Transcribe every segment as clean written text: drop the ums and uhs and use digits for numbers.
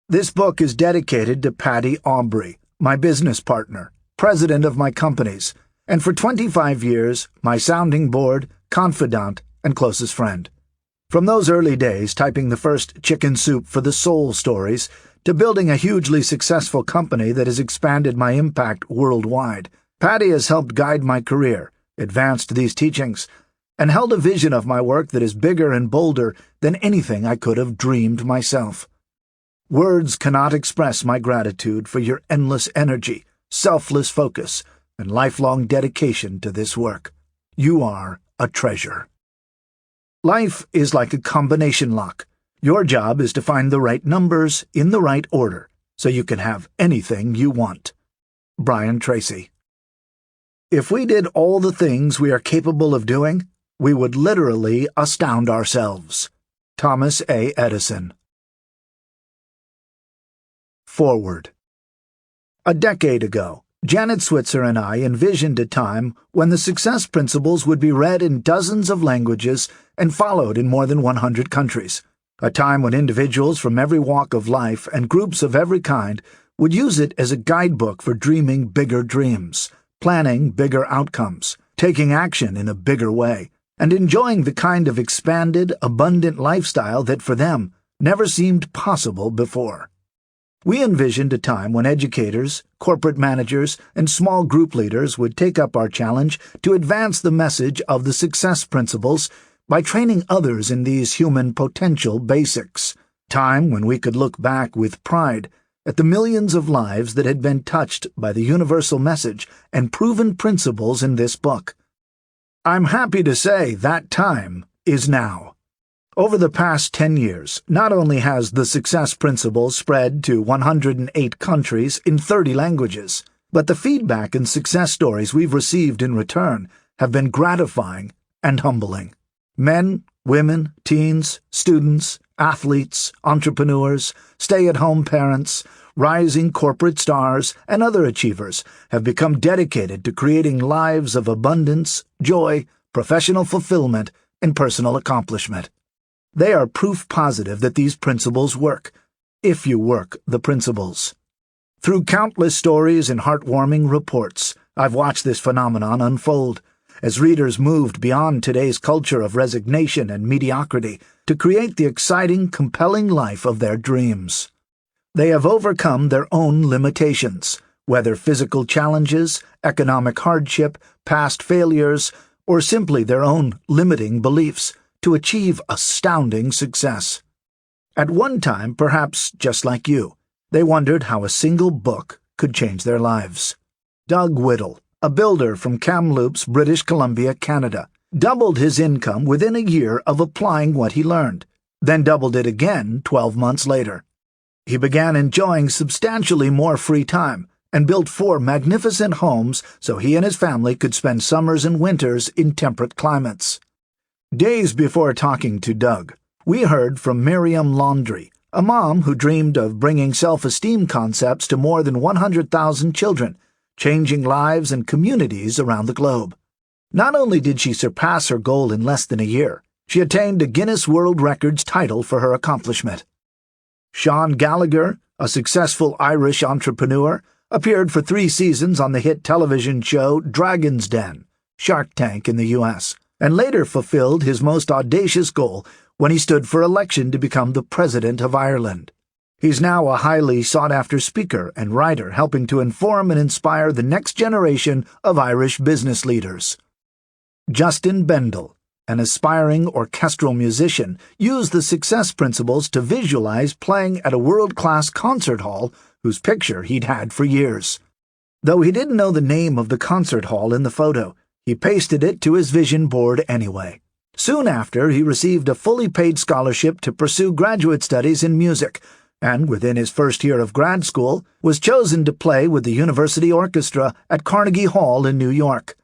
This book is dedicated to Patty Aubrey, my business partner, president of my companies, and for 25 years, my sounding board, confidant, and closest friend. From those early days, typing the first chicken soup for the soul stories, to building a hugely successful company that has expanded my impact worldwide, Patty has helped guide my career, advanced these teachings, and held a vision of my work that is bigger and bolder than anything I could have dreamed myself. Words cannot express my gratitude for your endless energy, selfless focus, and lifelong dedication to this work. You are a treasure. Life is like a combination lock. Your job is to find the right numbers in the right order, so you can have anything you want. Brian Tracy. If we did all the things we are capable of doing, we would literally astound ourselves. Thomas A. Edison. Forward. A decade ago, Janet Switzer and I envisioned a time when the success principles would be read in dozens of languages and followed in more than 100 countries. A time when individuals from every walk of life and groups of every kind would use it as a guidebook for dreaming bigger dreams, planning bigger outcomes, taking action in a bigger way, and enjoying the kind of expanded, abundant lifestyle that for them never seemed possible before. We envisioned a time when educators, corporate managers, and small group leaders would take up our challenge to advance the message of the success principles by training others in these human potential basics. Time when we could look back with pride at the millions of lives that had been touched by the universal message and proven principles in this book. I'm happy to say that time is now. Over the past 10 years, not only has the success principles spread to 108 countries in 30 languages, but the feedback and success stories we've received in return have been gratifying and humbling. Men, women, teens, students, athletes, entrepreneurs, stay-at-home parents, rising corporate stars, and other achievers have become dedicated to creating lives of abundance, joy, professional fulfillment, and personal accomplishment. They are proof positive that these principles work, if you work the principles. Through countless stories and heartwarming reports, I've watched this phenomenon unfold, as readers moved beyond today's culture of resignation and mediocrity to create the exciting, compelling life of their dreams. They have overcome their own limitations, whether physical challenges, economic hardship, past failures, or simply their own limiting beliefs, to achieve astounding success. At one time, perhaps just like you, they wondered how a single book could change their lives. Doug Whittle, a builder from Kamloops, British Columbia, Canada, doubled his income within a year of applying what he learned, then doubled it again 12 months later. He began enjoying substantially more free time and built 4 magnificent homes so he and his family could spend summers and winters in temperate climates. Days before talking to Doug, we heard from Miriam Laundrie, a mom who dreamed of bringing self-esteem concepts to more than 100,000 children, changing lives and communities around the globe. Not only did she surpass her goal in less than a year, she attained a Guinness World Records title for her accomplishment. Sean Gallagher, a successful Irish entrepreneur, appeared for 3 seasons on the hit television show Dragon's Den, Shark Tank in the U.S., and later fulfilled his most audacious goal when he stood for election to become the President of Ireland. He's now a highly sought-after speaker and writer helping to inform and inspire the next generation of Irish business leaders. Justin Bendel, an aspiring orchestral musician, used the success principles to visualize playing at a world-class concert hall whose picture he'd had for years. Though he didn't know the name of the concert hall in the photo, he pasted it to his vision board anyway. Soon after, he received a fully paid scholarship to pursue graduate studies in music, and within his first year of grad school, was chosen to play with the University Orchestra at Carnegie Hall in New York,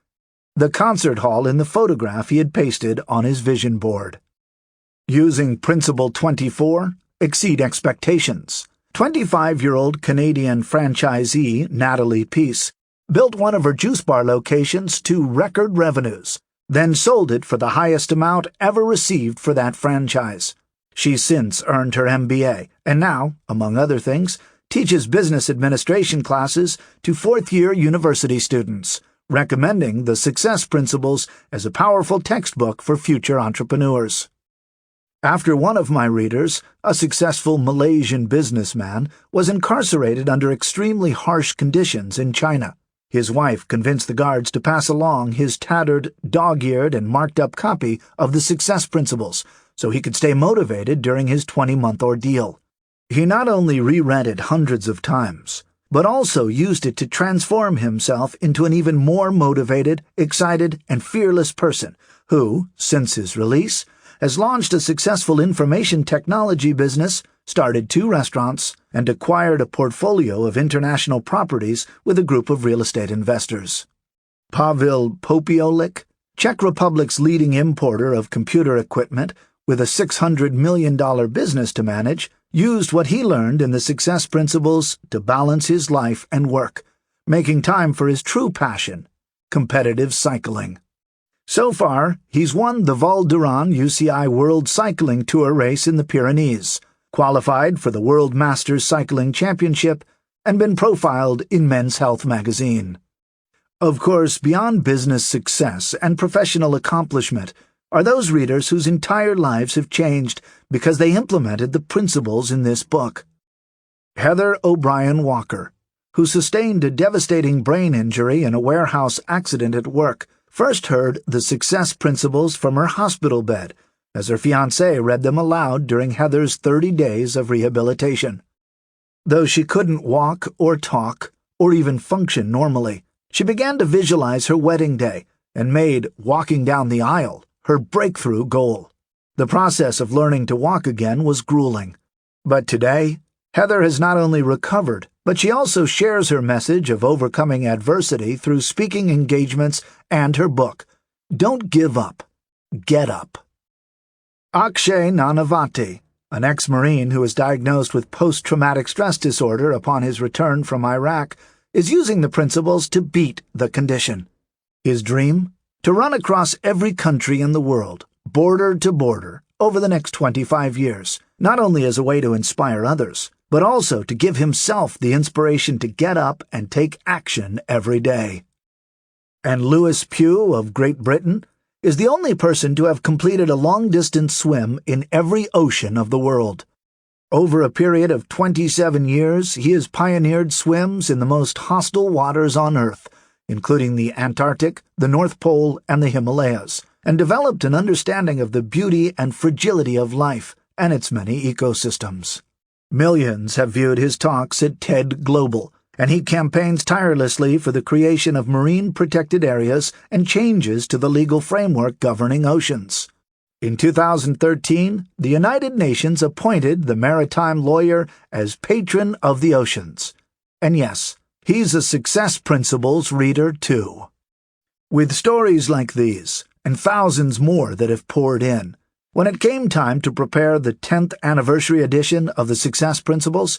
the concert hall in the photograph he had pasted on his vision board. Using Principle 24, Exceed Expectations, 25-year-old Canadian franchisee Natalie Peace built one of her juice bar locations to record revenues, then sold it for the highest amount ever received for that franchise. She's since earned her MBA, and now, among other things, teaches business administration classes to fourth-year university students, recommending the Success Principles as a powerful textbook for future entrepreneurs. After one of my readers, a successful Malaysian businessman, was incarcerated under extremely harsh conditions in China. His wife convinced the guards to pass along his tattered, dog-eared, and marked-up copy of the Success Principles so he could stay motivated during his 20-month ordeal. He not only reread it hundreds of times, but also used it to transform himself into an even more motivated, excited, and fearless person who, since his release, has launched a successful information technology business, started 2 restaurants, and acquired a portfolio of international properties with a group of real estate investors. Pavel Popiolik, Czech Republic's leading importer of computer equipment with a $600 million business to manage, used what he learned in the Success Principles to balance his life and work, making time for his true passion, competitive cycling. So far, he's won the Val d'Aran UCI World Cycling Tour race in the Pyrenees, qualified for the World Masters Cycling Championship, and been profiled in Men's Health magazine. Of course, beyond business success and professional accomplishment are those readers whose entire lives have changed because they implemented the principles in this book. Heather O'Brien Walker, who sustained a devastating brain injury in a warehouse accident at work, first heard the Success Principles from her hospital bed as her fiancé read them aloud during Heather's 30 days of rehabilitation. Though she couldn't walk or talk or even function normally, she began to visualize her wedding day and made walking down the aisle her breakthrough goal. The process of learning to walk again was grueling. But today, Heather has not only recovered, but she also shares her message of overcoming adversity through speaking engagements and her book, Don't Give Up, Get Up. Akshay Nanavati, an ex-Marine who was diagnosed with post-traumatic stress disorder upon his return from Iraq, is using the principles to beat the condition. His dream? To run across every country in the world, border to border, over the next 25 years, not only as a way to inspire others, but also to give himself the inspiration to get up and take action every day. And Lewis Pugh of Great Britain is the only person to have completed a long-distance swim in every ocean of the world. Over a period of 27 years, he has pioneered swims in the most hostile waters on Earth, including the Antarctic, the North Pole, and the Himalayas, and developed an understanding of the beauty and fragility of life and its many ecosystems. Millions have viewed his talks at TED Global, and he campaigns tirelessly for the creation of marine-protected areas and changes to the legal framework governing oceans. In 2013, the United Nations appointed the maritime lawyer as Patron of the Oceans. And yes, he's a Success Principles reader, too. With stories like these, and thousands more that have poured in, when it came time to prepare the 10th anniversary edition of the Success Principles,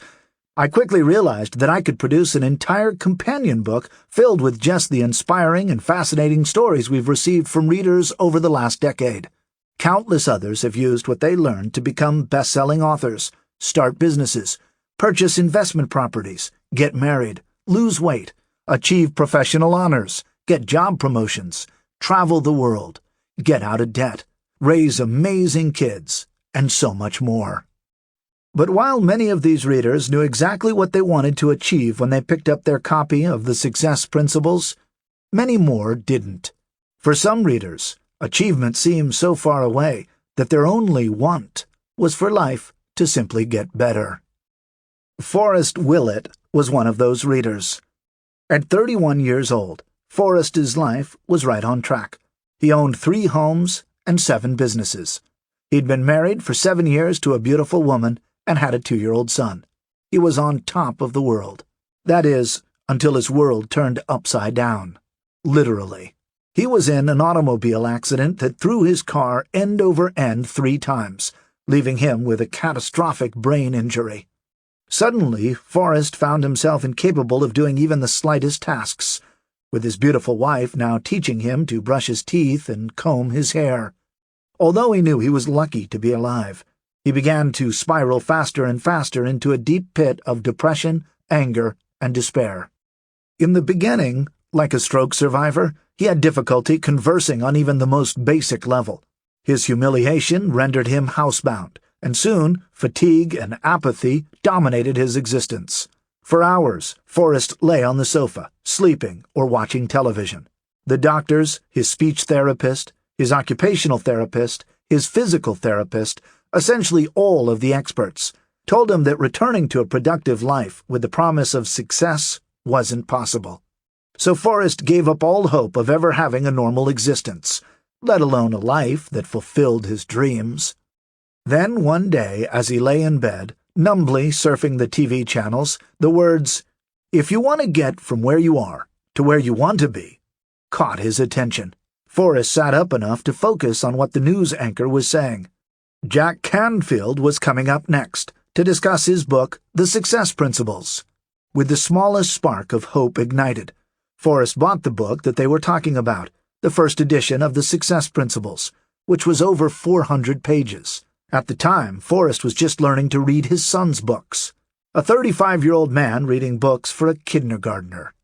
I quickly realized that I could produce an entire companion book filled with just the inspiring and fascinating stories we've received from readers over the last decade. Countless others have used what they learned to become best-selling authors, start businesses, purchase investment properties, get married, lose weight, achieve professional honors, get job promotions, travel the world, get out of debt, raise amazing kids, and so much more. But while many of these readers knew exactly what they wanted to achieve when they picked up their copy of the Success Principles, many more didn't. For some readers, achievement seemed so far away that their only want was for life to simply get better. Forrest Willett was one of those readers. At 31 years old, Forrest's life was right on track. He owned 3 homes and 7 businesses. He'd been married for 7 years to a beautiful woman and had a 2-year-old son. He was on top of the world. That is, until his world turned upside down. Literally. He was in an automobile accident that threw his car end over end 3 times, leaving him with a catastrophic brain injury. Suddenly, Forrest found himself incapable of doing even the slightest tasks, with his beautiful wife now teaching him to brush his teeth and comb his hair. Although he knew he was lucky to be alive, He began to spiral faster and faster into a deep pit of depression, anger, and despair. In the beginning, like a stroke survivor, he had difficulty conversing on even the most basic level. His humiliation rendered him housebound, and soon fatigue and apathy dominated his existence. For hours, Forrest lay on the sofa, sleeping or watching television. The doctors, his speech therapist, his occupational therapist, his physical therapist, essentially all of the experts, told him that returning to a productive life with the promise of success wasn't possible. So Forrest gave up all hope of ever having a normal existence, let alone a life that fulfilled his dreams. Then one day, as he lay in bed, numbly surfing the TV channels, the words, "If you want to get from where you are to where you want to be," caught his attention. Forrest sat up enough to focus on what the news anchor was saying. Jack Canfield was coming up next to discuss his book, The Success Principles. With the smallest spark of hope ignited, Forrest bought the book that they were talking about, the first edition of The Success Principles, which was over 400 pages. At the time, Forrest was just learning to read his son's books. A 35-year-old man reading books for a kindergartner.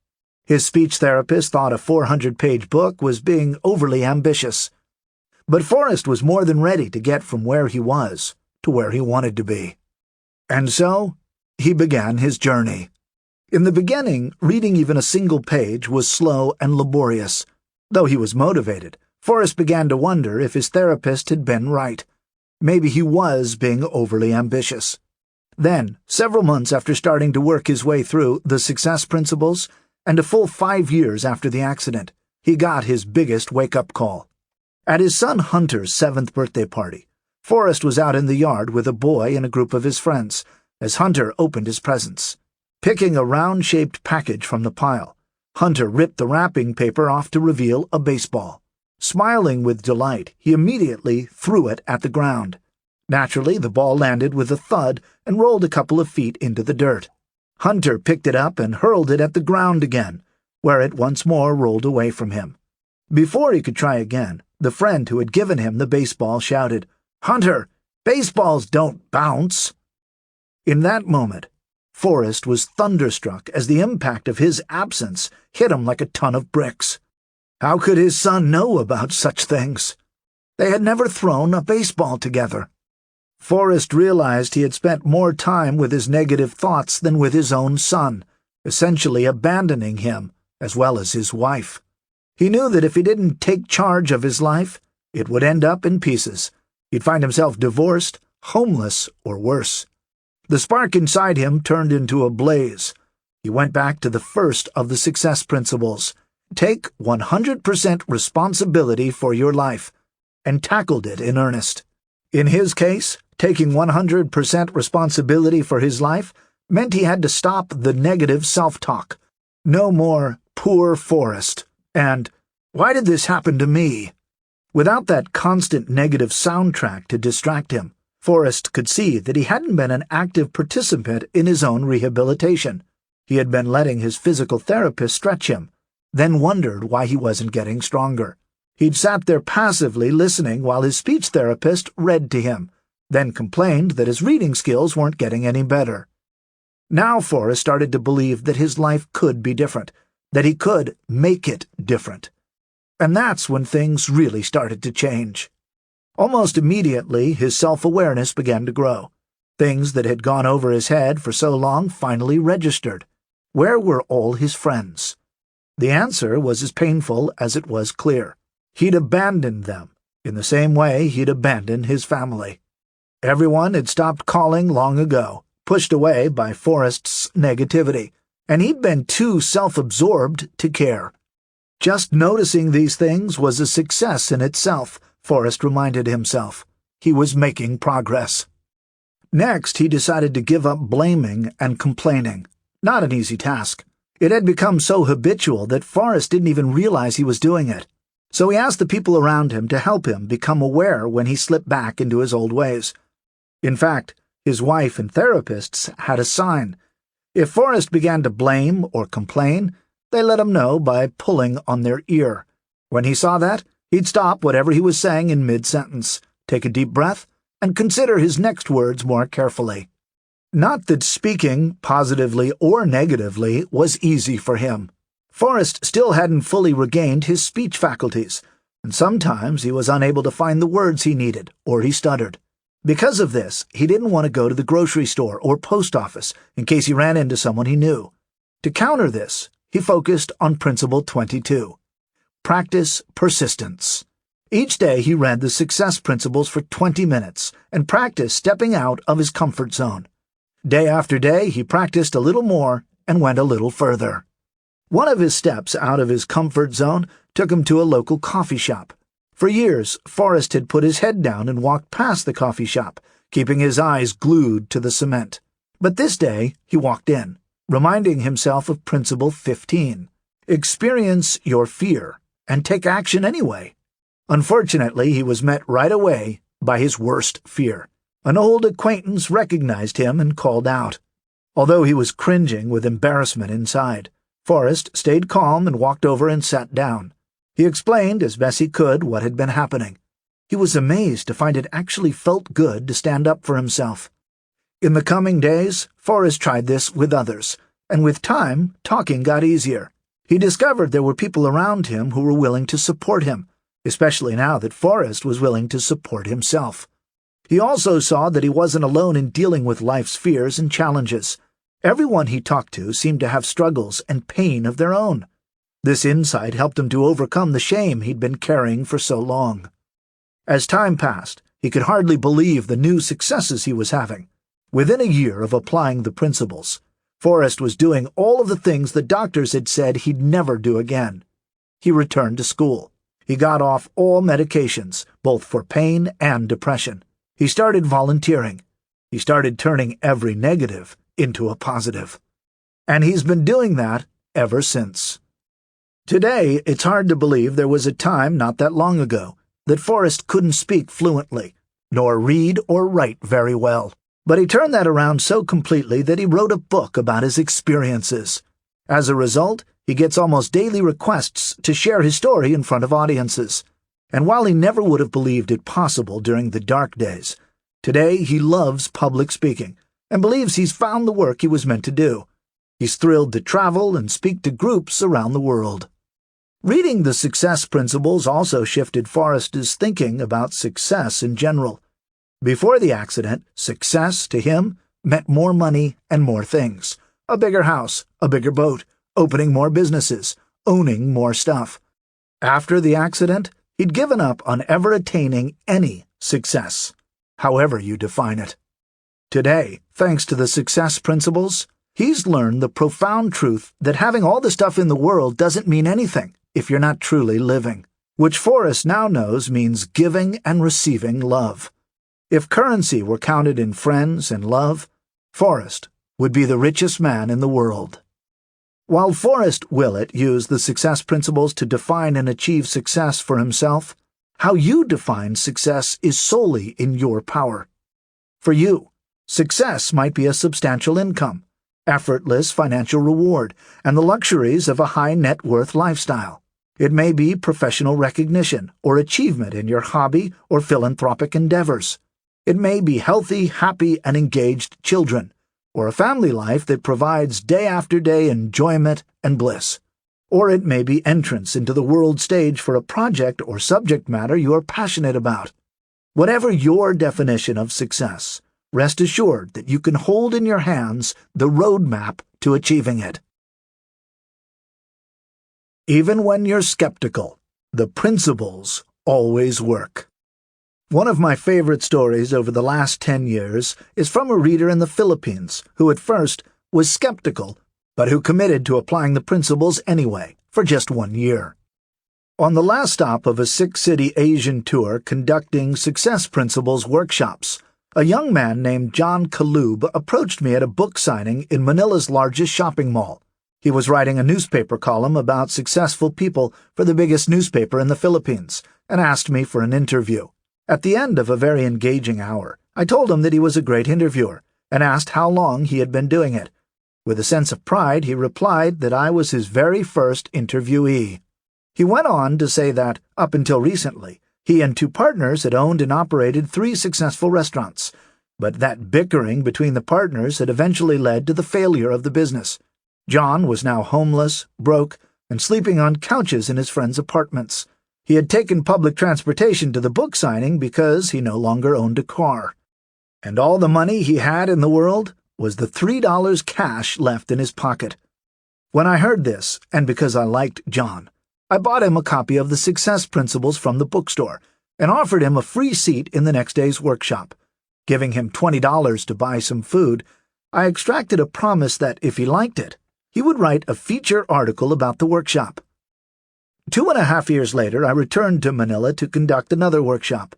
His speech therapist thought a 400-page book was being overly ambitious. But Forrest was more than ready to get from where he was to where he wanted to be. And so, he began his journey. In the beginning, reading even a single page was slow and laborious. Though he was motivated, Forrest began to wonder if his therapist had been right. Maybe he was being overly ambitious. Then, several months after starting to work his way through The Success Principles, and a full 5 years after the accident, he got his biggest wake-up call. At his son Hunter's 7th birthday party, Forrest was out in the yard with a boy and a group of his friends, as Hunter opened his presents. Picking a round-shaped package from the pile, Hunter ripped the wrapping paper off to reveal a baseball. Smiling with delight, he immediately threw it at the ground. Naturally, the ball landed with a thud and rolled a couple of feet into the dirt. Hunter picked it up and hurled it at the ground again, where it once more rolled away from him. Before he could try again, the friend who had given him the baseball shouted, "Hunter, baseballs don't bounce!" In that moment, Forrest was thunderstruck as the impact of his absence hit him like a ton of bricks. How could his son know about such things? They had never thrown a baseball together. Forrest realized he had spent more time with his negative thoughts than with his own son, essentially abandoning him, as well as his wife. He knew that if he didn't take charge of his life, it would end up in pieces. He'd find himself divorced, homeless, or worse. The spark inside him turned into a blaze. He went back to the first of the success principles. Take 100% responsibility for your life, and tackled it in earnest. In his case, taking 100% responsibility for his life meant he had to stop the negative self-talk. No more "poor Forrest" and "why did this happen to me?" Without that constant negative soundtrack to distract him, Forrest could see that he hadn't been an active participant in his own rehabilitation. He had been letting his physical therapist stretch him, then wondered why he wasn't getting stronger. He'd sat there passively listening while his speech therapist read to him, then complained that his reading skills weren't getting any better. Now Forrest started to believe that his life could be different, that he could make it different. And that's when things really started to change. Almost immediately, his self-awareness began to grow. Things that had gone over his head for so long finally registered. Where were all his friends? The answer was as painful as it was clear. He'd abandoned them, in the same way he'd abandoned his family. Everyone had stopped calling long ago, pushed away by Forrest's negativity, and he'd been too self-absorbed to care. Just noticing these things was a success in itself, Forrest reminded himself. He was making progress. Next, he decided to give up blaming and complaining. Not an easy task. It had become so habitual that Forrest didn't even realize he was doing it. So he asked the people around him to help him become aware when he slipped back into his old ways. In fact, his wife and therapists had a sign. If Forrest began to blame or complain, they let him know by pulling on their ear. When he saw that, he'd stop whatever he was saying in mid-sentence, take a deep breath, and consider his next words more carefully. Not that speaking, positively or negatively, was easy for him. Forrest still hadn't fully regained his speech faculties, and sometimes he was unable to find the words he needed, or he stuttered. Because of this, he didn't want to go to the grocery store or post office in case he ran into someone he knew. To counter this, he focused on Principle 22. Practice persistence. Each day he read the success principles for 20 minutes and practiced stepping out of his comfort zone. Day after day, he practiced a little more and went a little further. One of his steps out of his comfort zone took him to a local coffee shop. For years, Forrest had put his head down and walked past the coffee shop, keeping his eyes glued to the cement. But this day, he walked in, reminding himself of Principle 15. Experience your fear and take action anyway. Unfortunately, he was met right away by his worst fear. An old acquaintance recognized him and called out. Although he was cringing with embarrassment inside, Forrest stayed calm and walked over and sat down. He explained as best he could what had been happening. He was amazed to find it actually felt good to stand up for himself. In the coming days, Forrest tried this with others, and with time, talking got easier. He discovered there were people around him who were willing to support him, especially now that Forrest was willing to support himself. He also saw that he wasn't alone in dealing with life's fears and challenges. Everyone he talked to seemed to have struggles and pain of their own. This insight helped him to overcome the shame he'd been carrying for so long. As time passed, he could hardly believe the new successes he was having. Within a year of applying the principles, Forrest was doing all of the things the doctors had said he'd never do again. He returned to school. He got off all medications, both for pain and depression. He started volunteering. He started turning every negative into a positive. And he's been doing that ever since. Today, it's hard to believe there was a time not that long ago that Forrest couldn't speak fluently, nor read or write very well. But he turned that around so completely that he wrote a book about his experiences. As a result, he gets almost daily requests to share his story in front of audiences. And while he never would have believed it possible during the dark days, today he loves public speaking and believes he's found the work he was meant to do. He's thrilled to travel and speak to groups around the world. Reading the success principles also shifted Forrest's thinking about success in general. Before the accident, success, to him, meant more money and more things. A bigger house, a bigger boat, opening more businesses, owning more stuff. After the accident, he'd given up on ever attaining any success, however you define it. Today, thanks to the success principles, he's learned the profound truth that having all the stuff in the world doesn't mean anything if you're not truly living, which Forrest now knows means giving and receiving love. If currency were counted in friends and love, Forrest would be the richest man in the world. While Forrest Willett used the success principles to define and achieve success for himself, how you define success is solely in your power. For you, success might be a substantial income, effortless financial reward, and the luxuries of a high net worth lifestyle. It may be professional recognition or achievement in your hobby or philanthropic endeavors. It may be healthy, happy, and engaged children, or a family life that provides day after day enjoyment and bliss. Or it may be entrance into the world stage for a project or subject matter you are passionate about. Whatever your definition of success, rest assured that you can hold in your hands the roadmap to achieving it. Even when you're skeptical, the principles always work. One of my favorite stories over the last 10 years is from a reader in the Philippines who at first was skeptical, but who committed to applying the principles anyway for just 1 year. On the last stop of a 6-city Asian tour conducting Success Principles workshops, a young man named John Kalub approached me at a book signing in Manila's largest shopping mall. He was writing a newspaper column about successful people for the biggest newspaper in the Philippines and asked me for an interview. At the end of a very engaging hour, I told him that he was a great interviewer and asked how long he had been doing it. With a sense of pride, he replied that I was his very first interviewee. He went on to say that, up until recently, He and two partners had owned and operated 3 successful restaurants, but that bickering between the partners had eventually led to the failure of the business. John was now homeless, broke, and sleeping on couches in his friends' apartments. He had taken public transportation to the book signing because he no longer owned a car. And all the money he had in the world was the $3 cash left in his pocket. When I heard this, and because I liked John, I bought him a copy of the Success Principles from the bookstore and offered him a free seat in the next day's workshop. Giving him $20 to buy some food, I extracted a promise that if he liked it, he would write a feature article about the workshop. 2.5 years later, I returned to Manila to conduct another workshop.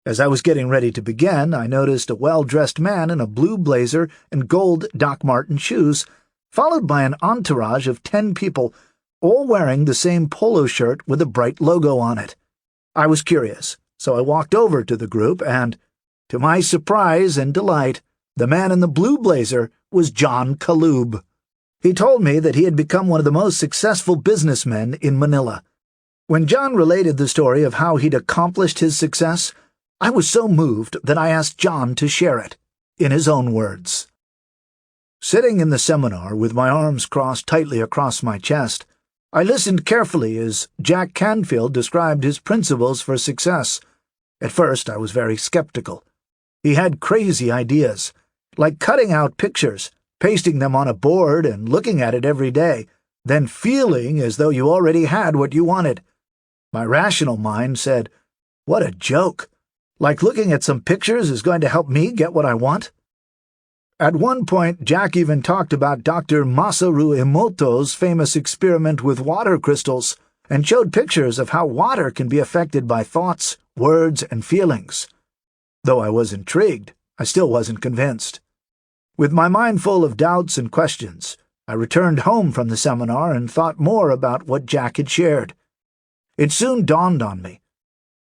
As I was getting ready to begin, I noticed a well-dressed man in a blue blazer and gold Doc Marten shoes, followed by an entourage of 10 people, all wearing the same polo shirt with a bright logo on it. I was curious, so I walked over to the group and, to my surprise and delight, the man in the blue blazer was John Kaloob. He told me that he had become one of the most successful businessmen in Manila. When John related the story of how he'd accomplished his success, I was so moved that I asked John to share it, in his own words. Sitting in the seminar with my arms crossed tightly across my chest, I listened carefully as Jack Canfield described his principles for success. At first, I was very skeptical. He had crazy ideas, like cutting out pictures, pasting them on a board and looking at it every day, then feeling as though you already had what you wanted. My rational mind said, "What a joke! Like looking at some pictures is going to help me get what I want?" At one point, Jack even talked about Dr. Masaru Emoto's famous experiment with water crystals and showed pictures of how water can be affected by thoughts, words, and feelings. Though I was intrigued, I still wasn't convinced. With my mind full of doubts and questions, I returned home from the seminar and thought more about what Jack had shared. It soon dawned on me.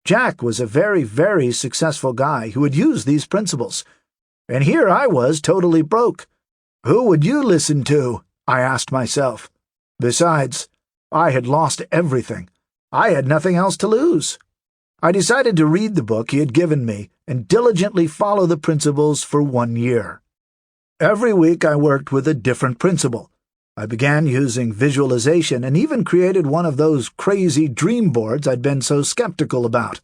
Jack was a very, very successful guy who had used these principles. And here I was totally broke. Who would you listen to? I asked myself. Besides, I had lost everything. I had nothing else to lose. I decided to read the book he had given me and diligently follow the principles for 1 year. Every week I worked with a different principle. I began using visualization and even created one of those crazy dream boards I'd been so skeptical about.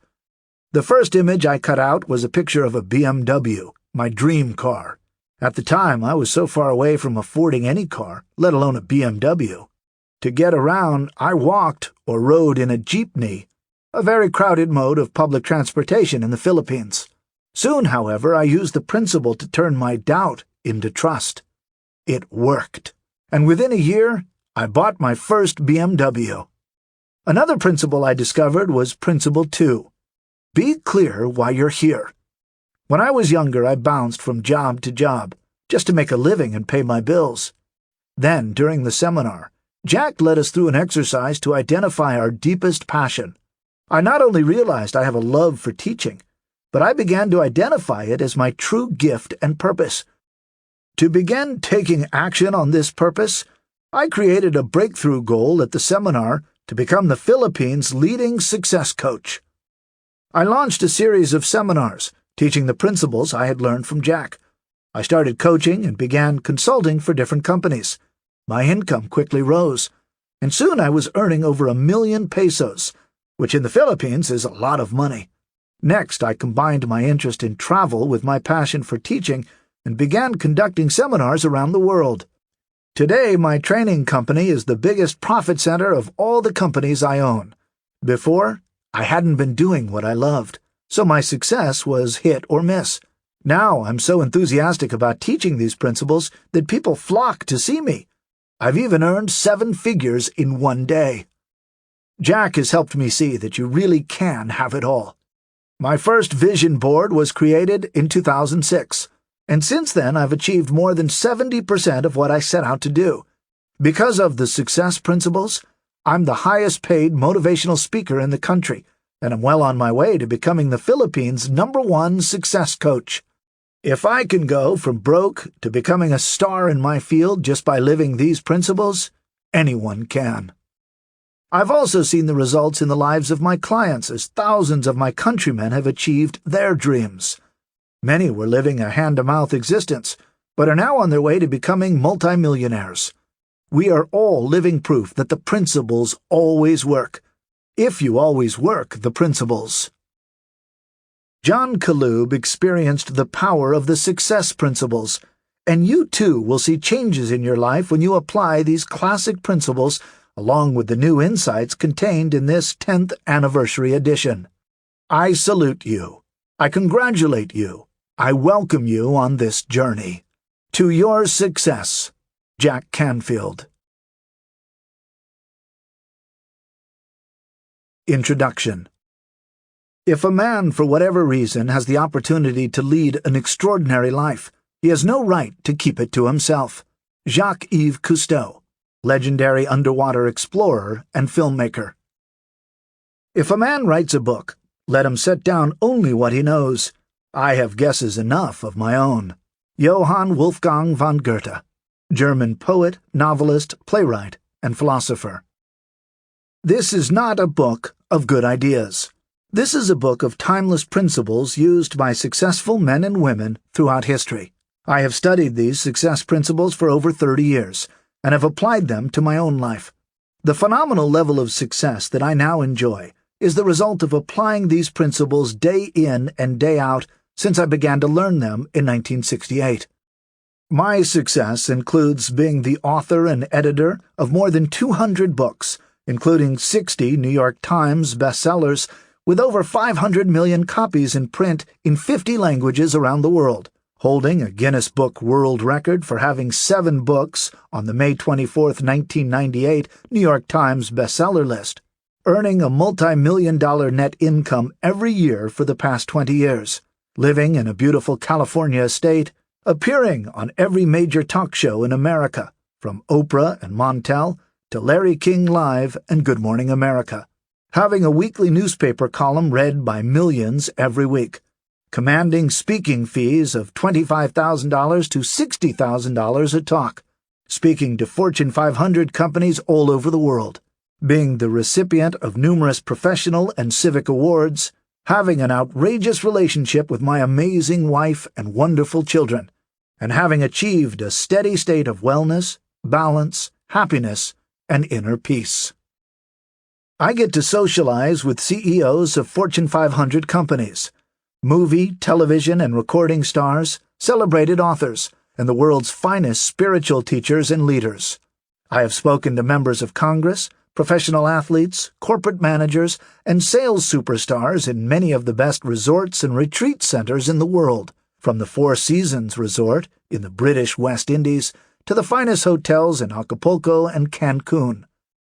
The first image I cut out was a picture of a BMW, my dream car. At the time, I was so far away from affording any car, let alone a BMW. To get around, I walked or rode in a jeepney, a very crowded mode of public transportation in the Philippines. Soon, however, I used the principle to turn my doubt into trust. It worked. And within a year, I bought my first BMW. Another principle I discovered was Principle 2. Be clear why you're here. When I was younger, I bounced from job to job, just to make a living and pay my bills. Then, during the seminar, Jack led us through an exercise to identify our deepest passion. I not only realized I have a love for teaching, but I began to identify it as my true gift and purpose. To begin taking action on this purpose, I created a breakthrough goal at the seminar to become the Philippines' leading success coach. I launched a series of seminars, teaching the principles I had learned from Jack. I started coaching and began consulting for different companies. My income quickly rose, and soon I was earning over 1 million pesos, which in the Philippines is a lot of money. Next, I combined my interest in travel with my passion for teaching and began conducting seminars around the world. Today, my training company is the biggest profit center of all the companies I own. Before, I hadn't been doing what I loved, so my success was hit or miss. Now I'm so enthusiastic about teaching these principles that people flock to see me. I've even earned 7 figures in 1 day. Jack has helped me see that you really can have it all. My first vision board was created in 2006. And since then, I've achieved more than 70% of what I set out to do. Because of the success principles, I'm the highest-paid motivational speaker in the country, and I'm well on my way to becoming the Philippines' #1 success coach. If I can go from broke to becoming a star in my field just by living these principles, anyone can. I've also seen the results in the lives of my clients as thousands of my countrymen have achieved their dreams. Many were living a hand-to-mouth existence, but are now on their way to becoming multimillionaires. We are all living proof that the principles always work, if you always work the principles. John Kalub experienced the power of the success principles, and you too will see changes in your life when you apply these classic principles along with the new insights contained in this 10th anniversary edition. I salute you. I congratulate you. I welcome you on this journey. To your success, Jack Canfield. Introduction. If a man, for whatever reason, has the opportunity to lead an extraordinary life, he has no right to keep it to himself. Jacques-Yves Cousteau, legendary underwater explorer and filmmaker. If a man writes a book, let him set down only what he knows. I have guesses enough of my own. Johann Wolfgang von Goethe, German poet, novelist, playwright, and philosopher. This is not a book of good ideas. This is a book of timeless principles used by successful men and women throughout history. I have studied these success principles for over 30 years, and have applied them to my own life. The phenomenal level of success that I now enjoy is the result of applying these principles day in and day out since I began to learn them in 1968. My success includes being the author and editor of more than 200 books, including 60 New York Times bestsellers, with over 500 million copies in print in 50 languages around the world, holding a Guinness Book World Record for having 7 books on the May 24, 1998 New York Times bestseller list, earning a multi-million-dollar net income every year for the past 20 years, living in a beautiful California estate, appearing on every major talk show in America, from Oprah and Montel to Larry King Live and Good Morning America, having a weekly newspaper column read by millions every week, commanding speaking fees of $25,000 to $60,000 a talk, speaking to Fortune 500 companies all over the world, being the recipient of numerous professional and civic awards, having an outrageous relationship with my amazing wife and wonderful children, and having achieved a steady state of wellness, balance, happiness, and inner peace. I get to socialize with CEOs of Fortune 500 companies, movie, television, and recording stars, celebrated authors, and the world's finest spiritual teachers and leaders. I have spoken to members of Congress, professional athletes, corporate managers, and sales superstars in many of the best resorts and retreat centers in the world, from the Four Seasons Resort in the British West Indies to the finest hotels in Acapulco and Cancun.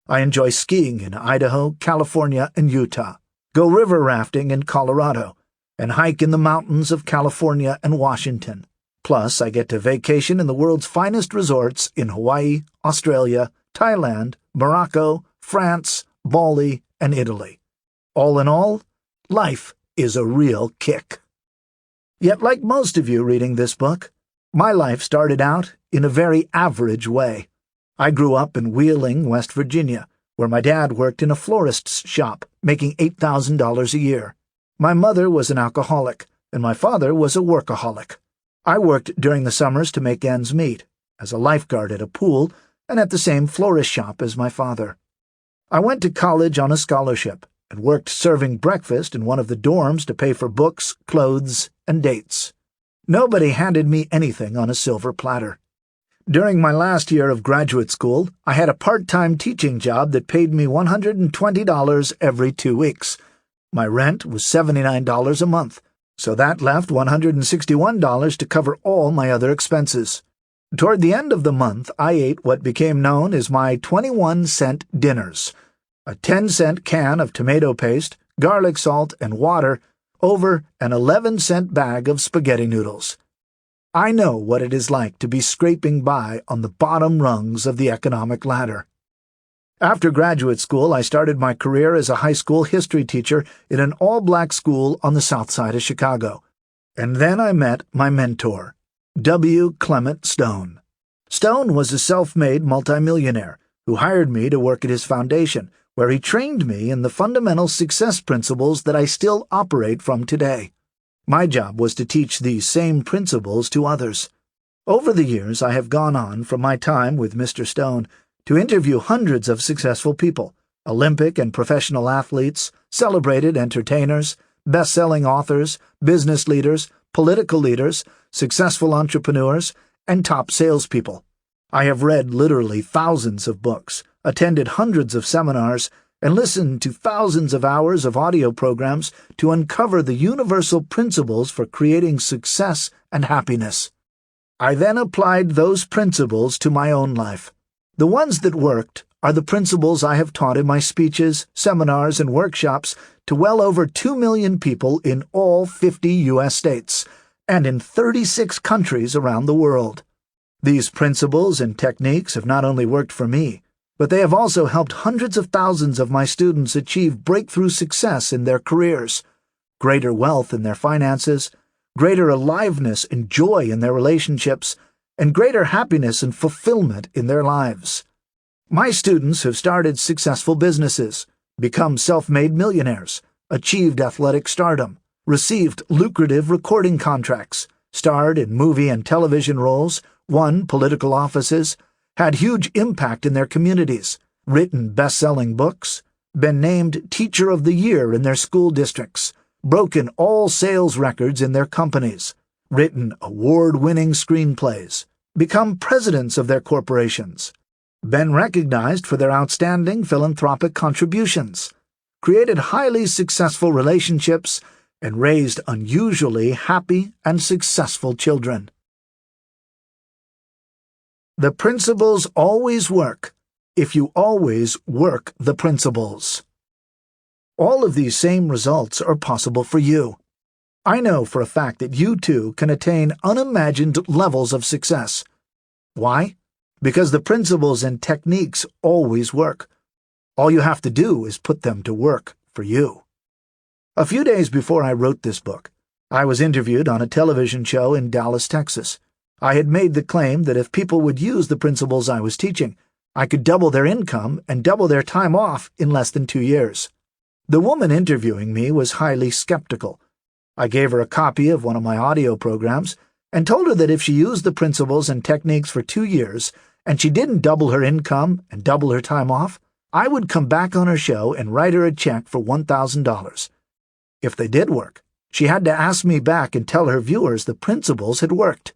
I enjoy skiing in Idaho, California, and Utah, go river rafting in Colorado, and hike in the mountains of California and Washington. Plus, I get to vacation in the world's finest resorts in Hawaii, Australia, Thailand, Morocco, France, Bali, and Italy. All in all, life is a real kick. Yet, like most of you reading this book, my life started out in a very average way. I grew up in Wheeling, West Virginia, where my dad worked in a florist's shop, making $8,000 a year. My mother was an alcoholic, and my father was a workaholic. I worked during the summers to make ends meet, as a lifeguard at a pool and at the same florist shop as my father. I went to college on a scholarship and worked serving breakfast in one of the dorms to pay for books, clothes, and dates. Nobody handed me anything on a silver platter. During my last year of graduate school, I had a part-time teaching job that paid me $120 every 2 weeks. My rent was $79 a month, so that left $161 to cover all my other expenses. Toward the end of the month, I ate what became known as my 21-cent dinners, a 10-cent can of tomato paste, garlic salt, and water over an 11-cent bag of spaghetti noodles. I know what it is like to be scraping by on the bottom rungs of the economic ladder. After graduate school, I started my career as a high school history teacher in an all-black school on the south side of Chicago. And then I met my mentor, W. Clement Stone. Stone was a self-made multimillionaire who hired me to work at his foundation, where he trained me in the fundamental success principles that I still operate from today. My job was to teach these same principles to others. Over the years, I have gone on, from my time with Mr. Stone, to interview hundreds of successful people, Olympic and professional athletes, celebrated entertainers, best-selling authors, business leaders, political leaders, successful entrepreneurs, and top salespeople. I have read literally thousands of books, attended hundreds of seminars, and listened to thousands of hours of audio programs to uncover the universal principles for creating success and happiness. I then applied those principles to my own life. The ones that worked are the principles I have taught in my speeches, seminars, and workshops to well over 2 million people in all 50 U.S. states and in 36 countries around the world. These principles and techniques have not only worked for me, but they have also helped hundreds of thousands of my students achieve breakthrough success in their careers, greater wealth in their finances, greater aliveness and joy in their relationships, and greater happiness and fulfillment in their lives. My students have started successful businesses, become self-made millionaires, achieved athletic stardom, received lucrative recording contracts, starred in movie and television roles, won political offices, had huge impact in their communities, written best-selling books, been named Teacher of the Year in their school districts, broken all sales records in their companies, written award-winning screenplays, become presidents of their corporations, been recognized for their outstanding philanthropic contributions, created highly successful relationships, and raised unusually happy and successful children. The principles always work if you always work the principles. All of these same results are possible for you. I know for a fact that you too can attain unimagined levels of success. Why? Because the principles and techniques always work. All you have to do is put them to work for you. A few days before I wrote this book, I was interviewed on a television show in Dallas, Texas. I had made the claim that if people would use the principles I was teaching, I could double their income and double their time off in less than 2 years. The woman interviewing me was highly skeptical. I gave her a copy of one of my audio programs and told her that if she used the principles and techniques for 2 years and she didn't double her income and double her time off, I would come back on her show and write her a check for $1,000. If they did work, she had to ask me back and tell her viewers the principles had worked.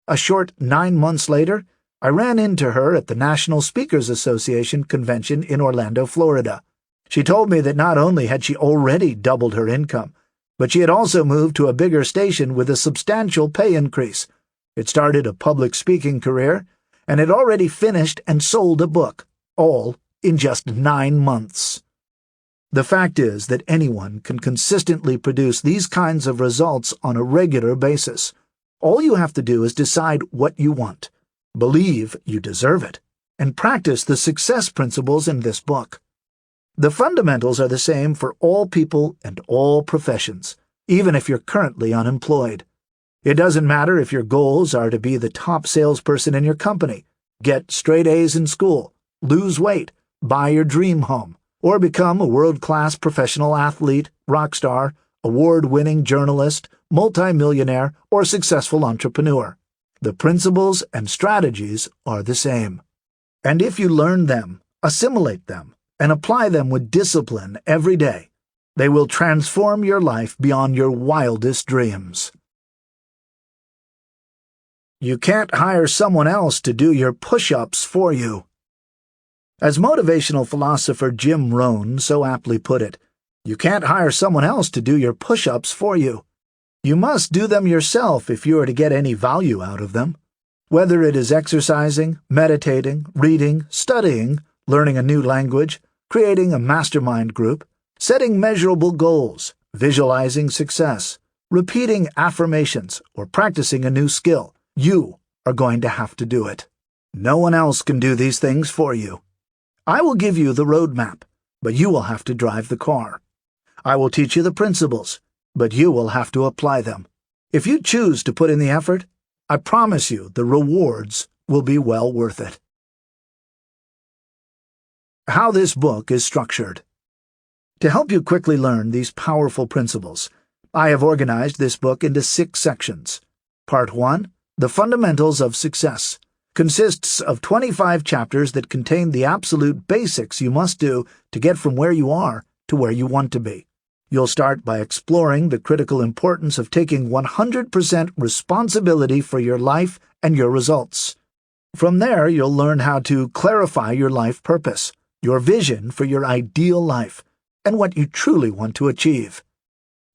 A short 9 months later, I ran into her at the National Speakers Association convention in Orlando, Florida. She told me that not only had she already doubled her income, but she had also moved to a bigger station with a substantial pay increase. It started a public speaking career, and had already finished and sold a book, all in just 9 months. The fact is that anyone can consistently produce these kinds of results on a regular basis. All you have to do is decide what you want, believe you deserve it, and practice the success principles in this book. The fundamentals are the same for all people and all professions, even if you're currently unemployed. It doesn't matter if your goals are to be the top salesperson in your company, get straight A's in school, lose weight, buy your dream home, or become a world-class professional athlete, rock star, award-winning journalist, multimillionaire, or successful entrepreneur. The principles and strategies are the same. And if you learn them, assimilate them, and apply them with discipline every day, they will transform your life beyond your wildest dreams. You can't hire someone else to do your push-ups for you. As motivational philosopher Jim Rohn so aptly put it, you can't hire someone else to do your push-ups for you. You must do them yourself if you are to get any value out of them. Whether it is exercising, meditating, reading, studying, learning a new language, creating a mastermind group, setting measurable goals, visualizing success, repeating affirmations, or practicing a new skill, you are going to have to do it. No one else can do these things for you. I will give you the roadmap, but you will have to drive the car. I will teach you the principles, but you will have to apply them. If you choose to put in the effort, I promise you the rewards will be well worth it. How this book is structured. To help you quickly learn these powerful principles, I have organized this book into 6 sections. Part 1, The Fundamentals of Success, consists of 25 chapters that contain the absolute basics you must do to get from where you are to where you want to be. You'll start by exploring the critical importance of taking 100% responsibility for your life and your results. From there, you'll learn how to clarify your life purpose, your vision for your ideal life, and what you truly want to achieve.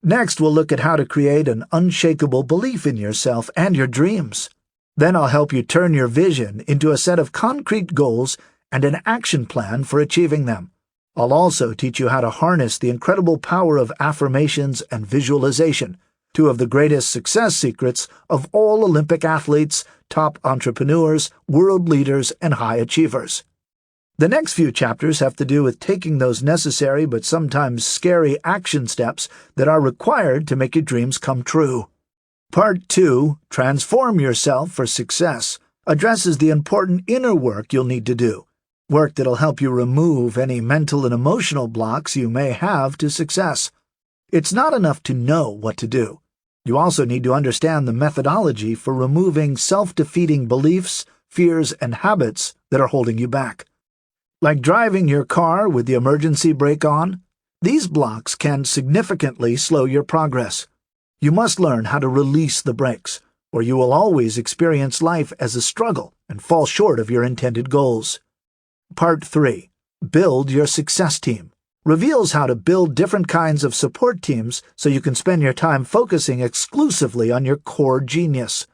Next, we'll look at how to create an unshakable belief in yourself and your dreams. Then I'll help you turn your vision into a set of concrete goals and an action plan for achieving them. I'll also teach you how to harness the incredible power of affirmations and visualization, 2 of the greatest success secrets of all Olympic athletes, top entrepreneurs, world leaders, and high achievers. The next few chapters have to do with taking those necessary but sometimes scary action steps that are required to make your dreams come true. Part 2, Transform Yourself for Success, addresses the important inner work you'll need to do, work that'll help you remove any mental and emotional blocks you may have to success. It's not enough to know what to do. You also need to understand the methodology for removing self-defeating beliefs, fears, and habits that are holding you back. Like driving your car with the emergency brake on, these blocks can significantly slow your progress. You must learn how to release the brakes, or you will always experience life as a struggle and fall short of your intended goals. Part 3, Build Your Success Team, reveals how to build different kinds of support teams so you can spend your time focusing exclusively on your core genius.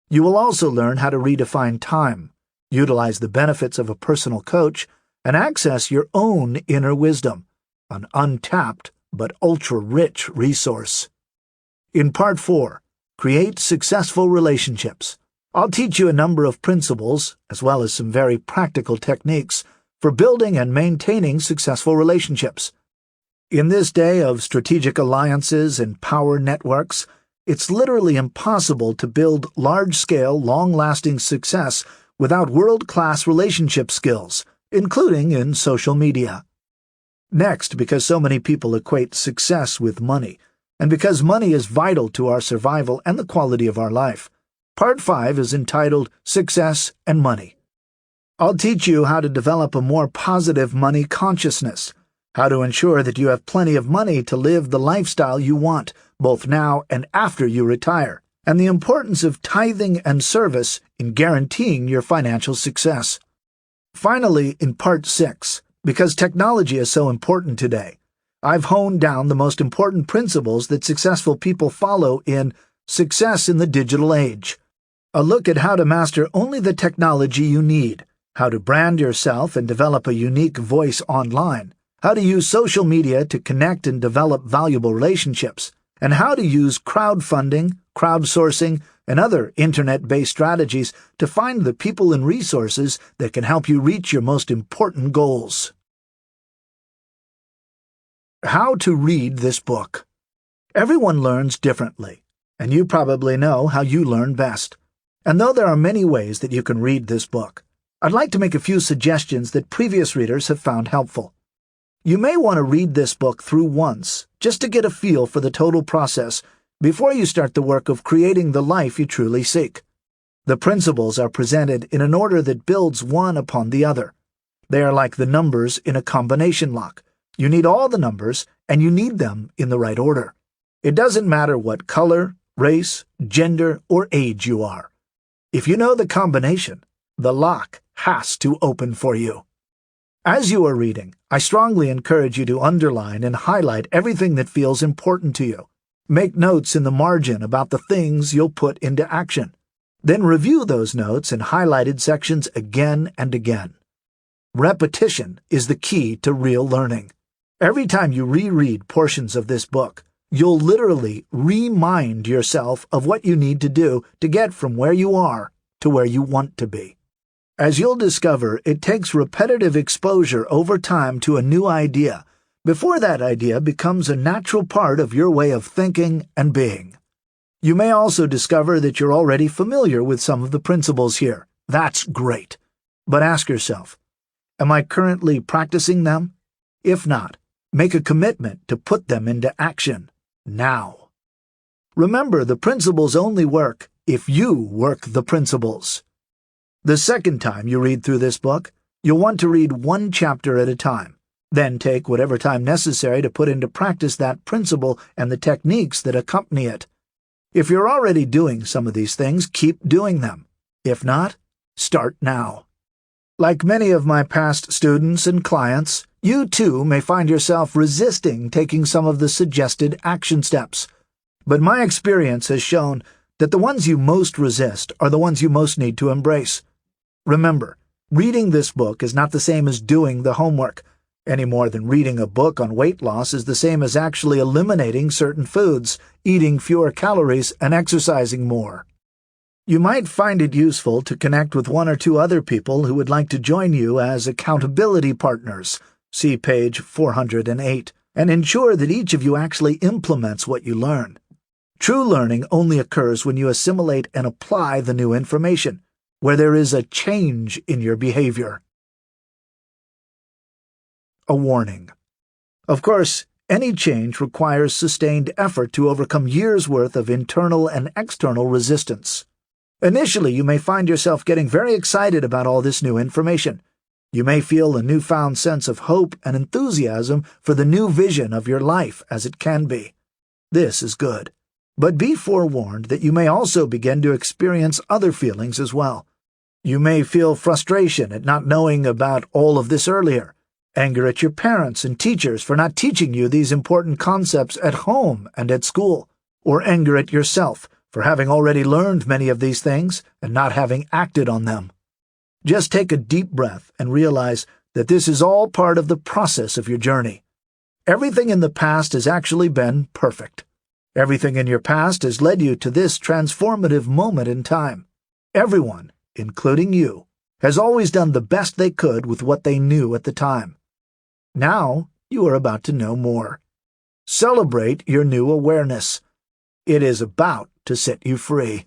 You will also learn how to redefine time, utilize the benefits of a personal coach, and access your own inner wisdom, an untapped but ultra-rich resource. In Part 4, Create Successful Relationships, I'll teach you a number of principles, as well as some very practical techniques, for building and maintaining successful relationships. In this day of strategic alliances and power networks, it's literally impossible to build large-scale, long-lasting success without world-class relationship skills, including in social media. Next, because so many people equate success with money, and because money is vital to our survival and the quality of our life, Part 5 is entitled Success and Money. I'll teach you how to develop a more positive money consciousness, how to ensure that you have plenty of money to live the lifestyle you want, both now and after you retire, and the importance of tithing and service in guaranteeing your financial success. Finally, in Part 6, because technology is so important today, I've honed down the most important principles that successful people follow in Success in the Digital Age. A look at how to master only the technology you need, how to brand yourself and develop a unique voice online, how to use social media to connect and develop valuable relationships, and how to use crowdfunding, crowdsourcing, and other internet-based strategies to find the people and resources that can help you reach your most important goals. How to read this book. Everyone learns differently, and you probably know how you learn best. And though there are many ways that you can read this book, I'd like to make a few suggestions that previous readers have found helpful. You may want to read this book through once, just to get a feel for the total process before you start the work of creating the life you truly seek. The principles are presented in an order that builds one upon the other. They are like the numbers in a combination lock. You need all the numbers, and you need them in the right order. It doesn't matter what color, race, gender, or age you are. If you know the combination, the lock has to open for you. As you are reading, I strongly encourage you to underline and highlight everything that feels important to you. Make notes in the margin about the things you'll put into action. Then review those notes in highlighted sections again and again. Repetition is the key to real learning. Every time you reread portions of this book, you'll literally remind yourself of what you need to do to get from where you are to where you want to be. As you'll discover, it takes repetitive exposure over time to a new idea before that idea becomes a natural part of your way of thinking and being. You may also discover that you're already familiar with some of the principles here. That's great. But ask yourself, Am I currently practicing them? If not, make a commitment to put them into action now. Remember, the principles only work if you work the principles. The second time you read through this book, you'll want to read one chapter at a time. Then take whatever time necessary to put into practice that principle and the techniques that accompany it. If you're already doing some of these things, keep doing them. If not, start now. Like many of my past students and clients, you too may find yourself resisting taking some of the suggested action steps. But my experience has shown that the ones you most resist are the ones you most need to embrace. Remember, reading this book is not the same as doing the homework, any more than reading a book on weight loss is the same as actually eliminating certain foods, eating fewer calories, and exercising more. You might find it useful to connect with one or two other people who would like to join you as accountability partners, see page 408, and ensure that each of you actually implements what you learn. True learning only occurs when you assimilate and apply the new information, where there is a change in your behavior. A warning. Of course, any change requires sustained effort to overcome years' worth of internal and external resistance. Initially, you may find yourself getting very excited about all this new information. You may feel a newfound sense of hope and enthusiasm for the new vision of your life as it can be. This is good. But be forewarned that you may also begin to experience other feelings as well. You may feel frustration at not knowing about all of this earlier, anger at your parents and teachers for not teaching you these important concepts at home and at school, or anger at yourself for having already learned many of these things and not having acted on them. Just take a deep breath and realize that this is all part of the process of your journey. Everything in the past has actually been perfect. Everything in your past has led you to this transformative moment in time. Everyone, including you, has always done the best they could with what they knew at the time. Now you are about to know more. Celebrate your new awareness. It is about to set you free.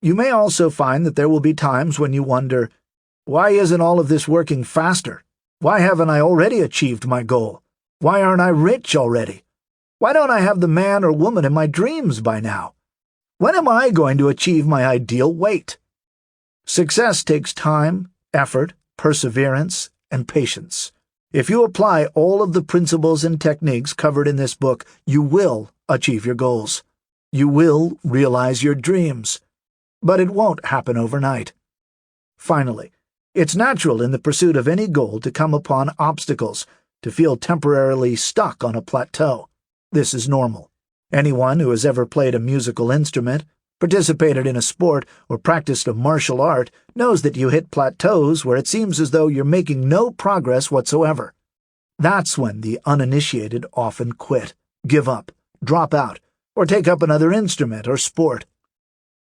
You may also find that there will be times when you wonder, why isn't all of this working faster? Why haven't I already achieved my goal? Why aren't I rich already? Why don't I have the man or woman in my dreams by now? When am I going to achieve my ideal weight? Success takes time, effort, perseverance, and patience. If you apply all of the principles and techniques covered in this book, you will achieve your goals. You will realize your dreams. But it won't happen overnight. Finally, it's natural in the pursuit of any goal to come upon obstacles, to feel temporarily stuck on a plateau. This is normal. Anyone who has ever played a musical instrument, participated in a sport, or practiced a martial art knows that you hit plateaus where it seems as though you're making no progress whatsoever. That's when the uninitiated often quit, give up, drop out, or take up another instrument or sport.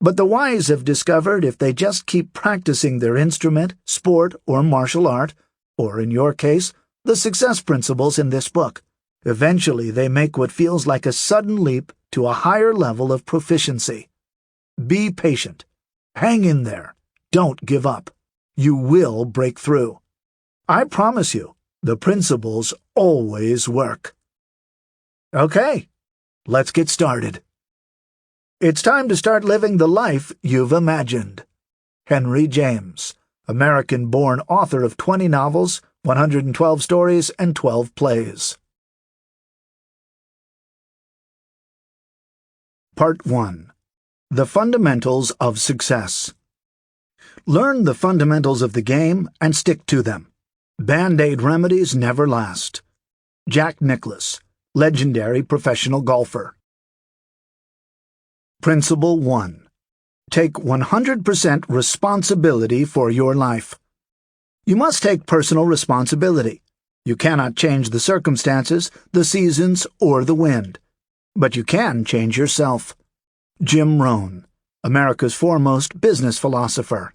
But the wise have discovered if they just keep practicing their instrument, sport, or martial art, or in your case, the success principles in this book, eventually they make what feels like a sudden leap to a higher level of proficiency. Be patient. Hang in there. Don't give up. You will break through. I promise you, the principles always work. Okay, let's get started. It's time to start living the life you've imagined. Henry James, American-born author of 20 novels, 112 stories, and 12 plays. Part 1. The Fundamentals of Success. Learn the fundamentals of the game and stick to them. Band-Aid remedies never last. Jack Nicklaus, legendary professional golfer. Principle 1. Take 100% responsibility for your life. You must take personal responsibility. You cannot change the circumstances, the seasons, or the wind. But you can change yourself. Jim Rohn, America's foremost business philosopher.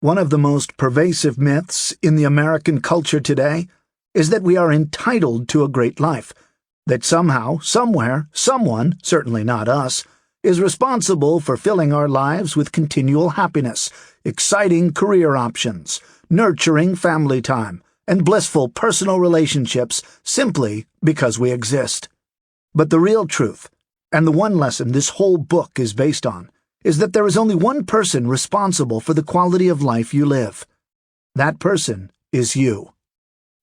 One of the most pervasive myths in the American culture today is that we are entitled to a great life, that somehow, somewhere, someone, certainly not us, is responsible for filling our lives with continual happiness, exciting career options, nurturing family time, and blissful personal relationships simply because we exist. But the real truth, and the one lesson this whole book is based on, is that there is only one person responsible for the quality of life you live. That person is you.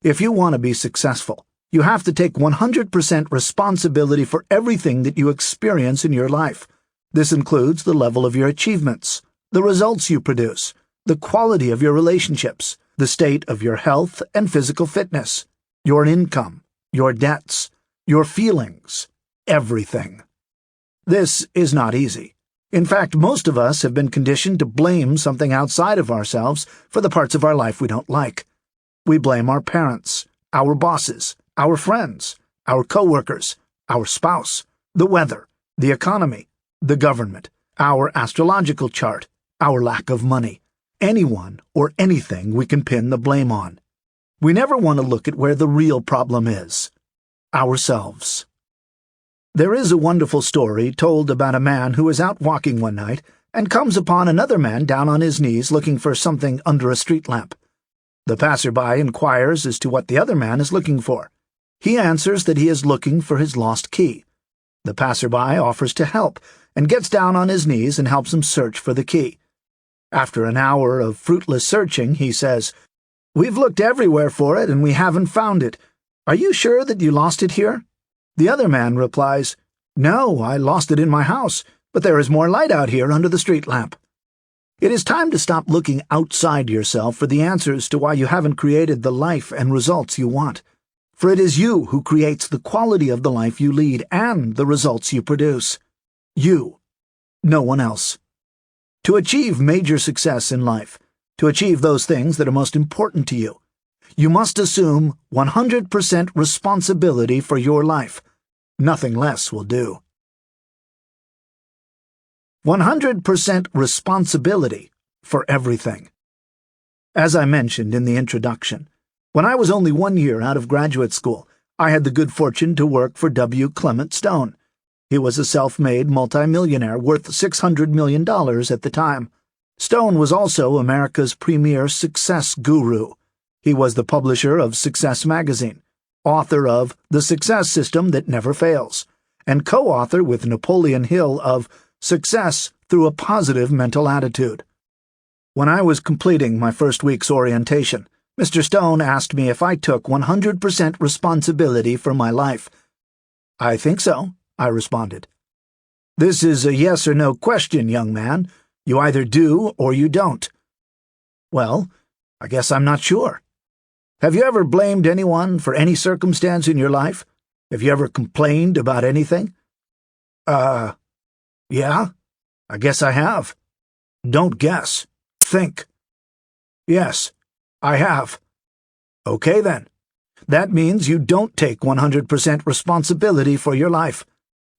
If you want to be successful, you have to take 100% responsibility for everything that you experience in your life. This includes the level of your achievements, the results you produce, the quality of your relationships, the state of your health and physical fitness, your income, your debts, your feelings, everything. This is not easy. In fact, most of us have been conditioned to blame something outside of ourselves for the parts of our life we don't like. We blame our parents, our bosses, our friends, our coworkers, our spouse, the weather, the economy, the government, our astrological chart, our lack of money, anyone or anything we can pin the blame on. We never want to look at where the real problem is: ourselves. There is a wonderful story told about a man who is out walking one night and comes upon another man down on his knees looking for something under a street lamp. The passerby inquires as to what the other man is looking for. He answers that he is looking for his lost key. The passerby offers to help and gets down on his knees and helps him search for the key. After an hour of fruitless searching, he says, "We've looked everywhere for it and we haven't found it. Are you sure that you lost it here?" The other man replies, "No, I lost it in my house, but there is more light out here under the street lamp." It is time to stop looking outside yourself for the answers to why you haven't created the life and results you want. For it is you who creates the quality of the life you lead and the results you produce. You, no one else. To achieve major success in life, to achieve those things that are most important to you, you must assume 100% responsibility for your life. Nothing less will do. 100% responsibility for everything. As I mentioned in the introduction, when I was only 1 year out of graduate school, I had the good fortune to work for W. Clement Stone. He was a self-made multimillionaire worth $600 million at the time. Stone was also America's premier success guru. He was the publisher of Success magazine, author of The Success System That Never Fails, and co-author with Napoleon Hill of Success Through a Positive Mental Attitude. When I was completing my first week's orientation, Mr. Stone asked me if I took 100% responsibility for my life. "I think so," I responded. "This is a yes or no question, young man. You either do or you don't." "Well, I guess I'm not sure." "Have you ever blamed anyone for any circumstance in your life? Have you ever complained about anything?" Yeah, I guess I have." "Don't guess. Think." "Yes, I have." "Okay, then. That means you don't take 100% responsibility for your life.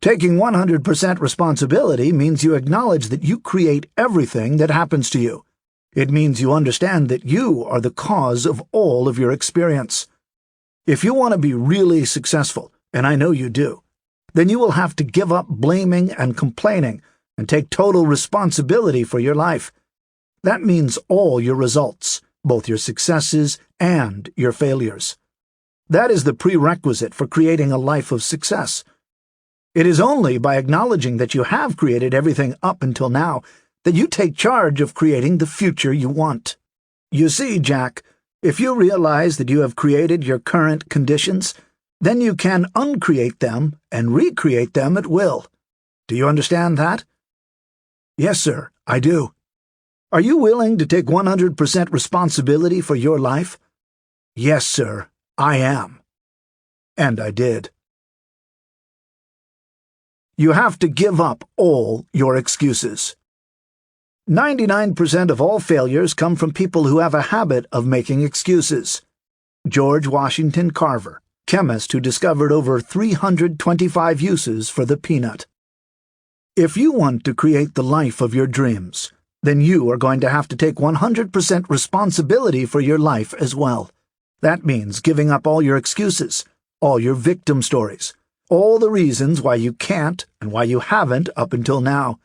Taking 100% responsibility means you acknowledge that you create everything that happens to you. It means you understand that you are the cause of all of your experience. If you want to be really successful, and I know you do, then you will have to give up blaming and complaining and take total responsibility for your life. That means all your results, both your successes and your failures. That is the prerequisite for creating a life of success. It is only by acknowledging that you have created everything up until now that you take charge of creating the future you want. You see, Jack, if you realize that you have created your current conditions, then you can uncreate them and recreate them at will. Do you understand that? Yes, sir, I do. Are you willing to take 100% responsibility for your life? Yes, sir, I am. And I did. You have to give up all your excuses. 99% of all failures come from people who have a habit of making excuses. George Washington Carver, chemist who discovered over 325 uses for the peanut. If you want to create the life of your dreams, then you are going to have to take 100% responsibility for your life as well. That means giving up all your excuses, all your victim stories, All the reasons why you can't and why you haven't up until now,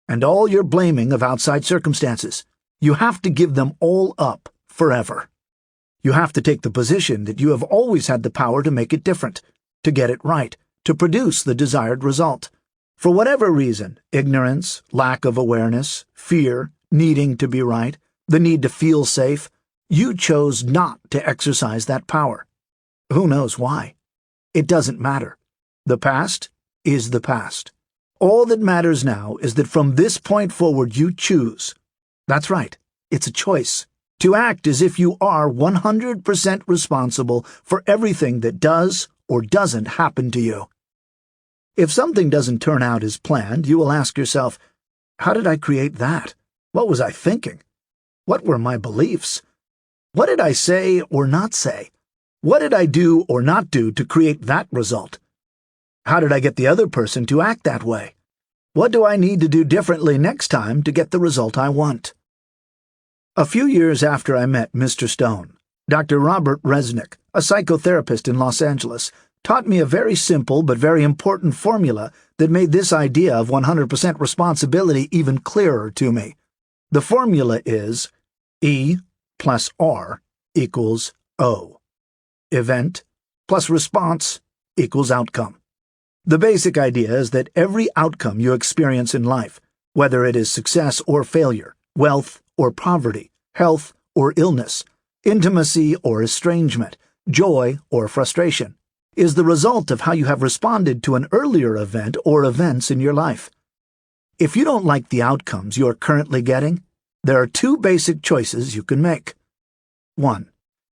and all your blaming of outside circumstances. You have to give them all up forever. You have to take the position that you have always had the power to make it different, to get it right, to produce the desired result. For whatever reason, ignorance, lack of awareness, fear, needing to be right, the need to feel safe, you chose not to exercise that power. Who knows why? It doesn't matter. The past is the past. All that matters now is that from this point forward you choose. That's right, it's a choice. To act as if you are 100% responsible for everything that does or doesn't happen to you. If something doesn't turn out as planned, you will ask yourself, how did I create that? What was I thinking? What were my beliefs? What did I say or not say? What did I do or not do to create that result? How did I get the other person to act that way? What do I need to do differently next time to get the result I want? A few years after I met Mr. Stone, Dr. Robert Resnick, a psychotherapist in Los Angeles, taught me a very simple but very important formula that made this idea of 100% responsibility even clearer to me. The formula is E plus R equals O. Event plus response equals outcome. The basic idea is that every outcome you experience in life, whether it is success or failure, wealth or poverty, health or illness, intimacy or estrangement, joy or frustration, is the result of how you have responded to an earlier event or events in your life. If you don't like the outcomes you are currently getting, there are two basic choices you can make. 1.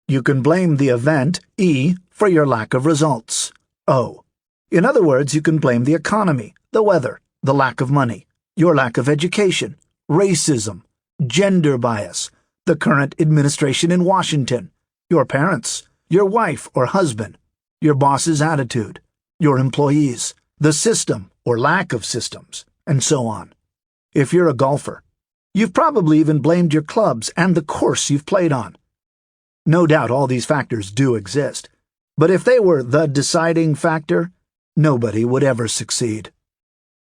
You can blame the event, E, for your lack of results, O. In other words, you can blame the economy, the weather, the lack of money, your lack of education, racism, gender bias, the current administration in Washington, your parents, your wife or husband, your boss's attitude, your employees, the system or lack of systems, and so on. If you're a golfer, you've probably even blamed your clubs and the course you've played on. No doubt all these factors do exist, but if they were the deciding factor, nobody would ever succeed.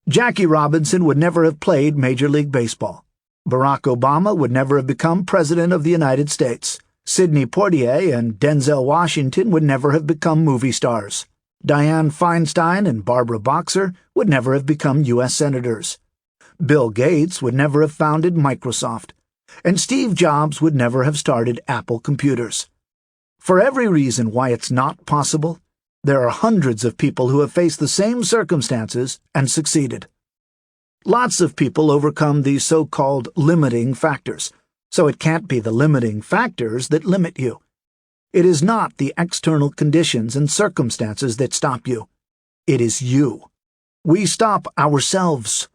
Jackie Robinson would never have played Major League Baseball. Barack Obama would never have become President of the United States. Sidney Poitier and Denzel Washington would never have become movie stars. Dianne Feinstein and Barbara Boxer would never have become U.S. senators. Bill Gates would never have founded Microsoft. And Steve Jobs would never have started Apple Computers. For every reason why it's not possible, there are hundreds of people who have faced the same circumstances and succeeded. Lots of people overcome these so-called limiting factors, so it can't be the limiting factors that limit you. It is not the external conditions and circumstances that stop you. It is you. We stop ourselves.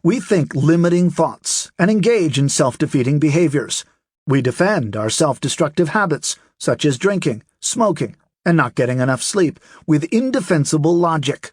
We think limiting thoughts and engage in self-defeating behaviors. We defend our self-destructive habits, such as drinking, smoking, and not getting enough sleep, with indefensible logic.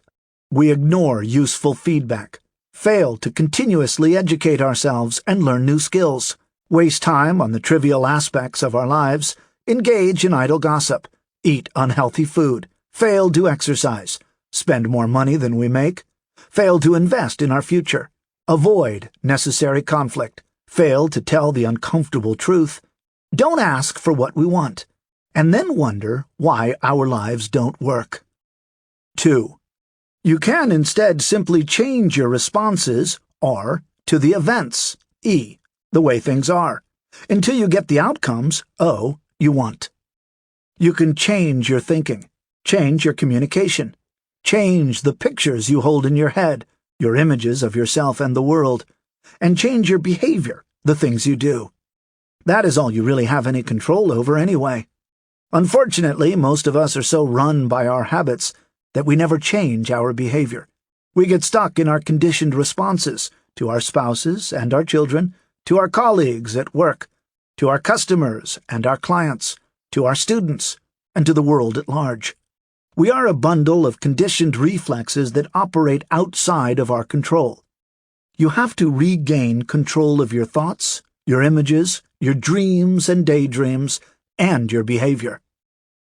We ignore useful feedback, fail to continuously educate ourselves and learn new skills, waste time on the trivial aspects of our lives, engage in idle gossip, eat unhealthy food, fail to exercise, spend more money than we make, fail to invest in our future, avoid necessary conflict, fail to tell the uncomfortable truth, don't ask for what we want, and then wonder why our lives don't work. 2. You can instead simply change your responses, R, to the events, E, the way things are, until you get the outcomes, O, you want. You can change your thinking, change your communication, change the pictures you hold in your head, your images of yourself and the world, and change your behavior, the things you do. That is all you really have any control over anyway. Unfortunately, most of us are so run by our habits that we never change our behavior. We get stuck in our conditioned responses to our spouses and our children, to our colleagues at work, to our customers and our clients, to our students, and to the world at large. We are a bundle of conditioned reflexes that operate outside of our control. You have to regain control of your thoughts, your images, your dreams and daydreams, and your behavior.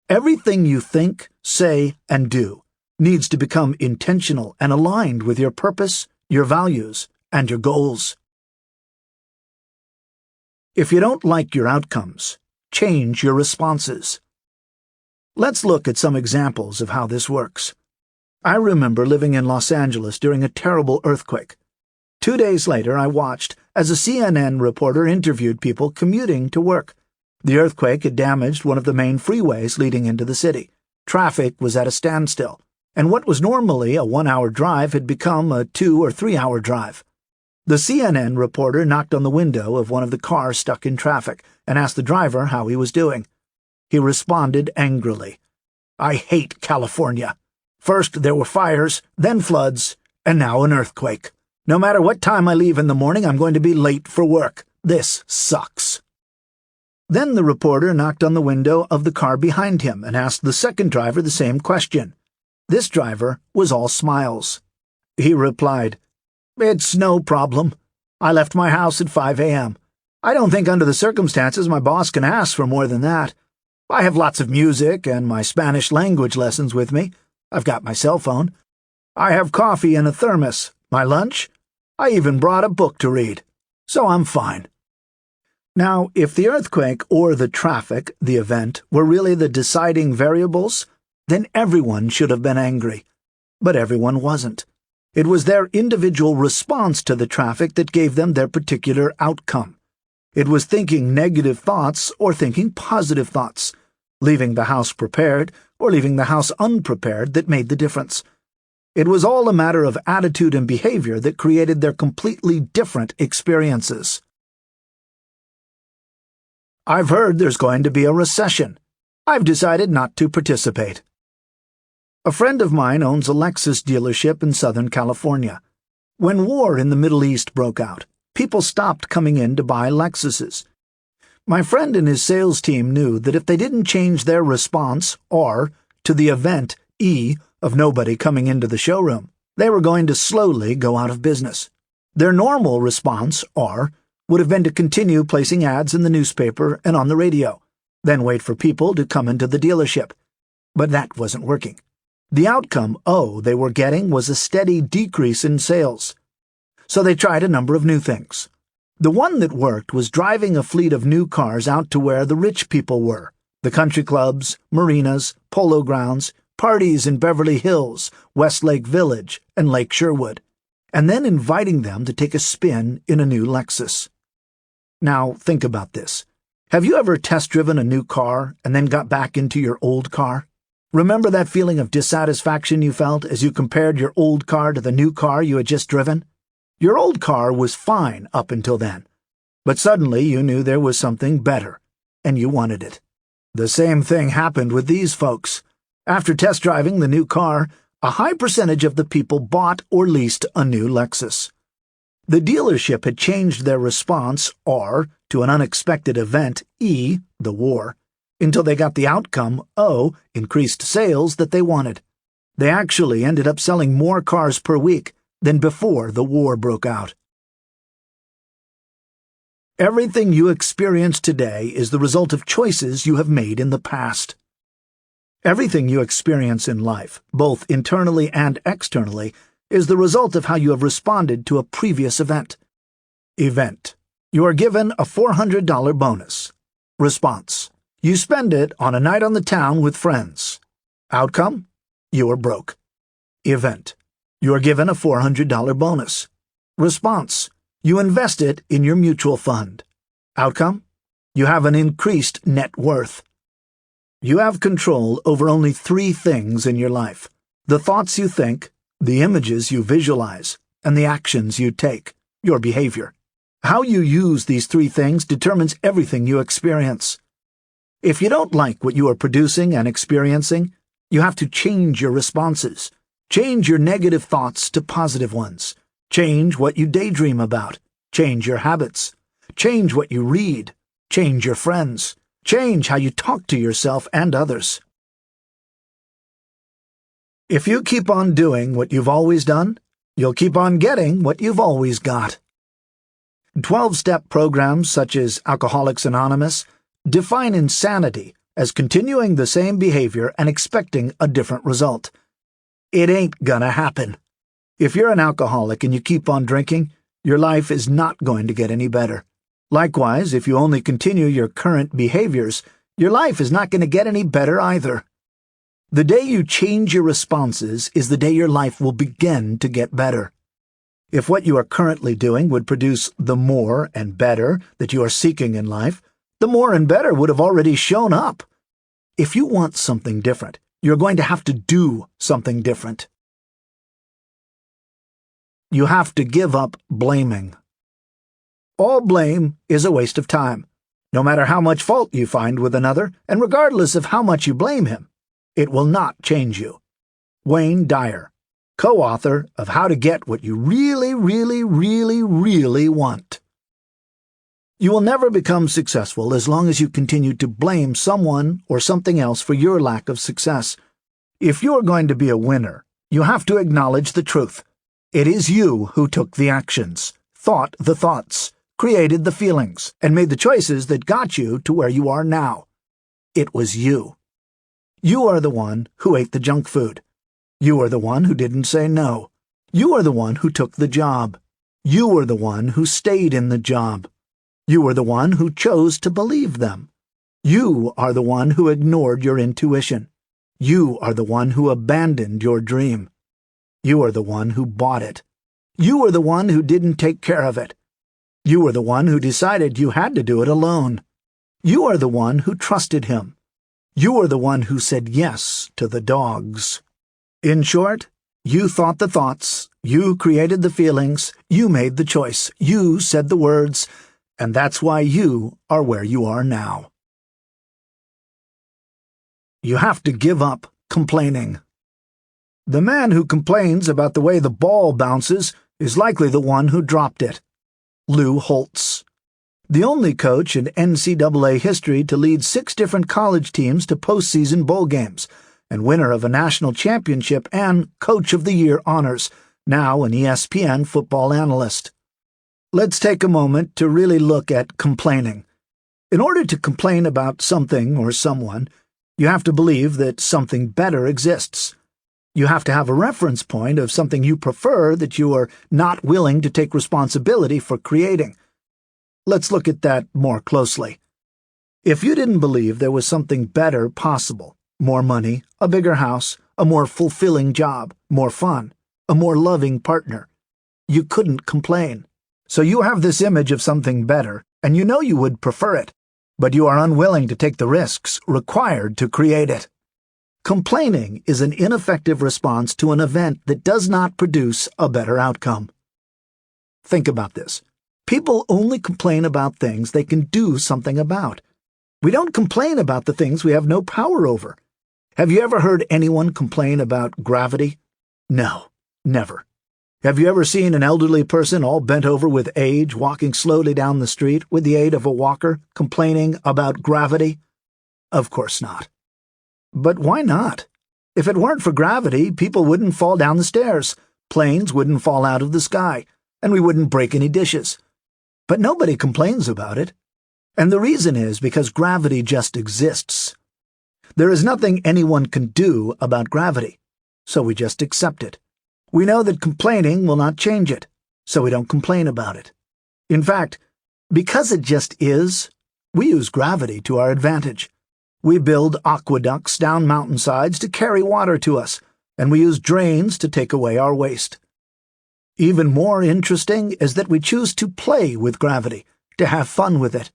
Everything you think, say, and do needs to become intentional and aligned with your purpose, your values, and your goals. If you don't like your outcomes, change your responses. Let's look at some examples of how this works. I remember living in Los Angeles during a terrible earthquake. 2 days later, I watched as a CNN reporter interviewed people commuting to work. The earthquake had damaged one of the main freeways leading into the city. Traffic was at a standstill, and what was normally a 1-hour drive had become a 2 or 3 hour drive. The CNN reporter knocked on the window of one of the cars stuck in traffic and asked the driver how he was doing. He responded angrily, "I hate California. First there were fires, then floods, and now an earthquake. No matter what time I leave in the morning, I'm going to be late for work. This sucks." Then the reporter knocked on the window of the car behind him and asked the second driver the same question. This driver was all smiles. He replied, "It's no problem. I left my house at 5 a.m. I don't think under the circumstances my boss can ask for more than that. I have lots of music and my Spanish language lessons with me. I've got my cell phone. I have coffee in a thermos, my lunch. I even brought a book to read. So I'm fine." Now, if the earthquake or the traffic, the event, were really the deciding variables, then everyone should have been angry. But everyone wasn't. It was their individual response to the traffic that gave them their particular outcome. It was thinking negative thoughts or thinking positive thoughts, leaving the house prepared or leaving the house unprepared that made the difference. It was all a matter of attitude and behavior that created their completely different experiences. I've heard there's going to be a recession. I've decided not to participate. A friend of mine owns a Lexus dealership in Southern California. When war in the Middle East broke out, people stopped coming in to buy Lexuses. My friend and his sales team knew that if they didn't change their response, R, to the event, E, of nobody coming into the showroom, they were going to slowly go out of business. Their normal response, R, would have been to continue placing ads in the newspaper and on the radio, then wait for people to come into the dealership. But that wasn't working. The outcome, O, they were getting was a steady decrease in sales. So they tried a number of new things. The one that worked was driving a fleet of new cars out to where the rich people were, the country clubs, marinas, polo grounds, parties in Beverly Hills, Westlake Village, and Lake Sherwood, and then inviting them to take a spin in a new Lexus. Now, think about this. Have you ever test-driven a new car and then got back into your old car? Remember that feeling of dissatisfaction you felt as you compared your old car to the new car you had just driven? Your old car was fine up until then, but suddenly you knew there was something better, and you wanted it. The same thing happened with these folks. After test driving the new car, a high percentage of the people bought or leased a new Lexus. The dealership had changed their response, R, to an unexpected event, E, the war, until they got the outcome, O, increased sales, that they wanted. They actually ended up selling more cars per week than before the war broke out. Everything you experience today is the result of choices you have made in the past. Everything you experience in life, both internally and externally, is the result of how you have responded to a previous event. Event. You are given a $400 bonus. Response. You spend it on a night on the town with friends. Outcome. You are broke. Event. You are given a $400 bonus. Response. You invest it in your mutual fund. Outcome. You have an increased net worth. You have control over only 3 things in your life: the thoughts you think, the images you visualize, and the actions you take, your behavior. How you use these 3 things determines everything you experience. If you don't like what you are producing and experiencing, you have to change your responses. Change your negative thoughts to positive ones. Change what you daydream about. Change your habits. Change what you read. Change your friends. Change how you talk to yourself and others. If you keep on doing what you've always done, you'll keep on getting what you've always got. 12-step programs such as Alcoholics Anonymous define insanity as continuing the same behavior and expecting a different result. It ain't gonna happen. If you're an alcoholic and you keep on drinking, your life is not going to get any better. Likewise, if you only continue your current behaviors, your life is not going to get any better either. The day you change your responses is the day your life will begin to get better. If what you are currently doing would produce the more and better that you are seeking in life, the more and better would have already shown up. If you want something different, you're going to have to do something different. You have to give up blaming. All blame is a waste of time. No matter how much fault you find with another, and regardless of how much you blame him, it will not change you. Wayne Dyer, co-author of How to Get What You Really, Really, Really, Really Want. You will never become successful as long as you continue to blame someone or something else for your lack of success. If you're going to be a winner, you have to acknowledge the truth. It is you who took the actions, thought the thoughts, created the feelings, and made the choices that got you to where you are now. It was you. You are the one who ate the junk food. You are the one who didn't say no. You are the one who took the job. You are the one who stayed in the job. You are the one who chose to believe them. You are the one who ignored your intuition. You are the one who abandoned your dream. You are the one who bought it. You are the one who didn't take care of it. You are the one who decided you had to do it alone. You are the one who trusted him. You are the one who said yes to the dogs. In short, you thought the thoughts, you created the feelings, you made the choice, you said the words, and that's why you are where you are now. You have to give up complaining. The man who complains about the way the ball bounces is likely the one who dropped it. Lou Holtz. The only coach in NCAA history to lead 6 different college teams to postseason bowl games, and winner of a national championship and Coach of the Year honors, now an ESPN football analyst. Let's take a moment to really look at complaining. In order to complain about something or someone, you have to believe that something better exists. You have to have a reference point of something you prefer that you are not willing to take responsibility for creating. Let's look at that more closely. If you didn't believe there was something better possible, more money, a bigger house, a more fulfilling job, more fun, a more loving partner, you couldn't complain. So you have this image of something better, and you know you would prefer it, but you are unwilling to take the risks required to create it. Complaining is an ineffective response to an event that does not produce a better outcome. Think about this. People only complain about things they can do something about. We don't complain about the things we have no power over. Have you ever heard anyone complain about gravity? No, never. Have you ever seen an elderly person all bent over with age walking slowly down the street with the aid of a walker complaining about gravity? Of course not. But why not? If it weren't for gravity, people wouldn't fall down the stairs, planes wouldn't fall out of the sky, and we wouldn't break any dishes. But nobody complains about it. And the reason is because gravity just exists. There is nothing anyone can do about gravity, so we just accept it. We know that complaining will not change it, so we don't complain about it. In fact, because it just is, we use gravity to our advantage. We build aqueducts down mountainsides to carry water to us, and we use drains to take away our waste. Even more interesting is that we choose to play with gravity, to have fun with it.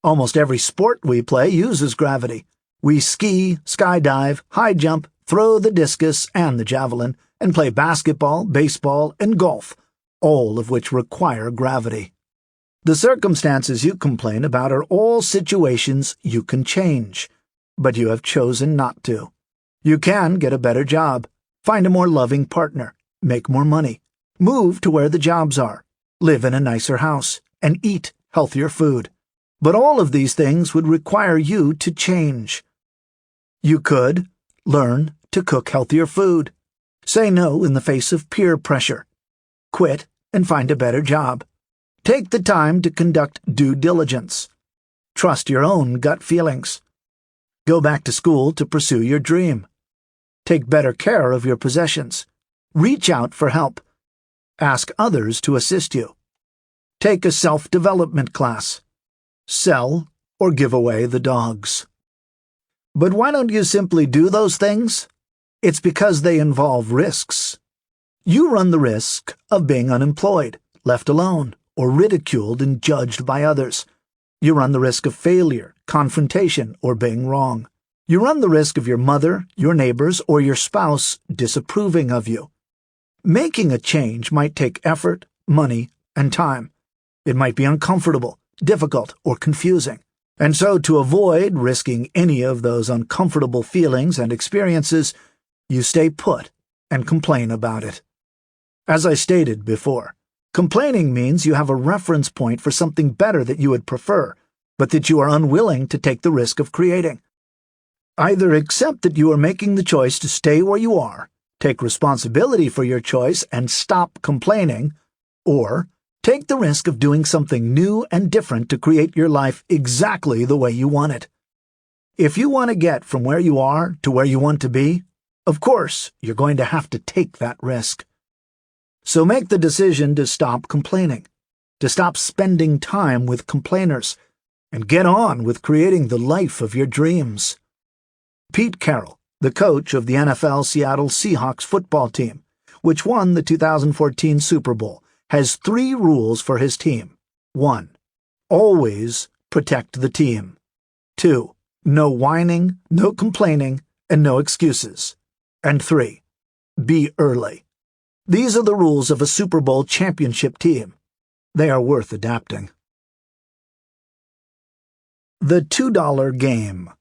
Almost every sport we play uses gravity. We ski, skydive, high jump, throw the discus and the javelin, and play basketball, baseball, and golf, all of which require gravity. The circumstances you complain about are all situations you can change, but you have chosen not to. You can get a better job, find a more loving partner, make more money, move to where the jobs are, live in a nicer house, and eat healthier food. But all of these things would require you to change. You could learn to cook healthier food, say no in the face of peer pressure, quit and find a better job, take the time to conduct due diligence, trust your own gut feelings, go back to school to pursue your dream, Take better care of your possessions. Reach out for help. Ask others to assist you. Take a self-development class. Sell or give away the dogs. But why don't you simply do those things? It's because they involve risks. You run the risk of being unemployed, left alone, or ridiculed and judged by others. You run the risk of failure, confrontation, or being wrong. You run the risk of your mother, your neighbors, or your spouse disapproving of you. Making a change might take effort, money, and time. It might be uncomfortable, difficult, or confusing. And so, to avoid risking any of those uncomfortable feelings and experiences, you stay put and complain about it. As I stated before, complaining means you have a reference point for something better that you would prefer, but that you are unwilling to take the risk of creating. Either accept that you are making the choice to stay where you are, take responsibility for your choice and stop complaining, or take the risk of doing something new and different to create your life exactly the way you want it. If you want to get from where you are to where you want to be, of course, you're going to have to take that risk. So make the decision to stop complaining, to stop spending time with complainers, and get on with creating the life of your dreams. Pete Carroll, the coach of the NFL Seattle Seahawks football team, which won the 2014 Super Bowl, has 3 rules for his team. 1. Always protect the team. 2. No whining, no complaining, and no excuses. And 3. Be early. These are the rules of a Super Bowl championship team. They are worth adapting. The $2 game.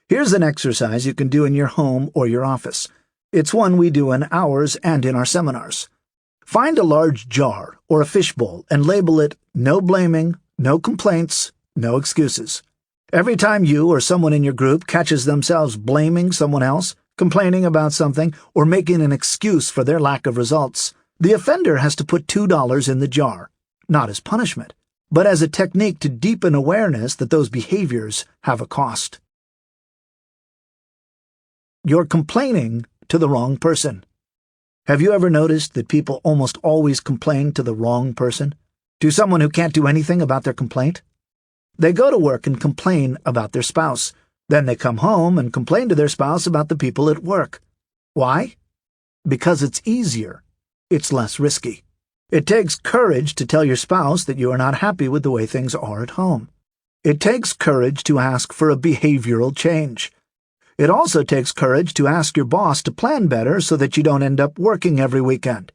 Here's an exercise you can do in your home or your office. It's one we do in ours and in our seminars. Find a large jar or a fishbowl and label it no blaming, no complaints, no excuses. Every time you or someone in your group catches themselves blaming someone else, complaining about something, or making an excuse for their lack of results, the offender has to put $2 in the jar, not as punishment, but as a technique to deepen awareness that those behaviors have a cost. You're complaining to the wrong person. Have you ever noticed that people almost always complain to the wrong person? To someone who can't do anything about their complaint? They go to work and complain about their spouse. Then they come home and complain to their spouse about the people at work. Why? Because it's easier. It's less risky. It takes courage to tell your spouse that you are not happy with the way things are at home. It takes courage to ask for a behavioral change. It also takes courage to ask your boss to plan better so that you don't end up working every weekend.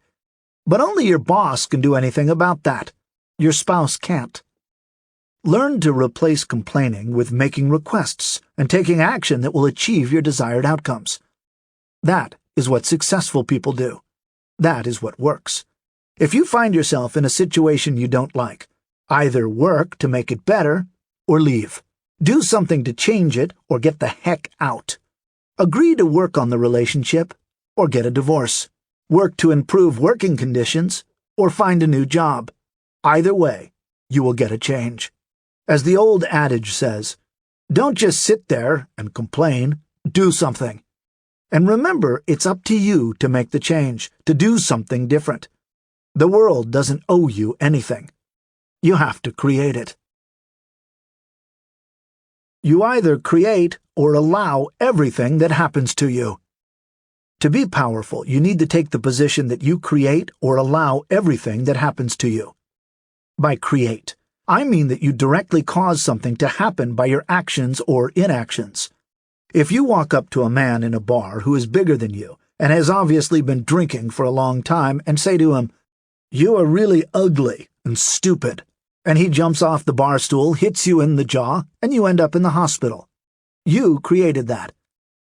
But only your boss can do anything about that. Your spouse can't. Learn to replace complaining with making requests and taking action that will achieve your desired outcomes. That is what successful people do. That is what works. If you find yourself in a situation you don't like, either work to make it better or leave. Do something to change it or get the heck out. Agree to work on the relationship or get a divorce. Work to improve working conditions or find a new job. Either way, you will get a change. As the old adage says, don't just sit there and complain, do something. And remember, it's up to you to make the change, to do something different. The world doesn't owe you anything. You have to create it. You either create or allow everything that happens to you. To be powerful, you need to take the position that you create or allow everything that happens to you. By create, I mean that you directly cause something to happen by your actions or inactions. If you walk up to a man in a bar who is bigger than you and has obviously been drinking for a long time and say to him, "You are really ugly and stupid," and he jumps off the bar stool, hits you in the jaw, and you end up in the hospital. You created that.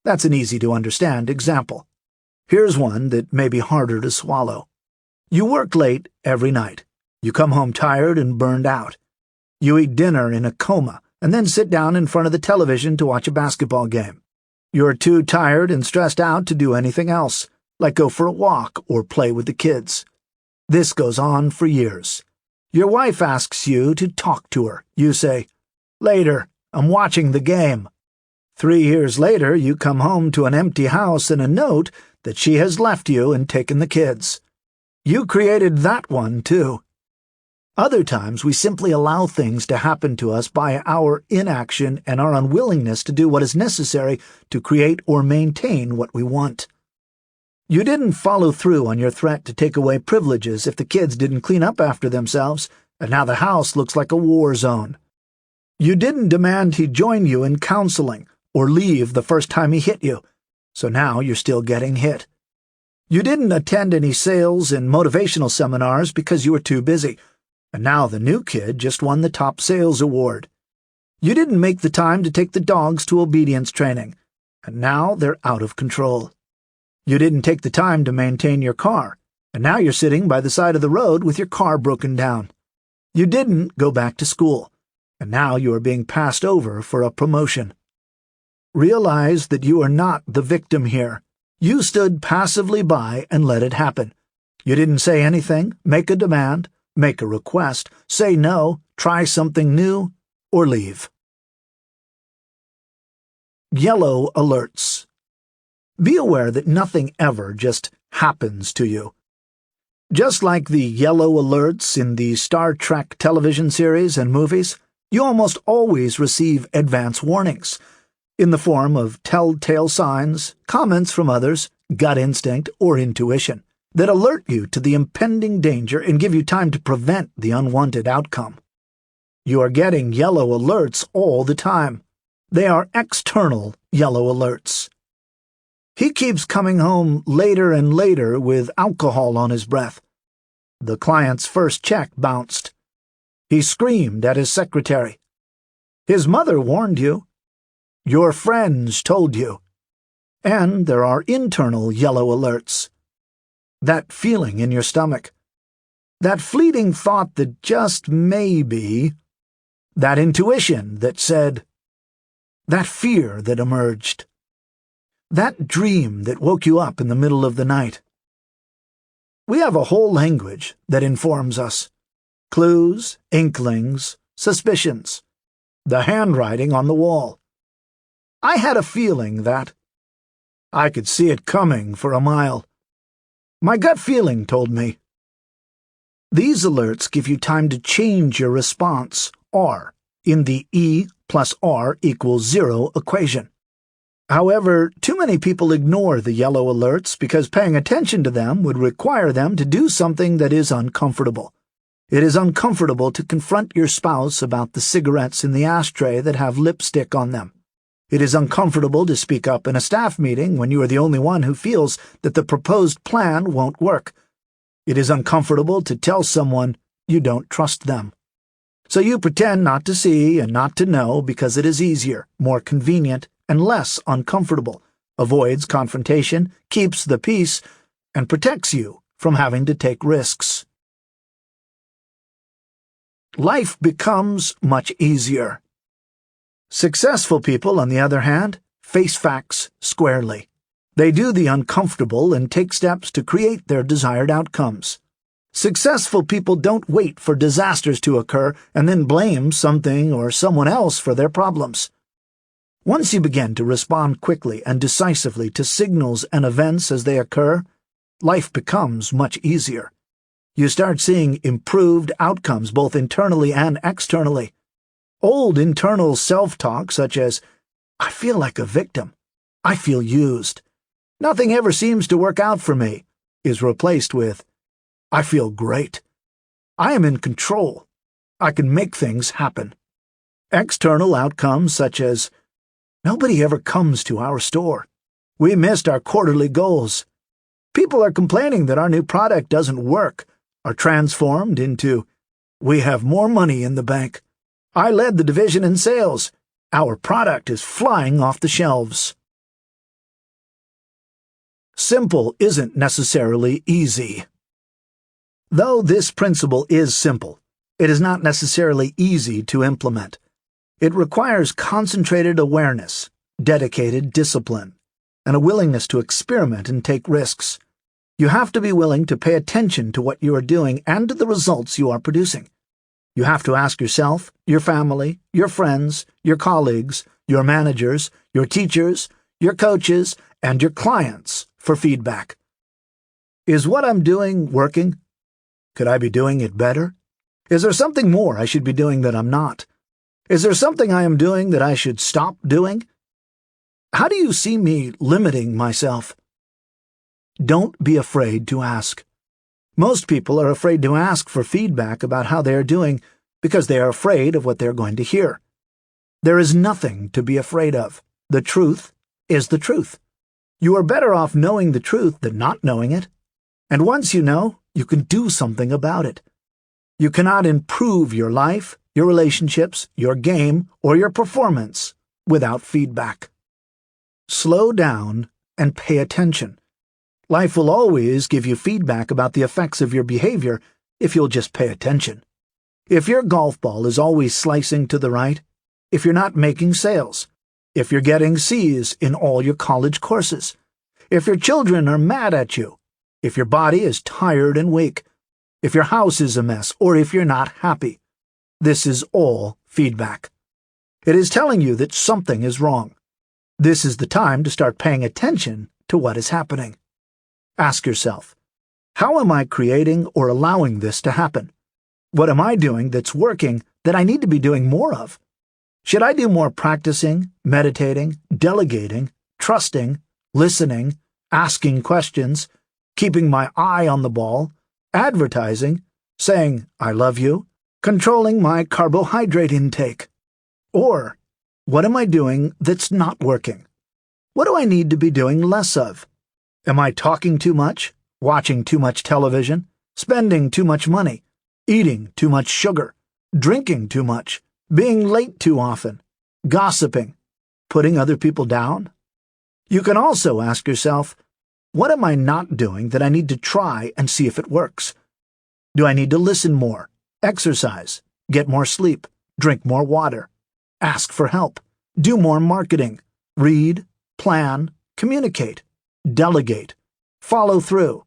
That's an easy-to-understand example. Here's one that may be harder to swallow. You work late every night. You come home tired and burned out. You eat dinner in a coma and then sit down in front of the television to watch a basketball game. You're too tired and stressed out to do anything else, like go for a walk or play with the kids. This goes on for years. Your wife asks you to talk to her. You say, "Later, I'm watching the game." 3 years later, you come home to an empty house and a note that she has left you and taken the kids. You created that one, too. Other times, we simply allow things to happen to us by our inaction and our unwillingness to do what is necessary to create or maintain what we want. You didn't follow through on your threat to take away privileges if the kids didn't clean up after themselves, and now the house looks like a war zone. You didn't demand he join you in counseling or leave the first time he hit you, so now you're still getting hit. You didn't attend any sales and motivational seminars because you were too busy, and now the new kid just won the top sales award. You didn't make the time to take the dogs to obedience training, and now they're out of control. You didn't take the time to maintain your car, and now you're sitting by the side of the road with your car broken down. You didn't go back to school, and now you are being passed over for a promotion. Realize that you are not the victim here. You stood passively by and let it happen. You didn't say anything, make a demand, make a request, say no, try something new, or leave. Yellow alerts. Be aware that nothing ever just happens to you. Just like the yellow alerts in the Star Trek television series and movies, you almost always receive advance warnings, in the form of telltale signs, comments from others, gut instinct, or intuition, that alert you to the impending danger and give you time to prevent the unwanted outcome. You are getting yellow alerts all the time. They are external yellow alerts. He keeps coming home later and later with alcohol on his breath. The client's first check bounced. He screamed at his secretary. His mother warned you. Your friends told you. And there are internal yellow alerts. That feeling in your stomach. That fleeting thought that just maybe. That intuition that said. That fear that emerged. That dream that woke you up in the middle of the night. We have a whole language that informs us. Clues, inklings, suspicions. The handwriting on the wall. I had a feeling that. I could see it coming for a mile. My gut feeling told me. These alerts give you time to change your response, R, in the E plus R equals 0 equation. However, too many people ignore the yellow alerts because paying attention to them would require them to do something that is uncomfortable. It is uncomfortable to confront your spouse about the cigarettes in the ashtray that have lipstick on them. It is uncomfortable to speak up in a staff meeting when you are the only one who feels that the proposed plan won't work. It is uncomfortable to tell someone you don't trust them. So you pretend not to see and not to know because it is easier, more convenient, and less uncomfortable, avoids confrontation, keeps the peace, and protects you from having to take risks. Life becomes much easier. Successful people, on the other hand, face facts squarely. They do the uncomfortable and take steps to create their desired outcomes. Successful people don't wait for disasters to occur and then blame something or someone else for their problems. Once you begin to respond quickly and decisively to signals and events as they occur, life becomes much easier. You start seeing improved outcomes both internally and externally. Old internal self-talk such as, I feel like a victim, I feel used, nothing ever seems to work out for me, is replaced with, I feel great, I am in control, I can make things happen. External outcomes such as, nobody ever comes to our store, we missed our quarterly goals, people are complaining that our new product doesn't work, are transformed into, we have more money in the bank. I led the division in sales. Our product is flying off the shelves. Simple isn't necessarily easy. Though this principle is simple, it is not necessarily easy to implement. It requires concentrated awareness, dedicated discipline, and a willingness to experiment and take risks. You have to be willing to pay attention to what you are doing and to the results you are producing. You have to ask yourself, your family, your friends, your colleagues, your managers, your teachers, your coaches, and your clients for feedback. Is what I'm doing working? Could I be doing it better? Is there something more I should be doing that I'm not? Is there something I am doing that I should stop doing? How do you see me limiting myself? Don't be afraid to ask. Most people are afraid to ask for feedback about how they are doing because they are afraid of what they're going to hear. There is nothing to be afraid of. The truth is the truth. You are better off knowing the truth than not knowing it. And once you know, you can do something about it. You cannot improve your life, your relationships, your game, or your performance without feedback. Slow down and pay attention. Life will always give you feedback about the effects of your behavior if you'll just pay attention. If your golf ball is always slicing to the right, if you're not making sales, if you're getting C's in all your college courses, if your children are mad at you, if your body is tired and weak, if your house is a mess, or if you're not happy, this is all feedback. It is telling you that something is wrong. This is the time to start paying attention to what is happening. Ask yourself, how am I creating or allowing this to happen? What am I doing that's working that I need to be doing more of? Should I do more practicing, meditating, delegating, trusting, listening, asking questions, keeping my eye on the ball, advertising, saying I love you, controlling my carbohydrate intake? Or, what am I doing that's not working? What do I need to be doing less of? Am I talking too much, watching too much television, spending too much money, eating too much sugar, drinking too much, being late too often, gossiping, putting other people down? You can also ask yourself, what am I not doing that I need to try and see if it works? Do I need to listen more, exercise, get more sleep, drink more water, ask for help, do more marketing, read, plan, communicate, delegate, follow through,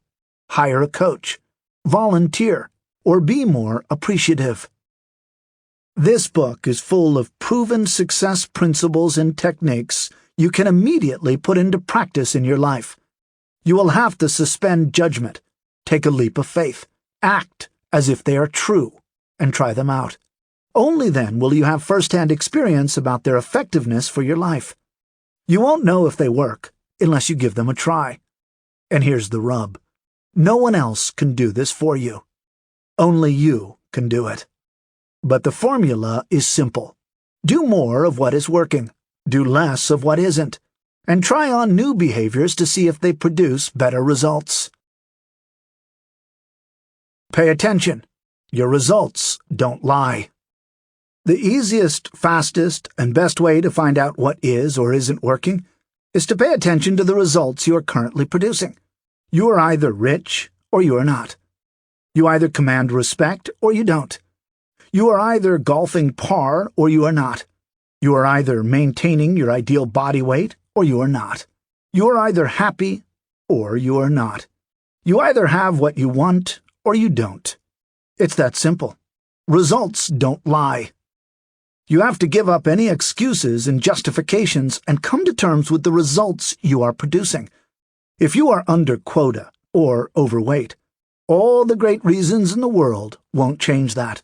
hire a coach, volunteer, or be more appreciative? This book is full of proven success principles and techniques you can immediately put into practice in your life. You will have to suspend judgment, take a leap of faith, act as if they are true, and try them out. Only then will you have first-hand experience about their effectiveness for your life. You won't know if they work unless you give them a try. And here's the rub. No one else can do this for you. Only you can do it. But the formula is simple. Do more of what is working, do less of what isn't, and try on new behaviors to see if they produce better results. Pay attention. Your results don't lie. The easiest, fastest, and best way to find out what is or isn't working is to pay attention to the results you are currently producing. You are either rich or you are not. You either command respect or you don't. You are either golfing par or you are not. You are either maintaining your ideal body weight or you are not. You are either happy or you are not. You either have what you want or you don't. It's that simple. Results don't lie. You have to give up any excuses and justifications and come to terms with the results you are producing. If you are under quota or overweight, all the great reasons in the world won't change that.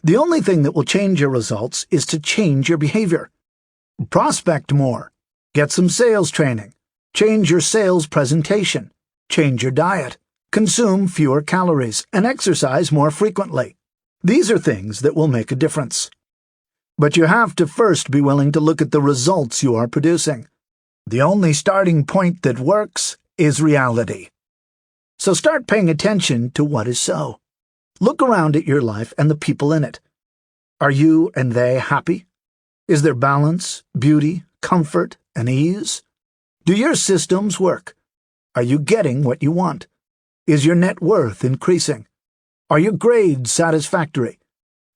The only thing that will change your results is to change your behavior. Prospect more. Get some sales training. Change your sales presentation. Change your diet. Consume fewer calories and exercise more frequently. These are things that will make a difference. But you have to first be willing to look at the results you are producing. The only starting point that works is reality. So start paying attention to what is so. Look around at your life and the people in it. Are you and they happy? Is there balance, beauty, comfort, and ease? Do your systems work? Are you getting what you want? Is your net worth increasing? Are your grades satisfactory?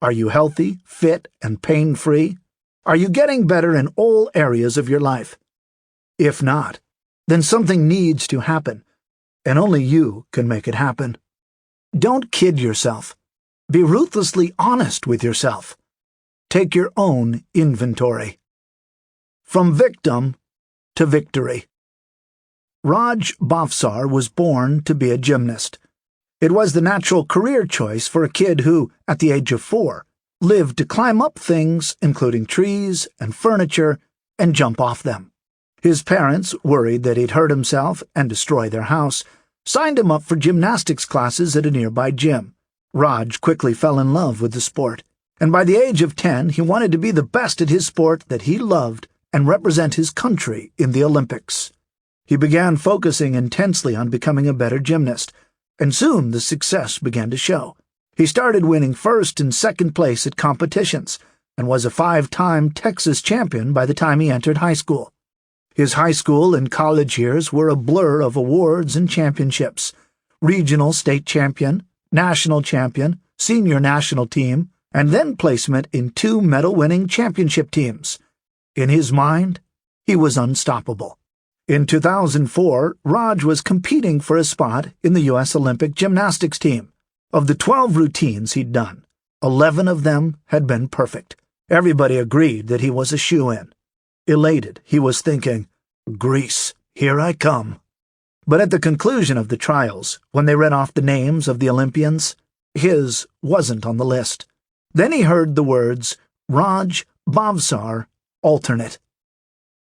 Are you healthy, fit, and pain-free? Are you getting better in all areas of your life? If not, then something needs to happen, and only you can make it happen. Don't kid yourself. Be ruthlessly honest with yourself. Take your own inventory. From victim to victory. Raj Bhavsar was born to be a gymnast. It was the natural career choice for a kid who, at the age of 4, lived to climb up things, including trees and furniture, and jump off them. His parents, worried that he'd hurt himself and destroy their house, signed him up for gymnastics classes at a nearby gym. Raj quickly fell in love with the sport, and by the age of 10 he wanted to be the best at his sport that he loved and represent his country in the Olympics. He began focusing intensely on becoming a better gymnast, and soon the success began to show. He started winning first and second place at competitions, and was a 5-time Texas champion by the time he entered high school. His high school and college years were a blur of awards and championships: regional state champion, national champion, senior national team, and then placement in 2 medal-winning championship teams. In his mind, he was unstoppable. In 2004, Raj was competing for a spot in the U.S. Olympic gymnastics team. Of the 12 routines he'd done, 11 of them had been perfect. Everybody agreed that he was a shoo-in. Elated, he was thinking, "Greece, here I come." But at the conclusion of the trials, when they read off the names of the Olympians, his wasn't on the list. Then he heard the words, Raj Bhavsar, alternate.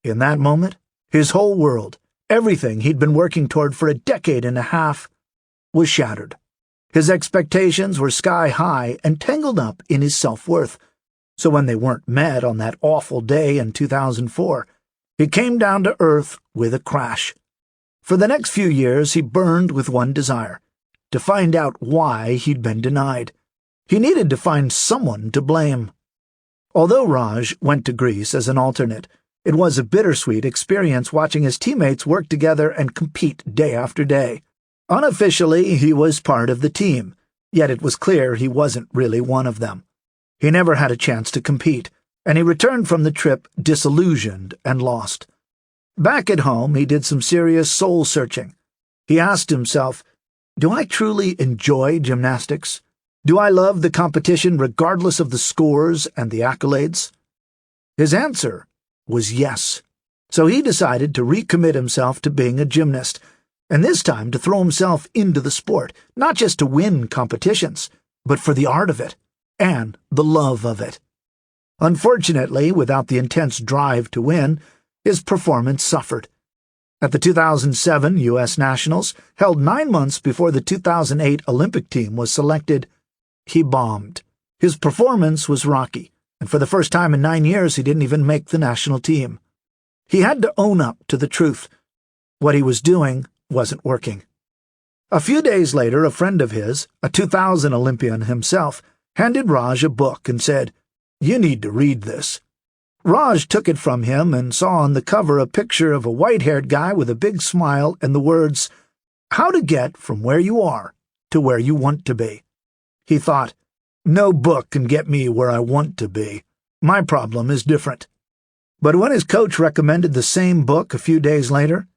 In that moment, his whole world, everything he'd been working toward for a decade and a half, was shattered. His expectations were sky-high and tangled up in his self-worth, so when they weren't met on that awful day in 2004, he came down to earth with a crash. For the next few years he burned with one desire: to find out why he'd been denied. He needed to find someone to blame. Although Raj went to Greece as an alternate, it was a bittersweet experience watching his teammates work together and compete day after day. Unofficially, he was part of the team, yet it was clear he wasn't really one of them. He never had a chance to compete, and he returned from the trip disillusioned and lost. Back at home, he did some serious soul-searching. He asked himself, do I truly enjoy gymnastics? Do I love the competition regardless of the scores and the accolades? His answer was yes. So he decided to recommit himself to being a gymnast, and this time to throw himself into the sport, not just to win competitions, but for the art of it and the love of it. Unfortunately, without the intense drive to win, his performance suffered. At the 2007 U.S. Nationals, held 9 months before the 2008 Olympic team was selected, he bombed. His performance was rocky, and for the first time in 9 years he didn't even make the national team. He had to own up to the truth. What he was doing wasn't working. A few days later, a friend of his, a 2000 Olympian himself, handed Raj a book and said, "You need to read this." Raj took it from him and saw on the cover a picture of a white-haired guy with a big smile and the words, "How to get from where you are to where you want to be." He thought, no book can get me where I want to be. My problem is different. But when his coach recommended the same book a few days later,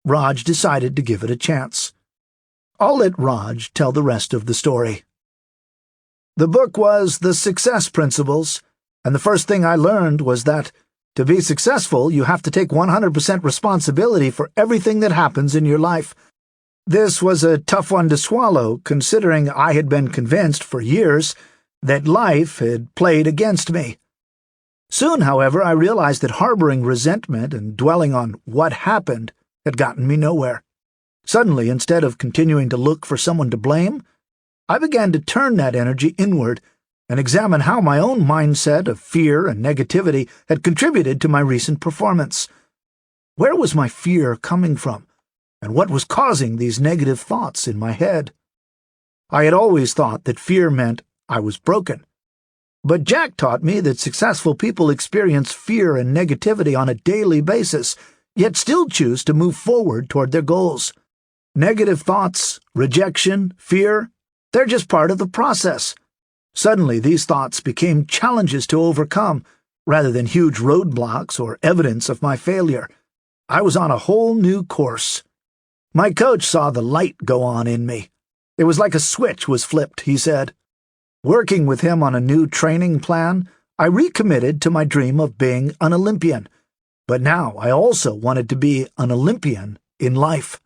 Raj decided to give it a chance. I'll let Raj tell the rest of the story. The book was The Success Principles, and the first thing I learned was that, to be successful, you have to take 100% responsibility for everything that happens in your life. This was a tough one to swallow, considering I had been convinced for years that life had played against me. Soon, however, I realized that harboring resentment and dwelling on what happened had gotten me nowhere. Suddenly, instead of continuing to look for someone to blame, I began to turn that energy inward and examine how my own mindset of fear and negativity had contributed to my recent performance. Where was my fear coming from, and what was causing these negative thoughts in my head? I had always thought that fear meant I was broken. But Jack taught me that successful people experience fear and negativity on a daily basis, yet still choose to move forward toward their goals. Negative thoughts, rejection, fear, they're just part of the process. Suddenly, these thoughts became challenges to overcome, rather than huge roadblocks or evidence of my failure. I was on a whole new course. My coach saw the light go on in me. It was like a switch was flipped, he said. Working with him on a new training plan, I recommitted to my dream of being an Olympian. But now I also wanted to be an Olympian in life.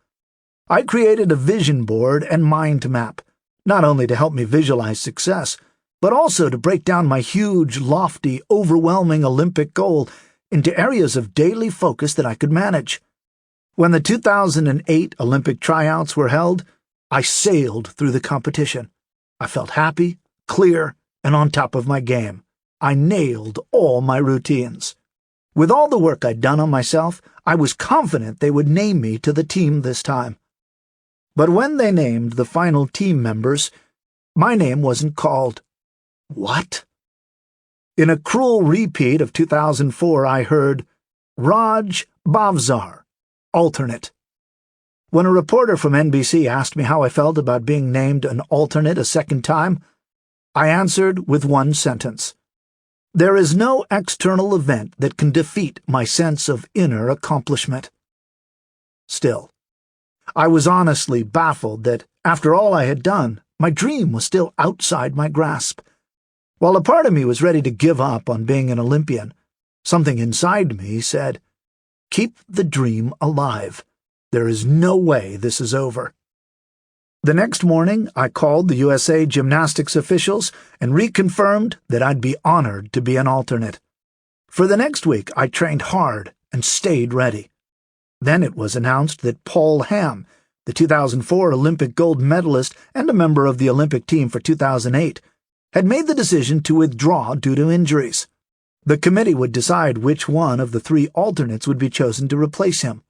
I created a vision board and mind map, not only to help me visualize success, but also to break down my huge, lofty, overwhelming Olympic goal into areas of daily focus that I could manage. When the 2008 Olympic tryouts were held, I sailed through the competition. I felt happy, clear, and on top of my game. I nailed all my routines. With all the work I'd done on myself, I was confident they would name me to the team this time. But when they named the final team members, my name wasn't called. What? In a cruel repeat of 2004, I heard, Raj Bhavsar, alternate. When a reporter from NBC asked me how I felt about being named an alternate a second time, I answered with one sentence. There is no external event that can defeat my sense of inner accomplishment. Still, I was honestly baffled that, after all I had done, my dream was still outside my grasp. While a part of me was ready to give up on being an Olympian, something inside me said, keep the dream alive. There is no way this is over. The next morning, I called the USA gymnastics officials and reconfirmed that I'd be honored to be an alternate. For the next week, I trained hard and stayed ready. Then it was announced that Paul Hamm, the 2004 Olympic gold medalist and a member of the Olympic team for 2008, had made the decision to withdraw due to injuries. The committee would decide which one of the 3 alternates would be chosen to replace him.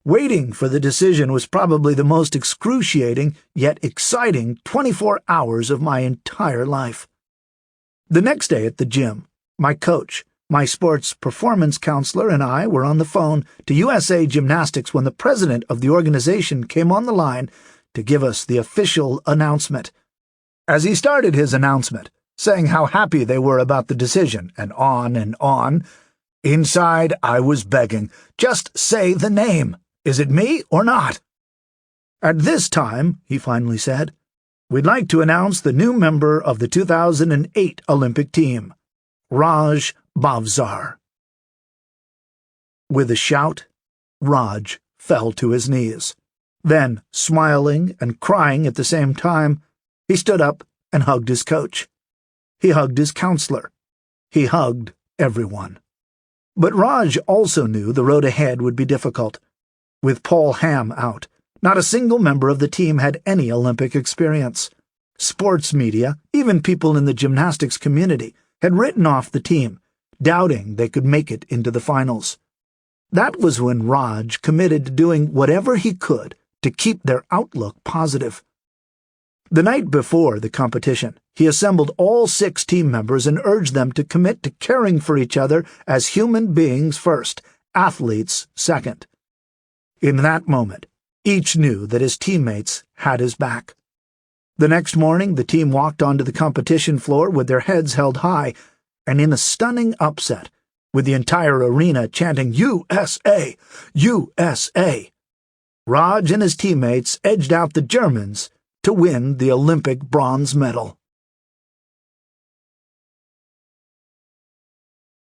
Waiting for the decision was probably the most excruciating yet exciting 24 hours of my entire life. The next day at the gym, my coach, my sports performance counselor, and I were on the phone to USA Gymnastics when the president of the organization came on the line to give us the official announcement. As he started his announcement, saying how happy they were about the decision, and on, inside I was begging, just say the name. Is it me or not? At this time, he finally said, we'd like to announce the new member of the 2008 Olympic team, Raj Bhavsar. With a shout, Raj fell to his knees. Then, smiling and crying at the same time, he stood up and hugged his coach. He hugged his counselor. He hugged everyone. But Raj also knew the road ahead would be difficult. With Paul Hamm out, not a single member of the team had any Olympic experience. Sports media, even people in the gymnastics community, had written off the team, doubting they could make it into the finals. That was when Raj committed to doing whatever he could to keep their outlook positive. The night before the competition, he assembled all 6 team members and urged them to commit to caring for each other as human beings first, athletes second. In that moment, each knew that his teammates had his back. The next morning, the team walked onto the competition floor with their heads held high, and in a stunning upset, with the entire arena chanting, USA! USA! Raj and his teammates edged out the Germans to win the Olympic bronze medal.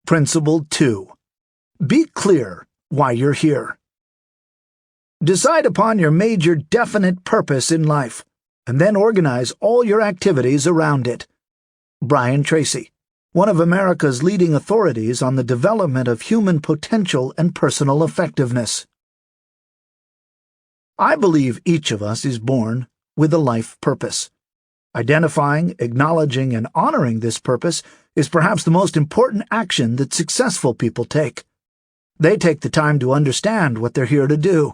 Principle 2. Be clear why you're here. Decide upon your major definite purpose in life, and then organize all your activities around it. Brian Tracy, one of America's leading authorities on the development of human potential and personal effectiveness. I believe each of us is born with a life purpose. Identifying, acknowledging, and honoring this purpose is perhaps the most important action that successful people take. They take the time to understand what they're here to do,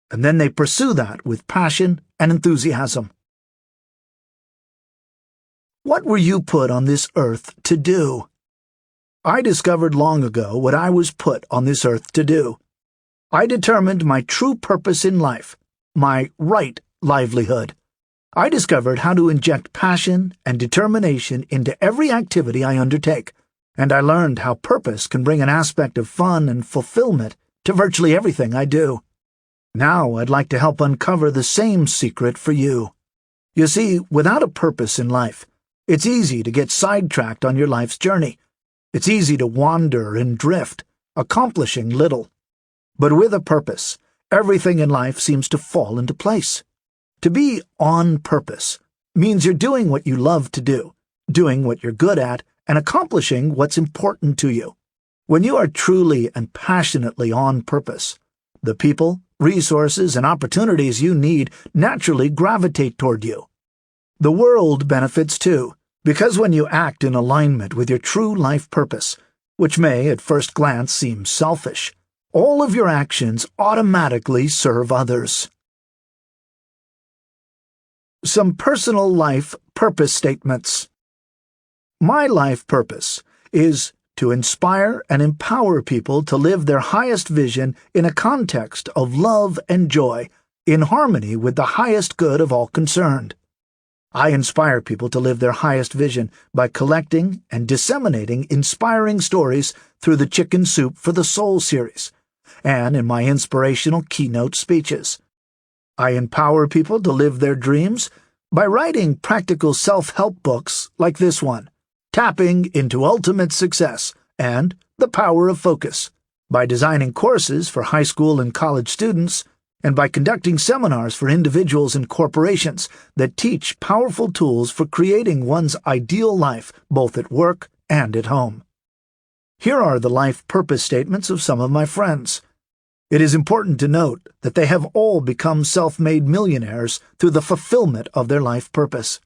and then they pursue that with passion and enthusiasm. What were you put on this earth to do? I discovered long ago what I was put on this earth to do. I determined my true purpose in life, my right livelihood. I discovered how to inject passion and determination into every activity I undertake, and I learned how purpose can bring an aspect of fun and fulfillment to virtually everything I do. Now I'd like to help uncover the same secret for you. You see, without a purpose in life, it's easy to get sidetracked on your life's journey. It's easy to wander and drift, accomplishing little. But with a purpose, everything in life seems to fall into place. To be on purpose means you're doing what you love to do, doing what you're good at, and accomplishing what's important to you. When you are truly and passionately on purpose, the people, resources, and opportunities you need naturally gravitate toward you. The world benefits too, because when you act in alignment with your true life purpose, which may at first glance seem selfish, all of your actions automatically serve others. Some personal life purpose statements. My life purpose is to inspire and empower people to live their highest vision in a context of love and joy, in harmony with the highest good of all concerned. I inspire people to live their highest vision by collecting and disseminating inspiring stories through the Chicken Soup for the Soul series, and in my inspirational keynote speeches. I empower people to live their dreams by writing practical self-help books like this one, Tapping into Ultimate Success, and The Power of Focus, by designing courses for high school and college students, and by conducting seminars for individuals and corporations that teach powerful tools for creating one's ideal life, both at work and at home. Here are the life purpose statements of some of my friends. It is important to note that they have all become self-made millionaires through the fulfillment of their life purpose.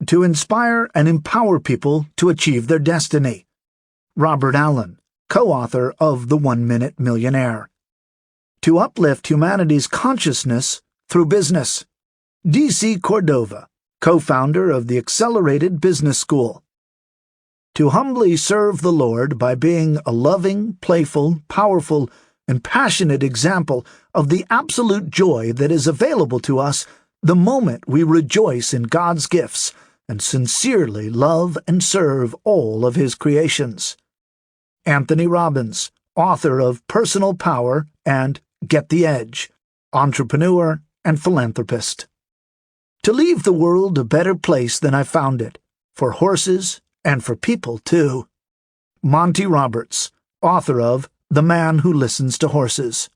To inspire and empower people to achieve their destiny. Robert Allen, co-author of The 1-Minute Millionaire. To uplift humanity's consciousness through business. D.C. Cordova, co-founder of the Accelerated Business School. To humbly serve the Lord by being a loving, playful, powerful, and passionate example of the absolute joy that is available to us the moment we rejoice in God's gifts and sincerely love and serve all of His creations. Anthony Robbins, author of Personal Power and Get the Edge, entrepreneur and philanthropist. To leave the world a better place than I found it, for horses and for people too. Monty Roberts, author of The Man Who Listens to Horses.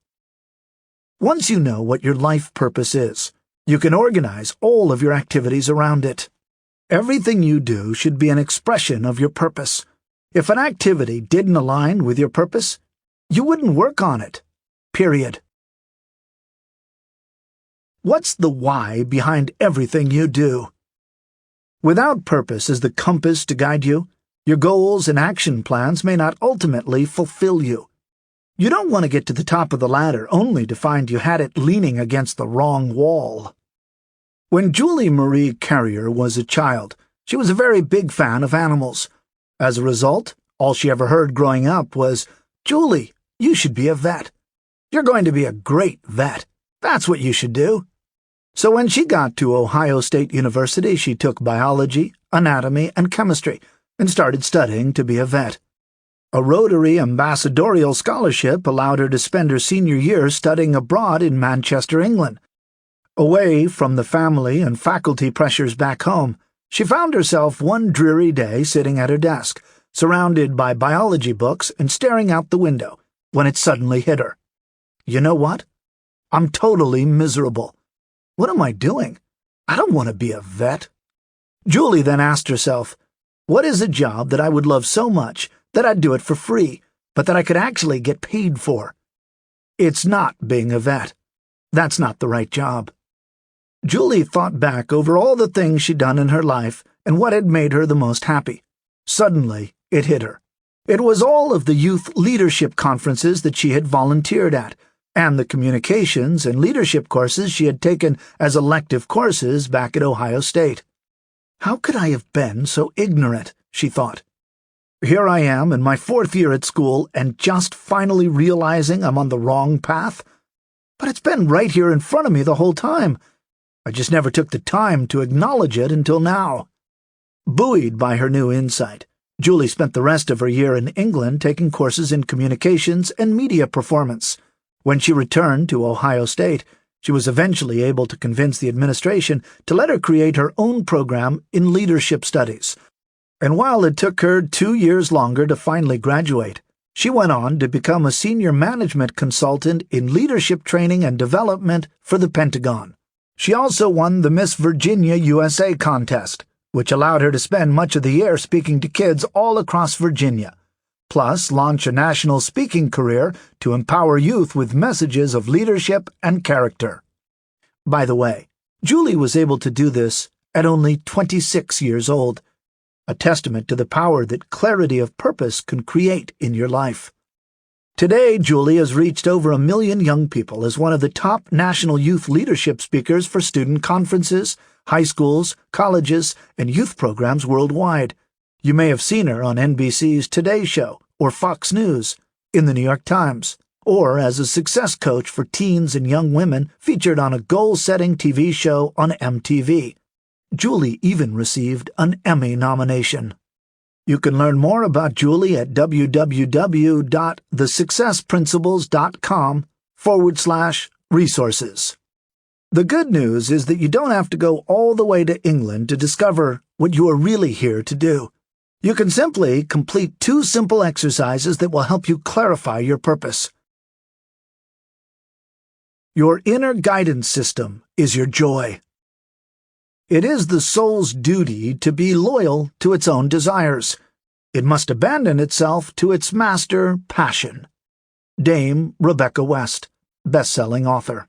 Once you know what your life purpose is, you can organize all of your activities around it. Everything you do should be an expression of your purpose. If an activity didn't align with your purpose, you wouldn't work on it. Period. What's the why behind everything you do? Without purpose as the compass to guide you, your goals and action plans may not ultimately fulfill you. You don't want to get to the top of the ladder only to find you had it leaning against the wrong wall. When Julie Marie Carrier was a child, she was a very big fan of animals. As a result, all she ever heard growing up was, "Julie, you should be a vet. You're going to be a great vet. That's what you should do." So when she got to Ohio State University, she took biology, anatomy, and chemistry, and started studying to be a vet. A Rotary ambassadorial scholarship allowed her to spend her senior year studying abroad in Manchester, England. Away from the family and faculty pressures back home, she found herself one dreary day sitting at her desk, surrounded by biology books and staring out the window, when it suddenly hit her. You know what? I'm totally miserable. What am I doing? I don't want to be a vet. Julie then asked herself, what is a job that I would love so much that I'd do it for free, but that I could actually get paid for? It's not being a vet. That's not the right job. Julie thought back over all the things she'd done in her life and what had made her the most happy. Suddenly, it hit her. It was all of the youth leadership conferences that she had volunteered at, and the communications and leadership courses she had taken as elective courses back at Ohio State. How could I have been so ignorant, she thought. Here I am in my 4th year at school and just finally realizing I'm on the wrong path. But it's been right here in front of me the whole time. I just never took the time to acknowledge it until now. Buoyed by her new insight, Julie spent the rest of her year in England taking courses in communications and media performance. When she returned to Ohio State, she was eventually able to convince the administration to let her create her own program in leadership studies. And while it took her 2 years longer to finally graduate, She went on to become a senior management consultant in leadership training and development for the Pentagon. She also won the Miss Virginia USA contest, which allowed her to spend much of the year speaking to kids all across Virginia, plus launch a national speaking career to empower youth with messages of leadership and character. By the way, Julie was able to do this at only 26 years old, a testament to the power that clarity of purpose can create in your life. Today, Julie has reached over 1 million young people as one of the top national youth leadership speakers for student conferences, high schools, colleges, and youth programs worldwide. You may have seen her on NBC's Today Show or Fox News, in the New York Times, or as a success coach for teens and young women featured on a goal-setting TV show on MTV. Julie even received an Emmy nomination. You can learn more about Julie at www.thesuccessprinciples.com/resources. The good news is that you don't have to go all the way to England to discover what you are really here to do. You can simply complete 2 simple exercises that will help you clarify your purpose. Your inner guidance system is your joy. It is the soul's duty to be loyal to its own desires. It must abandon itself to its master passion. Dame Rebecca West, best-selling author.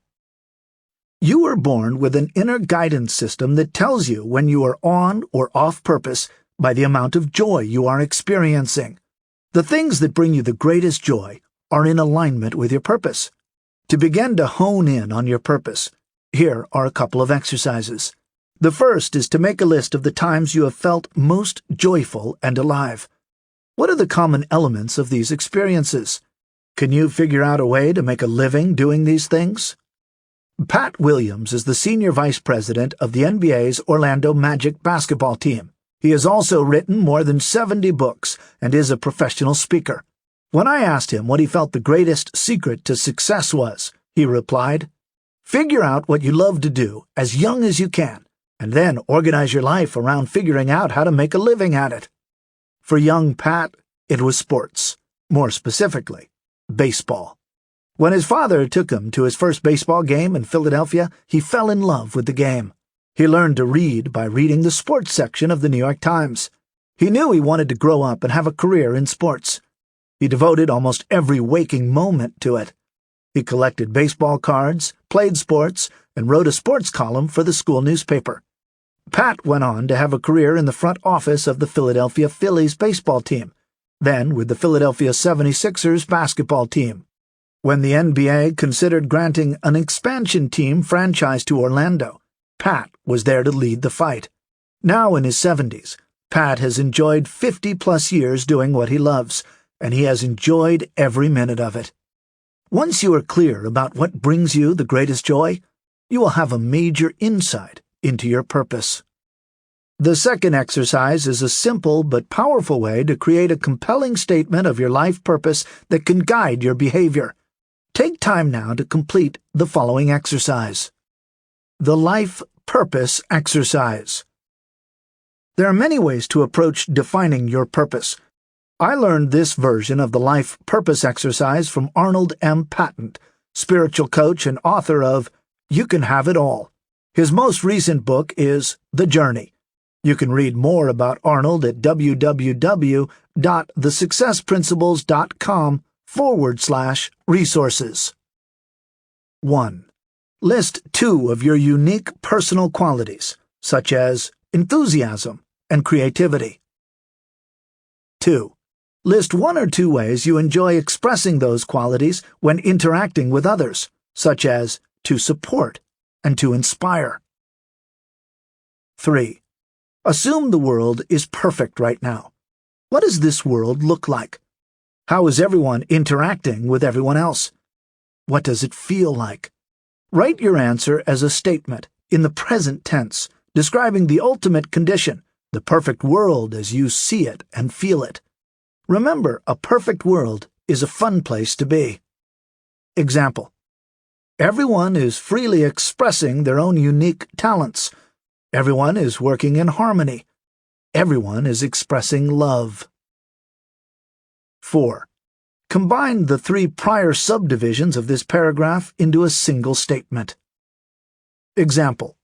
You were born with an inner guidance system that tells you when you are on or off purpose by the amount of joy you are experiencing. The things that bring you the greatest joy are in alignment with your purpose. To begin to hone in on your purpose, here are a couple of exercises. The first is to make a list of the times you have felt most joyful and alive. What are the common elements of these experiences? Can you figure out a way to make a living doing these things? Pat Williams is the senior vice president of the NBA's Orlando Magic basketball team. He has also written more than 70 books and is a professional speaker. When I asked him what he felt the greatest secret to success was, he replied, "Figure out what you love to do as young as you can, and then organize your life around figuring out how to make a living at it." For young Pat, it was sports, more specifically, baseball. When his father took him to his first baseball game in Philadelphia, he fell in love with the game. He learned to read by reading the sports section of the New York Times. He knew he wanted to grow up and have a career in sports. He devoted almost every waking moment to it. He collected baseball cards, played sports, and wrote a sports column for the school newspaper. Pat went on to have a career in the front office of the Philadelphia Phillies baseball team, then with the Philadelphia 76ers basketball team. When the NBA considered granting an expansion team franchise to Orlando, Pat was there to lead the fight. Now in his 70s, Pat has enjoyed 50-plus years doing what he loves, and he has enjoyed every minute of it. Once you are clear about what brings you the greatest joy, you will have a major insight into your purpose. The second exercise is a simple but powerful way to create a compelling statement of your life purpose that can guide your behavior. Take time now to complete the following exercise. The Life Purpose Exercise. There are many ways to approach defining your purpose. I learned this version of the Life Purpose Exercise from Arnold M. Patent, spiritual coach and author of You Can Have It All. His most recent book is The Journey. You can read more about Arnold at www.thesuccessprinciples.com/resources. 1. List 2 of your unique personal qualities, such as enthusiasm and creativity. 2. List 1 or 2 ways you enjoy expressing those qualities when interacting with others, such as to support and to inspire. 3. Assume the world is perfect right now. What does this world look like? How is everyone interacting with everyone else? What does it feel like? Write your answer as a statement, in the present tense, describing the ultimate condition, the perfect world as you see it and feel it. Remember, a perfect world is a fun place to be. Example: everyone is freely expressing their own unique talents. Everyone is working in harmony. Everyone is expressing love. 4. Combine the three prior subdivisions of this paragraph into a single statement. Example: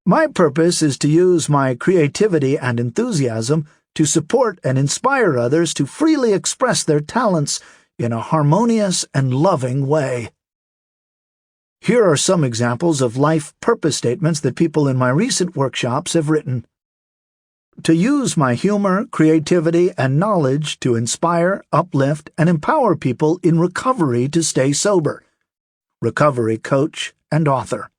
my purpose is to use my creativity and enthusiasm to support and inspire others to freely express their talents in a harmonious and loving way. Here are some examples of life purpose statements that people in my recent workshops have written. To use my humor, creativity, and knowledge to inspire, uplift, and empower people in recovery to stay sober. Recovery coach and author.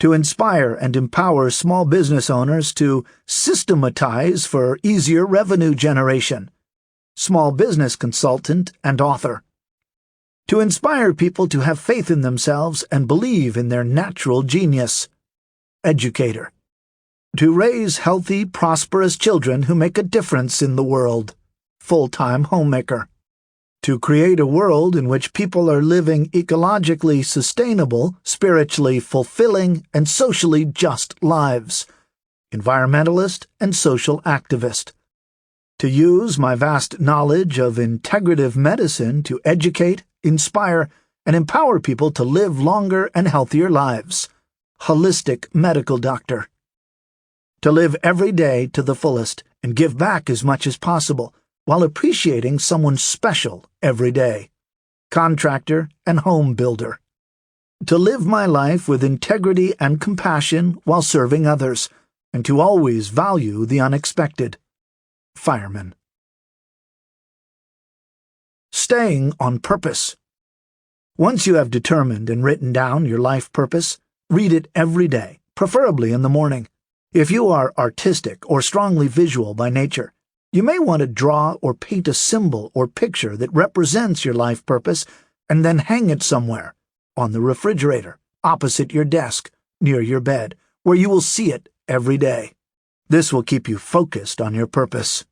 To inspire and empower small business owners to systematize for easier revenue generation. Small business consultant and author. To inspire people to have faith in themselves and believe in their natural genius. Educator. To raise healthy, prosperous children who make a difference in the world. Full-time homemaker. To create a world in which people are living ecologically sustainable, spiritually fulfilling, and socially just lives. Environmentalist and social activist. To use my vast knowledge of integrative medicine to educate, inspire, and empower people to live longer and healthier lives. Holistic medical doctor. To live every day to the fullest and give back as much as possible while appreciating someone special every day. Contractor and home builder. To live my life with integrity and compassion while serving others, and to always value the unexpected. Fireman. Staying on purpose. Once you have determined and written down your life purpose, read it every day, preferably in the morning. If you are artistic or strongly visual by nature, you may want to draw or paint a symbol or picture that represents your life purpose and then hang it somewhere, on the refrigerator, opposite your desk, near your bed, where you will see it every day. This will keep you focused on your purpose.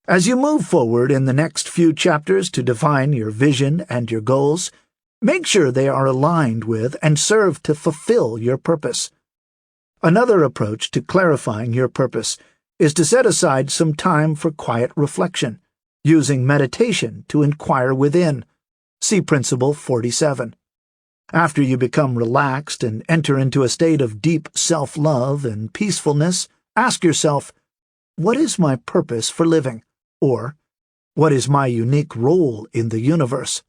As you move forward in the next few chapters to define your vision and your goals, make sure they are aligned with and serve to fulfill your purpose. Another approach to clarifying your purpose is to set aside some time for quiet reflection, using meditation to inquire within. See Principle 47. After you become relaxed and enter into a state of deep self-love and peacefulness, ask yourself, what is my purpose for living? Or, what is my unique role in the universe?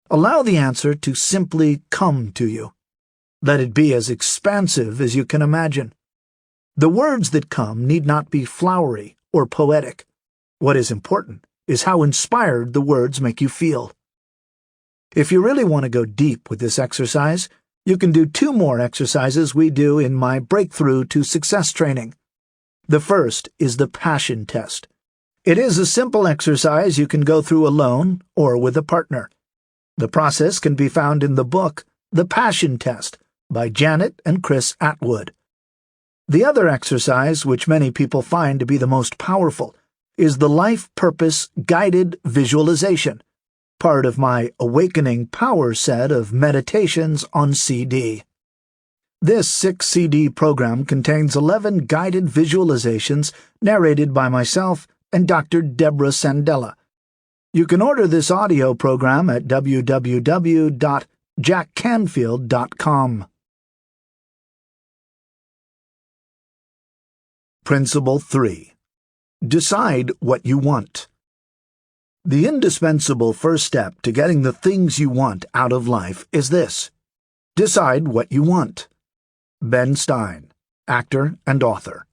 Allow the answer to simply come to you. Let it be as expansive as you can imagine. The words that come need not be flowery or poetic. What is important is how inspired the words make you feel. If you really want to go deep with this exercise, you can do 2 more exercises we do in my Breakthrough to Success training. The first is the passion test. It is a simple exercise you can go through alone or with a partner. The process can be found in the book, The Passion Test, by Janet and Chris Atwood. The other exercise, which many people find to be the most powerful, is the Life Purpose Guided Visualization, part of my Awakening Power set of meditations on CD. This 6-CD program contains 11 guided visualizations narrated by myself and Dr. Deborah Sandella. You can order this audio program at www.jackcanfield.com. Principle 3. Decide what you want. The indispensable first step to getting the things you want out of life is this: decide what you want. Ben Stein, actor and author.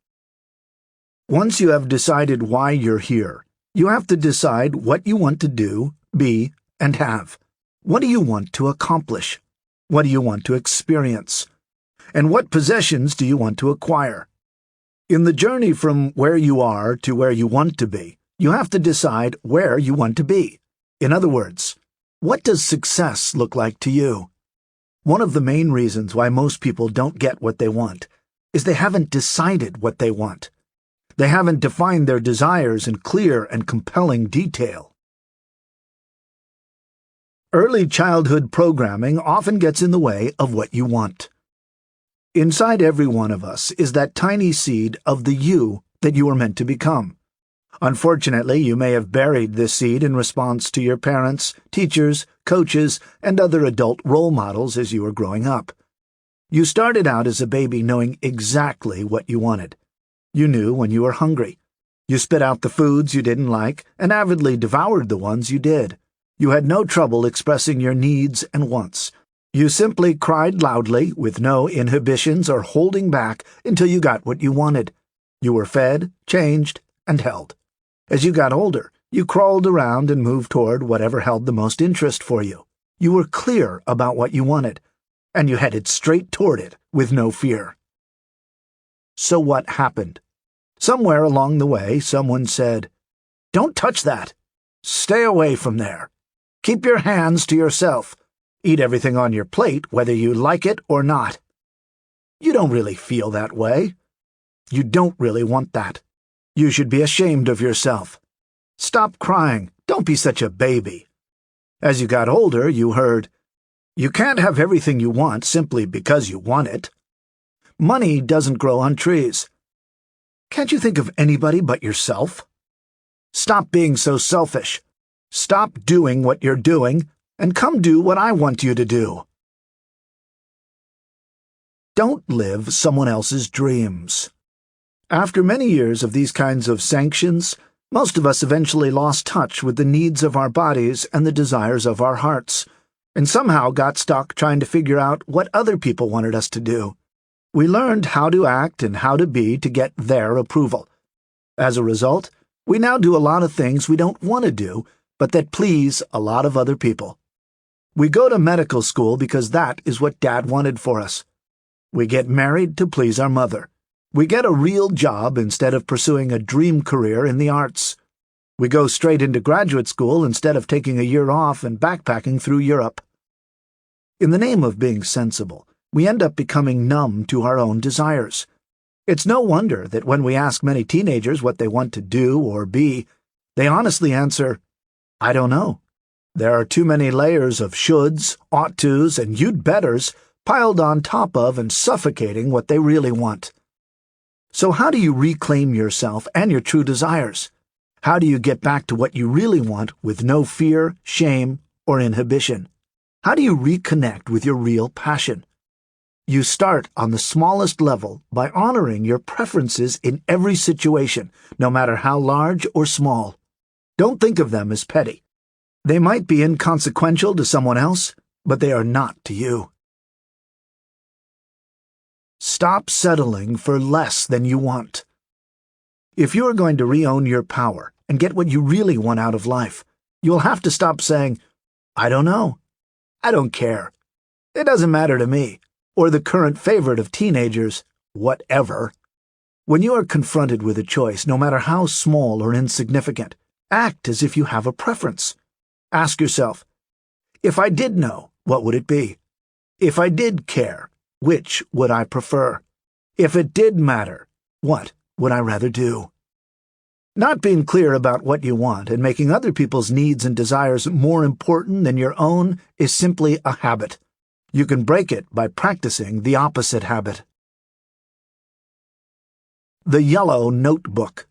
Once you have decided why you're here, you have to decide what you want to do, be, and have. What do you want to accomplish? What do you want to experience? And what possessions do you want to acquire? In the journey from where you are to where you want to be, you have to decide where you want to be. In other words, what does success look like to you? One of the main reasons why most people don't get what they want is they haven't decided what they want. They haven't defined their desires in clear and compelling detail. Early childhood programming often gets in the way of what you want. Inside every one of us is that tiny seed of the you that you are meant to become. Unfortunately, you may have buried this seed in response to your parents, teachers, coaches, and other adult role models as you were growing up. You started out as a baby knowing exactly what you wanted. You knew when you were hungry. You spit out the foods you didn't like and avidly devoured the ones you did. You had no trouble expressing your needs and wants. You simply cried loudly, with no inhibitions or holding back, until you got what you wanted. You were fed, changed, and held. As you got older, you crawled around and moved toward whatever held the most interest for you. You were clear about what you wanted, and you headed straight toward it with no fear. So what happened? Somewhere along the way, someone said, "Don't touch that. Stay away from there. Keep your hands to yourself. Eat everything on your plate, whether you like it or not." You don't really feel that way. You don't really want that. You should be ashamed of yourself. Stop crying. Don't be such a baby. As you got older, you heard, "You can't have everything you want simply because you want it. Money doesn't grow on trees. Can't you think of anybody but yourself? Stop being so selfish. Stop doing what you're doing, and come do what I want you to do." Don't live someone else's dreams. After many years of these kinds of sanctions, most of us eventually lost touch with the needs of our bodies and the desires of our hearts, and somehow got stuck trying to figure out what other people wanted us to do. We learned how to act and how to be to get their approval. As a result, we now do a lot of things we don't want to do, but that please a lot of other people. We go to medical school because that is what Dad wanted for us. We get married to please our mother. We get a real job instead of pursuing a dream career in the arts. We go straight into graduate school instead of taking a year off and backpacking through Europe. In the name of being sensible, we end up becoming numb to our own desires. It's no wonder that when we ask many teenagers what they want to do or be, they honestly answer, "I don't know." There are too many layers of shoulds, ought tos, and you'd betters piled on top of and suffocating what they really want. So how do you reclaim yourself and your true desires? How do you get back to what you really want with no fear, shame, or inhibition? How do you reconnect with your real passion? You start on the smallest level by honoring your preferences in every situation, no matter how large or small. Don't think of them as petty. They might be inconsequential to someone else, but they are not to you. Stop settling for less than you want. If you are going to re-own your power and get what you really want out of life, you'll have to stop saying, "I don't know. I don't care. It doesn't matter to me," or the current favorite of teenagers, "whatever." When you are confronted with a choice, no matter how small or insignificant, act as if you have a preference. Ask yourself, if I did know, what would it be? If I did care, which would I prefer? If it did matter, what would I rather do? Not being clear about what you want and making other people's needs and desires more important than your own is simply a habit. You can break it by practicing the opposite habit. The Yellow Notebook.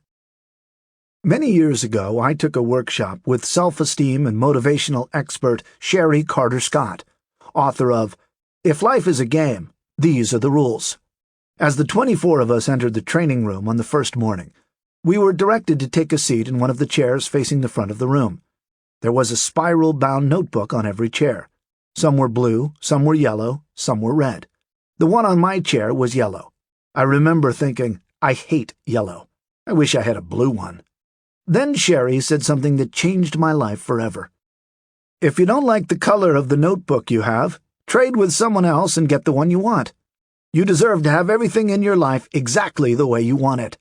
Many years ago, I took a workshop with self-esteem and motivational expert Sherry Carter Scott, author of If Life is a Game, These Are the Rules. As the 24 of us entered the training room on the first morning, we were directed to take a seat in one of the chairs facing the front of the room. There was a spiral-bound notebook on every chair. Some were blue, some were yellow, some were red. The one on my chair was yellow. I remember thinking, I hate yellow. I wish I had a blue one. Then Sherry said something that changed my life forever. If you don't like the color of the notebook you have, trade with someone else and get the one you want. You deserve to have everything in your life exactly the way you want it.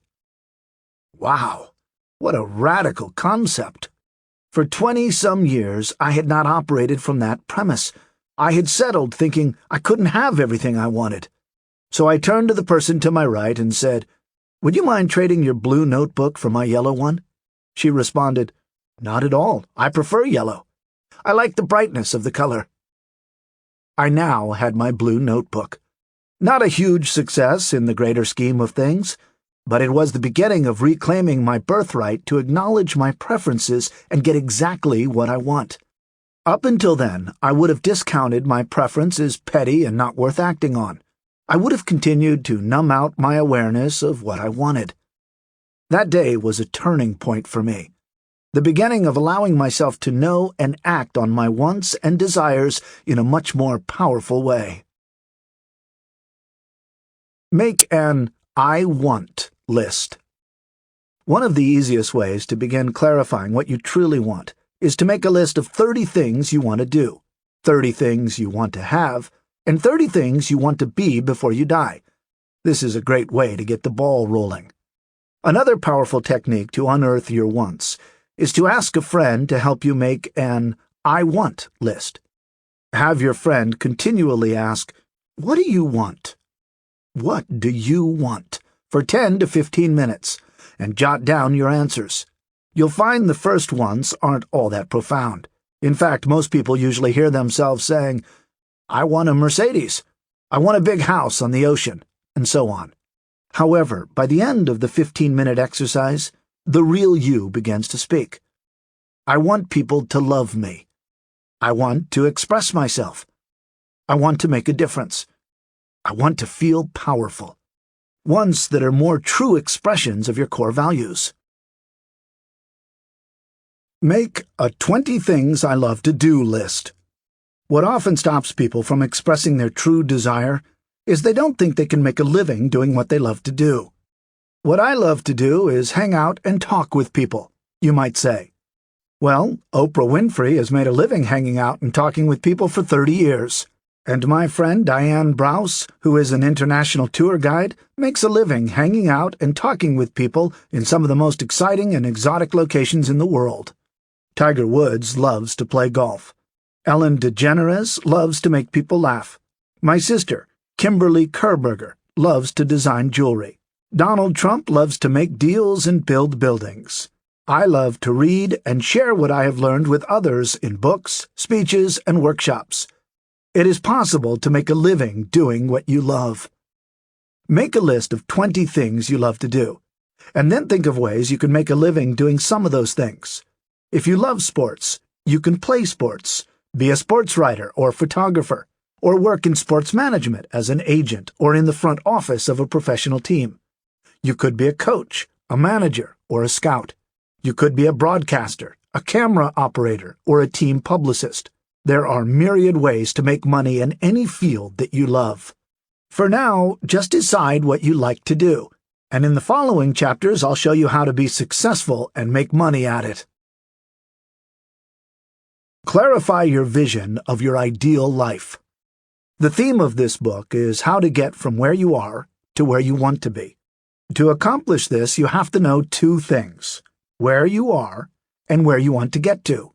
Wow, what a radical concept. For 20-some years, I had not operated from that premise. I had settled thinking I couldn't have everything I wanted. So I turned to the person to my right and said, "Would you mind trading your blue notebook for my yellow one?" She responded, "Not at all. I prefer yellow. I like the brightness of the color." I now had my blue notebook. Not a huge success in the greater scheme of things, but it was the beginning of reclaiming my birthright to acknowledge my preferences and get exactly what I want. Up until then, I would have discounted my preference as petty and not worth acting on. I would have continued to numb out my awareness of what I wanted. That day was a turning point for me, the beginning of allowing myself to know and act on my wants and desires in a much more powerful way. Make an I want list. One of the easiest ways to begin clarifying what you truly want is to make a list of 30 things you want to do, 30 things you want to have, and 30 things you want to be before you die. This is a great way to get the ball rolling. Another powerful technique to unearth your wants is to ask a friend to help you make an I want list. Have your friend continually ask, "What do you want? What do you want?" for 10 to 15 minutes, and jot down your answers. You'll find the first ones aren't all that profound. In fact, most people usually hear themselves saying, "I want a Mercedes," "I want a big house on the ocean," and so on. However, by the end of the 15-minute exercise, the real you begins to speak. I want people to love me. I want to express myself. I want to make a difference. I want to feel powerful. Ones that are more true expressions of your core values. Make a 20 things I love to do list. What often stops people from expressing their true desire is they don't think they can make a living doing what they love to do. What I love to do is hang out and talk with people, you might say. Well, Oprah Winfrey has made a living hanging out and talking with people for 30 years. And my friend Diane Browse, who is an international tour guide, makes a living hanging out and talking with people in some of the most exciting and exotic locations in the world. Tiger Woods loves to play golf. Ellen DeGeneres loves to make people laugh. My sister, Kimberly Kerberger, loves to design jewelry. Donald Trump loves to make deals and build buildings. I love to read and share what I have learned with others in books, speeches, and workshops. It is possible to make a living doing what you love. Make a list of 20 things you love to do, and then think of ways you can make a living doing some of those things. If you love sports, you can play sports, be a sports writer or photographer, or work in sports management as an agent or in the front office of a professional team. You could be a coach, a manager, or a scout. You could be a broadcaster, a camera operator, or a team publicist. There are myriad ways to make money in any field that you love. For now, just decide what you like to do, and in the following chapters I'll show you how to be successful and make money at it. Clarify your vision of your ideal life. The theme of this book is how to get from where you are to where you want to be. To accomplish this, you have to know two things: where you are and where you want to get to.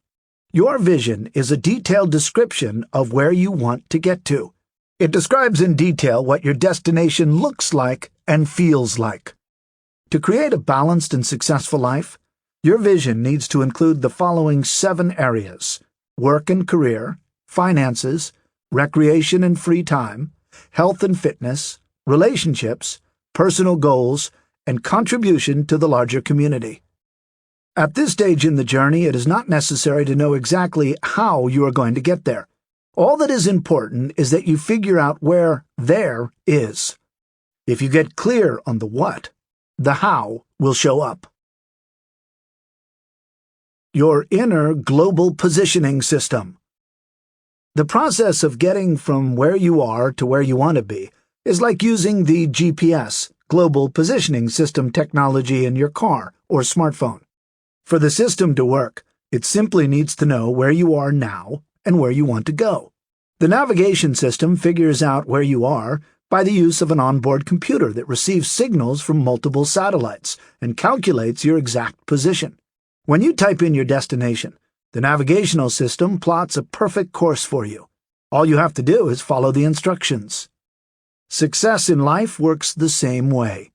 Your vision is a detailed description of where you want to get to. It describes in detail what your destination looks like and feels like. To create a balanced and successful life, your vision needs to include the following 7 areas: work and career, finances, recreation and free time, health and fitness, relationships, personal goals, and contribution to the larger community. At this stage in the journey, it is not necessary to know exactly how you are going to get there. All that is important is that you figure out where there is. If you get clear on the what, the how will show up. Your inner global positioning system. The process of getting from where you are to where you want to be is like using the GPS, global positioning system technology in your car or smartphone. For the system to work, it simply needs to know where you are now and where you want to go. The navigation system figures out where you are by the use of an onboard computer that receives signals from multiple satellites and calculates your exact position. When you type in your destination, the navigational system plots a perfect course for you. All you have to do is follow the instructions. Success in life works the same way.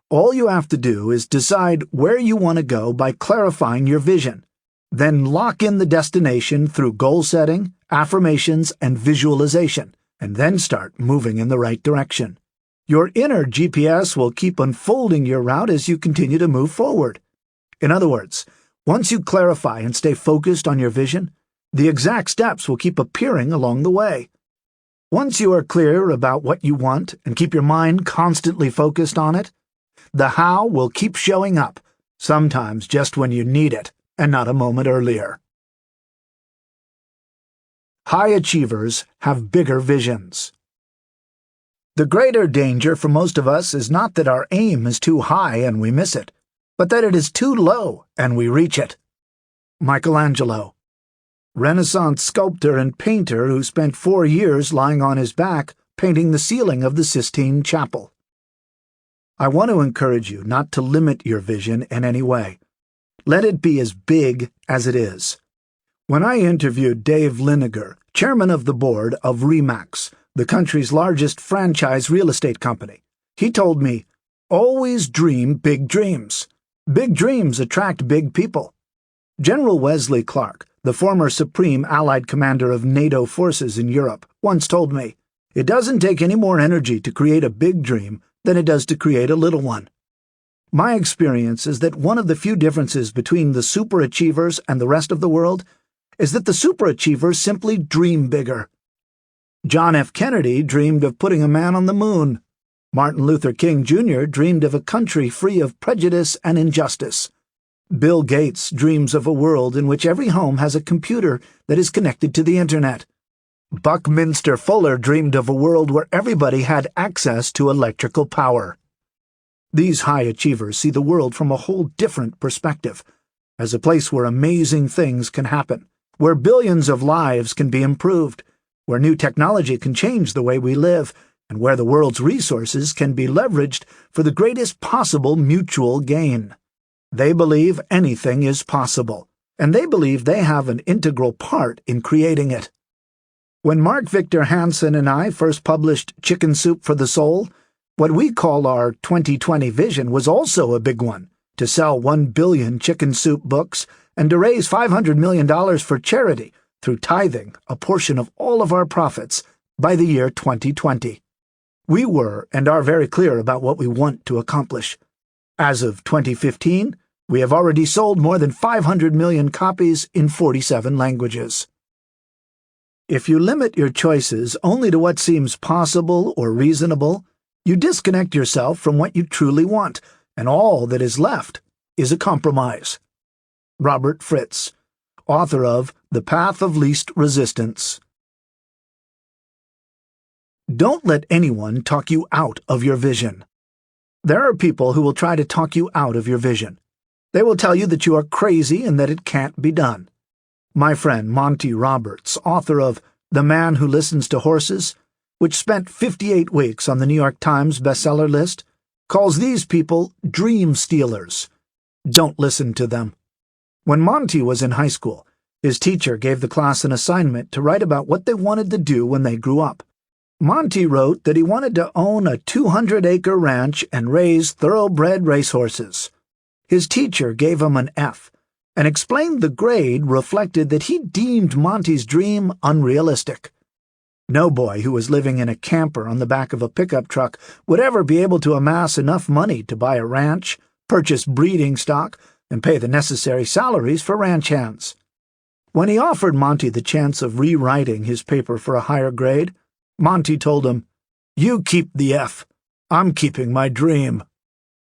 All you have to do is decide where you want to go by clarifying your vision. Then lock in the destination through goal setting, affirmations, and visualization, and then start moving in the right direction. Your inner GPS will keep unfolding your route as you continue to move forward. In other words, once you clarify and stay focused on your vision, the exact steps will keep appearing along the way. Once you are clear about what you want and keep your mind constantly focused on it, the how will keep showing up, sometimes just when you need it and not a moment earlier. High achievers have bigger visions. The greater danger for most of us is not that our aim is too high and we miss it, but that it is too low and we reach it. Michelangelo, Renaissance sculptor and painter who spent 4 years lying on his back painting the ceiling of the Sistine Chapel. I want to encourage you not to limit your vision in any way. Let it be as big as it is. When I interviewed Dave Liniger, chairman of the board of RE/MAX, the country's largest franchise real estate company, he told me, "Always dream big dreams. Big dreams attract big people." General Wesley Clark, the former Supreme Allied Commander of NATO forces in Europe, once told me, "It doesn't take any more energy to create a big dream than it does to create a little one." My experience is that one of the few differences between the superachievers and the rest of the world is that the superachievers simply dream bigger. John F. Kennedy dreamed of putting a man on the moon. Martin Luther King Jr. dreamed of a country free of prejudice and injustice. Bill Gates dreams of a world in which every home has a computer that is connected to the internet. Buckminster Fuller dreamed of a world where everybody had access to electrical power. These high achievers see the world from a whole different perspective, as a place where amazing things can happen, where billions of lives can be improved, where new technology can change the way we live, and where the world's resources can be leveraged for the greatest possible mutual gain. They believe anything is possible, and they believe they have an integral part in creating it. When Mark Victor Hansen and I first published Chicken Soup for the Soul, what we call our 2020 vision was also a big one, to sell 1 billion Chicken Soup books and to raise $500 million for charity through tithing a portion of all of our profits by the year 2020. We were and are very clear about what we want to accomplish. As of 2015, we have already sold more than 500 million copies in 47 languages. If you limit your choices only to what seems possible or reasonable, you disconnect yourself from what you truly want, and all that is left is a compromise. Robert Fritz, author of The Path of Least Resistance. Don't let anyone talk you out of your vision. There are people who will try to talk you out of your vision. They will tell you that you are crazy and that it can't be done. My friend Monty Roberts, author of The Man Who Listens to Horses, which spent 58 weeks on the New York Times bestseller list, calls these people dream stealers. Don't listen to them. When Monty was in high school, his teacher gave the class an assignment to write about what they wanted to do when they grew up. Monty wrote that he wanted to own a 200-acre ranch and raise thoroughbred racehorses. His teacher gave him an F and explained the grade reflected that he deemed Monty's dream unrealistic. No boy who was living in a camper on the back of a pickup truck would ever be able to amass enough money to buy a ranch, purchase breeding stock, and pay the necessary salaries for ranch hands. When he offered Monty the chance of rewriting his paper for a higher grade, Monty told him, "You keep the F. I'm keeping my dream."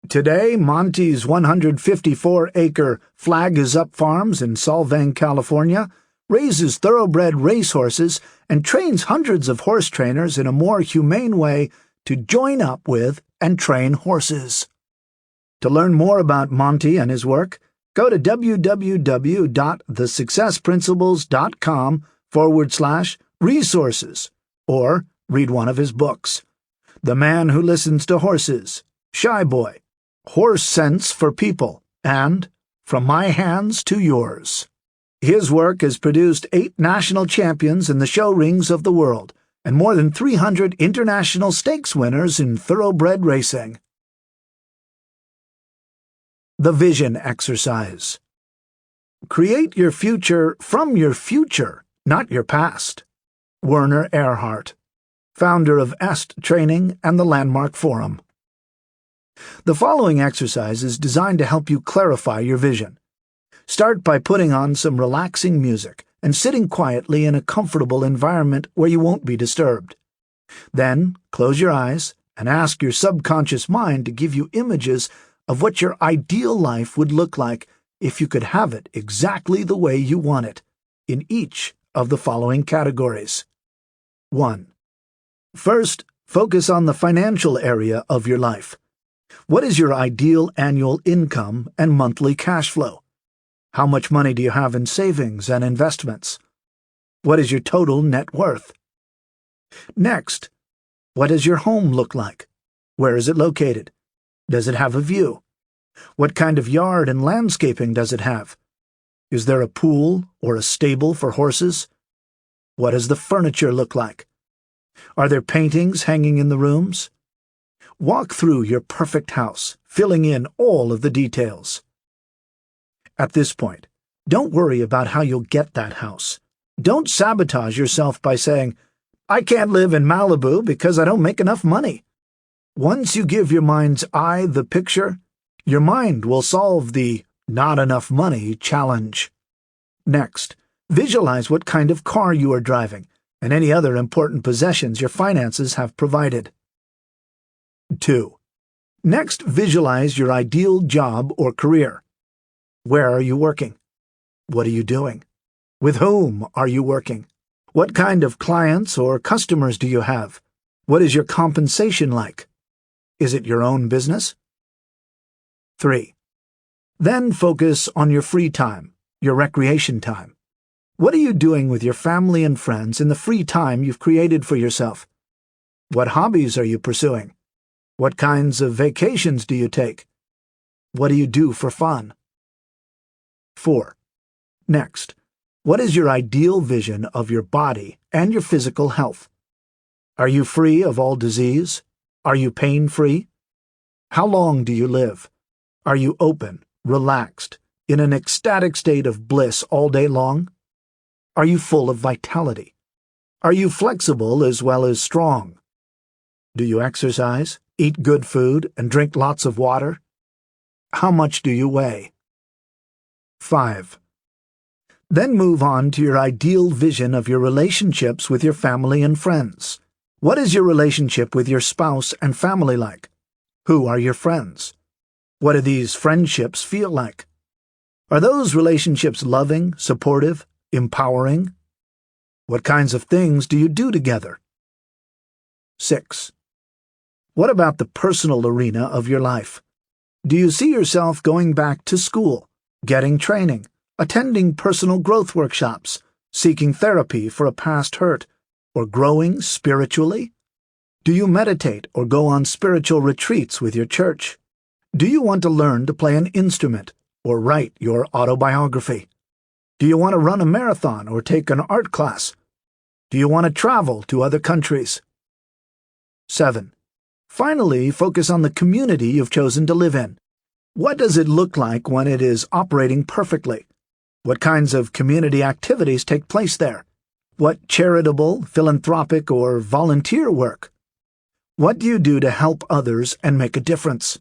Today, Monty's 154-acre Flag Is Up Farms in Solvang, California, raises thoroughbred racehorses and trains hundreds of horse trainers in a more humane way to join up with and train horses. To learn more about Monty and his work, go to www.thesuccessprinцiples.com/resources or read one of his books. The Man Who Listens to Horses, Shy Boy, Horse Sense for People, and From My Hands to Yours. His work has produced 8 national champions in the show rings of the world and more than 300 international stakes winners in thoroughbred racing. The Vision Exercise. Create your future from your future, not your past. Werner Erhard. founder of EST Training and the Landmark Forum. The following exercise is designed to help you clarify your vision. Start by putting on some relaxing music and sitting quietly in a comfortable environment where you won't be disturbed. Then, close your eyes and ask your subconscious mind to give you images of what your ideal life would look like if you could have it exactly the way you want it, in each of the following categories. 1. First, focus on the financial area of your life. What is your ideal annual income and monthly cash flow? How much money do you have in savings and investments? What is your total net worth? Next, what does your home look like? Where is it located? Does it have a view? What kind of yard and landscaping does it have? Is there a pool or a stable for horses? What does the furniture look like? Are there paintings hanging in the rooms? Walk through your perfect house, filling in all of the details. At this point, don't worry about how you'll get that house. Don't sabotage yourself by saying, "I can't live in Malibu because I don't make enough money." Once you give your mind's eye the picture, your mind will solve the "not enough money" challenge. Next, visualize what kind of car you are driving and any other important possessions your finances have provided. 2. Next, visualize your ideal job or career. Where are you working? What are you doing? With whom are you working? What kind of clients or customers do you have? What is your compensation like? Is it your own business? 3. Then focus on your free time, your recreation time. What are you doing with your family and friends in the free time you've created for yourself? What hobbies are you pursuing? What kinds of vacations do you take? What do you do for fun? 4. Next, what is your ideal vision of your body and your physical health? Are you free of all disease? Are you pain-free? How long do you live? Are you open, relaxed, in an ecstatic state of bliss all day long? Are you full of vitality? Are you flexible as well as strong? Do you exercise, eat good food, and drink lots of water? How much do you weigh? 5. Then move on to your ideal vision of your relationships with your family and friends. What is your relationship with your spouse and family like? Who are your friends? What do these friendships feel like? Are those relationships loving, supportive, empowering? What kinds of things do you do together? 6. What about the personal arena of your life? Do you see yourself going back to school, getting training, attending personal growth workshops, seeking therapy for a past hurt, or growing spiritually? Do you meditate or go on spiritual retreats with your church? Do you want to learn to play an instrument or write your autobiography? Do you want to run a marathon or take an art class? Do you want to travel to other countries? 7. Finally, focus on the community you've chosen to live in. What does it look like when it is operating perfectly? What kinds of community activities take place there? What charitable, philanthropic, or volunteer work? What do you do to help others and make a difference?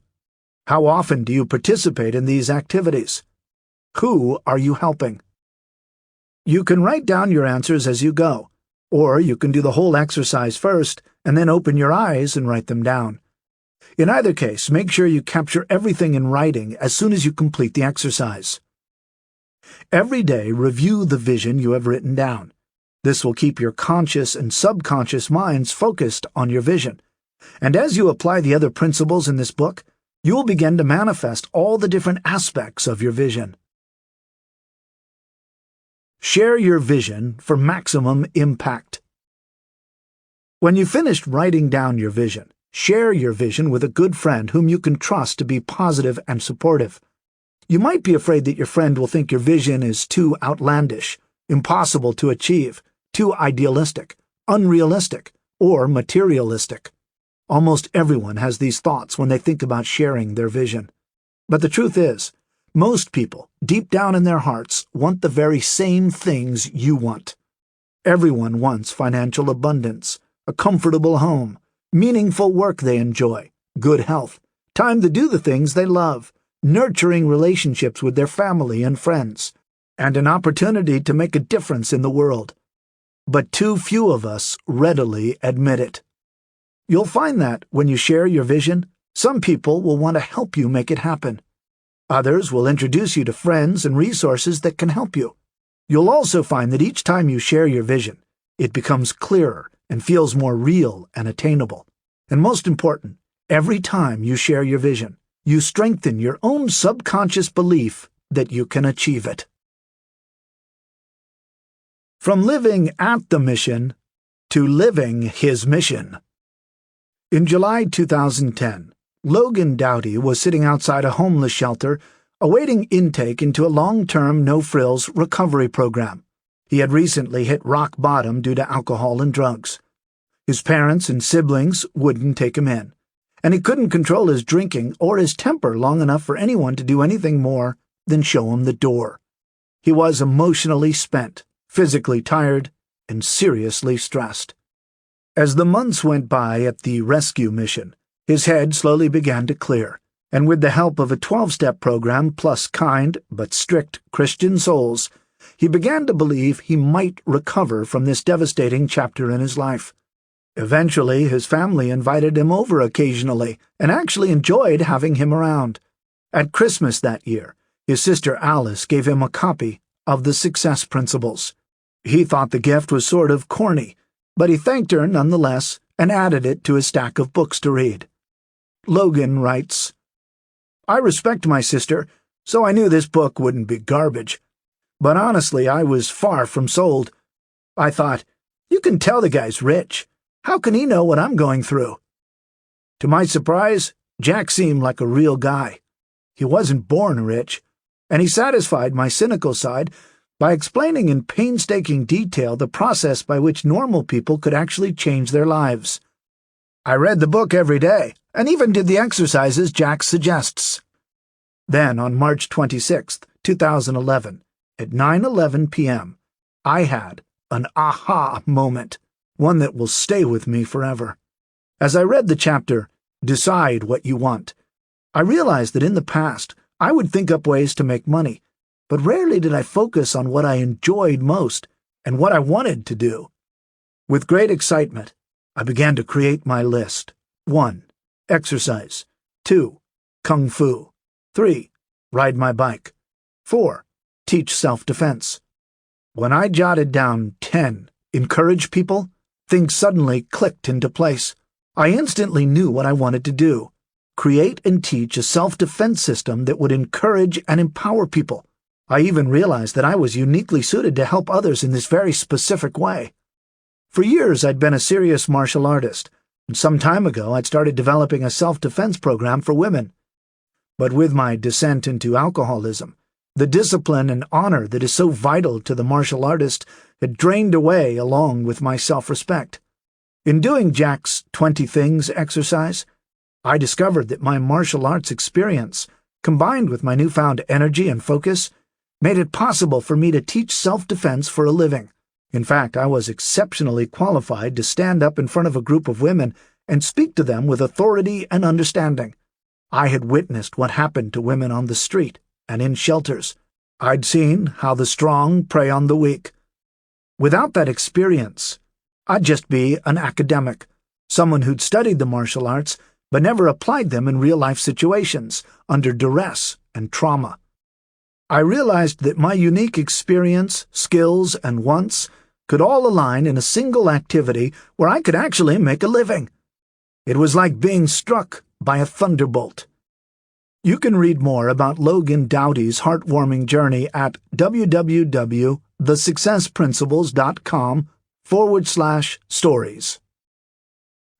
How often do you participate in these activities? Who are you helping? You can write down your answers as you go, or you can do the whole exercise first and then open your eyes and write them down. In either case, make sure you capture everything in writing as soon as you complete the exercise. Every day, review the vision you have written down. This will keep your conscious and subconscious minds focused on your vision. And as you apply the other principles in this book, you will begin to manifest all the different aspects of your vision. Share your vision for maximum impact. When you've finished writing down your vision, share your vision with a good friend whom you can trust to be positive and supportive. You might be afraid that your friend will think your vision is too outlandish, impossible to achieve, too idealistic, unrealistic, or materialistic. Almost everyone has these thoughts when they think about sharing their vision. But the truth is, most people, deep down in their hearts, want the very same things you want. Everyone wants financial abundance, a comfortable home, meaningful work they enjoy, good health, time to do the things they love, nurturing relationships with their family and friends, and an opportunity to make a difference in the world. But too few of us readily admit it. You'll find that when you share your vision, some people will want to help you make it happen. Others will introduce you to friends and resources that can help you. You'll also find that each time you share your vision, it becomes clearer and feels more real and attainable. And most important, every time you share your vision, you strengthen your own subconscious belief that you can achieve it. From living at the mission to living his mission. In July 2010, Logan Doughty was sitting outside a homeless shelter, awaiting intake into a long-term no-frills recovery program. He had recently hit rock bottom due to alcohol and drugs. His parents and siblings wouldn't take him in, and he couldn't control his drinking or his temper long enough for anyone to do anything more than show him the door. He was emotionally spent, physically tired, and seriously stressed. As the months went by at the rescue mission, his head slowly began to clear, and with the help of a 12-step program plus kind but strict Christian souls, he began to believe he might recover from this devastating chapter in his life. Eventually, his family invited him over occasionally and actually enjoyed having him around. At Christmas that year, his sister Alice gave him a copy of The Success Principles. He thought the gift was sort of corny, but he thanked her nonetheless and added it to his stack of books to read. Logan writes, "I respect my sister, so I knew this book wouldn't be garbage. But honestly, I was far from sold. I thought, you can tell the guy's rich. How can he know what I'm going through?" To my surprise, Jack seemed like a real guy. He wasn't born rich, and he satisfied my cynical side by explaining in painstaking detail the process by which normal people could actually change their lives. I read the book every day, and even did the exercises Jack suggests. Then, on March 26, 2011, at 9:11 p.m., I had an aha moment, one that will stay with me forever. As I read the chapter, Decide What You Want, I realized that in the past, I would think up ways to make money, but rarely did I focus on what I enjoyed most and what I wanted to do. With great excitement, I began to create my list. 1. Exercise. 2. Kung Fu. 3. Ride my bike. 4. Teach self-defense. When I jotted down 10. Encourage people, things suddenly clicked into place. I instantly knew what I wanted to do. Create and teach a self-defense system that would encourage and empower people. I even realized that I was uniquely suited to help others in this very specific way. For years, I'd been a serious martial artist, and some time ago I'd started developing a self-defense program for women. But with my descent into alcoholism, the discipline and honor that is so vital to the martial artist had drained away along with my self-respect. In doing Jack's 20 Things exercise, I discovered that my martial arts experience, combined with my newfound energy and focus, made it possible for me to teach self-defense for a living. In fact, I was exceptionally qualified to stand up in front of a group of women and speak to them with authority and understanding. I had witnessed what happened to women on the street and in shelters. I'd seen how the strong prey on the weak. Without that experience, I'd just be an academic, someone who'd studied the martial arts but never applied them in real-life situations, under duress and trauma. I realized that my unique experience, skills, and wants could all align in a single activity where I could actually make a living. It was like being struck by a thunderbolt. You can read more about Logan Doughty's heartwarming journey at www.thesuccessprinciples.com/stories.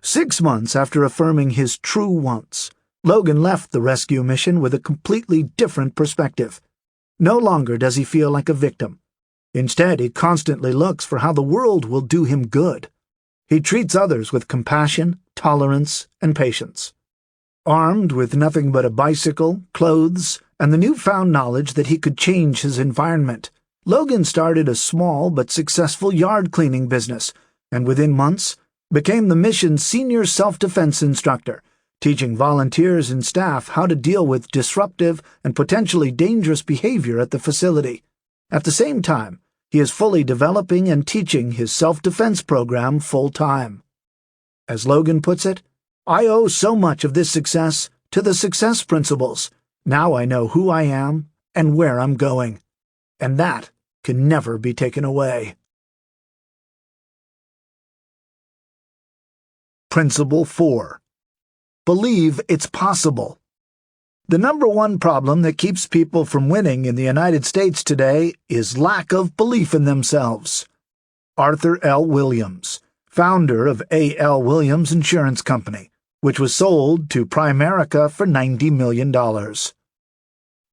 6 months after affirming his true wants, Logan left the rescue mission with a completely different perspective. No longer does he feel like a victim. Instead, he constantly looks for how the world will do him good. He treats others with compassion, tolerance, and patience. Armed with nothing but a bicycle, clothes, and the newfound knowledge that he could change his environment, Logan started a small but successful yard cleaning business, and within months, became the mission's senior self-defense instructor, teaching volunteers and staff how to deal with disruptive and potentially dangerous behavior at the facility. At the same time, he is fully developing and teaching his self-defense program full-time. As Logan puts it, "I owe so much of this success to the success principles. Now I know who I am and where I'm going, and that can never be taken away." Principle 4. Believe it's possible. The number one problem that keeps people from winning in the United States today is lack of belief in themselves. Arthur L. Williams, founder of A.L. Williams Insurance Company, which was sold to Primerica for $90 million.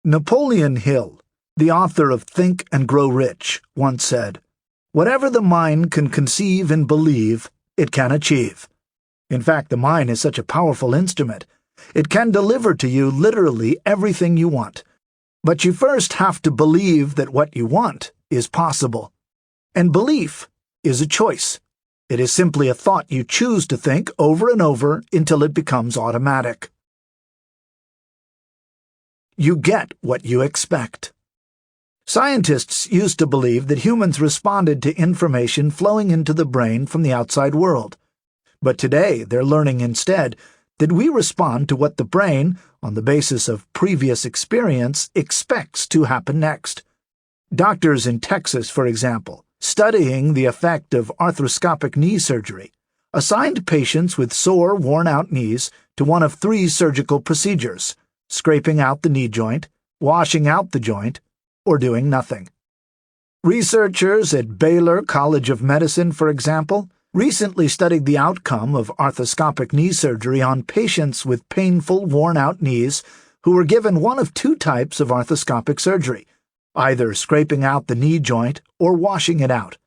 Napoleon Hill, the author of Think and Grow Rich, once said, "Whatever the mind can conceive and believe, it can achieve." In fact, the mind is such a powerful instrument. It can deliver to you literally everything you want. But you first have to believe that what you want is possible. And belief is a choice. It is simply a thought you choose to think over and over until it becomes automatic. You get what you expect. Scientists used to believe that humans responded to information flowing into the brain from the outside world. But today they're learning instead that we respond to what the brain, on the basis of previous experience, expects to happen next. Doctors in Texas, for example, studying the effect of arthroscopic knee surgery, assigned patients with sore, worn-out knees to one of 3 surgical procedures: scraping out the knee joint, washing out the joint, or doing nothing. Researchers at Baylor College of Medicine, for example, recently studied the outcome of arthroscopic knee surgery on patients with painful, worn-out knees who were given one of 2 types of arthroscopic surgery, either scraping out the knee joint or washing it out.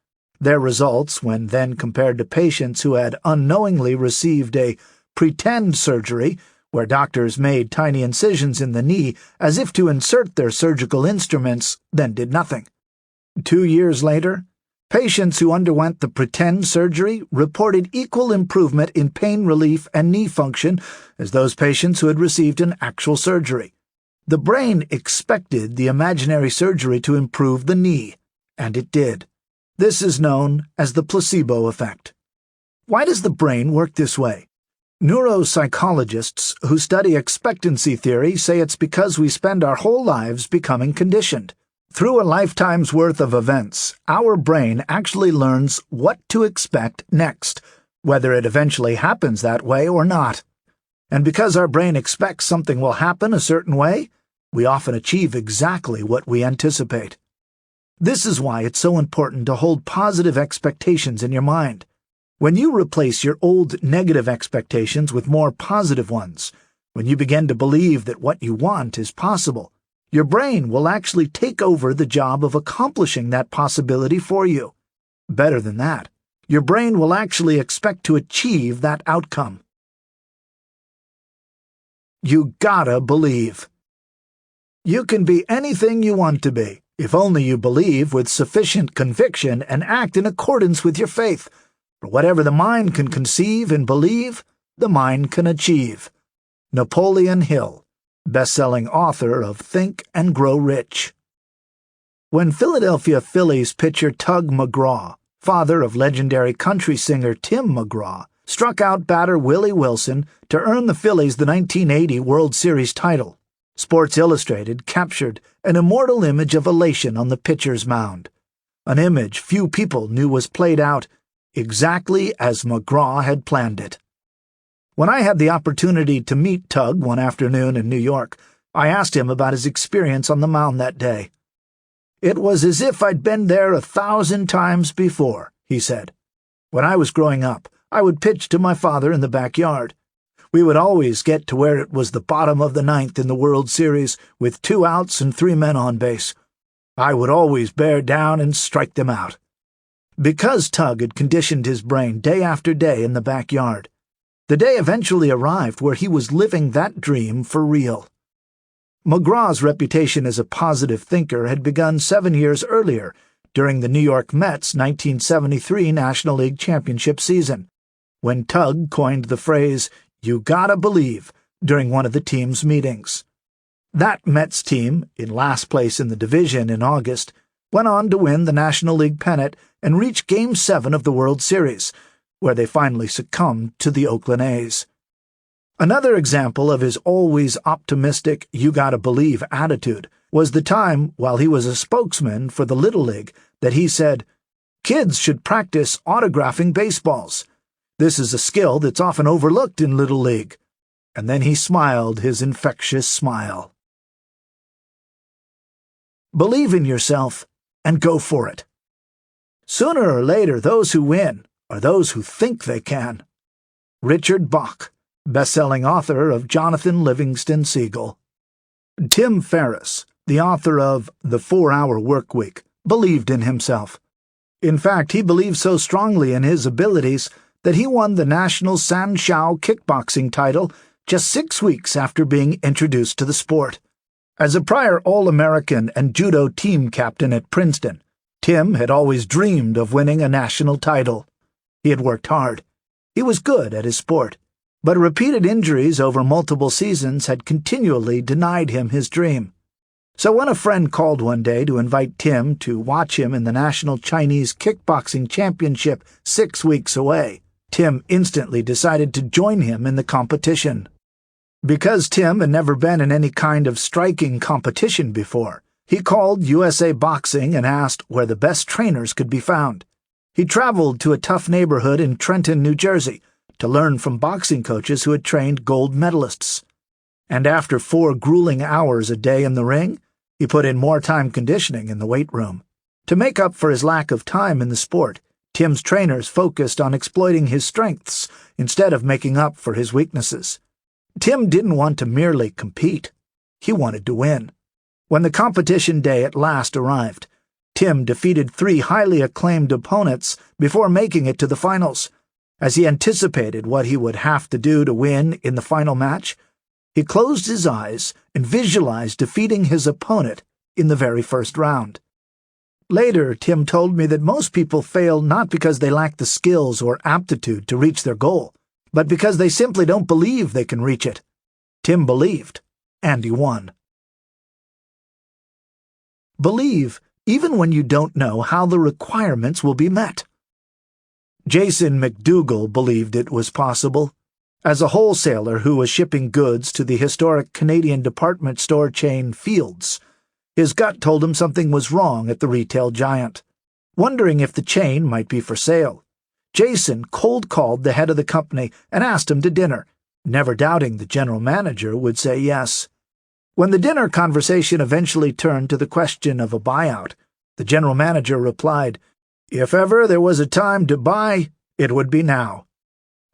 Their results, when then compared to patients who had unknowingly received a pretend surgery, where doctors made tiny incisions in the knee as if to insert their surgical instruments, then did nothing. 2 years later, patients who underwent the pretend surgery reported equal improvement in pain relief and knee function as those patients who had received an actual surgery. The brain expected the imaginary surgery to improve the knee, and it did. This is known as the placebo effect. Why does the brain work this way? Neuropsychologists who study expectancy theory say it's because we spend our whole lives becoming conditioned. Through a lifetime's worth of events, our brain actually learns what to expect next, whether it eventually happens that way or not. And because our brain expects something will happen a certain way, we often achieve exactly what we anticipate. This is why it's so important to hold positive expectations in your mind. When you replace your old negative expectations with more positive ones, when you begin to believe that what you want is possible, your brain will actually take over the job of accomplishing that possibility for you. Better than that, your brain will actually expect to achieve that outcome. You gotta believe. You can be anything you want to be, if only you believe with sufficient conviction and act in accordance with your faith. For whatever the mind can conceive and believe, the mind can achieve. Napoleon Hill, best-selling author of Think and Grow Rich. When Philadelphia Phillies pitcher Tug McGraw, father of legendary country singer Tim McGraw, struck out batter Willie Wilson to earn the Phillies the 1980 World Series title, Sports Illustrated captured an immortal image of elation on the pitcher's mound, an image few people knew was played out exactly as McGraw had planned it. When I had the opportunity to meet Tug one afternoon in New York, I asked him about his experience on the mound that day. "It was as if I'd been there 1,000 times before," he said. "When I was growing up, I would pitch to my father in the backyard. We would always get to where it was the bottom of the 9th in the World Series with 2 outs and 3 men on base. I would always bear down and strike them out." Because Tug had conditioned his brain day after day in the backyard, the day eventually arrived where he was living that dream for real. McGraw's reputation as a positive thinker had begun 7 years earlier, during the New York Mets' 1973 National League Championship season. when Tug coined the phrase, "You gotta believe," during one of the team's meetings. That Mets team, in last place in the division in August, went on to win the National League pennant and reach Game 7 of the World Series, where they finally succumbed to the Oakland A's. Another example of his always optimistic, "you gotta believe" attitude was the time, while he was a spokesman for the Little League, that he said, "Kids should practice autographing baseballs. This is a skill that's often overlooked in Little League." And then he smiled his infectious smile. Believe in yourself and go for it. Sooner or later, those who win are those who think they can. Richard Bach, best-selling author of Jonathan Livingston Seagull. Tim Ferriss, the author of The 4-Hour Workweek, believed in himself. In fact, he believed so strongly in his abilities that he won the National Sanshao kickboxing title just 6 weeks after being introduced to the sport. As a prior All-American and judo team captain at Princeton, Tim had always dreamed of winning a national title. He had worked hard. He was good at his sport, but repeated injuries over multiple seasons had continually denied him his dream. So when a friend called one day to invite Tim to watch him in the National Chinese Kickboxing Championship 6 weeks away, Tim instantly decided to join him in the competition. Because Tim had never been in any kind of striking competition before, he called USA Boxing and asked where the best trainers could be found. He traveled to a tough neighborhood in Trenton, New Jersey, to learn from boxing coaches who had trained gold medalists. And after 4 grueling hours a day in the ring, he put in more time conditioning in the weight room. To make up for his lack of time in the sport, Tim's trainers focused on exploiting his strengths instead of making up for his weaknesses. Tim didn't want to merely compete. He wanted to win. When the competition day at last arrived, Tim defeated 3 highly acclaimed opponents before making it to the finals. As he anticipated what he would have to do to win in the final match, he closed his eyes and visualized defeating his opponent in the very first round. Later, Tim told me that most people fail not because they lack the skills or aptitude to reach their goal, but because they simply don't believe they can reach it. Tim believed, and he won. Believe even when you don't know how the requirements will be met. Jason McDougall believed it was possible. As a wholesaler who was shipping goods to the historic Canadian department store chain Fields, his gut told him something was wrong at the retail giant. Wondering if the chain might be for sale, Jason cold-called the head of the company and asked him to dinner, never doubting the general manager would say yes. When the dinner conversation eventually turned to the question of a buyout, the general manager replied, "If ever there was a time to buy, it would be now."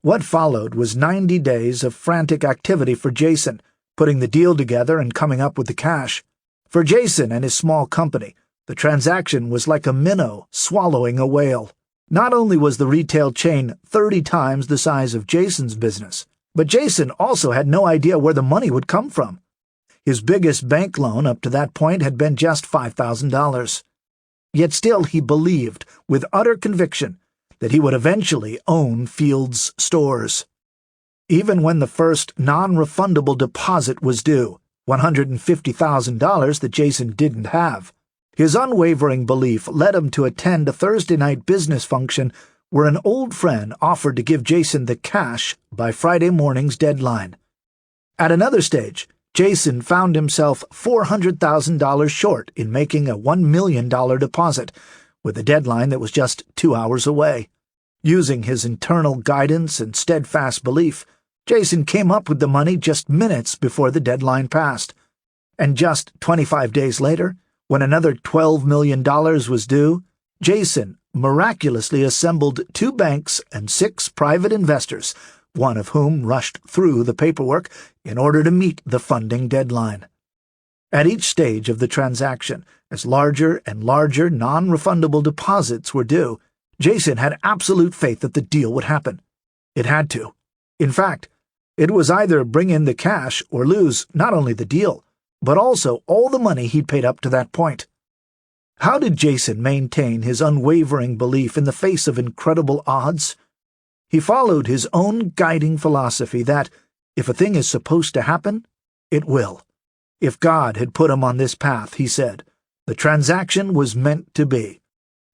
What followed was 90 days of frantic activity for Jason, putting the deal together and coming up with the cash. For Jason and his small company, the transaction was like a minnow swallowing a whale. Not only was the retail chain 30 times the size of Jason's business, but Jason also had no idea where the money would come from. His biggest bank loan up to that point had been just $5,000. Yet still he believed, with utter conviction, that he would eventually own Fields' stores. Even when the first non-refundable deposit was due, $150,000 that Jason didn't have, his unwavering belief led him to attend a Thursday night business function where an old friend offered to give Jason the cash by Friday morning's deadline. At another stage, Jason found himself $400,000 short in making a $1 million deposit, with a deadline that was just 2 hours away. Using his internal guidance and steadfast belief, Jason came up with the money just minutes before the deadline passed. And just 25 days later, when another $12 million was due, Jason miraculously assembled 2 banks and 6 private investors, one of whom rushed through the paperwork in order to meet the funding deadline. At each stage of the transaction, as larger and larger non-refundable deposits were due, Jason had absolute faith that the deal would happen. It had to. In fact, it was either bring in the cash or lose not only the deal, but also all the money he'd paid up to that point. How did Jason maintain his unwavering belief in the face of incredible odds? He followed his own guiding philosophy that, if a thing is supposed to happen, it will. If God had put him on this path, he said, the transaction was meant to be.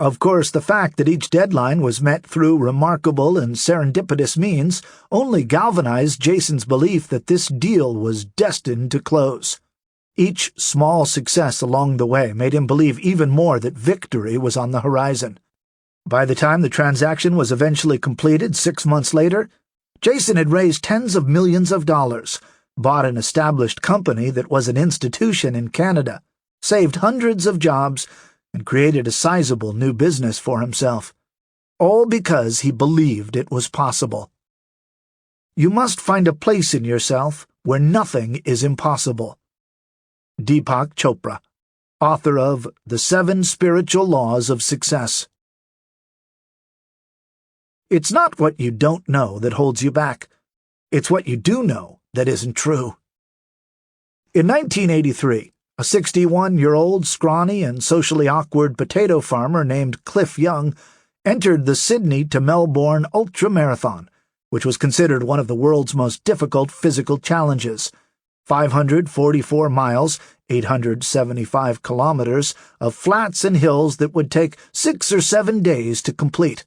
Of course, the fact that each deadline was met through remarkable and serendipitous means only galvanized Jason's belief that this deal was destined to close. Each small success along the way made him believe even more that victory was on the horizon. By the time the transaction was eventually completed 6 months later, Jason had raised tens of millions of dollars, bought an established company that was an institution in Canada, saved hundreds of jobs, and created a sizable new business for himself, all because he believed it was possible. You must find a place in yourself where nothing is impossible. Deepak Chopra, author of The 7 Spiritual Laws of Success. It's not what you don't know that holds you back. It's what you do know that isn't true. In 1983, a 61-year-old scrawny and socially awkward potato farmer named Cliff Young entered the Sydney to Melbourne ultramarathon, which was considered one of the world's most difficult physical challenges. 544 miles, 875 kilometers, of flats and hills that would take 6 or 7 days to complete.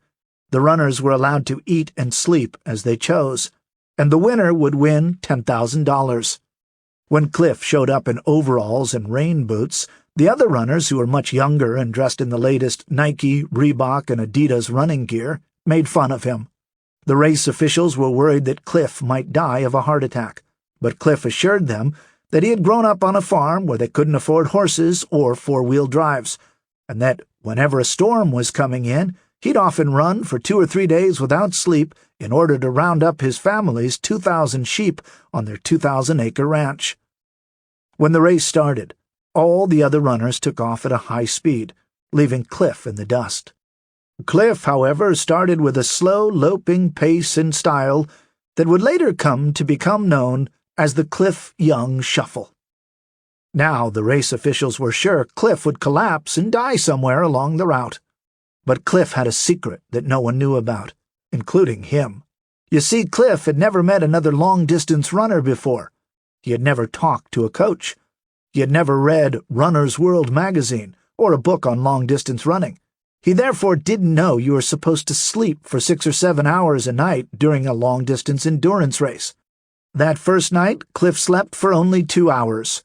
The runners were allowed to eat and sleep as they chose, and the winner would win $10,000. When Cliff showed up in overalls and rain boots, the other runners, who were much younger and dressed in the latest Nike, Reebok, and Adidas running gear, made fun of him. The race officials were worried that Cliff might die of a heart attack, but Cliff assured them that he had grown up on a farm where they couldn't afford horses or four-wheel drives, and that whenever a storm was coming in, he'd often run for 2 or 3 days without sleep in order to round up his family's 2,000 sheep on their 2,000-acre ranch. When the race started, all the other runners took off at a high speed, leaving Cliff in the dust. Cliff, however, started with a slow, loping pace and style that would later come to become known as the Cliff Young Shuffle. Now the race officials were sure Cliff would collapse and die somewhere along the route. But Cliff had a secret that no one knew about, including him. You see, Cliff had never met another long-distance runner before. He had never talked to a coach. He had never read Runner's World magazine or a book on long-distance running. He therefore didn't know you were supposed to sleep for 6 or 7 hours a night during a long-distance endurance race. That first night, Cliff slept for only 2 hours.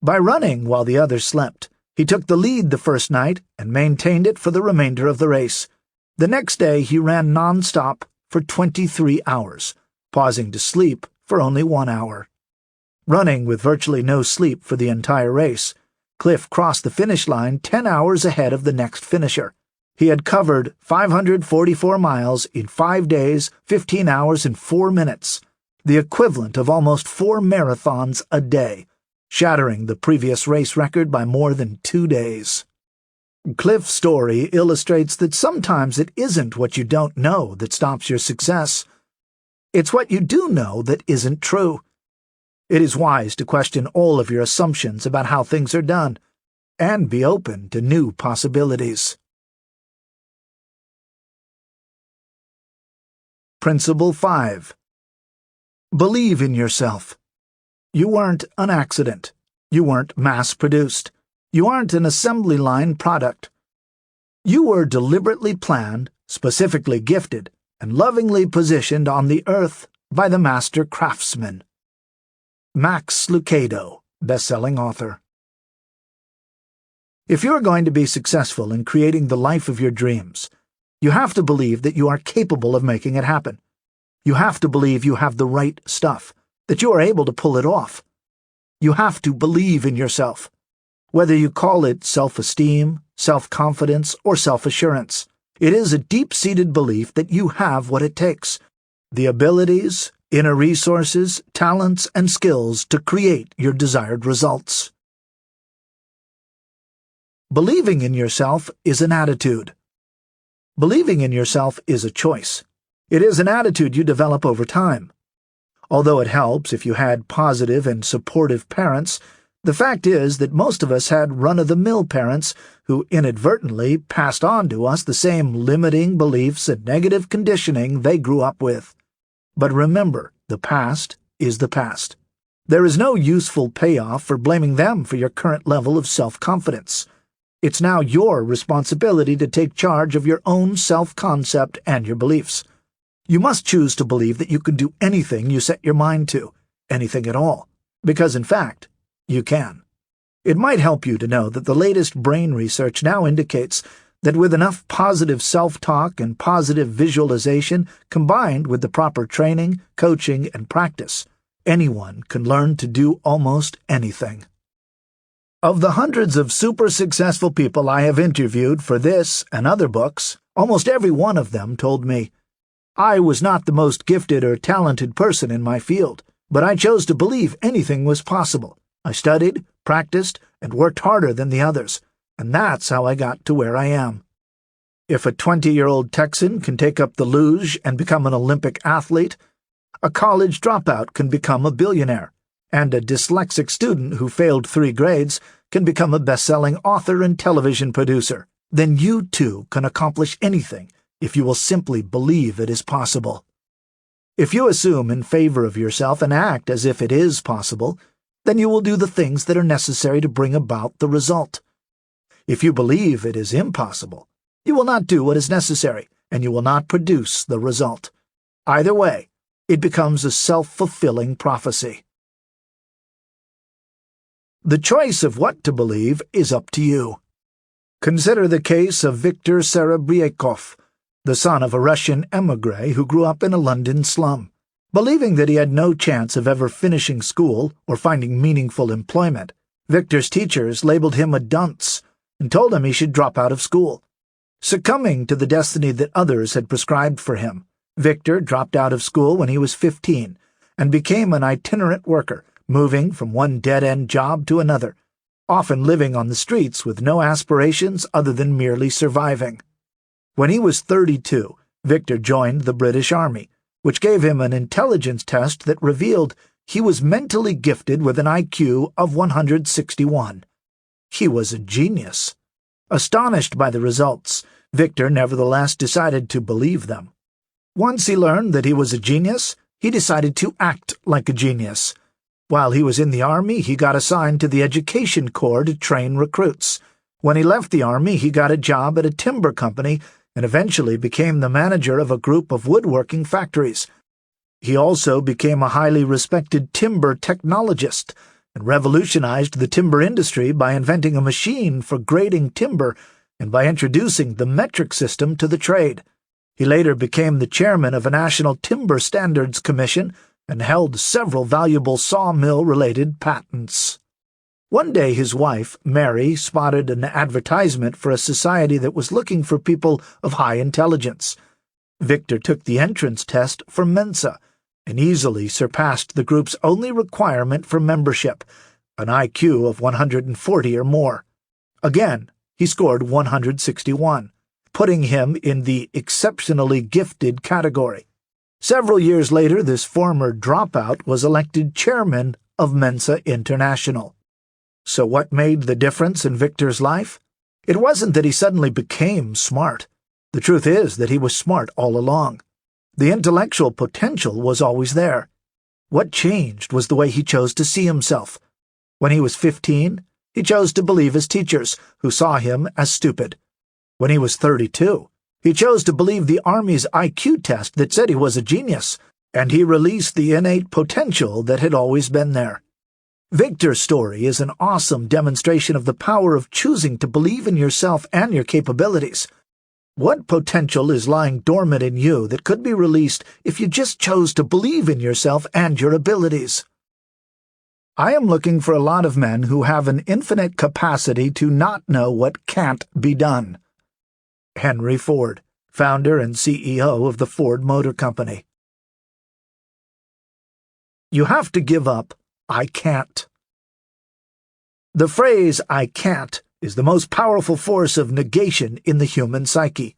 By running while the others slept, he took the lead the first night and maintained it for the remainder of the race. The next day he ran non-stop for 23 hours, pausing to sleep for only 1 hour. Running with virtually no sleep for the entire race, Cliff crossed the finish line 10 hours ahead of the next finisher. He had covered 544 miles in 5 days, 15 hours, and 4 minutes, the equivalent of almost 4 marathons a day, shattering the previous race record by more than 2 days. Cliff's story illustrates that sometimes it isn't what you don't know that stops your success. It's what you do know that isn't true. It is wise to question all of your assumptions about how things are done, and be open to new possibilities. Principle 5. Believe in yourself. You weren't an accident. You weren't mass-produced. You aren't an assembly line product. You were deliberately planned, specifically gifted, and lovingly positioned on the earth by the master craftsman. Max Lucado, best-selling author. If you're going to be successful in creating the life of your dreams, you have to believe that you are capable of making it happen. You have to believe you have the right stuff, that you are able to pull it off. You have to believe in yourself, whether you call it self-esteem, self-confidence, or self-assurance. It is a deep-seated belief that you have what it takes, the abilities, inner resources, talents, and skills to create your desired results. Believing in yourself is an attitude. Believing in yourself is a choice. It is an attitude you develop over time. Although it helps if you had positive and supportive parents, The fact is that most of us had run-of-the-mill parents who inadvertently passed on to us the same limiting beliefs and negative conditioning they grew up with. But remember, the past is the past. There is no useful payoff for blaming them for your current level of self-confidence. It's now your responsibility to take charge of your own self-concept and your beliefs. You must choose to believe that you can do anything you set your mind to, anything at all, because in fact, you can. It might help you to know that the latest brain research now indicates that with enough positive self-talk and positive visualization combined with the proper training, coaching, and practice, anyone can learn to do almost anything. Of the hundreds of super successful people I have interviewed for this and other books, almost every one of them told me, "I was not the most gifted or talented person in my field, but I chose to believe anything was possible. I studied, practiced, and worked harder than the others, and that's how I got to where I am." If a 20-year-old Texan can take up the luge and become an Olympic athlete, a college dropout can become a billionaire, and a dyslexic student who failed 3 grades can become a best-selling author and television producer, then you too can accomplish anything if you will simply believe it is possible. If you assume in favor of yourself and act as if it is possible, then you will do the things that are necessary to bring about the result. If you believe it is impossible, you will not do what is necessary, and you will not produce the result. Either way, it becomes a self-fulfilling prophecy. The choice of what to believe is up to you. Consider the case of Viktor Serebryakov, the son of a Russian émigré who grew up in a London slum. Believing that he had no chance of ever finishing school or finding meaningful employment, Viktor's teachers labeled him a dunce and told him he should drop out of school. Succumbing to the destiny that others had prescribed for him, Viktor dropped out of school when he was 15 and became an itinerant worker, moving from one dead-end job to another, often living on the streets with no aspirations other than merely surviving. When he was 32, Viktor joined the British Army, which gave him an intelligence test that revealed he was mentally gifted with an IQ of 161. He was a genius. Astonished by the results, Viktor nevertheless decided to believe them. Once he learned that he was a genius, he decided to act like a genius. While he was in the Army, he got assigned to the Education Corps to train recruits. When he left the Army, he got a job at a timber company and eventually became the manager of a group of woodworking factories. He also became a highly respected timber technologist and revolutionized the timber industry by inventing a machine for grading timber and by introducing the metric system to the trade. He later became the chairman of a National Timber Standards Commission and held several valuable sawmill-related patents. One day his wife, Mary, spotted an advertisement for a society that was looking for people of high intelligence. Viktor took the entrance test for Mensa and easily surpassed the group's only requirement for membership, an IQ of 140 or more. Again, he scored 161, putting him in the exceptionally gifted category. Several years later, this former dropout was elected chairman of Mensa International. So what made the difference in Viktor's life? It wasn't that he suddenly became smart. The truth is that he was smart all along. The intellectual potential was always there. What changed was the way he chose to see himself. When he was 15, he chose to believe his teachers, who saw him as stupid. When he was 32, he chose to believe the Army's IQ test that said he was a genius, and he released the innate potential that had always been there. Viktor's story is an awesome demonstration of the power of choosing to believe in yourself and your capabilities. What potential is lying dormant in you that could be released if you just chose to believe in yourself and your abilities? I am looking for a lot of men who have an infinite capacity to not know what can't be done. Henry Ford, founder and CEO of the Ford Motor Company. You have to give up "I can't." The phrase "I can't" is the most powerful force of negation in the human psyche.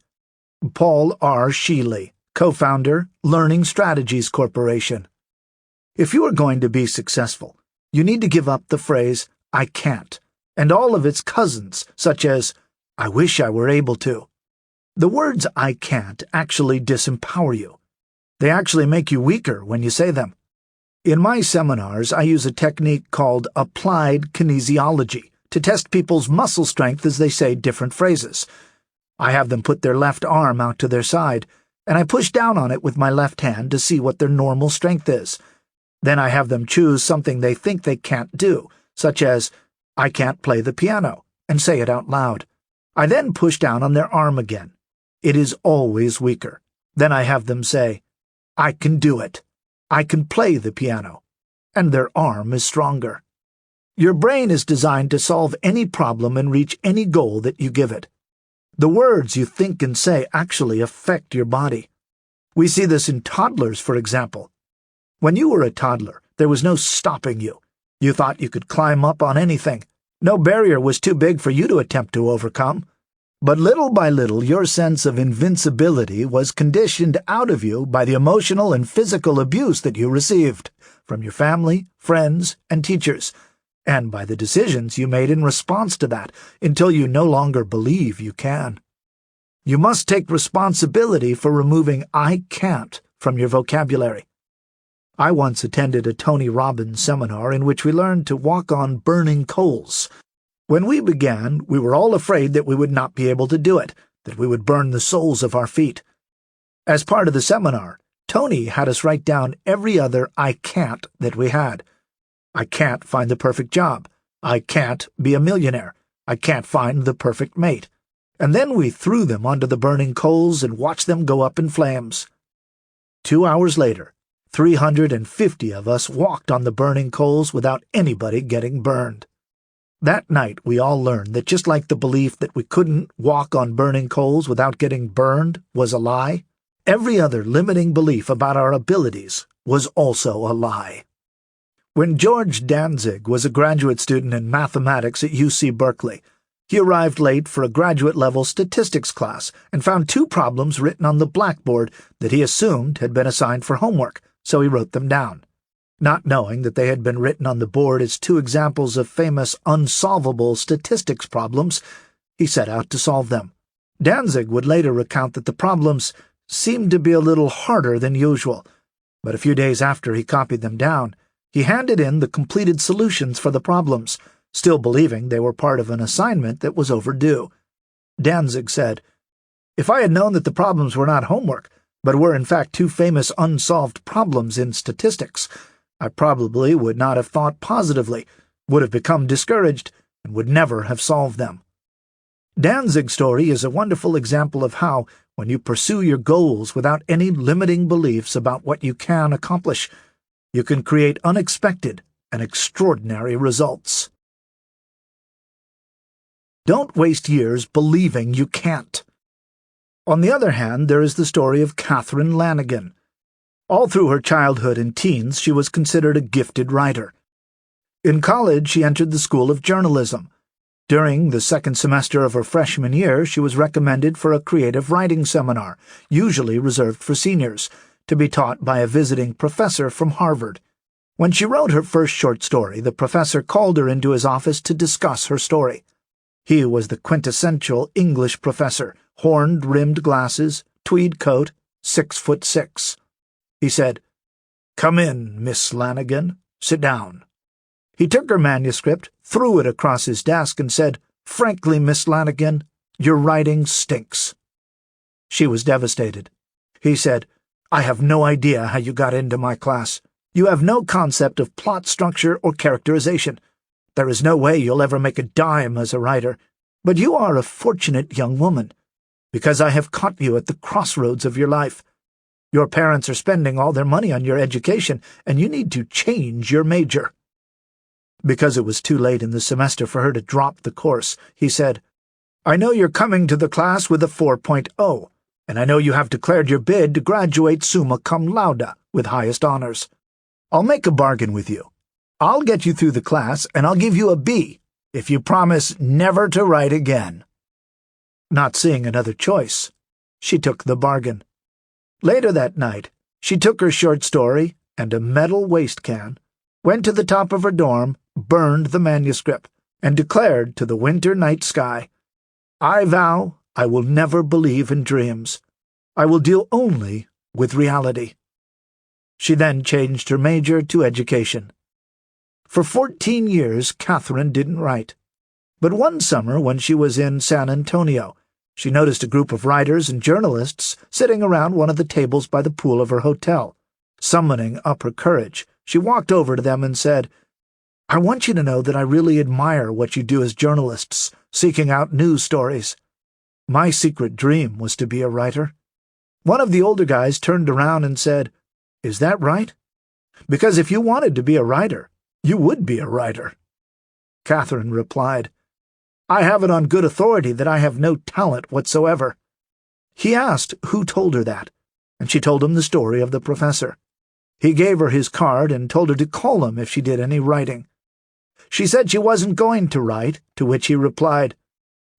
Paul R. Sheely, co-founder, Learning Strategies Corporation. If you are going to be successful, you need to give up the phrase I can't, and all of its cousins, such as, I wish I were able to. The words I can't actually disempower you. They actually make you weaker when you say them. In my seminars, I use a technique called applied kinesiology to test people's muscle strength as they say different phrases. I have them put their left arm out to their side, and I push down on it with my left hand to see what their normal strength is. Then I have them choose something they think they can't do, such as, I can't play the piano, and say it out loud. I then push down on their arm again. It is always weaker. Then I have them say, I can do it. I can play the piano. And their arm is stronger. Your brain is designed to solve any problem and reach any goal that you give it. The words you think and say actually affect your body. We see this in toddlers, for example. When you were a toddler, there was no stopping you. You thought you could climb up on anything. No barrier was too big for you to attempt to overcome. But little by little, your sense of invincibility was conditioned out of you by the emotional and physical abuse that you received from your family, friends, and teachers, and by the decisions you made in response to that, until you no longer believe you can. You must take responsibility for removing I can't from your vocabulary. I once attended a Tony Robbins seminar in which we learned to walk on burning coals. When we began, we were all afraid that we would not be able to do it, that we would burn the soles of our feet. As part of the seminar, Tony had us write down every other I can't that we had. I can't find the perfect job. I can't be a millionaire. I can't find the perfect mate. And then we threw them onto the burning coals and watched them go up in flames. 2 hours later, 350 of us walked on the burning coals without anybody getting burned. That night we all learned that just like the belief that we couldn't walk on burning coals without getting burned was a lie, every other limiting belief about our abilities was also a lie. When George Danzig was a graduate student in mathematics at UC Berkeley, he arrived late for a graduate-level statistics class and found 2 problems written on the blackboard that he assumed had been assigned for homework, so he wrote them down. Not knowing that they had been written on the board as 2 examples of famous unsolvable statistics problems, he set out to solve them. Danzig would later recount that the problems seemed to be a little harder than usual, but a few days after he copied them down, he handed in the completed solutions for the problems, still believing they were part of an assignment that was overdue. Danzig said, "If I had known that the problems were not homework, but were in fact 2 famous unsolved problems in statistics, I probably would not have thought positively, would have become discouraged, and would never have solved them." Danzig's story is a wonderful example of how, when you pursue your goals without any limiting beliefs about what you can accomplish, you can create unexpected and extraordinary results. Don't waste years believing you can't. On the other hand, there is the story of Catherine Lanigan. All through her childhood and teens, she was considered a gifted writer. In college, she entered the School of Journalism. During the 2nd semester of her freshman year, she was recommended for a creative writing seminar, usually reserved for seniors, to be taught by a visiting professor from Harvard. When she wrote her first short story, the professor called her into his office to discuss her story. He was the quintessential English professor, horned-rimmed glasses, tweed coat, 6'6". He said, "Come in, Miss Lanigan. Sit down." He took her manuscript, threw it across his desk, and said, "Frankly, Miss Lanigan, your writing stinks." She was devastated. He said, "I have no idea how you got into my class. You have no concept of plot structure or characterization. There is no way you'll ever make a dime as a writer. But you are a fortunate young woman, because I have caught you at the crossroads of your life. Your parents are spending all their money on your education, and you need to change your major." Because it was too late in the semester for her to drop the course, he said, "I know you're coming to the class with a 4.0, and I know you have declared your bid to graduate summa cum laude with highest honors. I'll make a bargain with you. I'll get you through the class, and I'll give you a B if you promise never to write again." Not seeing another choice, she took the bargain. Later that night, she took her short story and a metal waste can, went to the top of her dorm, burned the manuscript, and declared to the winter night sky, "I vow I will never believe in dreams. I will deal only with reality." She then changed her major to education. For 14 years, Catherine didn't write. But one summer, when she was in San Antonio, she noticed a group of writers and journalists sitting around one of the tables by the pool of her hotel. Summoning up her courage, she walked over to them and said, "I want you to know that I really admire what you do as journalists, seeking out news stories. My secret dream was to be a writer." One of the older guys turned around and said, "Is that right? Because if you wanted to be a writer, you would be a writer." Catherine replied, "I have it on good authority that I have no talent whatsoever." He asked who told her that, and she told him the story of the professor. He gave her his card and told her to call him if she did any writing. She said she wasn't going to write, to which he replied,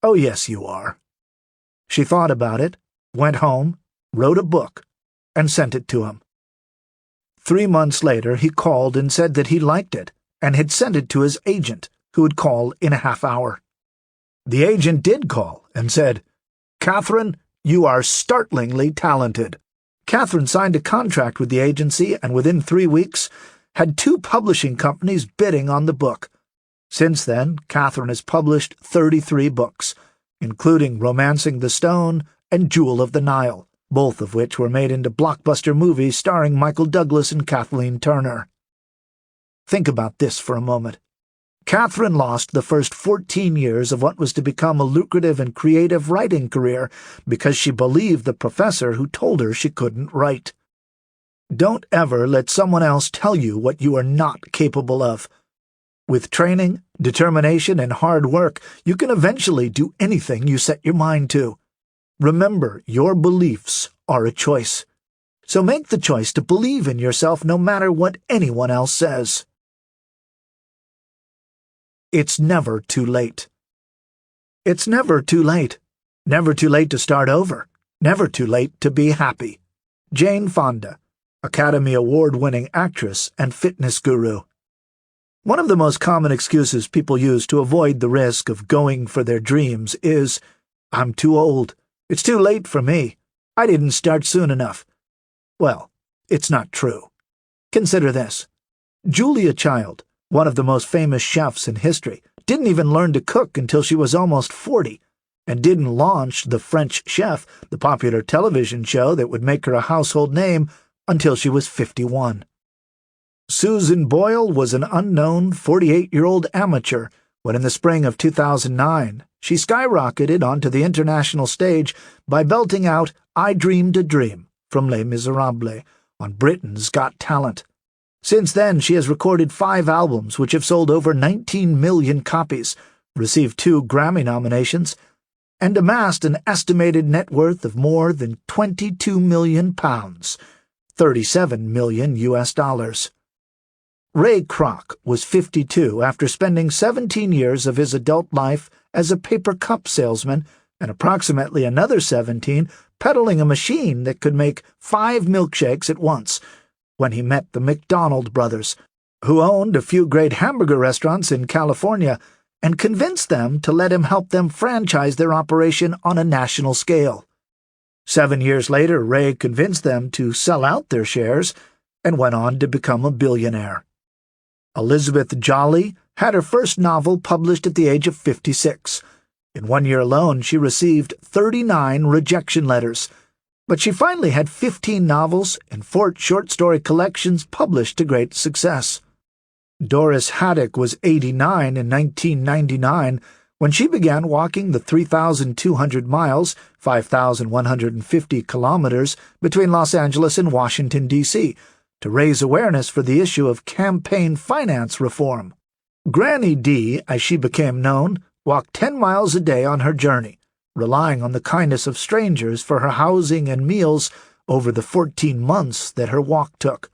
"Oh, yes, you are." She thought about it, went home, wrote a book, and sent it to him. 3 months later, he called and said that he liked it and had sent it to his agent, who would call in a half hour. The agent did call and said, "Catherine, you are startlingly talented." Catherine signed a contract with the agency and within 3 weeks had 2 publishing companies bidding on the book. Since then, Catherine has published 33 books, including Romancing the Stone and Jewel of the Nile, both of which were made into blockbuster movies starring Michael Douglas and Kathleen Turner. Think about this for a moment. Catherine lost the first 14 years of what was to become a lucrative and creative writing career because she believed the professor who told her she couldn't write. Don't ever let someone else tell you what you are not capable of. With training, determination, and hard work, you can eventually do anything you set your mind to. Remember, your beliefs are a choice. So make the choice to believe in yourself no matter what anyone else says. It's never too late. It's never too late. Never too late to start over. Never too late to be happy. Jane Fonda, Academy Award-winning actress and fitness guru. One of the most common excuses people use to avoid the risk of going for their dreams is, "I'm too old. It's too late for me. I didn't start soon enough." Well, it's not true. Consider this. Julia Child, one of the most famous chefs in history, didn't even learn to cook until she was almost 40, and didn't launch The French Chef, the popular television show that would make her a household name, until she was 51. Susan Boyle was an unknown 48-year-old amateur when in the spring of 2009 she skyrocketed onto the international stage by belting out "I Dreamed a Dream" from Les Miserables on Britain's Got Talent. Since then, she has recorded 5 albums which have sold over 19 million copies, received 2 Grammy nominations, and amassed an estimated net worth of more than £22 million, $37 million US. Ray Kroc was 52 after spending 17 years of his adult life as a paper cup salesman and approximately another 17 peddling a machine that could make 5 milkshakes at once, when he met the McDonald brothers, who owned a few great hamburger restaurants in California, and convinced them to let him help them franchise their operation on a national scale. 7 years later, Ray convinced them to sell out their shares and went on to become a billionaire. Elizabeth Jolley had her first novel published at the age of 56. In 1 year alone, she received 39 rejection letters, but she finally had 15 novels and 4 short story collections published to great success. Doris Haddock was 89 in 1999 when she began walking the 3,200 miles, 5,150 kilometers, between Los Angeles and Washington, D.C., to raise awareness for the issue of campaign finance reform. Granny D, as she became known, walked 10 miles a day on her journey, relying on the kindness of strangers for her housing and meals over the 14 months that her walk took.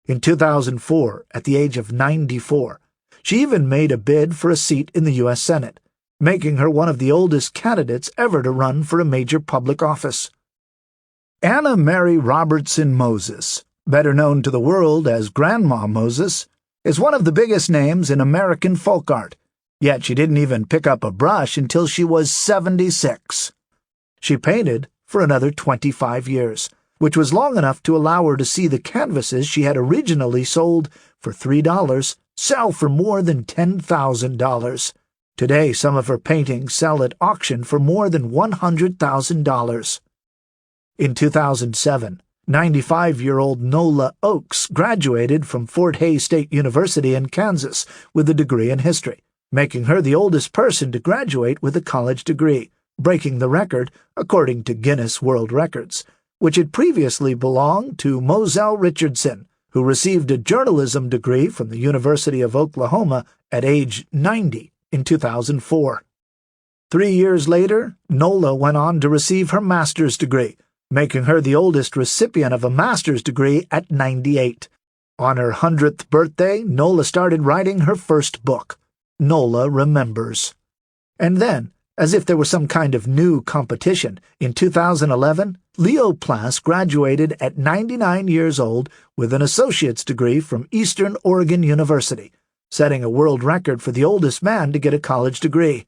In 2004, at the age of 94, she even made a bid for a seat in the U.S. Senate, making her one of the oldest candidates ever to run for a major public office. Anna Mary Robertson Moses, better known to the world as Grandma Moses, is one of the biggest names in American folk art, yet she didn't even pick up a brush until she was 76. She painted for another 25 years, which was long enough to allow her to see the canvases she had originally sold for $3 sell for more than $10,000. Today, some of her paintings sell at auction for more than $100,000. In 2007, 95-year-old Nola Oakes graduated from Fort Hays State University in Kansas with a degree in history, making her the oldest person to graduate with a college degree, breaking the record according to Guinness World Records, which had previously belonged to Moselle Richardson, who received a journalism degree from the University of Oklahoma at age 90 in 2004. 3 years later, Nola went on to receive her master's degree, making her the oldest recipient of a master's degree at 98. On her 100th birthday, Nola started writing her first book, Nola Remembers. And then, as if there was some kind of new competition, in 2011, Leo Plass graduated at 99 years old with an associate's degree from Eastern Oregon University, setting a world record for the oldest man to get a college degree.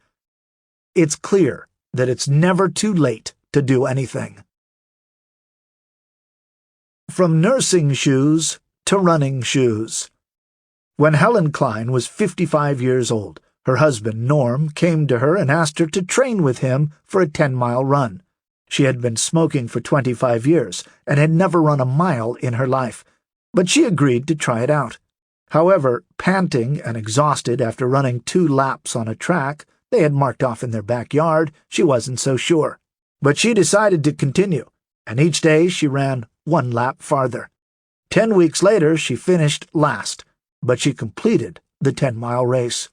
It's clear that it's never too late to do anything. From nursing shoes to running shoes. When Helen Klein was 55 years old, her husband, Norm, came to her and asked her to train with him for a 10-mile run. She had been smoking for 25 years and had never run a mile in her life, but she agreed to try it out. However, panting and exhausted after running 2 laps on a track they had marked off in their backyard, she wasn't so sure. But she decided to continue, and each day she ran 1 lap farther. 10 weeks later, she finished last, but she completed the 10-mile race.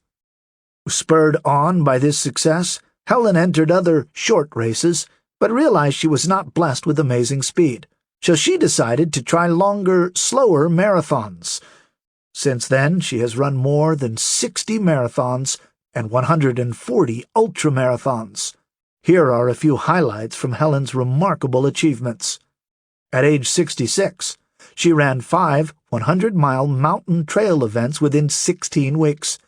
Spurred on by this success, Helen entered other short races, but realized she was not blessed with amazing speed, so she decided to try longer, slower marathons. Since then, she has run more than 60 marathons and 140 ultramarathons. Here are a few highlights from Helen's remarkable achievements. At age 66, she ran 5 100-mile mountain trail events within 16 weeks.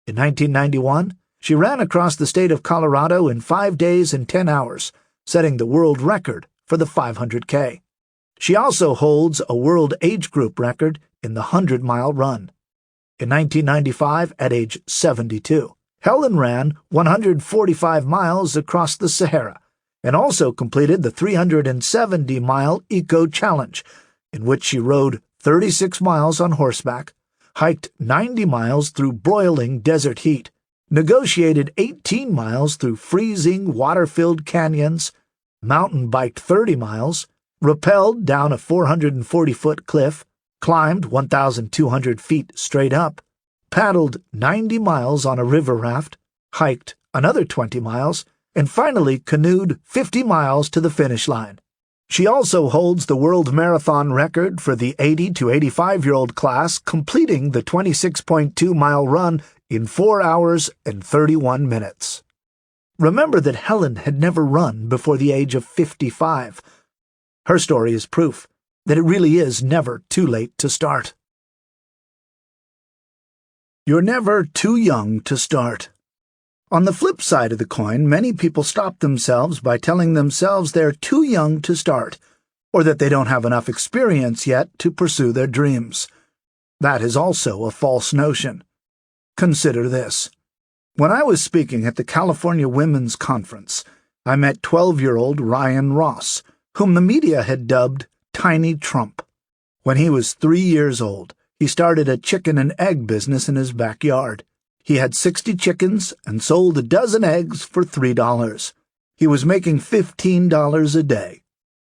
In 1991, she ran across the state of Colorado in 5 days and 10 hours, setting the world record for the 500K. She also holds a world age group record in the 100-mile run. In 1995, at age 72, Helen ran 145 miles across the Sahara and also completed the 370-mile Eco Challenge, in which she rode 36 miles on horseback, hiked 90 miles through broiling desert heat, negotiated 18 miles through freezing, water-filled canyons, mountain biked 30 miles, rappelled down a 440-foot cliff, climbed 1,200 feet straight up, paddled 90 miles on a river raft, hiked another 20 miles, and finally canoed 50 miles to the finish line. She also holds the world marathon record for the 80 to 85-year-old class, completing the 26.2-mile run in 4 hours and 31 minutes. Remember that Helen had never run before the age of 55. Her story is proof that it really is never too late to start. You're never too young to start. On the flip side of the coin, many people stop themselves by telling themselves they're too young to start, or that they don't have enough experience yet to pursue their dreams. That is also a false notion. Consider this. When I was speaking at the California Women's Conference, I met 12-year-old Ryan Ross, whom the media had dubbed Tiny Trump. When he was 3 years old, he started a chicken and egg business in his backyard. He had 60 chickens and sold a dozen eggs for $3. He was making $15 a day.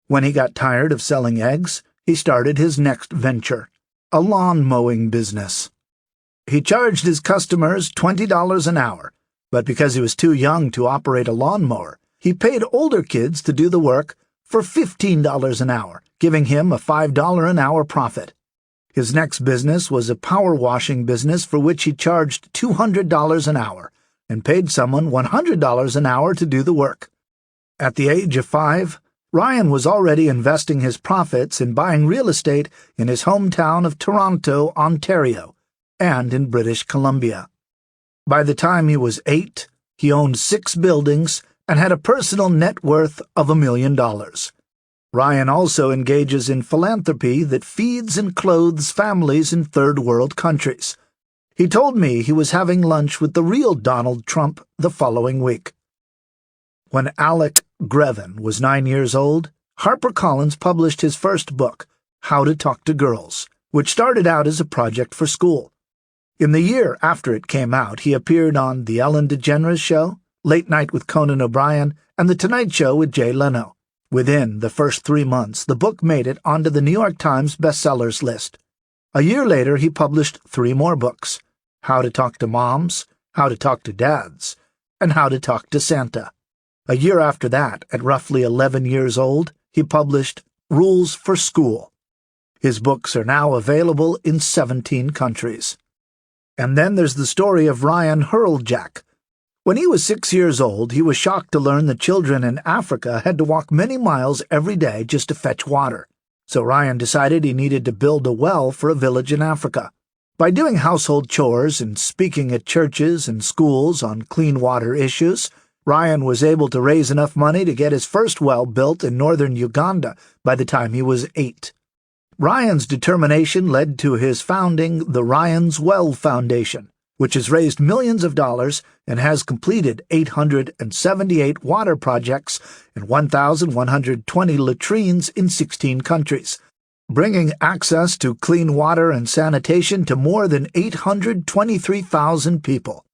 When he got tired of selling eggs, he started his next venture, a lawn mowing business. He charged his customers $20 an hour, but because he was too young to operate a lawnmower, he paid older kids to do the work for $15 an hour, giving him a $5 an hour profit. His next business was a power washing business for which he charged $200 an hour and paid someone $100 an hour to do the work. At the age of 5, Ryan was already investing his profits in buying real estate in his hometown of Toronto, Ontario, and in British Columbia. By the time he was 8, he owned 6 buildings and had a personal net worth of $1 million. Ryan also engages in philanthropy that feeds and clothes families in third-world countries. He told me he was having lunch with the real Donald Trump the following week. When Alec Grevin was 9 years old, HarperCollins published his first book, How to Talk to Girls, which started out as a project for school. In the year after it came out, he appeared on The Ellen DeGeneres Show, Late Night with Conan O'Brien, and The Tonight Show with Jay Leno. Within the first 3 months, the book made it onto the New York Times bestsellers list. A year later, he published 3 more books, How to Talk to Moms, How to Talk to Dads, and How to Talk to Santa. A year after that, at roughly 11 years old, he published Rules for School. His books are now available in 17 countries. And then there's the story of Ryan Hurljack. When he was 6 years old, he was shocked to learn that children in Africa had to walk many miles every day just to fetch water. So Ryan decided he needed to build a well for a village in Africa. By doing household chores and speaking at churches and schools on clean water issues, Ryan was able to raise enough money to get his first well built in northern Uganda by the time he was 8. Ryan's determination led to his founding the Ryan's Well Foundation, which has raised millions of dollars and has completed 878 water projects and 1,120 latrines in 16 countries, bringing access to clean water and sanitation to more than 823,000 people.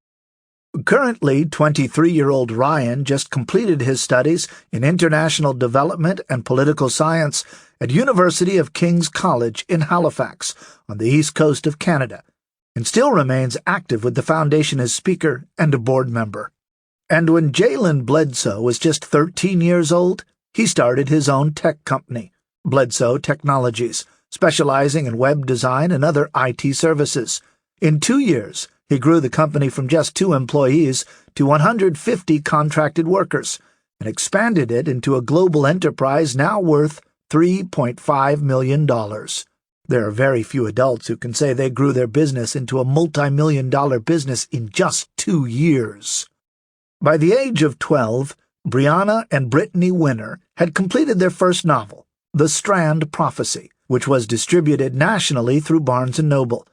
Currently, 23-year-old Ryan just completed his studies in international development and political science at University of King's College in Halifax, on the east coast of Canada, and still remains active with the foundation as speaker and a board member. And when Jalen Bledsoe was just 13 years old, he started his own tech company, Bledsoe Technologies, specializing in web design and other IT services. In 2 years, he grew the company from just 2 employees to 150 contracted workers and expanded it into a global enterprise now worth $3.5 million. There are very few adults who can say they grew their business into a multi-million-dollar business in just 2 years. By the age of 12, Brianna and Brittany Winner had completed their first novel, The Strand Prophecy, which was distributed nationally through Barnes & Noble.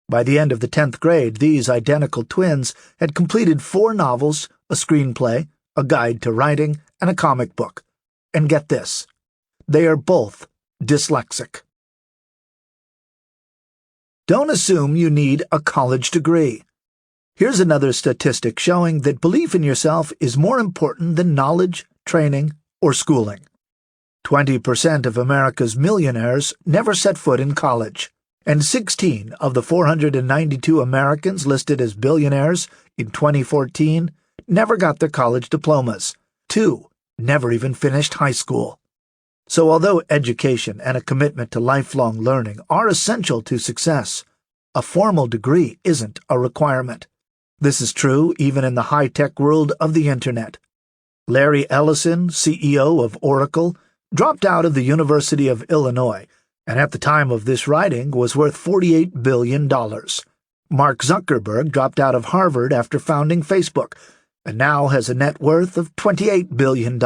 By the end of the 10th grade, these identical twins had completed 4 novels, a screenplay, a guide to writing, and a comic book. And get this, they are both dyslexic. Don't assume you need a college degree. Here's another statistic showing that belief in yourself is more important than knowledge, training, or schooling. 20% of America's millionaires never set foot in college, and 16 of the 492 Americans listed as billionaires in 2014 never got their college diplomas. 2 never even finished high school. So although education and a commitment to lifelong learning are essential to success, a formal degree isn't a requirement. This is true even in the high-tech world of the Internet. Larry Ellison, CEO of Oracle, dropped out of the University of Illinois, and at the time of this writing was worth $48 billion. Mark Zuckerberg dropped out of Harvard after founding Facebook, and now has a net worth of $28 billion.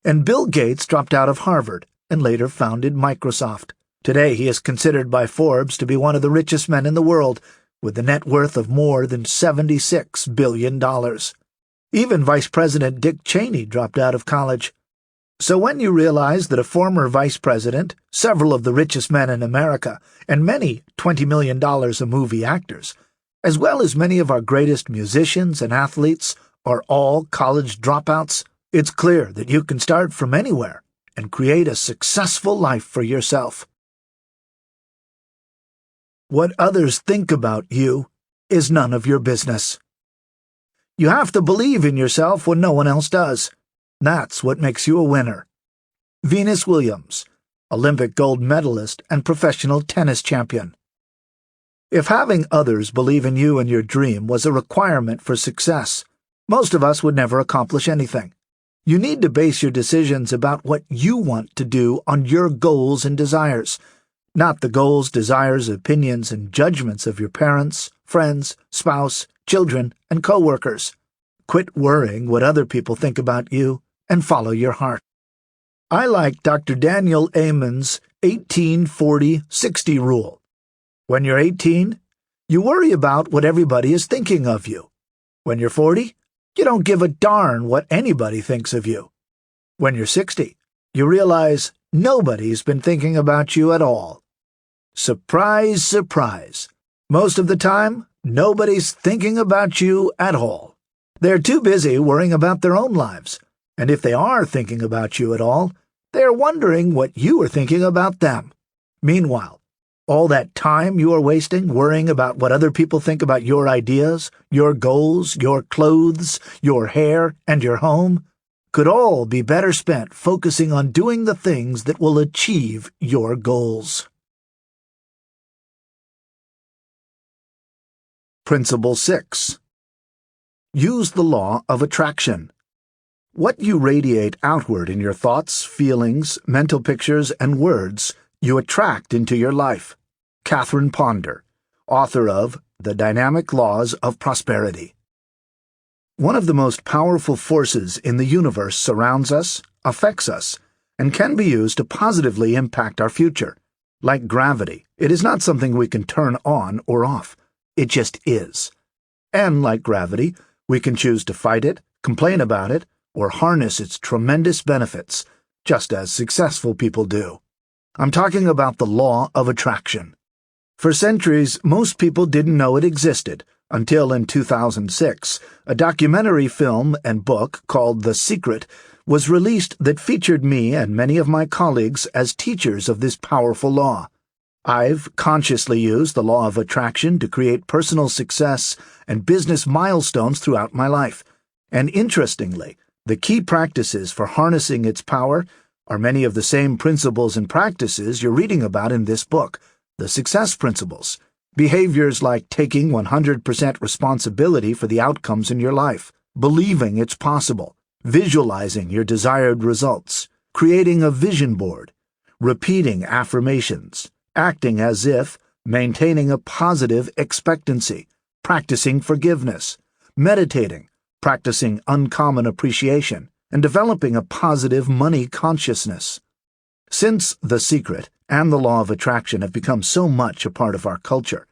And Bill Gates dropped out of Harvard and later founded Microsoft. Today he is considered by Forbes to be one of the richest men in the world, with a net worth of more than $76 billion. Even Vice President Dick Cheney dropped out of college. So when you realize that a former vice president, several of the richest men in America, and many $20 million a movie actors, as well as many of our greatest musicians and athletes, are all college dropouts, it's clear that you can start from anywhere and create a successful life for yourself. What others think about you is none of your business. You have to believe in yourself when no one else does. That's what makes you a winner. Venus Williams, Olympic gold medalist and professional tennis champion. If having others believe in you and your dream was a requirement for success, most of us would never accomplish anything. You need to base your decisions about what you want to do on your goals and desires, not the goals, desires, opinions, and judgments of your parents, friends, spouse, children, and co-workers. Quit worrying what other people think about you and follow your heart. I like Dr. Daniel Amen's 18-40-60 rule. When you're 18, you worry about what everybody is thinking of you. When you're 40, you don't give a darn what anybody thinks of you. When you're 60, you realize nobody's been thinking about you at all. Surprise, surprise. Most of the time, nobody's thinking about you at all. They're too busy worrying about their own lives. And if they are thinking about you at all, they are wondering what you are thinking about them. Meanwhile, all that time you are wasting worrying about what other people think about your ideas, your goals, your clothes, your hair, and your home could all be better spent focusing on doing the things that will achieve your goals. Principle 6. Use the law of attraction. What you radiate outward in your thoughts, feelings, mental pictures, and words, you attract into your life. Catherine Ponder, author of The Dynamic Laws of Prosperity. One of the most powerful forces in the universe surrounds us, affects us, and can be used to positively impact our future. Like gravity, it is not something we can turn on or off. It just is. And like gravity, we can choose to fight it, complain about it, or harness its tremendous benefits, just as successful people do. I'm talking about the law of attraction. For centuries, most people didn't know it existed, until in 2006, a documentary film and book called The Secret was released that featured me and many of my colleagues as teachers of this powerful law. I've consciously used the law of attraction to create personal success and business milestones throughout my life, and interestingly, the key practices for harnessing its power are many of the same principles and practices you're reading about in this book, the success principles. Behaviors like taking 100% responsibility for the outcomes in your life, believing it's possible, visualizing your desired results, creating a vision board, repeating affirmations, acting as if, maintaining a positive expectancy, practicing forgiveness, meditating, practicing uncommon appreciation, and developing a positive money consciousness. Since The Secret and the law of attraction have become so much a part of our culture,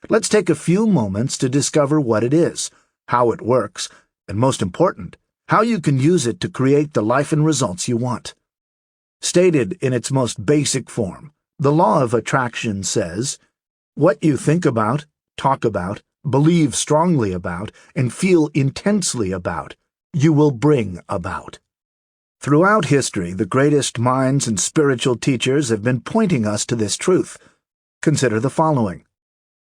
let's take a few moments to discover what it is, how it works, and most important, how you can use it to create the life and results you want. Stated in its most basic form, the law of attraction says, what you think about, talk about, believe strongly about, and feel intensely about, you will bring about. Throughout history, the greatest minds and spiritual teachers have been pointing us to this truth. Consider the following.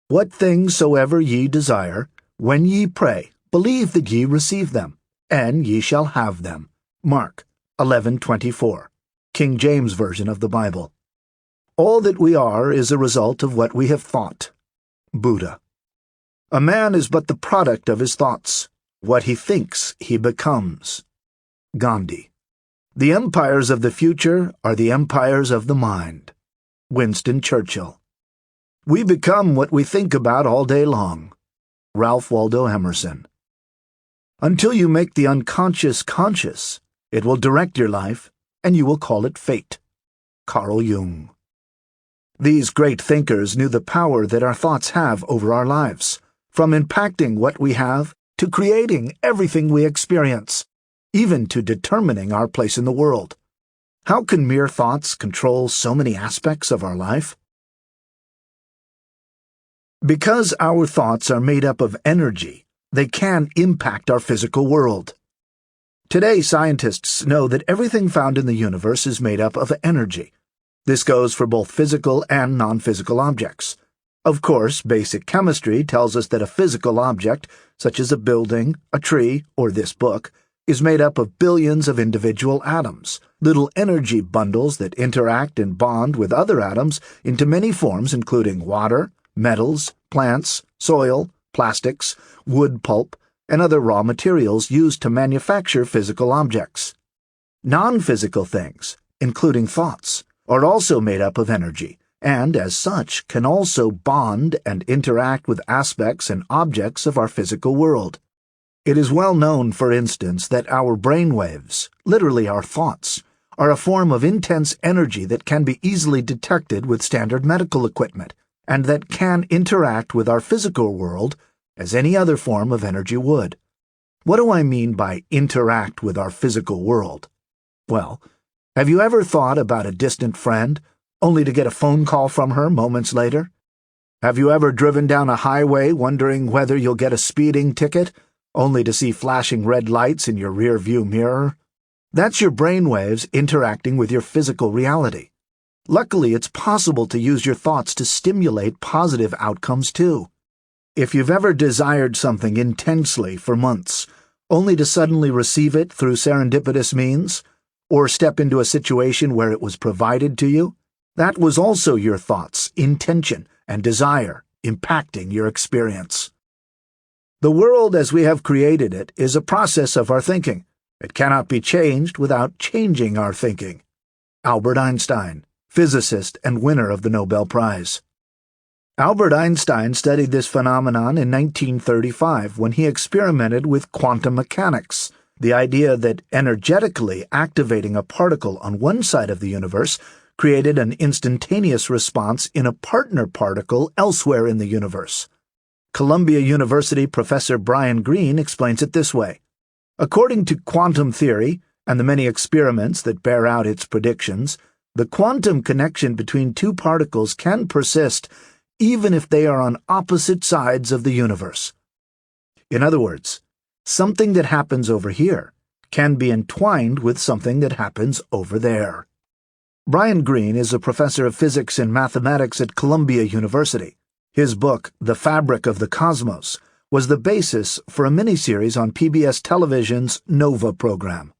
What things soever ye desire, when ye pray, believe that ye receive them, and ye shall have them. Mark 11:24, King James Version of the Bible. All that we are is a result of what we have thought. Buddha. A man is but the product of his thoughts. What he thinks, he becomes. Gandhi. The empires of the future are the empires of the mind. Winston Churchill. We become what we think about all day long. Ralph Waldo Emerson. Until you make the unconscious conscious, it will direct your life, and you will call it fate. Carl Jung. These great thinkers knew the power that our thoughts have over our lives, from impacting what we have to creating everything we experience, even to determining our place in the world. How can mere thoughts control so many aspects of our life? Because our thoughts are made up of energy, they can impact our physical world. Today, scientists know that everything found in the universe is made up of energy. This goes for both physical and non-physical objects. Of course, basic chemistry tells us that a physical object, such as a building, a tree, or this book, is made up of billions of individual atoms, little energy bundles that interact and bond with other atoms into many forms including water, metals, plants, soil, plastics, wood pulp, and other raw materials used to manufacture physical objects. Non-physical things, including thoughts, are also made up of energy and as such can also bond and interact with aspects and objects of our physical world. It is well known, for instance, that our brainwaves, literally our thoughts, are a form of intense energy that can be easily detected with standard medical equipment, and that can interact with our physical world as any other form of energy would. What do I mean by interact with our physical world? Well, have you ever thought about a distant friend, only to get a phone call from her moments later? Have you ever driven down a highway wondering whether you'll get a speeding ticket, only to see flashing red lights in your rear-view mirror? That's your brainwaves interacting with your physical reality. Luckily, it's possible to use your thoughts to stimulate positive outcomes too. If you've ever desired something intensely for months, only to suddenly receive it through serendipitous means, or step into a situation where it was provided to you, that was also your thoughts, intention, and desire impacting your experience. The world as we have created it is a process of our thinking. It cannot be changed without changing our thinking. Albert Einstein, physicist and winner of the Nobel Prize. Albert Einstein studied this phenomenon in 1935 when he experimented with quantum mechanics, the idea that energetically activating a particle on one side of the universe created an instantaneous response in a partner particle elsewhere in the universe. Columbia University professor Brian Greene explains it this way. According to quantum theory and the many experiments that bear out its predictions, the quantum connection between two particles can persist even if they are on opposite sides of the universe. In other words, something that happens over here can be entwined with something that happens over there. Brian Greene is a professor of physics and mathematics at Columbia University. His book, The Fabric of the Cosmos, was the basis for a miniseries on PBS Television's NOVA program.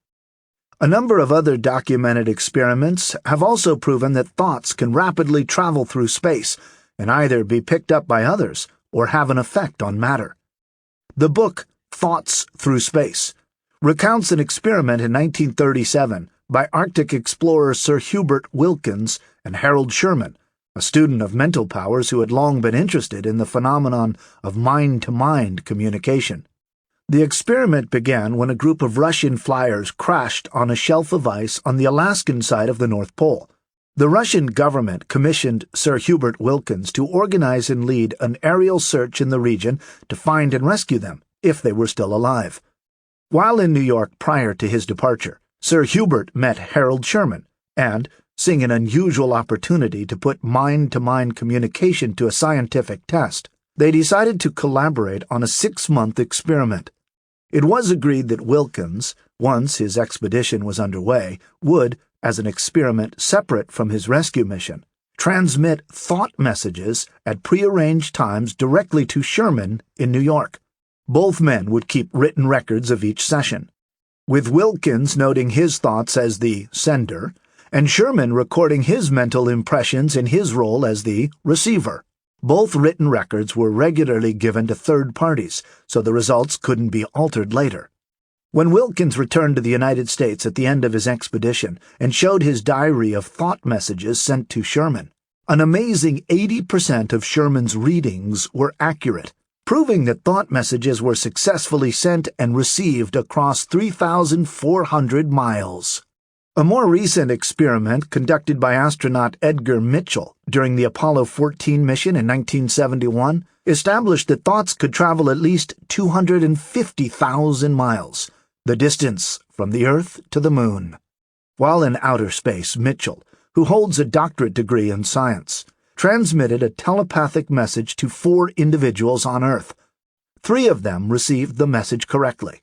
A number of other documented experiments have also proven that thoughts can rapidly travel through space and either be picked up by others or have an effect on matter. The book, Thoughts Through Space, recounts an experiment in 1937 by Arctic explorer Sir Hubert Wilkins and Harold Sherman, a student of mental powers who had long been interested in the phenomenon of mind-to-mind communication. The experiment began when a group of Russian flyers crashed on a shelf of ice on the Alaskan side of the North Pole. The Russian government commissioned Sir Hubert Wilkins to organize and lead an aerial search in the region to find and rescue them, if they were still alive. While in New York prior to his departure, Sir Hubert met Harold Sherman, and, seeing an unusual opportunity to put mind-to-mind communication to a scientific test, they decided to collaborate on a 6-month experiment. It was agreed that Wilkins, once his expedition was underway, would, as an experiment separate from his rescue mission, transmit thought messages at prearranged times directly to Sherman in New York. Both men would keep written records of each session, with Wilkins noting his thoughts as the sender, and Sherman recording his mental impressions in his role as the receiver. Both written records were regularly given to third parties, so the results couldn't be altered later. When Wilkins returned to the United States at the end of his expedition and showed his diary of thought messages sent to Sherman, an amazing 80% of Sherman's readings were accurate, proving that thought messages were successfully sent and received across 3,400 miles. A more recent experiment conducted by astronaut Edgar Mitchell during the Apollo 14 mission in 1971 established that thoughts could travel at least 250,000 miles, the distance from the Earth to the Moon. While in outer space, Mitchell, who holds a doctorate degree in science, transmitted a telepathic message to 4 individuals on Earth. 3 of them received the message correctly.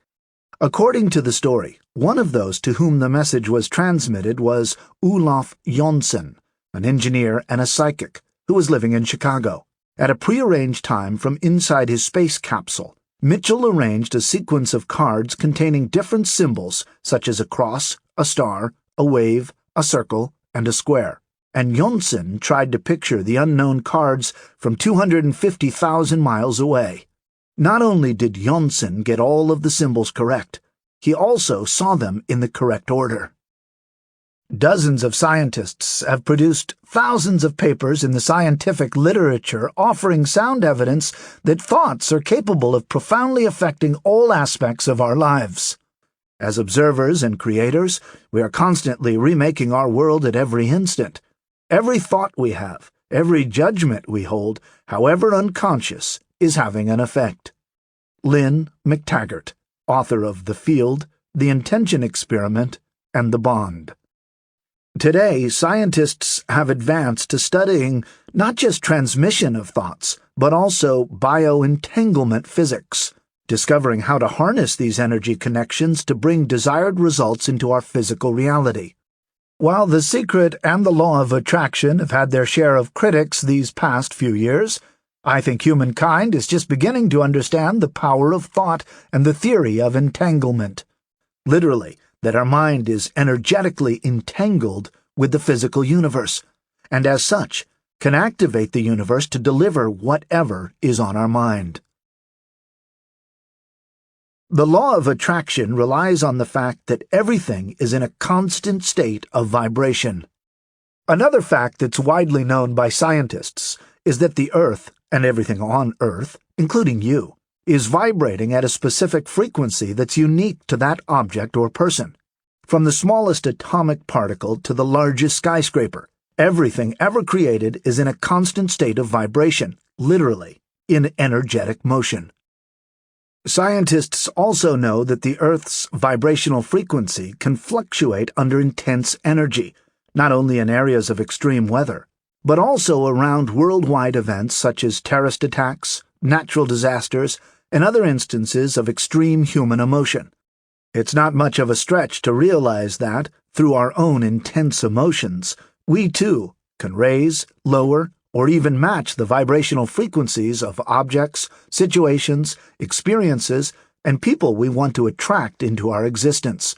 According to the story, one of those to whom the message was transmitted was Olof Jonsson, an engineer and a psychic, who was living in Chicago. At a prearranged time from inside his space capsule, Mitchell arranged a sequence of cards containing different symbols such as a cross, a star, a wave, a circle, and a square, and Jonsson tried to picture the unknown cards from 250,000 miles away. Not only did Jonsson get all of the symbols correct, he also saw them in the correct order. Dozens of scientists have produced thousands of papers in the scientific literature offering sound evidence that thoughts are capable of profoundly affecting all aspects of our lives. As observers and creators, we are constantly remaking our world at every instant. Every thought we have, every judgment we hold, however unconscious, is having an effect. Lynn McTaggart, author of The Field, The Intention Experiment, and The Bond. Today, scientists have advanced to studying not just transmission of thoughts, but also bioentanglement physics, discovering how to harness these energy connections to bring desired results into our physical reality. While The Secret and the Law of Attraction have had their share of critics these past few years, I think humankind is just beginning to understand the power of thought and the theory of entanglement. Literally, that our mind is energetically entangled with the physical universe, and as such, can activate the universe to deliver whatever is on our mind. The law of attraction relies on the fact that everything is in a constant state of vibration. Another fact that's widely known by scientists is that the Earth, and everything on Earth, including you, is vibrating at a specific frequency that's unique to that object or person. From the smallest atomic particle to the largest skyscraper, everything ever created is in a constant state of vibration, literally, in energetic motion. Scientists also know that the Earth's vibrational frequency can fluctuate under intense energy, not only in areas of extreme weather, but also around worldwide events such as terrorist attacks, natural disasters, and other instances of extreme human emotion. It's not much of a stretch to realize that, through our own intense emotions, we too can raise, lower, or even match the vibrational frequencies of objects, situations, experiences, and people we want to attract into our existence.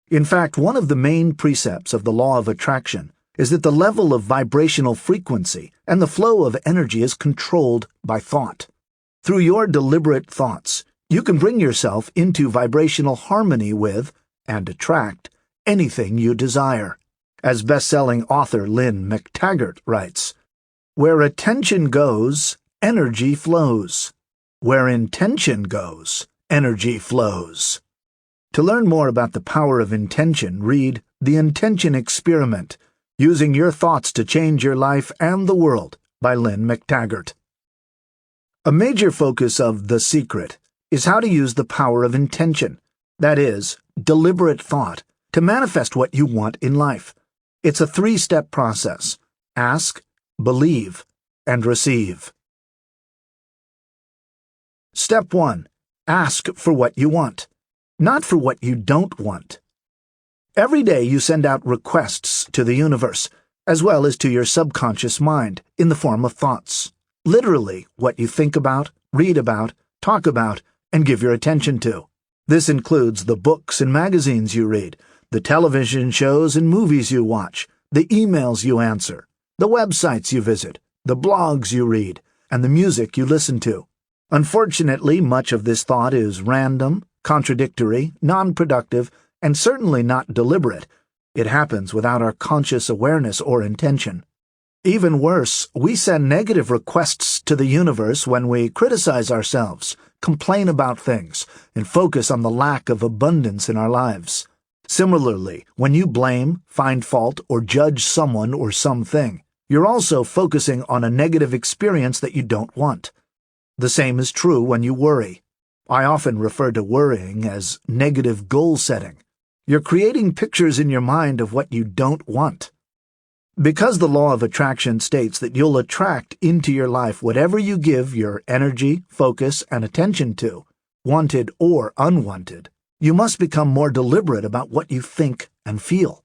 In fact, one of the main precepts of the law of attraction is that the level of vibrational frequency and the flow of energy is controlled by thought. Through your deliberate thoughts, you can bring yourself into vibrational harmony with, and attract, anything you desire. As best-selling author Lynn McTaggart writes, "Where attention goes, energy flows. Where intention goes, energy flows." To learn more about the power of intention, read The Intention Experiment, Using Your Thoughts to Change Your Life and the World by Lynn McTaggart. A major focus of The Secret is how to use the power of intention, that is, deliberate thought, to manifest what you want in life. It's a 3-step process: ask, believe, and receive. Step 1. Ask for what you want, not for what you don't want. Every day you send out requests to the universe, as well as to your subconscious mind, in the form of thoughts. Literally, what you think about, read about, talk about, and give your attention to. This includes the books and magazines you read, the television shows and movies you watch, the emails you answer, the websites you visit, the blogs you read, and the music you listen to. Unfortunately, much of this thought is random, contradictory, non-productive, and certainly not deliberate. It happens without our conscious awareness or intention. Even worse, we send negative requests to the universe when we criticize ourselves, complain about things, and focus on the lack of abundance in our lives. Similarly, when you blame, find fault, or judge someone or something, you're also focusing on a negative experience that you don't want. The same is true when you worry. I often refer to worrying as negative goal setting. You're creating pictures in your mind of what you don't want. Because the law of attraction states that you'll attract into your life whatever you give your energy, focus, and attention to, wanted or unwanted, you must become more deliberate about what you think and feel.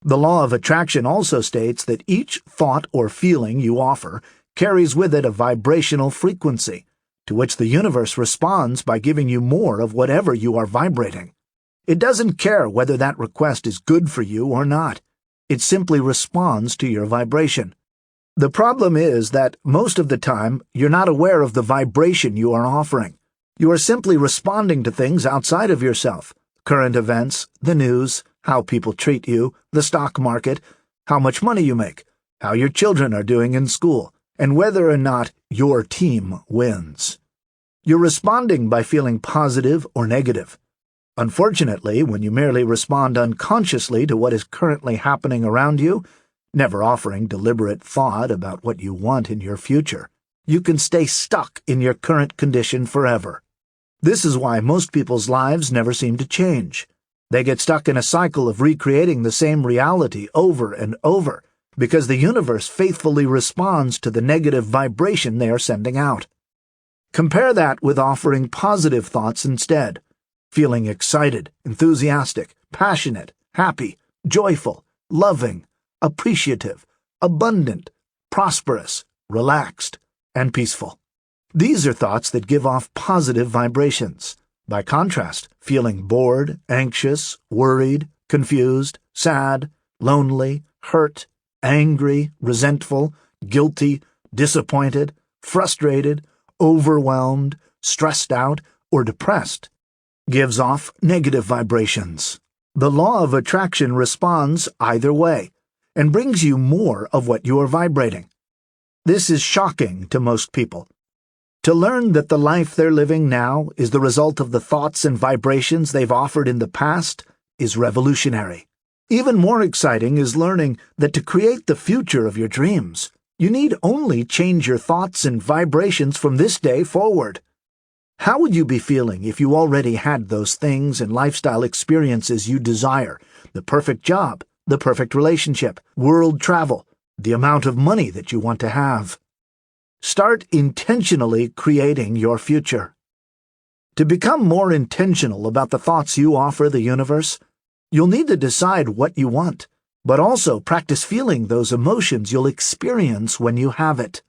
The law of attraction also states that each thought or feeling you offer carries with it a vibrational frequency, to which the universe responds by giving you more of whatever you are vibrating. It doesn't care whether that request is good for you or not. It simply responds to your vibration. The problem is that most of the time you're not aware of the vibration you are offering. You are simply responding to things outside of yourself: current events, the news, how people treat you, the stock market, how much money you make, how your children are doing in school, and whether or not your team wins. You're responding by feeling positive or negative. Unfortunately, when you merely respond unconsciously to what is currently happening around you, never offering deliberate thought about what you want in your future, you can stay stuck in your current condition forever. This is why most people's lives never seem to change. They get stuck in a cycle of recreating the same reality over and over, because the universe faithfully responds to the negative vibration they are sending out. Compare that with offering positive thoughts instead, feeling excited, enthusiastic, passionate, happy, joyful, loving, appreciative, abundant, prosperous, relaxed, and peaceful. These are thoughts that give off positive vibrations. By contrast, feeling bored, anxious, worried, confused, sad, lonely, hurt, angry, resentful, guilty, disappointed, frustrated, overwhelmed, stressed out, or depressed gives off negative vibrations. The law of attraction responds either way and brings you more of what you are vibrating. This is shocking to most people. To learn that the life they're living now is the result of the thoughts and vibrations they've offered in the past is revolutionary. Even more exciting is learning that to create the future of your dreams, you need only change your thoughts and vibrations from this day forward. How would you be feeling if you already had those things and lifestyle experiences you desire? The perfect job, the perfect relationship, world travel, the amount of money that you want to have. Start intentionally creating your future. To become more intentional about the thoughts you offer the universe, you'll need to decide what you want, but also practice feeling those emotions you'll experience when you have it.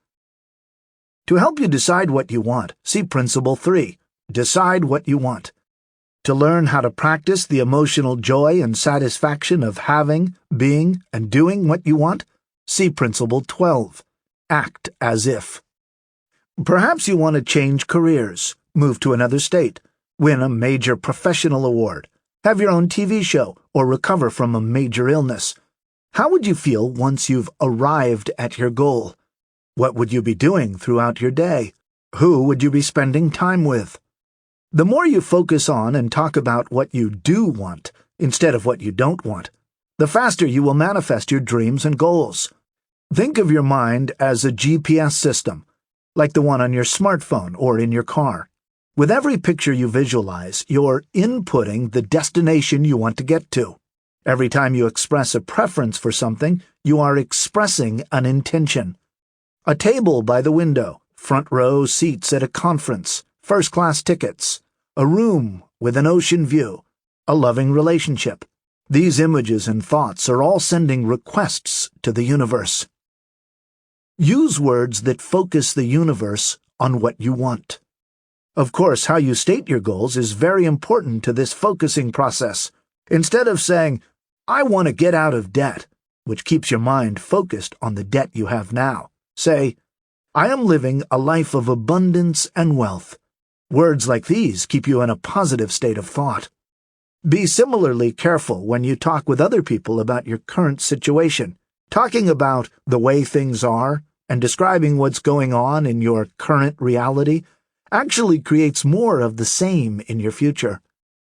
To help you decide what you want, see Principle 3, Decide What You Want. To learn how to practice the emotional joy and satisfaction of having, being, and doing what you want, see Principle 12, Act As If. Perhaps you want to change careers, move to another state, win a major professional award, have your own TV show, or recover from a major illness. How would you feel once you've arrived at your goal? What would you be doing throughout your day? Who would you be spending time with? The more you focus on and talk about what you do want instead of what you don't want, the faster you will manifest your dreams and goals. Think of your mind as a GPS system, like the one on your smartphone or in your car. With every picture you visualize, you're inputting the destination you want to get to. Every time you express a preference for something, you are expressing an intention. A table by the window, front row seats at a conference, first-class tickets, a room with an ocean view, a loving relationship. These images and thoughts are all sending requests to the universe. Use words that focus the universe on what you want. Of course, how you state your goals is very important to this focusing process. Instead of saying, "I want to get out of debt," which keeps your mind focused on the debt you have now, say, "I am living a life of abundance and wealth." Words like these keep you in a positive state of thought. Be similarly careful when you talk with other people about your current situation. Talking about the way things are and describing what's going on in your current reality actually creates more of the same in your future.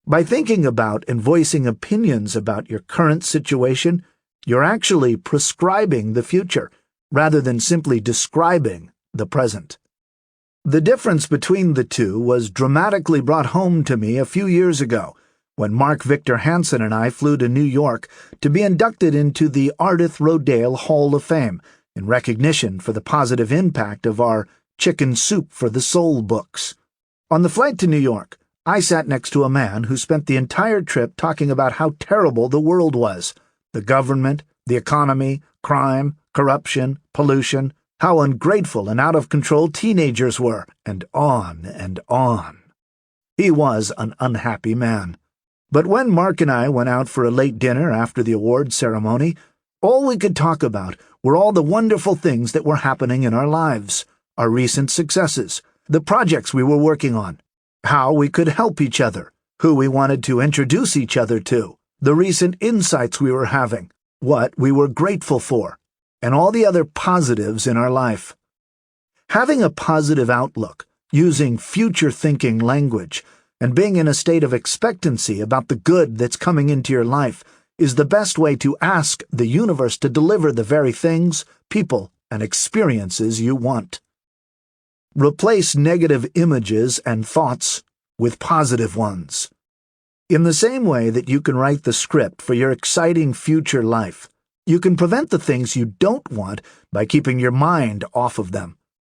By thinking about and voicing opinions about your current situation, you're actually prescribing the future, rather than simply describing the present. The difference between the two was dramatically brought home to me a few years ago, when Mark Victor Hansen and I flew to New York to be inducted into the Ardith Rodale Hall of Fame in recognition for the positive impact of our Chicken Soup for the Soul books. On the flight to New York, I sat next to a man who spent the entire trip talking about how terrible the world was, the government, the economy, crime, corruption, pollution, how ungrateful and out of control teenagers were, and on and on. He was an unhappy man. But when Mark and I went out for a late dinner after the award ceremony, all we could talk about were all the wonderful things that were happening in our lives, our recent successes, the projects we were working on, how we could help each other, who we wanted to introduce each other to, the recent insights we were having, what we were grateful for, and all the other positives in our life. Having a positive outlook, using future-thinking language, and being in a state of expectancy about the good that's coming into your life is the best way to ask the universe to deliver the very things, people, and experiences you want. Replace negative images and thoughts with positive ones. In the same way that you can write the script for your exciting future life, you can prevent the things you don't want by keeping your mind off of them.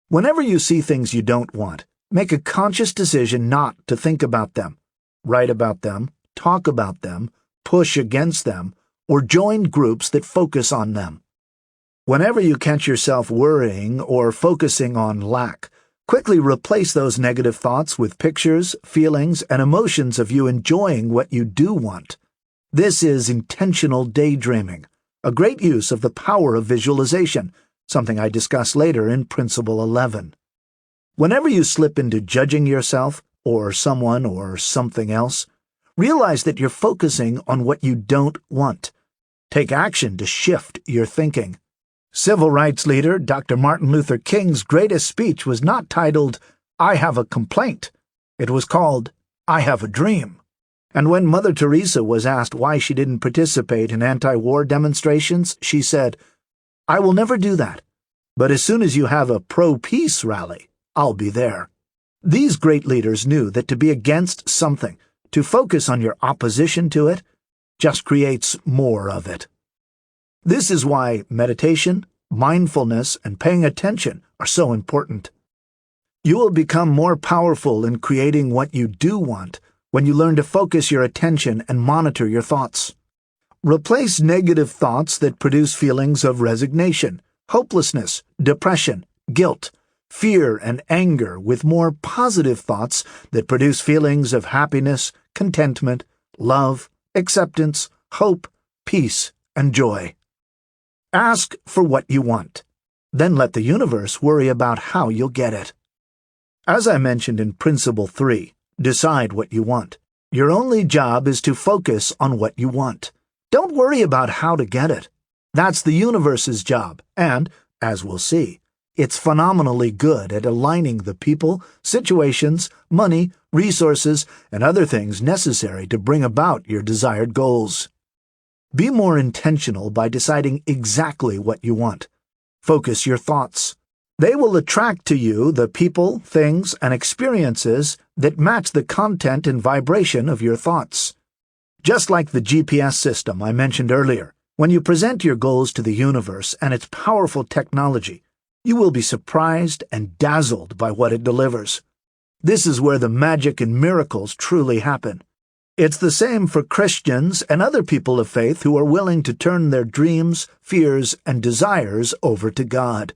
Whenever you see things you don't want, make a conscious decision not to think about them, write about them, talk about them, push against them, or join groups that focus on them. Whenever you catch yourself worrying or focusing on lack, quickly replace those negative thoughts with pictures, feelings, and emotions of you enjoying what you do want. This is intentional daydreaming, a great use of the power of visualization, something I discuss later in Principle 11. Whenever you slip into judging yourself, or someone or something else, realize that you're focusing on what you don't want. Take action to shift your thinking. Civil rights leader Dr. Martin Luther King's greatest speech was not titled, "I Have a Complaint." It was called, "I Have a Dream." And when Mother Teresa was asked why she didn't participate in anti-war demonstrations, she said, "I will never do that. But as soon as you have a pro-peace rally, I'll be there." These great leaders knew that to be against something, to focus on your opposition to it, just creates more of it. This is why meditation, mindfulness, and paying attention are so important. You will become more powerful in creating what you do want when you learn to focus your attention and monitor your thoughts. Replace negative thoughts that produce feelings of resignation, hopelessness, depression, guilt, fear, and anger with more positive thoughts that produce feelings of happiness, contentment, love, acceptance, hope, peace, and joy. Ask for what you want. Then let the universe worry about how you'll get it. As I mentioned in Principle 3, decide what you want. Your only job is to focus on what you want. Don't worry about how to get it. That's the universe's job, and, as we'll see, it's phenomenally good at aligning the people, situations, money, resources, and other things necessary to bring about your desired goals. Be more intentional by deciding exactly what you want. Focus your thoughts. They will attract to you the people, things, and experiences that match the content and vibration of your thoughts. Just like the GPS system I mentioned earlier, when you present your goals to the universe and its powerful technology, you will be surprised and dazzled by what it delivers. This is where the magic and miracles truly happen. It's the same for Christians and other people of faith who are willing to turn their dreams, fears, and desires over to God.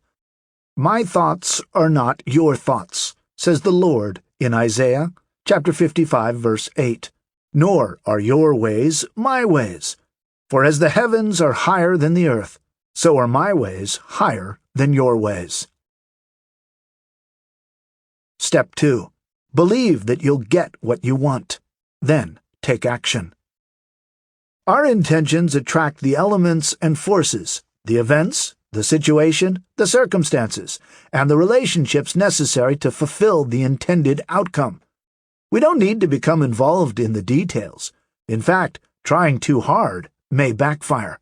"My thoughts are not your thoughts," says the Lord in Isaiah chapter 55, verse 8. "Nor are your ways my ways. For as the heavens are higher than the earth, so are my ways higher than your ways." Step 2. Believe that you'll get what you want. Then take action. Our intentions attract the elements and forces, the events, the situation, the circumstances, and the relationships necessary to fulfill the intended outcome. We don't need to become involved in the details. In fact, trying too hard may backfire.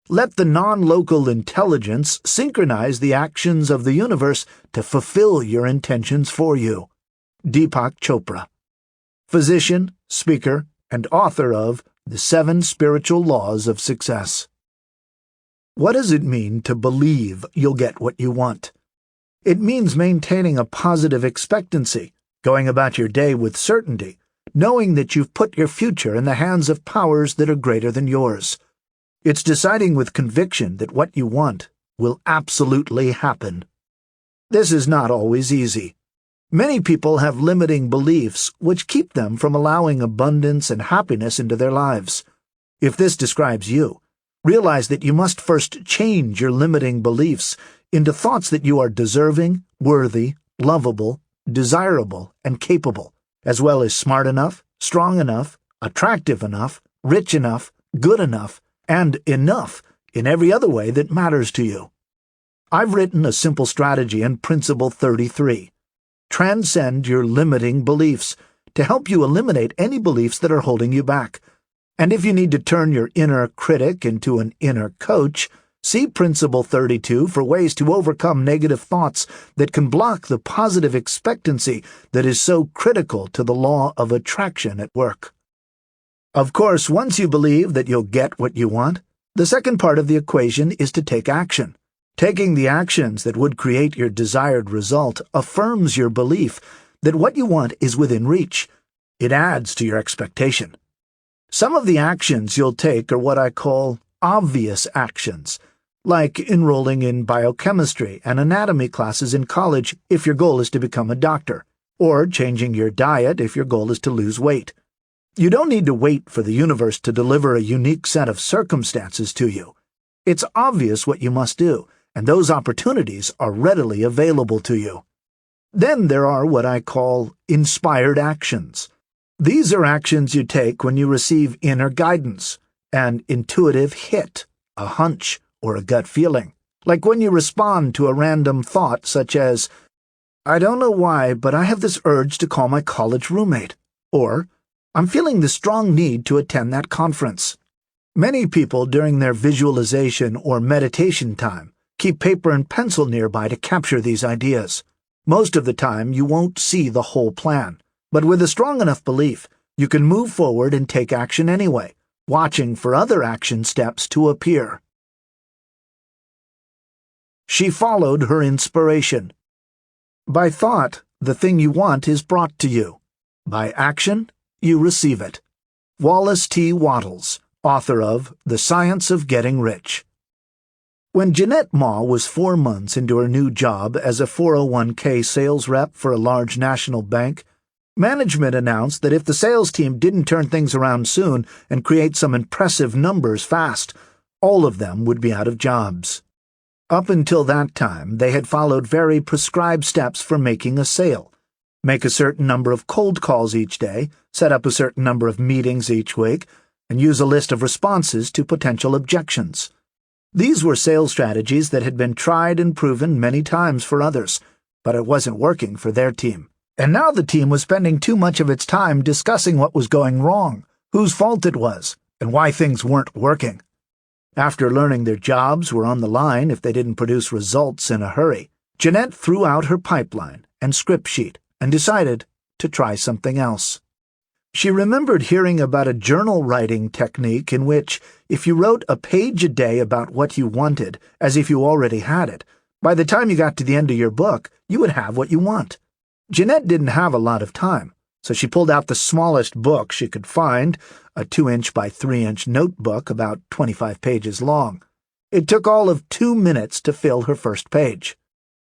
Let the non-local intelligence synchronize the actions of the universe to fulfill your intentions for you. Deepak Chopra, physician, speaker, and author of The 7 Spiritual Laws of Success. What does it mean to believe you'll get what you want? It means maintaining a positive expectancy, going about your day with certainty, knowing that you've put your future in the hands of powers that are greater than yours. It's deciding with conviction that what you want will absolutely happen. This is not always easy. Many people have limiting beliefs which keep them from allowing abundance and happiness into their lives. If this describes you, realize that you must first change your limiting beliefs into thoughts that you are deserving, worthy, lovable, desirable, and capable, as well as smart enough, strong enough, attractive enough, rich enough, good enough, and enough in every other way that matters to you. I've written a simple strategy in Principle 33. Transcend your limiting beliefs to help you eliminate any beliefs that are holding you back. And if you need to turn your inner critic into an inner coach, see Principle 32 for ways to overcome negative thoughts that can block the positive expectancy that is so critical to the law of attraction at work. Of course, once you believe that you'll get what you want, the second part of the equation is to take action. Taking the actions that would create your desired result affirms your belief that what you want is within reach. It adds to your expectation. Some of the actions you'll take are what I call obvious actions, like enrolling in biochemistry and anatomy classes in college if your goal is to become a doctor, or changing your diet if your goal is to lose weight. You don't need to wait for the universe to deliver a unique set of circumstances to you. It's obvious what you must do, and those opportunities are readily available to you. Then there are what I call inspired actions. These are actions you take when you receive inner guidance, an intuitive hit, a hunch, or a gut feeling. Like when you respond to a random thought such as, "I don't know why, but I have this urge to call my college roommate," or, "I'm feeling the strong need to attend that conference." Many people during their visualization or meditation time keep paper and pencil nearby to capture these ideas. Most of the time, you won't see the whole plan, but with a strong enough belief, you can move forward and take action anyway, watching for other action steps to appear. She followed her inspiration. By thought, the thing you want is brought to you. By action, you receive it. Wallace T. Wattles, author of The Science of Getting Rich. When Jeanette Ma was 4 months into her new job as a 401k sales rep for a large national bank, management announced that if the sales team didn't turn things around soon and create some impressive numbers fast, all of them would be out of jobs. Up until that time, they had followed very prescribed steps for making a sale. Make a certain number of cold calls each day, set up a certain number of meetings each week, and use a list of responses to potential objections. These were sales strategies that had been tried and proven many times for others, but it wasn't working for their team. And now the team was spending too much of its time discussing what was going wrong, whose fault it was, and why things weren't working. After learning their jobs were on the line if they didn't produce results in a hurry, Jeanette threw out her pipeline and script sheet and decided to try something else. She remembered hearing about a journal writing technique in which, if you wrote a page a day about what you wanted, as if you already had it, by the time you got to the end of your book, you would have what you want. Jeanette didn't have a lot of time, so she pulled out the smallest book she could find, a 2-inch by 3-inch notebook about 25 pages long. It took all of 2 minutes to fill her first page.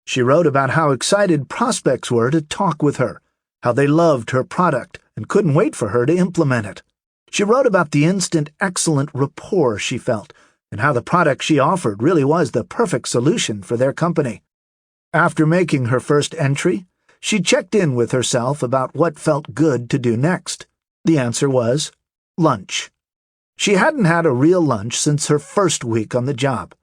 She wrote about how excited prospects were to talk with her, how they loved her product and couldn't wait for her to implement it. She wrote about the instant excellent rapport she felt and how the product she offered really was the perfect solution for their company. After making her first entry, she checked in with herself about what felt good to do next. The answer was lunch. She hadn't had a real lunch since her first week on the job.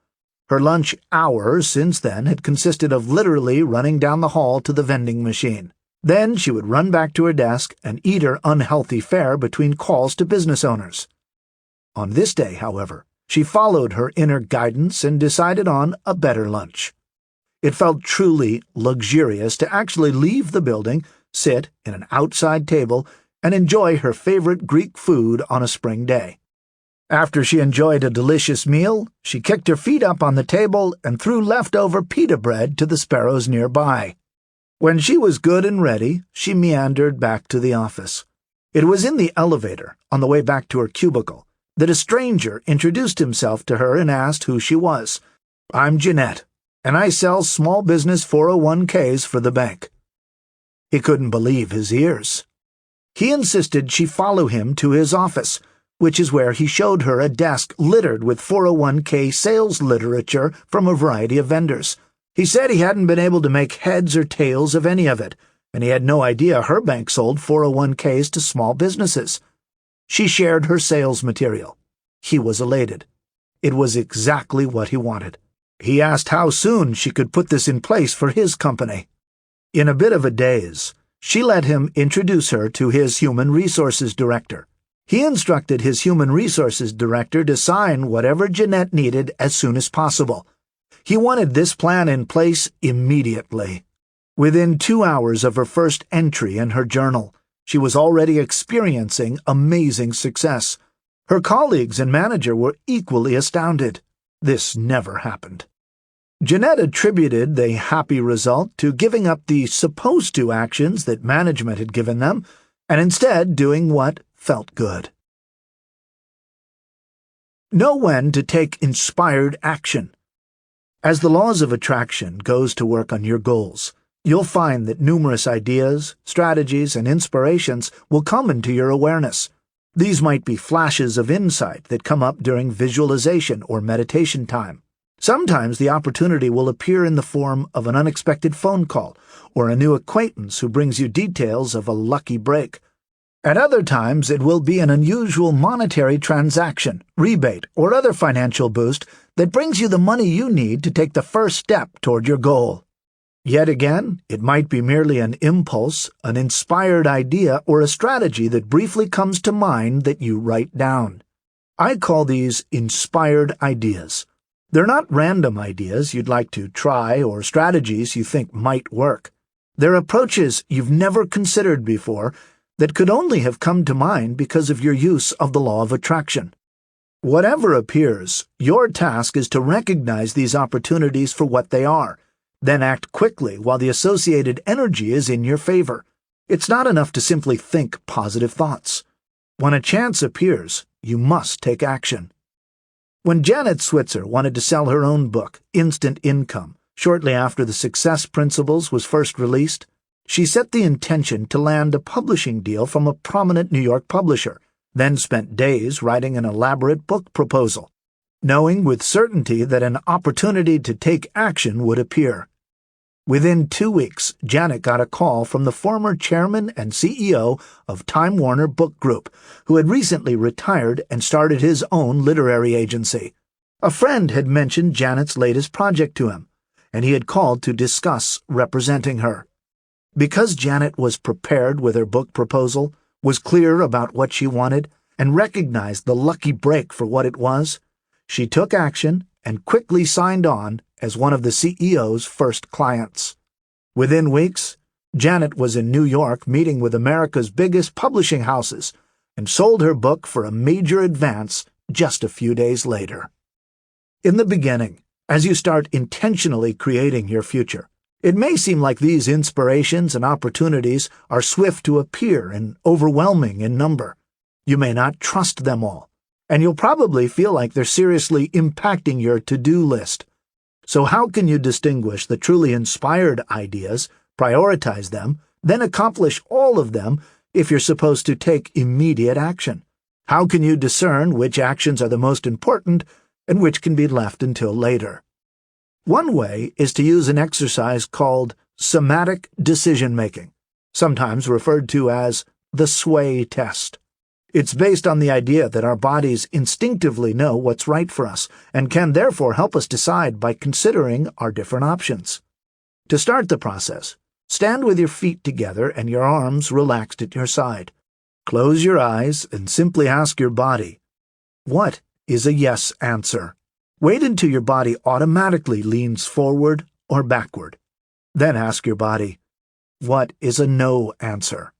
Her lunch hour since then had consisted of literally running down the hall to the vending machine. Then she would run back to her desk and eat her unhealthy fare between calls to business owners. On this day, however, she followed her inner guidance and decided on a better lunch. It felt truly luxurious to actually leave the building, sit at an outside table, and enjoy her favorite Greek food on a spring day. After she enjoyed a delicious meal, she kicked her feet up on the table and threw leftover pita bread to the sparrows nearby. When she was good and ready, she meandered back to the office. It was in the elevator, on the way back to her cubicle, that a stranger introduced himself to her and asked who she was. "I'm Jeanette, and I sell small business 401ks for the bank." He couldn't believe his ears. He insisted she follow him to his office, which is where he showed her a desk littered with 401k sales literature from a variety of vendors. He said he hadn't been able to make heads or tails of any of it, and he had no idea her bank sold 401ks to small businesses. She shared her sales material. he was elated. It was exactly what he wanted. He asked how soon she could put this in place for his company. In a bit of a daze, she let him introduce her to his human resources director. He instructed his human resources director to sign whatever Jeanette needed as soon as possible. He wanted this plan in place immediately. Within 2 hours of her first entry in her journal, she was already experiencing amazing success. Her colleagues and manager were equally astounded. This never happened. Jeanette attributed the happy result to giving up the supposed-to actions that management had given them, and instead doing what felt good. Know when to take inspired action. As the laws of attraction goes to work on your goals, you'll find that numerous ideas, strategies, and inspirations will come into your awareness. These might be flashes of insight that come up during visualization or meditation time. Sometimes the opportunity will appear in the form of an unexpected phone call or a new acquaintance who brings you details of a lucky break. At other times, it will be an unusual monetary transaction, rebate, or other financial boost that brings you the money you need to take the first step toward your goal. Yet again, it might be merely an impulse, an inspired idea, or a strategy that briefly comes to mind that you write down. I call these inspired ideas. They're not random ideas you'd like to try or strategies you think might work. They're approaches you've never considered before that could only have come to mind because of your use of the law of attraction. Whatever appears, your task is to recognize these opportunities for what they are, then act quickly while the associated energy is in your favor. It's not enough to simply think positive thoughts. When a chance appears, you must take action. When Janet Switzer wanted to sell her own book, Instant Income, shortly after The Success Principles was first released, she set the intention to land a publishing deal from a prominent New York publisher, then spent days writing an elaborate book proposal, knowing with certainty that an opportunity to take action would appear. Within 2 weeks, Janet got a call from the former chairman and CEO of Time Warner Book Group, who had recently retired and started his own literary agency. A friend had mentioned Janet's latest project to him, and he had called to discuss representing her. Because Janet was prepared with her book proposal, was clear about what she wanted, and recognized the lucky break for what it was, she took action and quickly signed on as one of the CEO's first clients. Within weeks, Janet was in New York meeting with America's biggest publishing houses and sold her book for a major advance just a few days later. In the beginning, as you start intentionally creating your future, it may seem like these inspirations and opportunities are swift to appear and overwhelming in number. You may not trust them all, and you'll probably feel like they're seriously impacting your to-do list. So how can you distinguish the truly inspired ideas, prioritize them, then accomplish all of them if you're supposed to take immediate action? How can you discern which actions are the most important and which can be left until later? One way is to use an exercise called somatic decision-making, sometimes referred to as the sway test. It's based on the idea that our bodies instinctively know what's right for us and can therefore help us decide by considering our different options. To start the process, stand with your feet together and your arms relaxed at your side. Close your eyes and simply ask your body, what is a yes answer? Wait until your body automatically leans forward or backward. Then ask your body, what is a no answer?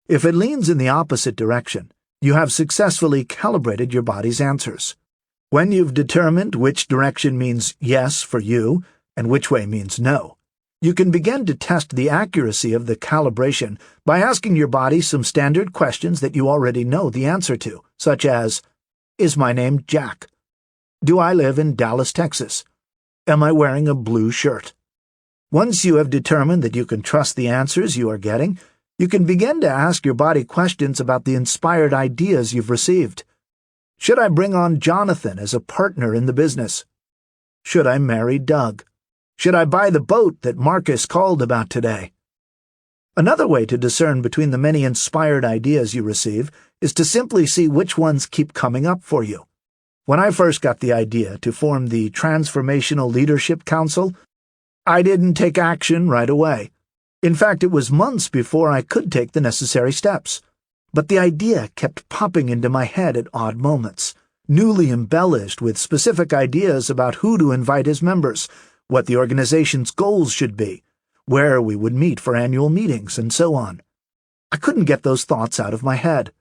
If it leans in the opposite direction, you have successfully calibrated your body's answers. When you've determined which direction means yes for you and which way means no, you can begin to test the accuracy of the calibration by asking your body some standard questions that you already know the answer to, such as, is my name Jack? Do I live in Dallas, Texas? Am I wearing a blue shirt? Once you have determined that you can trust the answers you are getting, you can begin to ask your body questions about the inspired ideas you've received. Should I bring on Jonathan as a partner in the business? Should I marry Doug? Should I buy the boat that Marcus called about today? Another way to discern between the many inspired ideas you receive is to simply see which ones keep coming up for you. When I first got the idea to form the Transformational Leadership Council, I didn't take action right away. In fact, it was months before I could take the necessary steps. But the idea kept popping into my head at odd moments, newly embellished with specific ideas about who to invite as members, what the organization's goals should be, where we would meet for annual meetings, and so on. I couldn't get those thoughts out of my head.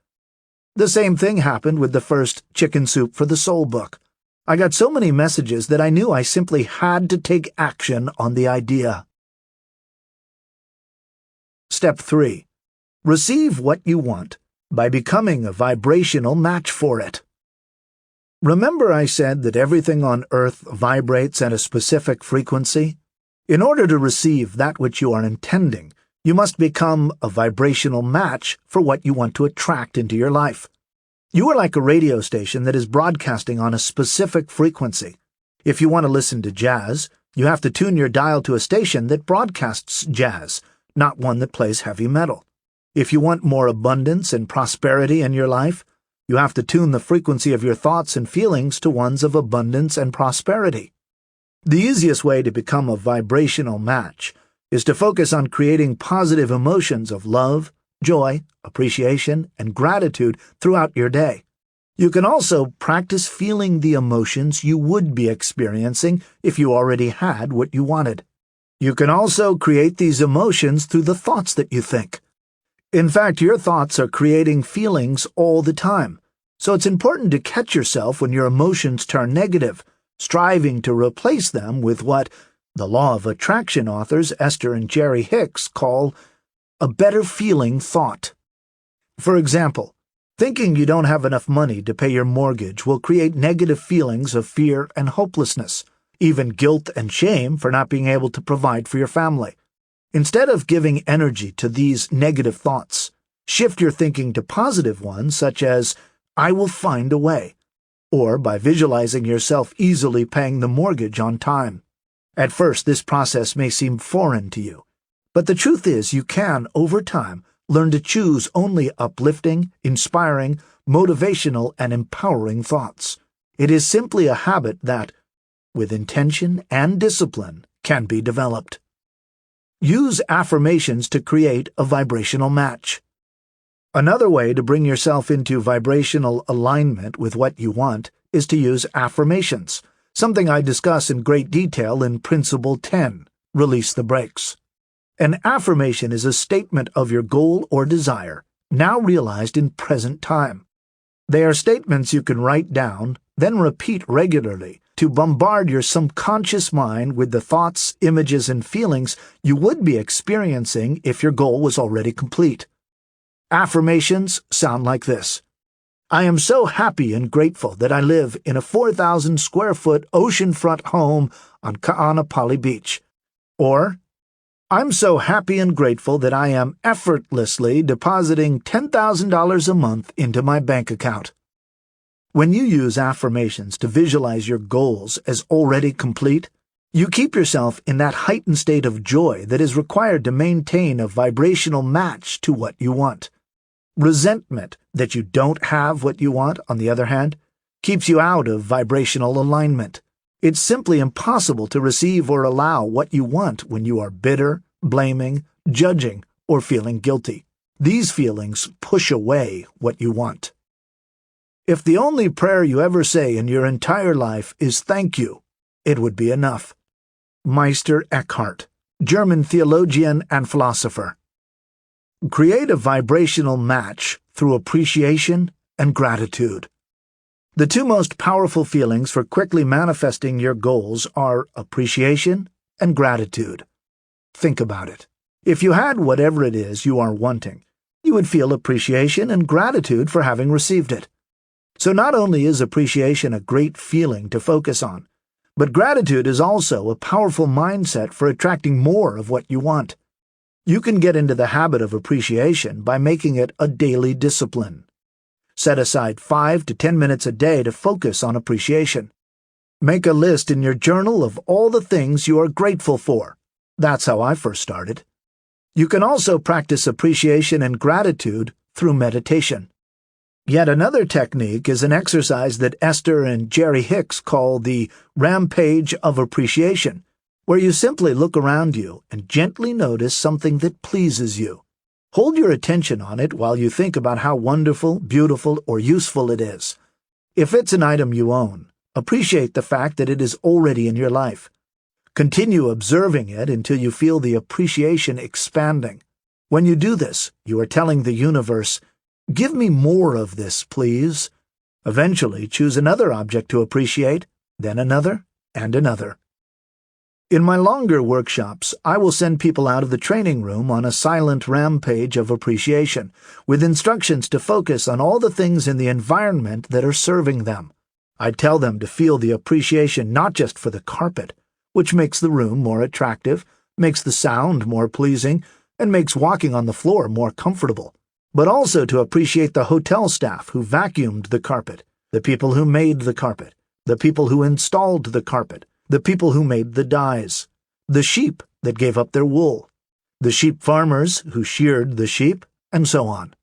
The same thing happened with the first Chicken Soup for the Soul book. I got so many messages that I knew I simply had to take action on the idea. Step 3. Receive what you want by becoming a vibrational match for it. Remember I said that everything on Earth vibrates at a specific frequency? In order to receive that which you are intending, you must become a vibrational match for what you want to attract into your life. You are like a radio station that is broadcasting on a specific frequency. If you want to listen to jazz, you have to tune your dial to a station that broadcasts jazz, not one that plays heavy metal. If you want more abundance and prosperity in your life, you have to tune the frequency of your thoughts and feelings to ones of abundance and prosperity. The easiest way to become a vibrational match is to focus on creating positive emotions of love, joy, appreciation, and gratitude throughout your day. You can also practice feeling the emotions you would be experiencing if you already had what you wanted. You can also create these emotions through the thoughts that you think. In fact, your thoughts are creating feelings all the time, so it's important to catch yourself when your emotions turn negative, striving to replace them with what the Law of Attraction authors Esther and Jerry Hicks call a better feeling thought. For example, thinking you don't have enough money to pay your mortgage will create negative feelings of fear and hopelessness, even guilt and shame for not being able to provide for your family. Instead of giving energy to these negative thoughts, shift your thinking to positive ones such as, I will find a way, or by visualizing yourself easily paying the mortgage on time. At first, this process may seem foreign to you, but the truth is you can, over time, learn to choose only uplifting, inspiring, motivational, and empowering thoughts. It is simply a habit that, with intention and discipline, can be developed. Use affirmations to create a vibrational match. Another way to bring yourself into vibrational alignment with what you want is to use affirmations, something I discuss in great detail in Principle 10, Release the Brakes. An affirmation is a statement of your goal or desire, now realized in present time. They are statements you can write down, then repeat regularly, to bombard your subconscious mind with the thoughts, images, and feelings you would be experiencing if your goal was already complete. Affirmations sound like this. I am so happy and grateful that I live in a 4,000 square foot oceanfront home on Ka'anapali Beach. Or, I'm so happy and grateful that I am effortlessly depositing $10,000 a month into my bank account. When you use affirmations to visualize your goals as already complete, you keep yourself in that heightened state of joy that is required to maintain a vibrational match to what you want. Resentment that you don't have what you want, on the other hand, keeps you out of vibrational alignment. It's simply impossible to receive or allow what you want when you are bitter, blaming, judging, or feeling guilty. These feelings push away what you want. If the only prayer you ever say in your entire life is thank you, it would be enough. Meister Eckhart, German theologian and philosopher. Create a vibrational match through appreciation and gratitude. The two most powerful feelings for quickly manifesting your goals are appreciation and gratitude. Think about it. If you had whatever it is you are wanting, you would feel appreciation and gratitude for having received it. So not only is appreciation a great feeling to focus on, but gratitude is also a powerful mindset for attracting more of what you want. You can get into the habit of appreciation by making it a daily discipline. Set aside 5 to 10 minutes a day to focus on appreciation. Make a list in your journal of all the things you are grateful for. That's how I first started. You can also practice appreciation and gratitude through meditation. Yet another technique is an exercise that Esther and Jerry Hicks call the rampage of appreciation, where you simply look around you and gently notice something that pleases you. Hold your attention on it while you think about how wonderful, beautiful, or useful it is. If it's an item you own, appreciate the fact that it is already in your life. Continue observing it until you feel the appreciation expanding. When you do this, you are telling the universe, "Give me more of this, please." Eventually, choose another object to appreciate, then another, and another. In my longer workshops, I will send people out of the training room on a silent rampage of appreciation, with instructions to focus on all the things in the environment that are serving them. I tell them to feel the appreciation not just for the carpet, which makes the room more attractive, makes the sound more pleasing, and makes walking on the floor more comfortable, but also to appreciate the hotel staff who vacuumed the carpet, the people who made the carpet, the people who installed the carpet, the people who made the dyes, the sheep that gave up their wool, the sheep farmers who sheared the sheep, and so on.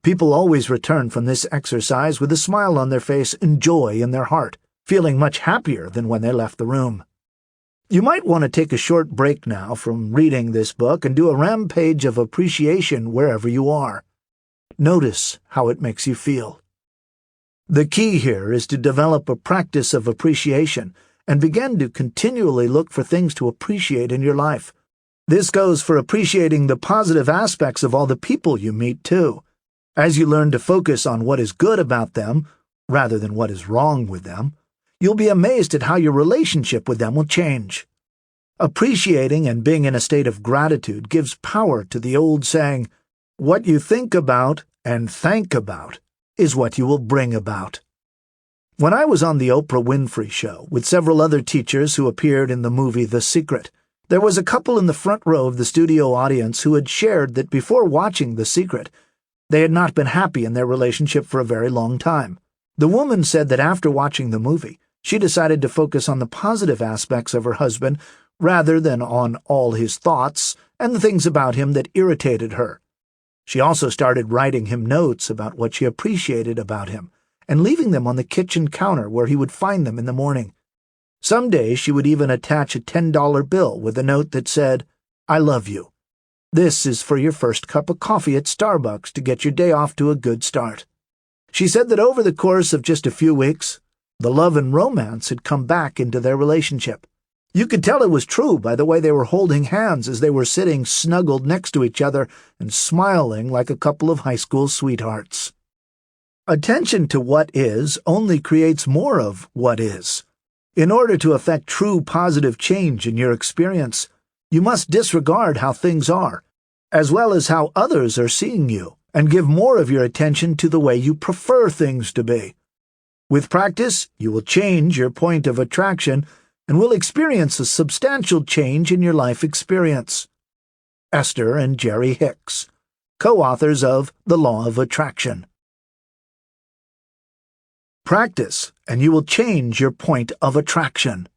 People always return from this exercise with a smile on their face and joy in their heart, feeling much happier than when they left the room. You might want to take a short break now from reading this book and do a rampage of appreciation wherever you are. Notice how it makes you feel. The key here is to develop a practice of appreciation and begin to continually look for things to appreciate in your life. This goes for appreciating the positive aspects of all the people you meet, too. As you learn to focus on what is good about them, rather than what is wrong with them, you'll be amazed at how your relationship with them will change. Appreciating and being in a state of gratitude gives power to the old saying, "What you think about and thank about is what you will bring about." When I was on the Oprah Winfrey Show with several other teachers who appeared in the movie The Secret, there was a couple in the front row of the studio audience who had shared that before watching The Secret, they had not been happy in their relationship for a very long time. The woman said that after watching the movie, she decided to focus on the positive aspects of her husband rather than on all his thoughts and the things about him that irritated her. She also started writing him notes about what she appreciated about him, and leaving them on the kitchen counter where he would find them in the morning. Some days she would even attach a $10 bill with a note that said, "I love you. This is for your first cup of coffee at Starbucks to get your day off to a good start." She said that over the course of just a few weeks, the love and romance had come back into their relationship. You could tell it was true by the way they were holding hands as they were sitting snuggled next to each other and smiling like a couple of high school sweethearts. Attention to what is only creates more of what is. In order to effect true positive change in your experience, you must disregard how things are, as well as how others are seeing you, and give more of your attention to the way you prefer things to be. With practice, you will change your point of attraction and will experience a substantial change in your life experience. Esther and Jerry Hicks, co-authors of The Law of Attraction. Practice, and you will change your point of attraction.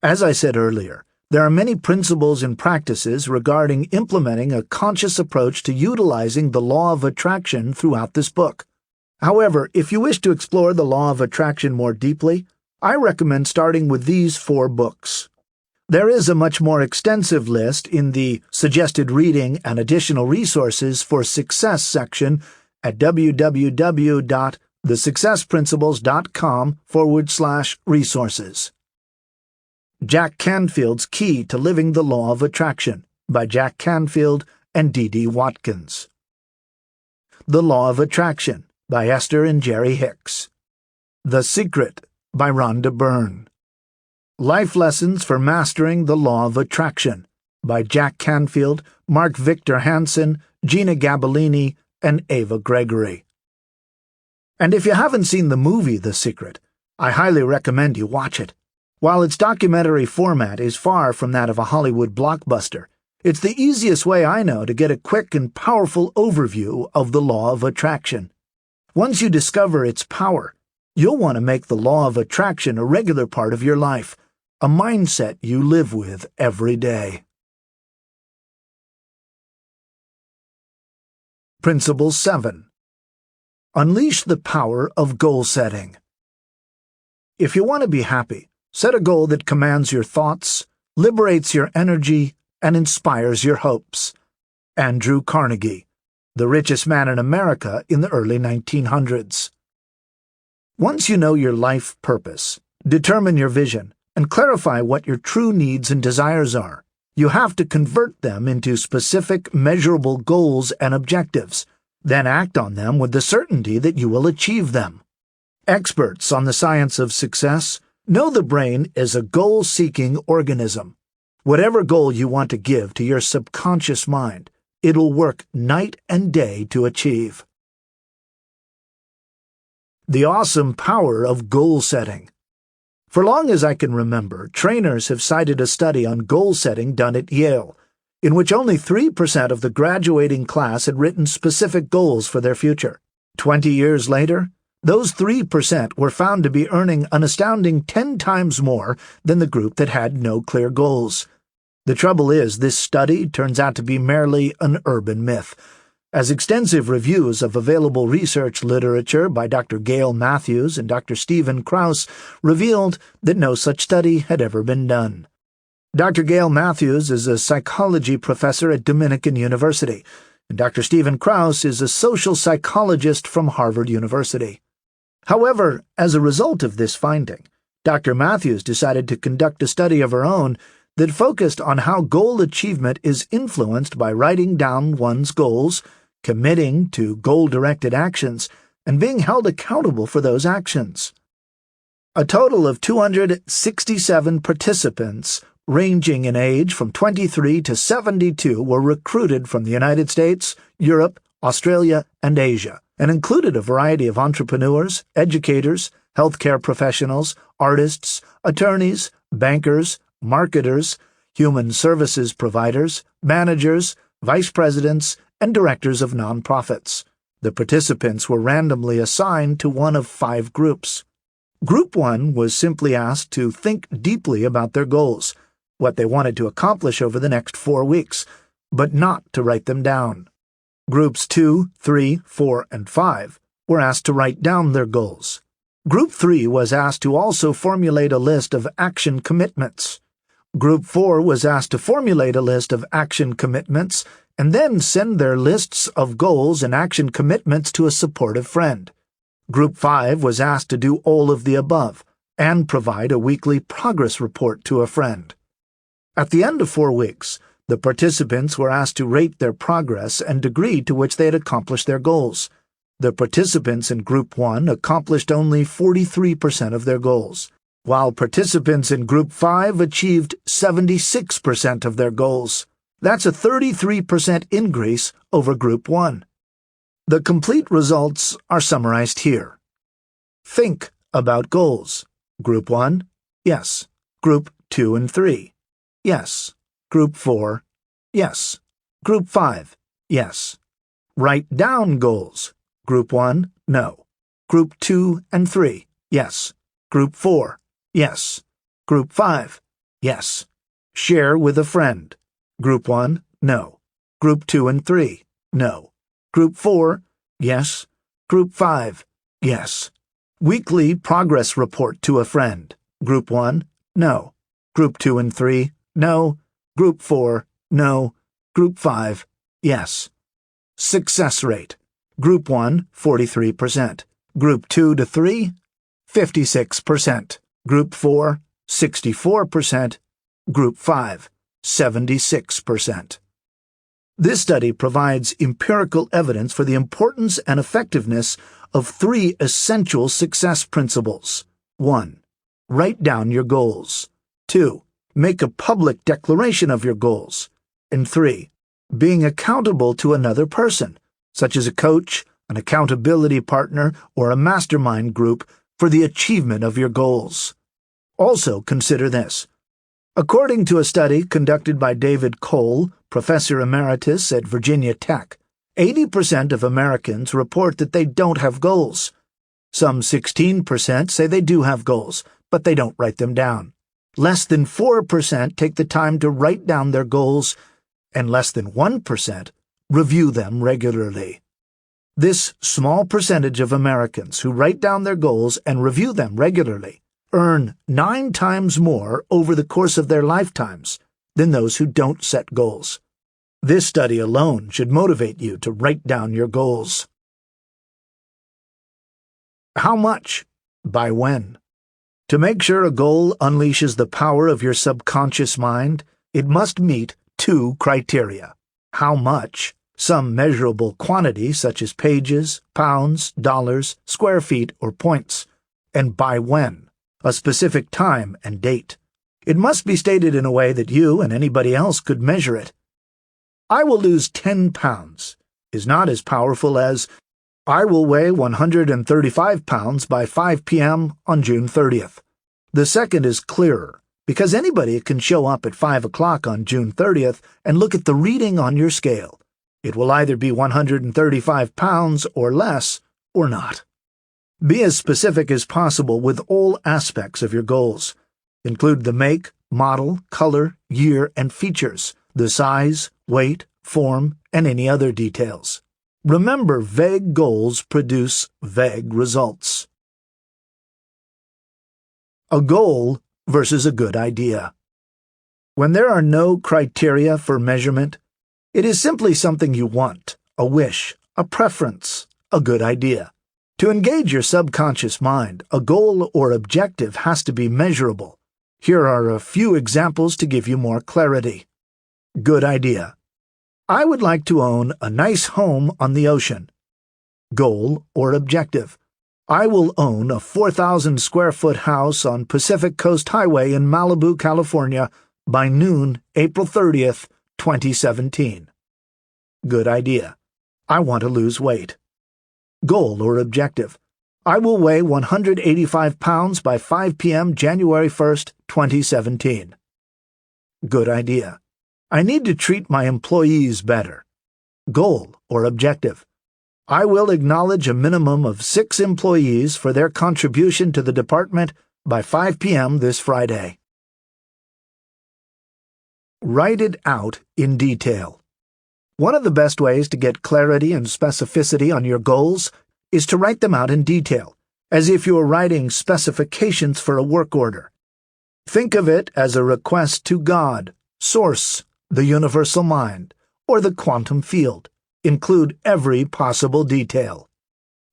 As I said earlier, there are many principles and practices regarding implementing a conscious approach to utilizing the law of attraction throughout this book. However, if you wish to explore the law of attraction more deeply, I recommend starting with these 4 books. There is a much more extensive list in the Suggested Reading and Additional Resources for Success section at www.thesuccessprinciples.com/resources. Jack Canfield's Key to Living the Law of Attraction by Jack Canfield and D.D. Watkins. The Law of Attraction by Esther and Jerry Hicks. The Secret by Rhonda Byrne. Life Lessons for Mastering the Law of Attraction by Jack Canfield, Mark Victor Hansen, Gina Gabellini, and Ava Gregory. And if you haven't seen the movie The Secret, I highly recommend you watch it. While its documentary format is far from that of a Hollywood blockbuster, it's the easiest way I know to get a quick and powerful overview of the law of attraction. Once you discover its power, you'll want to make the law of attraction a regular part of your life, a mindset you live with every day. Principle 7. Unleash the power of goal setting. If you want to be happy, set a goal that commands your thoughts, liberates your energy, and inspires your hopes. Andrew Carnegie, the richest man in America in the early 1900s. Once you know your life purpose, determine your vision, and clarify what your true needs and desires are, you have to convert them into specific, measurable goals and objectives, then act on them with the certainty that you will achieve them. Experts on the science of success know the brain is a goal-seeking organism. Whatever goal you want to give to your subconscious mind, it'll work night and day to achieve. The awesome power of goal setting. For long as I can remember, trainers have cited a study on goal setting done at Yale, in which only 3% of the graduating class had written specific goals for their future. 20 years later, those 3% were found to be earning an astounding 10 times more than the group that had no clear goals. The trouble is, this study turns out to be merely an urban myth, as extensive reviews of available research literature by Dr. Gail Matthews and Dr. Stephen Krauss revealed that no such study had ever been done. Dr. Gail Matthews is a psychology professor at Dominican University, and Dr. Stephen Krauss is a social psychologist from Harvard University. However, as a result of this finding, Dr. Matthews decided to conduct a study of her own that focused on how goal achievement is influenced by writing down one's goals, committing to goal-directed actions, and being held accountable for those actions. A total of 267 participants ranging in age from 23 to 72 were recruited from the United States, Europe, Australia, and Asia, and included a variety of entrepreneurs, educators, healthcare professionals, artists, attorneys, bankers, marketers, human services providers, managers, vice presidents, and directors of nonprofits. The participants were randomly assigned to one of 5 groups. Group 1 was simply asked to think deeply about their goals, what they wanted to accomplish over the next 4 weeks, but not to write them down. Groups 2, 3, 4, and 5 were asked to write down their goals. Group 3 was asked to also formulate a list of action commitments. Group 4 was asked to formulate a list of action commitments and then send their lists of goals and action commitments to a supportive friend. Group 5 was asked to do all of the above and provide a weekly progress report to a friend. At the end of 4 weeks, the participants were asked to rate their progress and degree to which they had accomplished their goals. The participants in Group 1 accomplished only 43% of their goals, while participants in Group 5 achieved 76% of their goals. That's a 33% increase over Group 1. The complete results are summarized here. Think about goals. Group 1, yes. Group 2 and 3, yes. Group 4, yes. Group 5, yes. Write down goals. Group 1, no. Group 2 and 3, yes. Group 4, yes. Group 5, yes. Share with a friend. Group 1, no. Group 2 and 3, no. Group 4, yes. Group 5, yes. Weekly progress report to a friend. Group 1, no. Group 2 and 3, no. Group 4, no. Group 5, yes. Success rate. Group 1, 43%. Group 2 to 3, 56%. Group 4, 64%. Group 5, 76%. This study provides empirical evidence for the importance and effectiveness of 3 essential success principles. 1. Write down your goals. 2. Make a public declaration of your goals. And 3. Being accountable to another person, such as a coach, an accountability partner, or a mastermind group for the achievement of your goals. Also consider this. According to a study conducted by David Cole, professor emeritus at Virginia Tech, 80% of Americans report that they don't have goals. Some 16% say they do have goals, but they don't write them down. Less than 4% take the time to write down their goals, and less than 1% review them regularly. This small percentage of Americans who write down their goals and review them regularly earn 9 times more over the course of their lifetimes than those who don't set goals. This study alone should motivate you to write down your goals. How much? By when? To make sure a goal unleashes the power of your subconscious mind, it must meet 2 criteria. How much, some measurable quantity such as pages, pounds, dollars, square feet, or points, and by when, a specific time and date. It must be stated in a way that you and anybody else could measure it. I will lose 10 pounds is not as powerful as I will weigh 135 pounds by 5 p.m. on June 30th. The second is clearer, because anybody can show up at 5 o'clock on June 30th and look at the reading on your scale. It will either be 135 pounds or less, or not. Be as specific as possible with all aspects of your goals. Include the make, model, color, year, and features, the size, weight, form, and any other details. Remember, vague goals produce vague results. A goal versus a good idea. When there are no criteria for measurement, it is simply something you want, a wish, a preference, a good idea. To engage your subconscious mind, a goal or objective has to be measurable. Here are a few examples to give you more clarity. Good idea. I would like to own a nice home on the ocean. Goal or objective. I will own a 4,000 square foot house on Pacific Coast Highway in Malibu, California by noon, April 30th, 2017. Good idea. I want to lose weight. Goal or objective. I will weigh 185 pounds by 5 p.m. January 1st, 2017. Good idea. I need to treat my employees better. Goal or objective. I will acknowledge a minimum of 6 employees for their contribution to the department by 5 p.m. this Friday. Write it out in detail. One of the best ways to get clarity and specificity on your goals is to write them out in detail, as if you were writing specifications for a work order. Think of it as a request to God, Source, the universal mind, or the quantum field. Include every possible detail.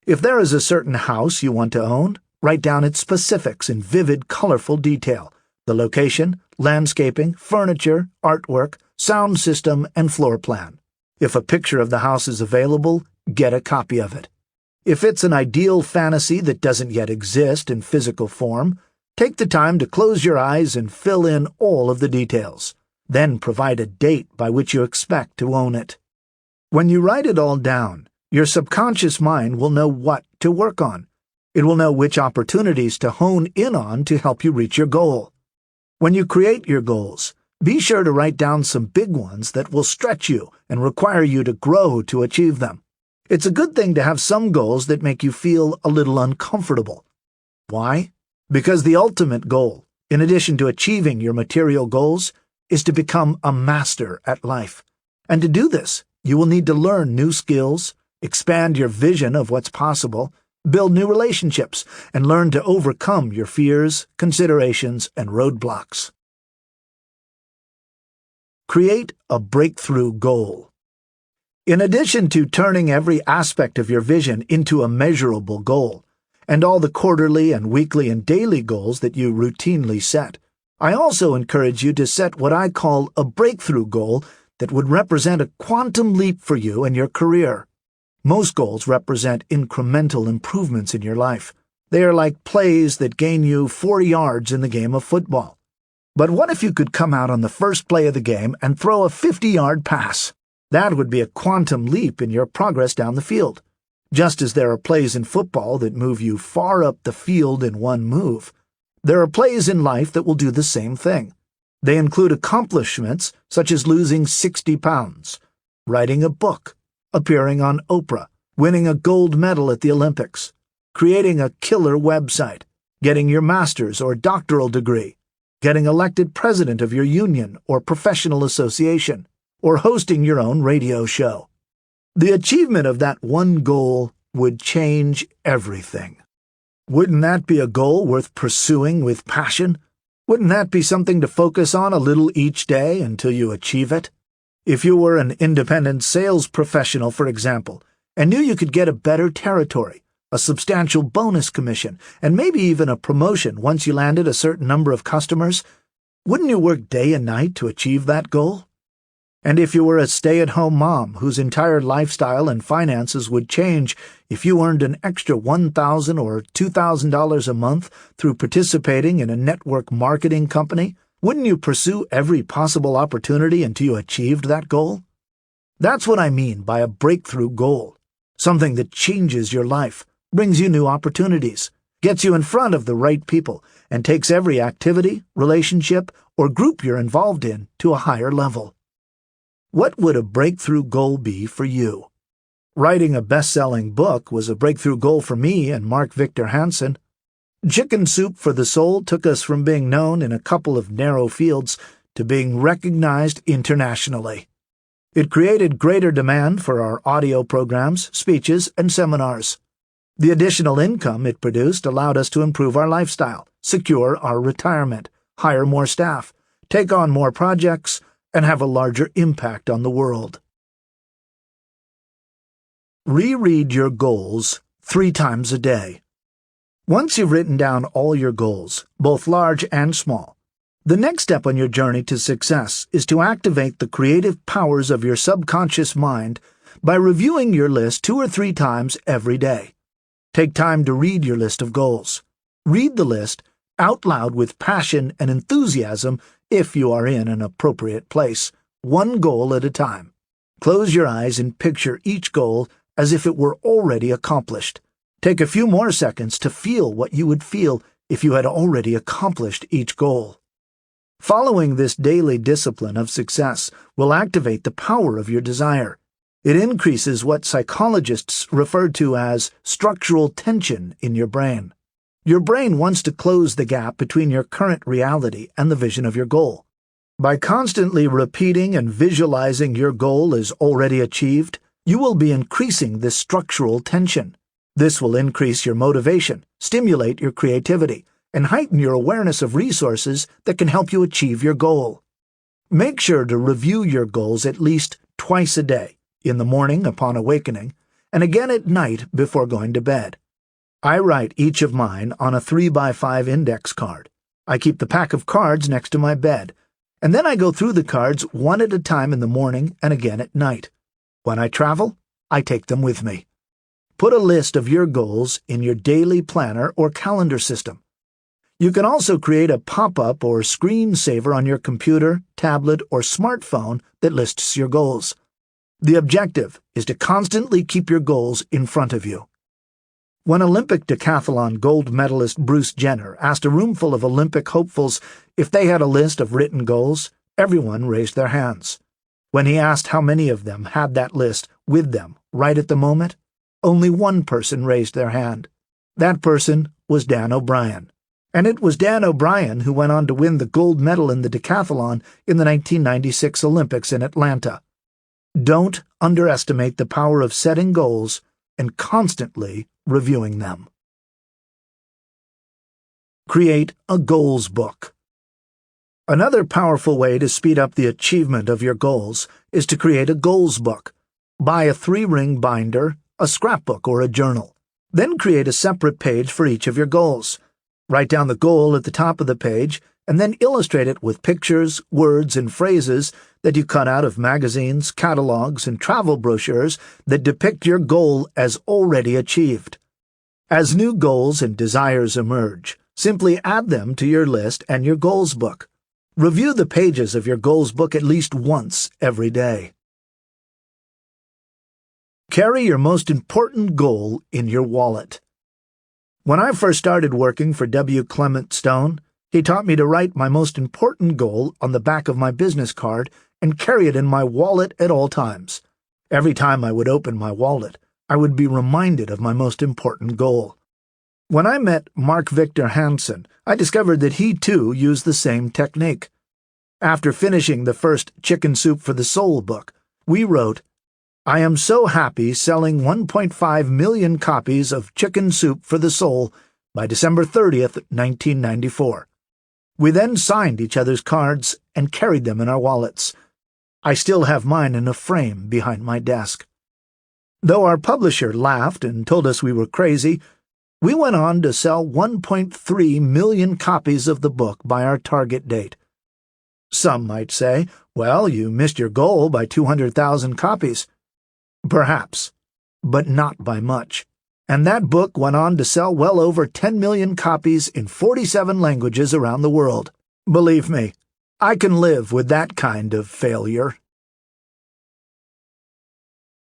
If there is a certain house you want to own, write down its specifics in vivid, colorful detail: the location, landscaping, furniture, artwork, sound system, and floor plan. If a picture of the house is available, get a copy of it. If it's an ideal fantasy that doesn't yet exist in physical form, take the time to close your eyes and fill in all of the details. Then provide a date by which you expect to own it. When you write it all down, your subconscious mind will know what to work on. It will know which opportunities to hone in on to help you reach your goal. When you create your goals, be sure to write down some big ones that will stretch you and require you to grow to achieve them. It's a good thing to have some goals that make you feel a little uncomfortable. Why? Because the ultimate goal, in addition to achieving your material goals, is to become a master at life. And to do this, you will need to learn new skills, expand your vision of what's possible, build new relationships, and learn to overcome your fears, considerations, and roadblocks. Create a breakthrough goal. In addition to turning every aspect of your vision into a measurable goal, and all the quarterly and weekly and daily goals that you routinely set, I also encourage you to set what I call a breakthrough goal that would represent a quantum leap for you and your career. Most goals represent incremental improvements in your life. They are like plays that gain you 4 yards in the game of football. But what if you could come out on the first play of the game and throw a 50-yard pass? That would be a quantum leap in your progress down the field. Just as there are plays in football that move you far up the field in one move, there are plays in life that will do the same thing. They include accomplishments such as losing 60 pounds, writing a book, appearing on Oprah, winning a gold medal at the Olympics, creating a killer website, getting your master's or doctoral degree, getting elected president of your union or professional association, or hosting your own radio show. The achievement of that one goal would change everything. Wouldn't that be a goal worth pursuing with passion? Wouldn't that be something to focus on a little each day until you achieve it? If you were an independent sales professional, for example, and knew you could get a better territory, a substantial bonus commission, and maybe even a promotion once you landed a certain number of customers, wouldn't you work day and night to achieve that goal? And if you were a stay-at-home mom whose entire lifestyle and finances would change if you earned an extra $1,000 or $2,000 a month through participating in a network marketing company, wouldn't you pursue every possible opportunity until you achieved that goal? That's what I mean by a breakthrough goal, something that changes your life, brings you new opportunities, gets you in front of the right people, and takes every activity, relationship, or group you're involved in to a higher level. What would a breakthrough goal be for you? Writing a best-selling book was a breakthrough goal for me and Mark Victor Hansen. Chicken Soup for the Soul took us from being known in a couple of narrow fields to being recognized internationally. It created greater demand for our audio programs, speeches, and seminars. The additional income it produced allowed us to improve our lifestyle, secure our retirement, hire more staff, take on more projects, and have a larger impact on the world. Reread your goals 3 times a day. Once you've written down all your goals, both large and small, the next step on your journey to success is to activate the creative powers of your subconscious mind by reviewing your list 2 or 3 times every day. Take time to read your list of goals. Read the list out loud with passion and enthusiasm if you are in an appropriate place, one goal at a time. Close your eyes and picture each goal as if it were already accomplished. Take a few more seconds to feel what you would feel if you had already accomplished each goal. Following this daily discipline of success will activate the power of your desire. It increases what psychologists refer to as structural tension in your brain. Your brain wants to close the gap between your current reality and the vision of your goal. By constantly repeating and visualizing your goal as already achieved, you will be increasing this structural tension. This will increase your motivation, stimulate your creativity, and heighten your awareness of resources that can help you achieve your goal. Make sure to review your goals at least twice a day, in the morning upon awakening, and again at night before going to bed. I write each of mine on a 3x5 index card. I keep the pack of cards next to my bed, and then I go through the cards one at a time in the morning and again at night. When I travel, I take them with me. Put a list of your goals in your daily planner or calendar system. You can also create a pop-up or screensaver on your computer, tablet, or smartphone that lists your goals. The objective is to constantly keep your goals in front of you. When Olympic decathlon gold medalist Bruce Jenner asked a roomful of Olympic hopefuls if they had a list of written goals, everyone raised their hands. When he asked how many of them had that list with them right at the moment, only one person raised their hand. That person was Dan O'Brien. And it was Dan O'Brien who went on to win the gold medal in the decathlon in the 1996 Olympics in Atlanta. Don't underestimate the power of setting goals and constantly reviewing them. Create a goals book. Another powerful way to speed up the achievement of your goals is to create a goals book. Buy a 3-ring binder, a scrapbook, or a journal. Then create a separate page for each of your goals. Write down the goal at the top of the page, and then illustrate it with pictures, words, and phrases that you cut out of magazines, catalogs, and travel brochures that depict your goal as already achieved. As new goals and desires emerge, simply add them to your list and your goals book. Review the pages of your goals book at least once every day. Carry your most important goal in your wallet. When I first started working for W. Clement Stone, he taught me to write my most important goal on the back of my business card and carry it in my wallet at all times. Every time I would open my wallet, I would be reminded of my most important goal. When I met Mark Victor Hansen, I discovered that he too used the same technique. After finishing the first Chicken Soup for the Soul book, we wrote, I am so happy selling 1.5 million copies of Chicken Soup for the Soul by December 30th, 1994. We then signed each other's cards and carried them in our wallets. I still have mine in a frame behind my desk. Though our publisher laughed and told us we were crazy, we went on to sell 1.3 million copies of the book by our target date. Some might say, well, you missed your goal by 200,000 copies. Perhaps, but not by much. And that book went on to sell well over 10 million copies in 47 languages around the world. Believe me, I can live with that kind of failure.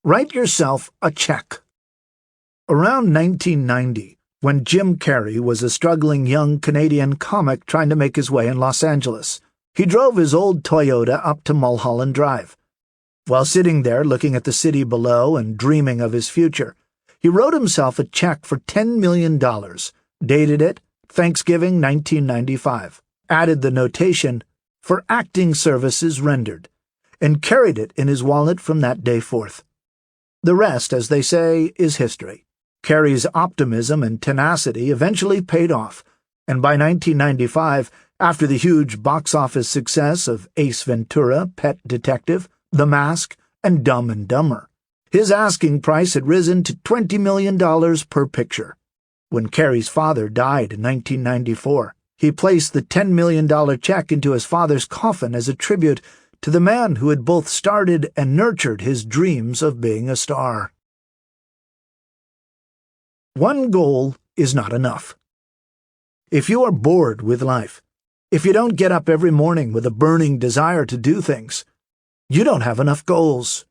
Write yourself a check. Around 1990, when Jim Carrey was a struggling young Canadian comic trying to make his way in Los Angeles, he drove his old Toyota up to Mulholland Drive. While sitting there looking at the city below and dreaming of his future, he wrote himself a check for $10 million, dated it Thanksgiving 1995, added the notation, "For acting services rendered," and carried it in his wallet from that day forth. The rest, as they say, is history. Carrey's optimism and tenacity eventually paid off, and by 1995, after the huge box office success of Ace Ventura, Pet Detective, The Mask, and Dumb and Dumber, his asking price had risen to $20 million per picture. When Carrey's father died in 1994, he placed the $10 million check into his father's coffin as a tribute to the man who had both started and nurtured his dreams of being a star. One goal is not enough. If you are bored with life, if you don't get up every morning with a burning desire to do things, you don't have enough goals.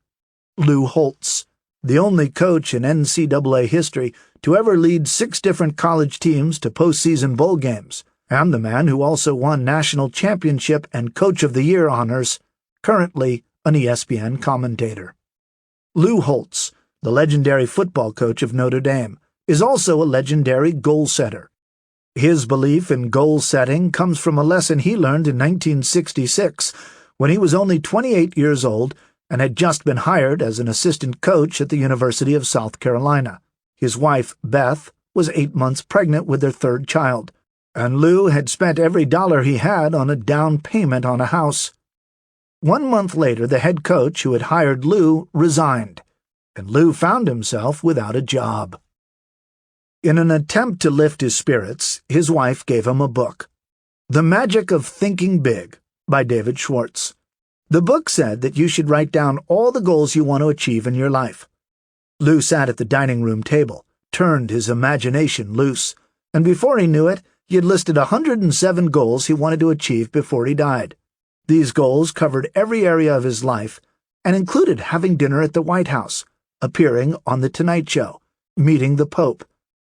Lou Holtz, the only coach in NCAA history to ever lead 6 different college teams to postseason bowl games, and the man who also won national championship and Coach of the Year honors, currently an ESPN commentator. Lou Holtz, the legendary football coach of Notre Dame, is also a legendary goal setter. His belief in goal setting comes from a lesson he learned in 1966 when he was only 28 years old and had just been hired as an assistant coach at the University of South Carolina. His wife, Beth, was 8 months pregnant with their 3rd child, and Lou had spent every dollar he had on a down payment on a house. 1 month later, the head coach who had hired Lou resigned, and Lou found himself without a job. In an attempt to lift his spirits, his wife gave him a book, The Magic of Thinking Big, by David Schwartz. The book said that you should write down all the goals you want to achieve in your life. Lou sat at the dining room table, turned his imagination loose, and before he knew it, he had listed 107 goals he wanted to achieve before he died. These goals covered every area of his life and included having dinner at the White House, appearing on The Tonight Show, meeting the Pope,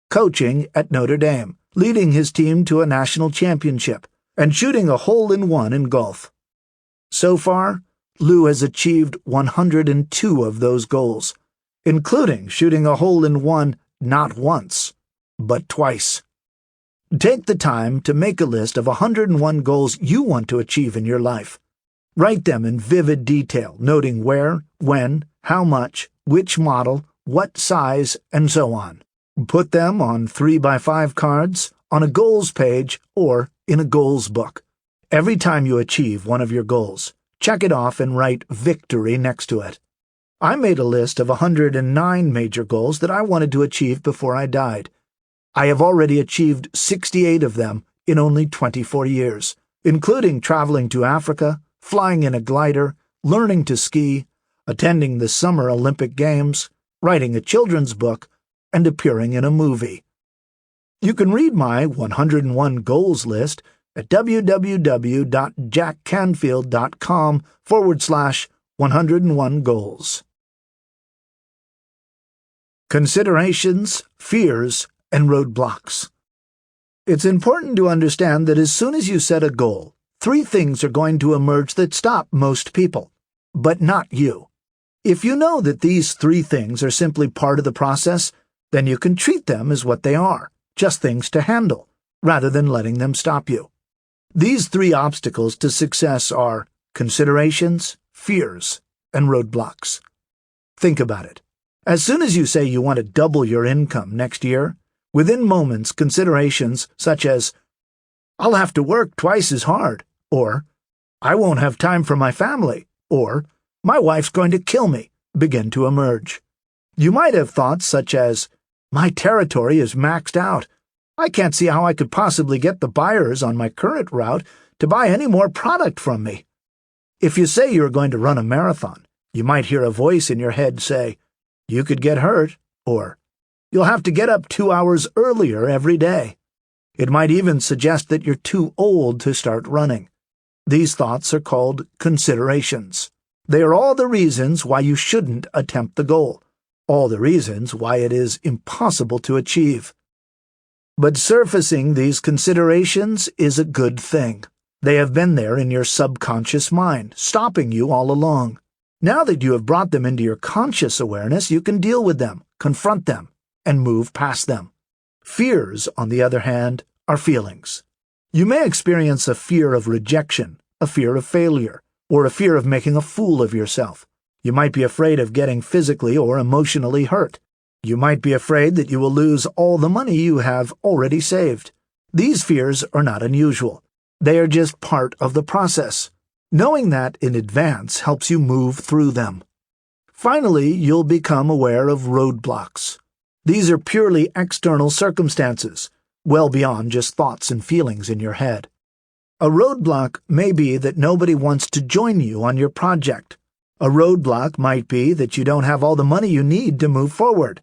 coaching at Notre Dame, leading his team to a national championship, and shooting a hole-in-one in golf. So far, Lou has achieved 102 of those goals, including shooting a hole-in-one not once, but twice. Take the time to make a list of 101 goals you want to achieve in your life. Write them in vivid detail, noting where, when, how much, which model, what size, and so on. Put them on 3x5 cards, on a goals page, or in a goals book. Every time you achieve one of your goals, check it off and write victory next to it. I made a list of 109 major goals that I wanted to achieve before I died. I have already achieved 68 of them in only 24 years, including traveling to Africa, flying in a glider, learning to ski, attending the Summer Olympic Games, writing a children's book, and appearing in a movie. You can read my 101 goals list at www.jackcanfield.com/101 goals. Considerations, fears, and roadblocks. It's important to understand that as soon as you set a goal, 3 things are going to emerge that stop most people, but not you. If you know that these 3 things are simply part of the process, then you can treat them as what they are, just things to handle, rather than letting them stop you. These 3 obstacles to success are considerations, fears, and roadblocks. Think about it. As soon as you say you want to double your income next year, within moments considerations such as, "I'll have to work twice as hard," or "I won't have time for my family," or "My wife's going to kill me," begin to emerge. You might have thoughts such as, "My territory is maxed out. I can't see how I could possibly get the buyers on my current route to buy any more product from me." If you say you're going to run a marathon, you might hear a voice in your head say, "You could get hurt," or "You'll have to get up 2 hours earlier every day." It might even suggest that you're too old to start running. These thoughts are called considerations. They are all the reasons why you shouldn't attempt the goal, all the reasons why it is impossible to achieve. But surfacing these considerations is a good thing. They have been there in your subconscious mind, stopping you all along. Now that you have brought them into your conscious awareness, you can deal with them, confront them, and move past them. Fears, on the other hand, are feelings. You may experience a fear of rejection, a fear of failure, or a fear of making a fool of yourself. You might be afraid of getting physically or emotionally hurt. You might be afraid that you will lose all the money you have already saved. These fears are not unusual. They are just part of the process. Knowing that in advance helps you move through them. Finally, you'll become aware of roadblocks. These are purely external circumstances, well beyond just thoughts and feelings in your head. A roadblock may be that nobody wants to join you on your project. A roadblock might be that you don't have all the money you need to move forward.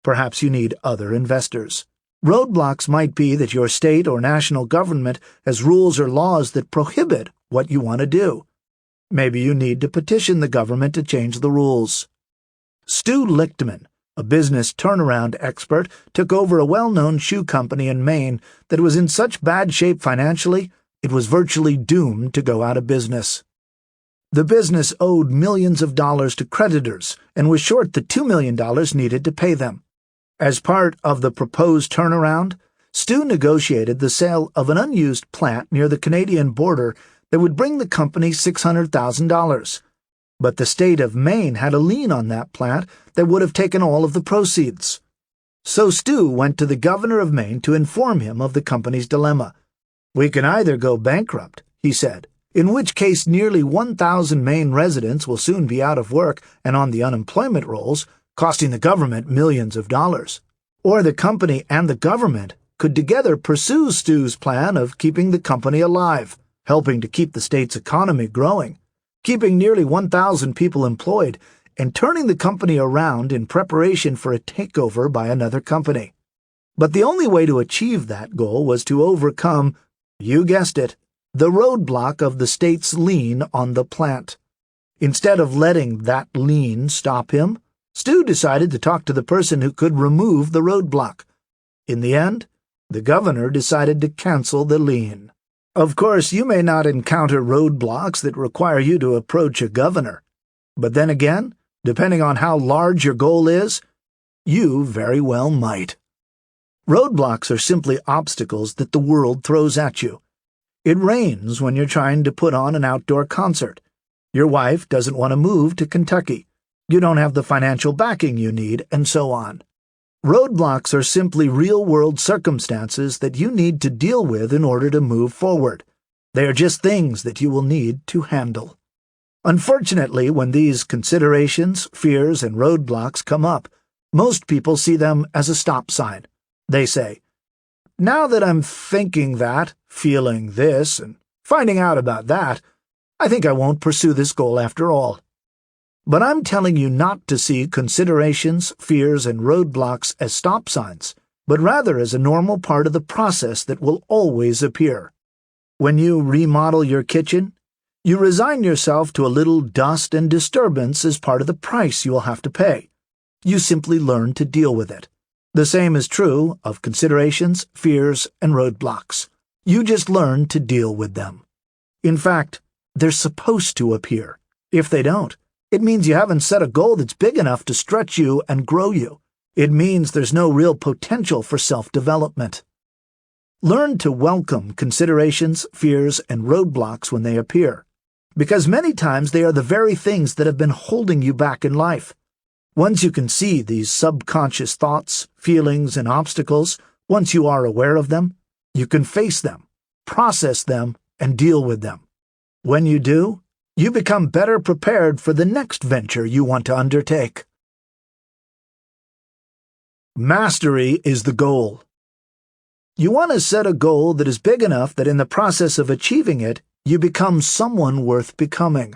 Perhaps you need other investors. Roadblocks might be that your state or national government has rules or laws that prohibit what you want to do. Maybe you need to petition the government to change the rules. Stu Lichtman, a business turnaround expert, took over a well-known shoe company in Maine that was in such bad shape financially, it was virtually doomed to go out of business. The business owed millions of dollars to creditors and was short the $2 million needed to pay them. As part of the proposed turnaround, Stu negotiated the sale of an unused plant near the Canadian border that would bring the company $600,000. But the state of Maine had a lien on that plant that would have taken all of the proceeds. So Stu went to the governor of Maine to inform him of the company's dilemma. "We can either go bankrupt," he said, "in which case nearly 1,000 Maine residents will soon be out of work and on the unemployment rolls, costing the government millions of dollars. Or the company and the government could together pursue Stu's plan of keeping the company alive, helping to keep the state's economy growing, keeping nearly 1,000 people employed, and turning the company around in preparation for a takeover by another company. But the only way to achieve that goal was to overcome, you guessed it, the roadblock of the state's lien on the plant. Instead of letting that lien stop him, Stu decided to talk to the person who could remove the roadblock. In the end, the governor decided to cancel the lien. Of course, you may not encounter roadblocks that require you to approach a governor. But then again, depending on how large your goal is, you very well might. Roadblocks are simply obstacles that the world throws at you. It rains when you're trying to put on an outdoor concert. Your wife doesn't want to move to Kentucky. You don't have the financial backing you need, and so on. Roadblocks are simply real-world circumstances that you need to deal with in order to move forward. They are just things that you will need to handle. Unfortunately, when these considerations, fears, and roadblocks come up, most people see them as a stop sign. They say, "Now that I'm thinking that, feeling this, and finding out about that, I think I won't pursue this goal after all." But I'm telling you not to see considerations, fears, and roadblocks as stop signs, but rather as a normal part of the process that will always appear. When you remodel your kitchen, you resign yourself to a little dust and disturbance as part of the price you will have to pay. You simply learn to deal with it. The same is true of considerations, fears, and roadblocks. You just learn to deal with them. In fact, they're supposed to appear. If they don't, it means you haven't set a goal that's big enough to stretch you and grow you. It means there's no real potential for self-development. Learn to welcome considerations, fears, and roadblocks when they appear, because many times they are the very things that have been holding you back in life. Once you can see these subconscious thoughts, feelings, and obstacles, once you are aware of them, you can face them, process them, and deal with them. When you do, you become better prepared for the next venture you want to undertake. Mastery is the goal. You want to set a goal that is big enough that in the process of achieving it, you become someone worth becoming.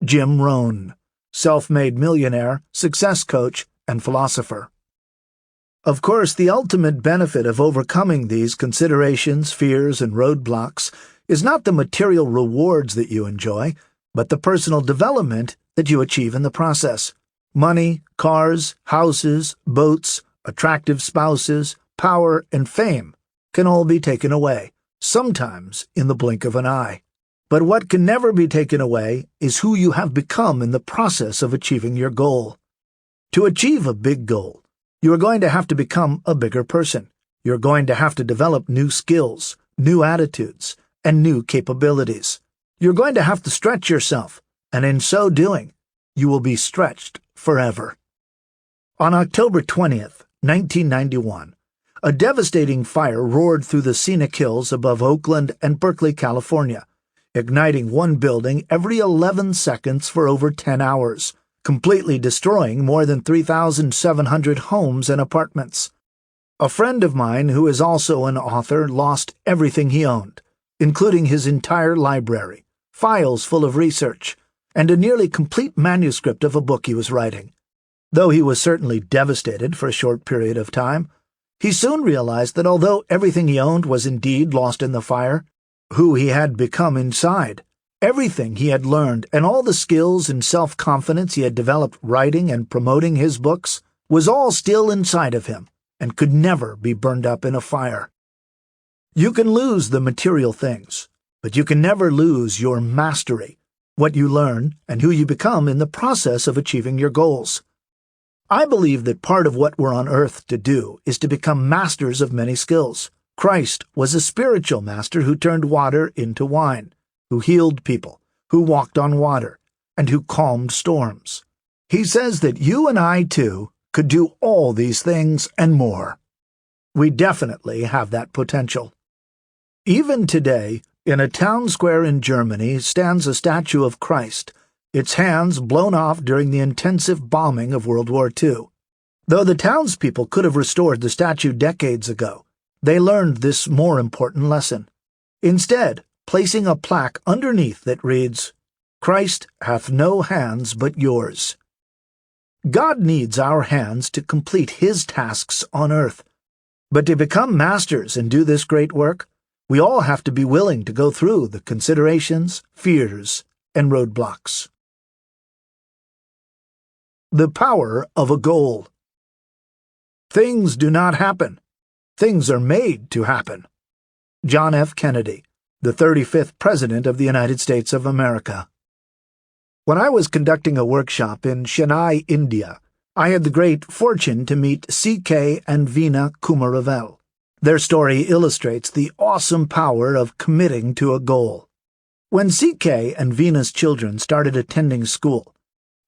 Jim Rohn, self-made millionaire, success coach, and philosopher. Of course, the ultimate benefit of overcoming these considerations, fears, and roadblocks is not the material rewards that you enjoy, but the personal development that you achieve in the process. Money, cars, houses, boats, attractive spouses, power, and fame can all be taken away, sometimes in the blink of an eye. But what can never be taken away is who you have become in the process of achieving your goal. To achieve a big goal, you are going to have to become a bigger person. You're going to have to develop new skills, new attitudes, and new capabilities. You're going to have to stretch yourself, and in so doing, you will be stretched forever. On October 20th, 1991, a devastating fire roared through the scenic hills above Oakland and Berkeley, California, igniting one building every 11 seconds for over 10 hours, completely destroying more than 3,700 homes and apartments. A friend of mine who is also an author lost everything he owned, including his entire library, files full of research, and a nearly complete manuscript of a book he was writing. Though he was certainly devastated for a short period of time, he soon realized that although everything he owned was indeed lost in the fire, who he had become inside, everything he had learned, and all the skills and self-confidence he had developed writing and promoting his books was all still inside of him and could never be burned up in a fire. You can lose the material things, but you can never lose your mastery, what you learn and who you become in the process of achieving your goals. I believe that part of what we're on earth to do is to become masters of many skills. Christ was a spiritual master who turned water into wine, who healed people, who walked on water, and who calmed storms. He says that you and I, too, could do all these things and more. We definitely have that potential. Even today, in a town square in Germany stands a statue of Christ, its hands blown off during the intensive bombing of World War II. Though the townspeople could have restored the statue decades ago, they learned this more important lesson, instead placing a plaque underneath that reads, "Christ hath no hands but yours." God needs our hands to complete His tasks on earth. But to become masters and do this great work, we all have to be willing to go through the considerations, fears, and roadblocks. The power of a goal. Things do not happen. Things are made to happen. John F. Kennedy, the 35th President of the United States of America. When I was conducting a workshop in Chennai, India, I had the great fortune to meet C.K. and Veena Kumaravel. Their story illustrates the awesome power of committing to a goal. When C.K. and Veena's children started attending school,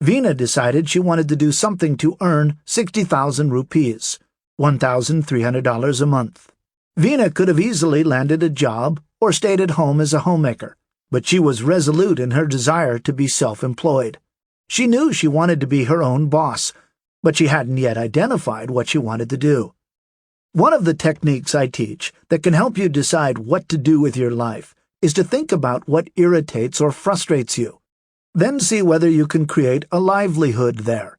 Veena decided she wanted to do something to earn 60,000 rupees, $1,300 a month. Veena could have easily landed a job or stayed at home as a homemaker, but she was resolute in her desire to be self-employed. She knew she wanted to be her own boss, but she hadn't yet identified what she wanted to do. One of the techniques I teach that can help you decide what to do with your life is to think about what irritates or frustrates you. Then see whether you can create a livelihood there.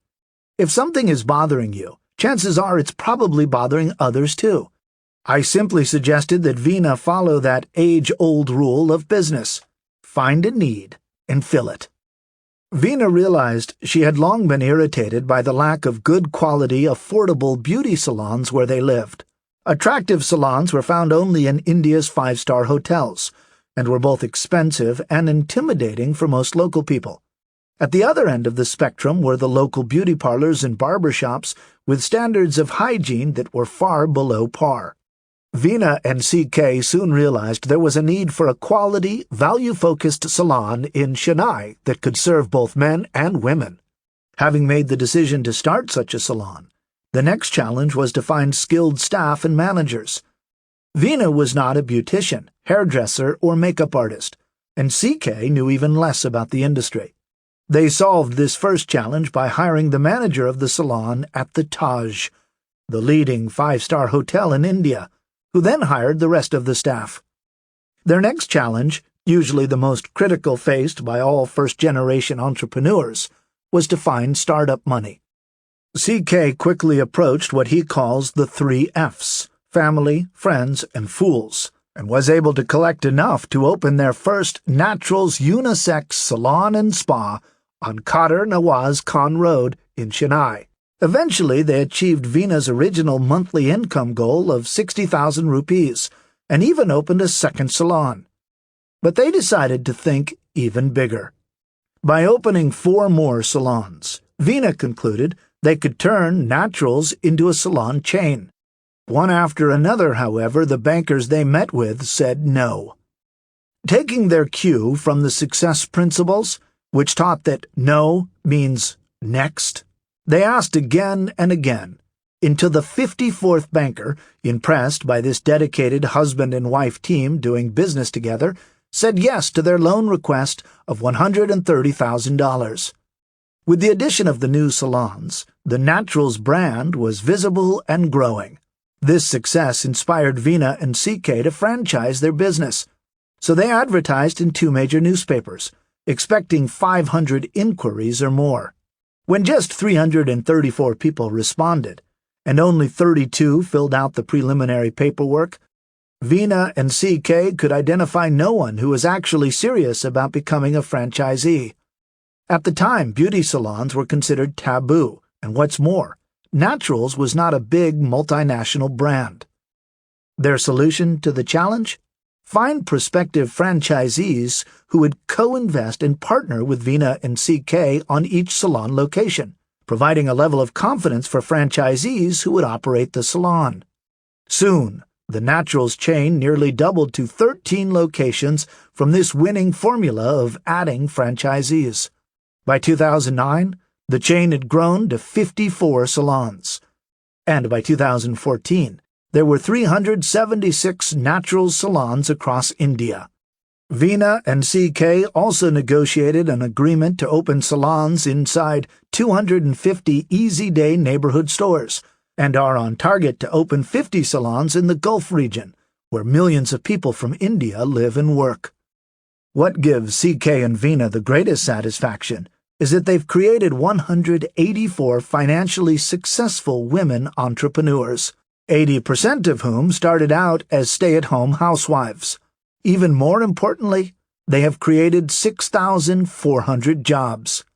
If something is bothering you, chances are it's probably bothering others too. I simply suggested that Veena follow that age-old rule of business. Find a need and fill it. Veena realized she had long been irritated by the lack of good-quality, affordable beauty salons where they lived. Attractive salons were found only in India's five-star hotels, and were both expensive and intimidating for most local people. At the other end of the spectrum were the local beauty parlors and barber shops with standards of hygiene that were far below par. Veena and C.K. soon realized there was a need for a quality, value-focused salon in Chennai that could serve both men and women. Having made the decision to start such a salon, the next challenge was to find skilled staff and managers. Veena was not a beautician, hairdresser, or makeup artist, and CK knew even less about the industry. They solved this first challenge by hiring the manager of the salon at the Taj, the leading five-star hotel in India, who then hired the rest of the staff. Their next challenge, usually the most critical faced by all first-generation entrepreneurs, was to find startup money. CK quickly approached what he calls the 3 Fs, family, friends, and fools, and was able to collect enough to open their first Naturals unisex salon and spa on Khader Nawaz Khan Road in Chennai. Eventually, they achieved Veena's original monthly income goal of 60,000 rupees and even opened a second salon. But they decided to think even bigger. By opening 4 more salons, Veena concluded they could turn Naturals into a salon chain. One after another, however, the bankers they met with said no. Taking their cue from the success principles, which taught that no means next, they asked again and again, until the 54th banker, impressed by this dedicated husband and wife team doing business together, said yes to their loan request of $130,000. With the addition of the new salons, the Naturals brand was visible and growing. This success inspired Veena and CK to franchise their business, so they advertised in 2 major newspapers, expecting 500 inquiries or more. When just 334 people responded, and only 32 filled out the preliminary paperwork, Veena and CK could identify no one who was actually serious about becoming a franchisee. At the time, beauty salons were considered taboo, and what's more, Naturals was not a big multinational brand. Their solution to the challenge? Find prospective franchisees who would co-invest and partner with Veena and CK on each salon location, providing a level of confidence for franchisees who would operate the salon. Soon, the Naturals chain nearly doubled to 13 locations from this winning formula of adding franchisees. By 2009, the chain had grown to 54 salons. And by 2014, there were 376 Naturals salons across India. Veena and CK also negotiated an agreement to open salons inside 250 Easy Day neighborhood stores, and are on target to open 50 salons in the Gulf region, where millions of people from India live and work. What gives CK and Veena the greatest satisfaction is that they've created 184 financially successful women entrepreneurs, 80% of whom started out as stay-at-home housewives. Even more importantly, they have created 6,400 jobs.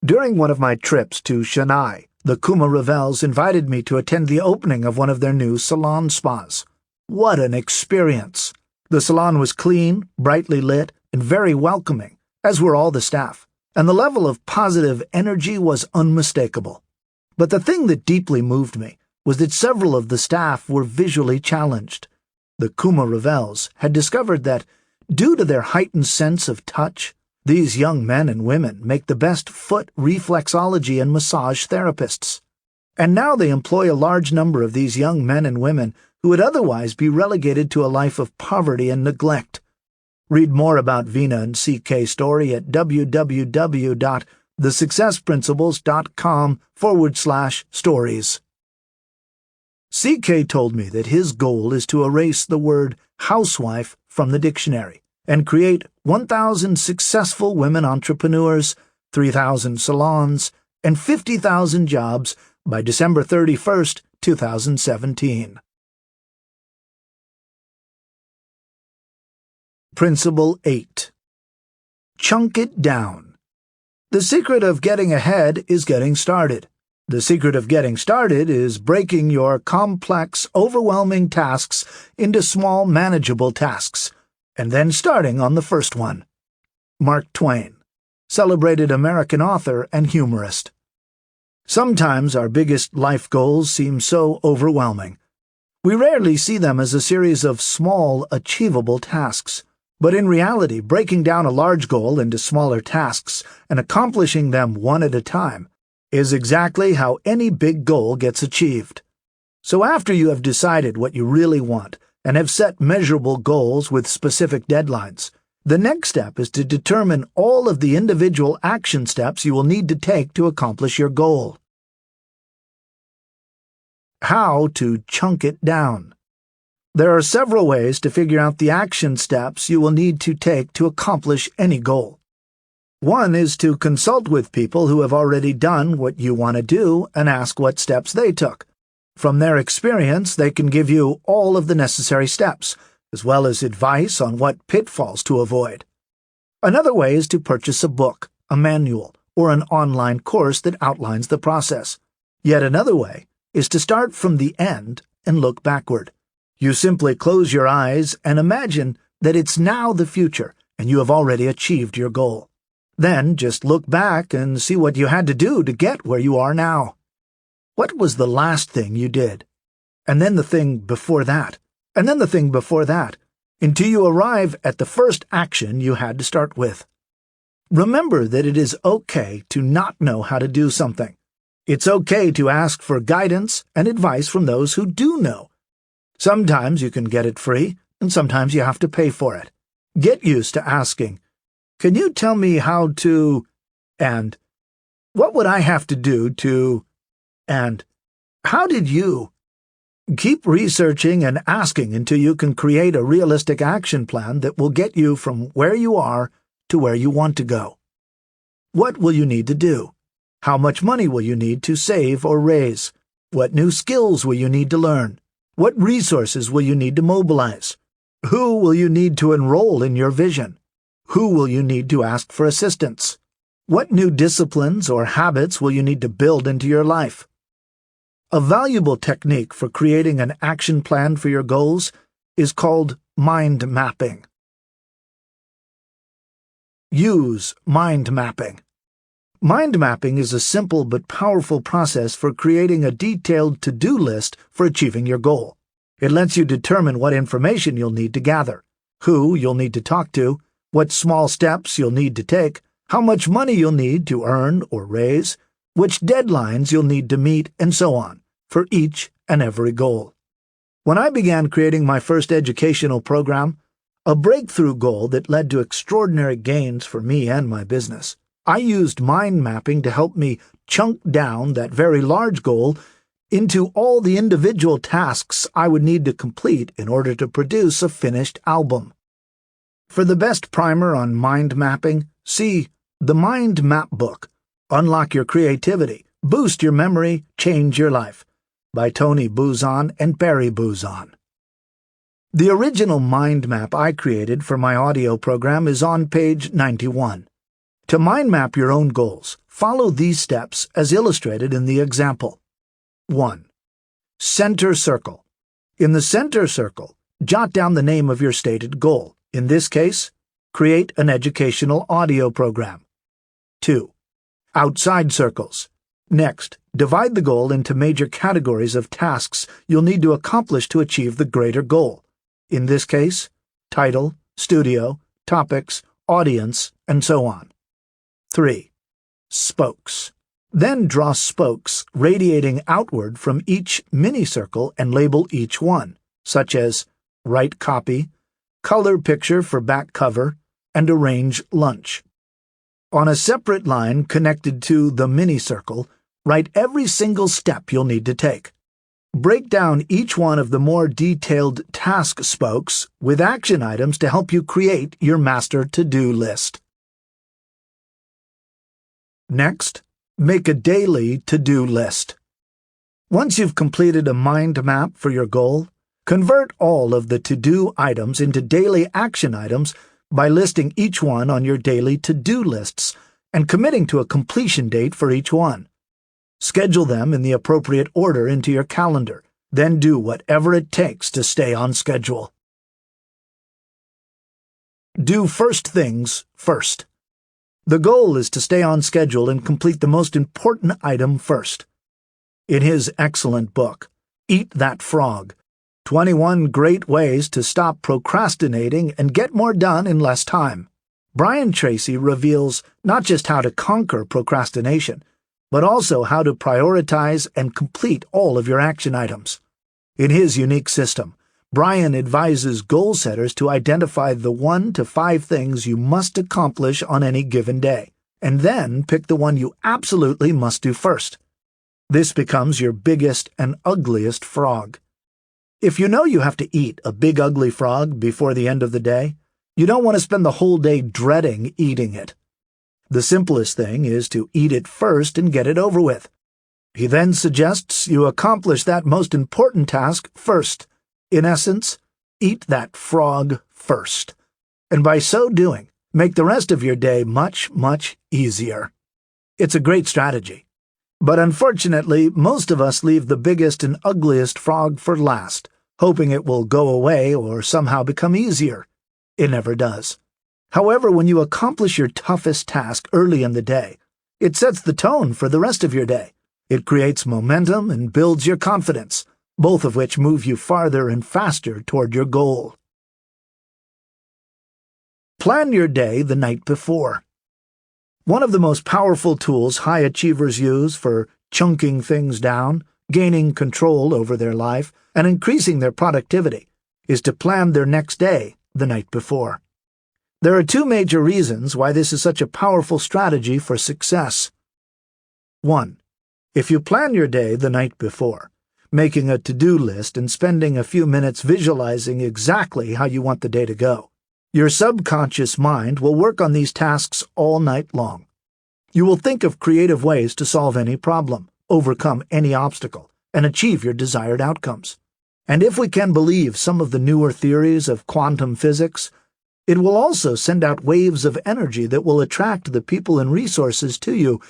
During one of my trips to Chennai, the Kuma Ravels invited me to attend the opening of one of their new salon spas. What an experience! The salon was clean, brightly lit, and very welcoming, as were all the staff, and the level of positive energy was unmistakable. But the thing that deeply moved me was that several of the staff were visually challenged. The Kuma Ravels had discovered that, due to their heightened sense of touch, these young men and women make the best foot reflexology and massage therapists. And now they employ a large number of these young men and women who would otherwise be relegated to a life of poverty and neglect. Read more about Veena and CK's story at www.thesuccessprinciples.com/stories. CK told me that his goal is to erase the word housewife from the dictionary and create 1,000 successful women entrepreneurs, 3,000 salons, and 50,000 jobs by December 31st, 2017. Principle 8. Chunk it down. The secret of getting ahead is getting started. The secret of getting started is breaking your complex, overwhelming tasks into small, manageable tasks, and then starting on the first one. Mark Twain, celebrated American author and humorist. Sometimes our biggest life goals seem so overwhelming. We rarely see them as a series of small, achievable tasks. But in reality, breaking down a large goal into smaller tasks and accomplishing them one at a time is exactly how any big goal gets achieved. So after you have decided what you really want and have set measurable goals with specific deadlines, the next step is to determine all of the individual action steps you will need to take to accomplish your goal. How to chunk it down. There are several ways to figure out the action steps you will need to take to accomplish any goal. One is to consult with people who have already done what you want to do and ask what steps they took. From their experience, they can give you all of the necessary steps, as well as advice on what pitfalls to avoid. Another way is to purchase a book, a manual, or an online course that outlines the process. Yet another way is to start from the end and look backward. You simply close your eyes and imagine that it's now the future and you have already achieved your goal. Then just look back and see what you had to do to get where you are now. What was the last thing you did? And then the thing before that. And then the thing before that, until you arrive at the first action you had to start with. Remember that it is okay to not know how to do something. It's okay to ask for guidance and advice from those who do know. Sometimes you can get it free, and sometimes you have to pay for it. Get used to asking, "Can you tell me how to," and "What would I have to do to," and "How did you?" Keep researching and asking until you can create a realistic action plan that will get you from where you are to where you want to go. What will you need to do? How much money will you need to save or raise? What new skills will you need to learn? What resources will you need to mobilize? Who will you need to enroll in your vision? Who will you need to ask for assistance? What new disciplines or habits will you need to build into your life? A valuable technique for creating an action plan for your goals is called mind mapping. Use mind mapping. Mind mapping is a simple but powerful process for creating a detailed to-do list for achieving your goal. It lets you determine what information you'll need to gather, who you'll need to talk to, what small steps you'll need to take, how much money you'll need to earn or raise, which deadlines you'll need to meet, and so on, for each and every goal. When I began creating my first educational program, a breakthrough goal that led to extraordinary gains for me and my business, I used mind mapping to help me chunk down that very large goal into all the individual tasks I would need to complete in order to produce a finished album. For the best primer on mind mapping, see The Mind Map Book, Unlock Your Creativity, Boost Your Memory, Change Your Life, by Tony Buzan and Barry Buzan. The original mind map I created for my audio program is on page 91. To mind map your own goals, follow these steps as illustrated in the example. 1. Center circle. In the center circle, jot down the name of your stated goal. In this case, create an educational audio program. 2. Outside circles. Next, divide the goal into major categories of tasks you'll need to accomplish to achieve the greater goal. In this case, title, studio, topics, audience, and so on. 3. Spokes. Then draw spokes radiating outward from each mini-circle and label each one, such as write copy, color picture for back cover, and arrange lunch. On a separate line connected to the mini-circle, write every single step you'll need to take. Break down each one of the more detailed task spokes with action items to help you create your master to-do list. Next, make a daily to-do list. Once you've completed a mind map for your goal, convert all of the to-do items into daily action items by listing each one on your daily to-do lists and committing to a completion date for each one. Schedule them in the appropriate order into your calendar, then do whatever it takes to stay on schedule. Do first things first. The goal is to stay on schedule and complete the most important item first. In his excellent book, Eat That Frog, 21 Great Ways to Stop Procrastinating and Get More Done in Less Time, Brian Tracy reveals not just how to conquer procrastination, but also how to prioritize and complete all of your action items. In his unique system, Brian advises goal setters to identify the 1 to 5 things you must accomplish on any given day, and then pick the one you absolutely must do first. This becomes your biggest and ugliest frog. If you know you have to eat a big ugly frog before the end of the day, you don't want to spend the whole day dreading eating it. The simplest thing is to eat it first and get it over with. He then suggests you accomplish that most important task first. In essence, eat that frog first. And by so doing, make the rest of your day much, much easier. It's a great strategy. But unfortunately, most of us leave the biggest and ugliest frog for last, hoping it will go away or somehow become easier. It never does. However, when you accomplish your toughest task early in the day, it sets the tone for the rest of your day. It creates momentum and builds your confidence, both of which move you farther and faster toward your goal. Plan your day the night before. One of the most powerful tools high achievers use for chunking things down, gaining control over their life, and increasing their productivity is to plan their next day the night before. There are 2 major reasons why this is such a powerful strategy for success. 1. If you plan your day the night before, making a to-do list and spending a few minutes visualizing exactly how you want the day to go, your subconscious mind will work on these tasks all night long. You will think of creative ways to solve any problem, overcome any obstacle, and achieve your desired outcomes. And if we can believe some of the newer theories of quantum physics, it will also send out waves of energy that will attract the people and resources to you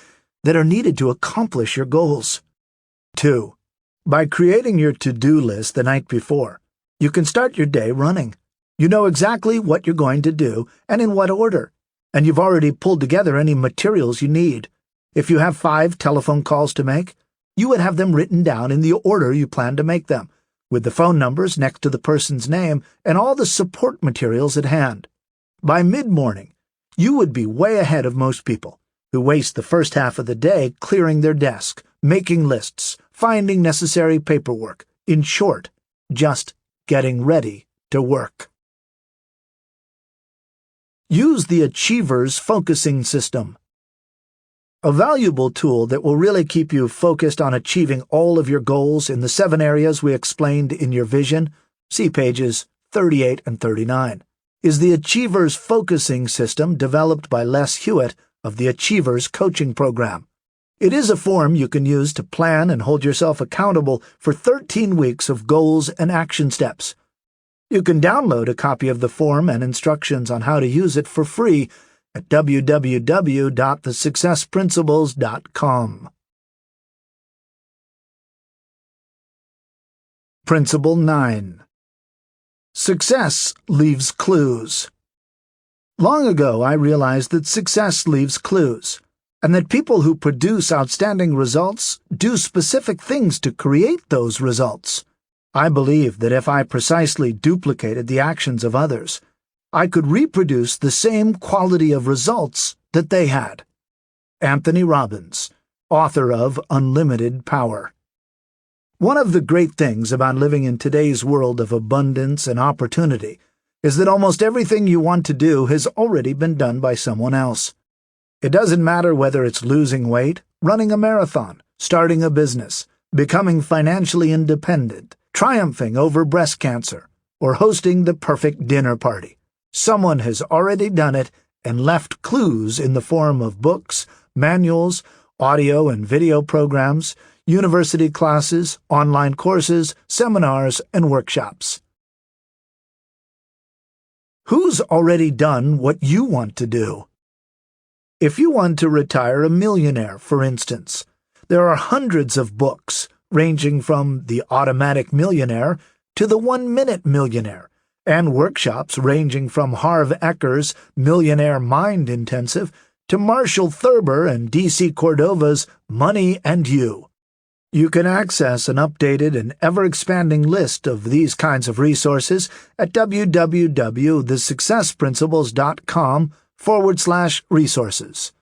that are needed to accomplish your goals. 2. By creating your to-do list the night before, you can start your day running. You know exactly what you're going to do and in what order, and you've already pulled together any materials you need. If you have 5 telephone calls to make, you would have them written down in the order you plan to make them, with the phone numbers next to the person's name and all the support materials at hand. By mid-morning, you would be way ahead of most people, who waste the first half of the day clearing their desk, making lists, finding necessary paperwork, in short, just getting ready to work. Use the Achiever's Focusing System. A valuable tool that will really keep you focused on achieving all of your goals in the 7 areas we explained in your vision, see pages 38 and 39, is the Achiever's Focusing System developed by Les Hewitt of the Achievers Coaching Program. It is a form you can use to plan and hold yourself accountable for 13 weeks of goals and action steps. You can download a copy of the form and instructions on how to use it for free at www.thesuccessprinciples.com. Principle 9. Success leaves clues. Long ago, I realized that success leaves clues, and that people who produce outstanding results do specific things to create those results. I believed that if I precisely duplicated the actions of others, I could reproduce the same quality of results that they had. Anthony Robbins, author of Unlimited Power. One of the great things about living in today's world of abundance and opportunity is that almost everything you want to do has already been done by someone else. It doesn't matter whether it's losing weight, running a marathon, starting a business, becoming financially independent, triumphing over breast cancer, or hosting the perfect dinner party. Someone has already done it and left clues in the form of books, manuals, audio and video programs, university classes, online courses, seminars, and workshops. Who's already done what you want to do? If you want to retire a millionaire, for instance, there are hundreds of books, ranging from The Automatic Millionaire to The 1-Minute Millionaire, and workshops ranging from Harv Ecker's Millionaire Mind Intensive to Marshall Thurber and D.C. Cordova's Money and You. You can access an updated and ever-expanding list of these kinds of resources at www.thesuccessprinciples.com/resources.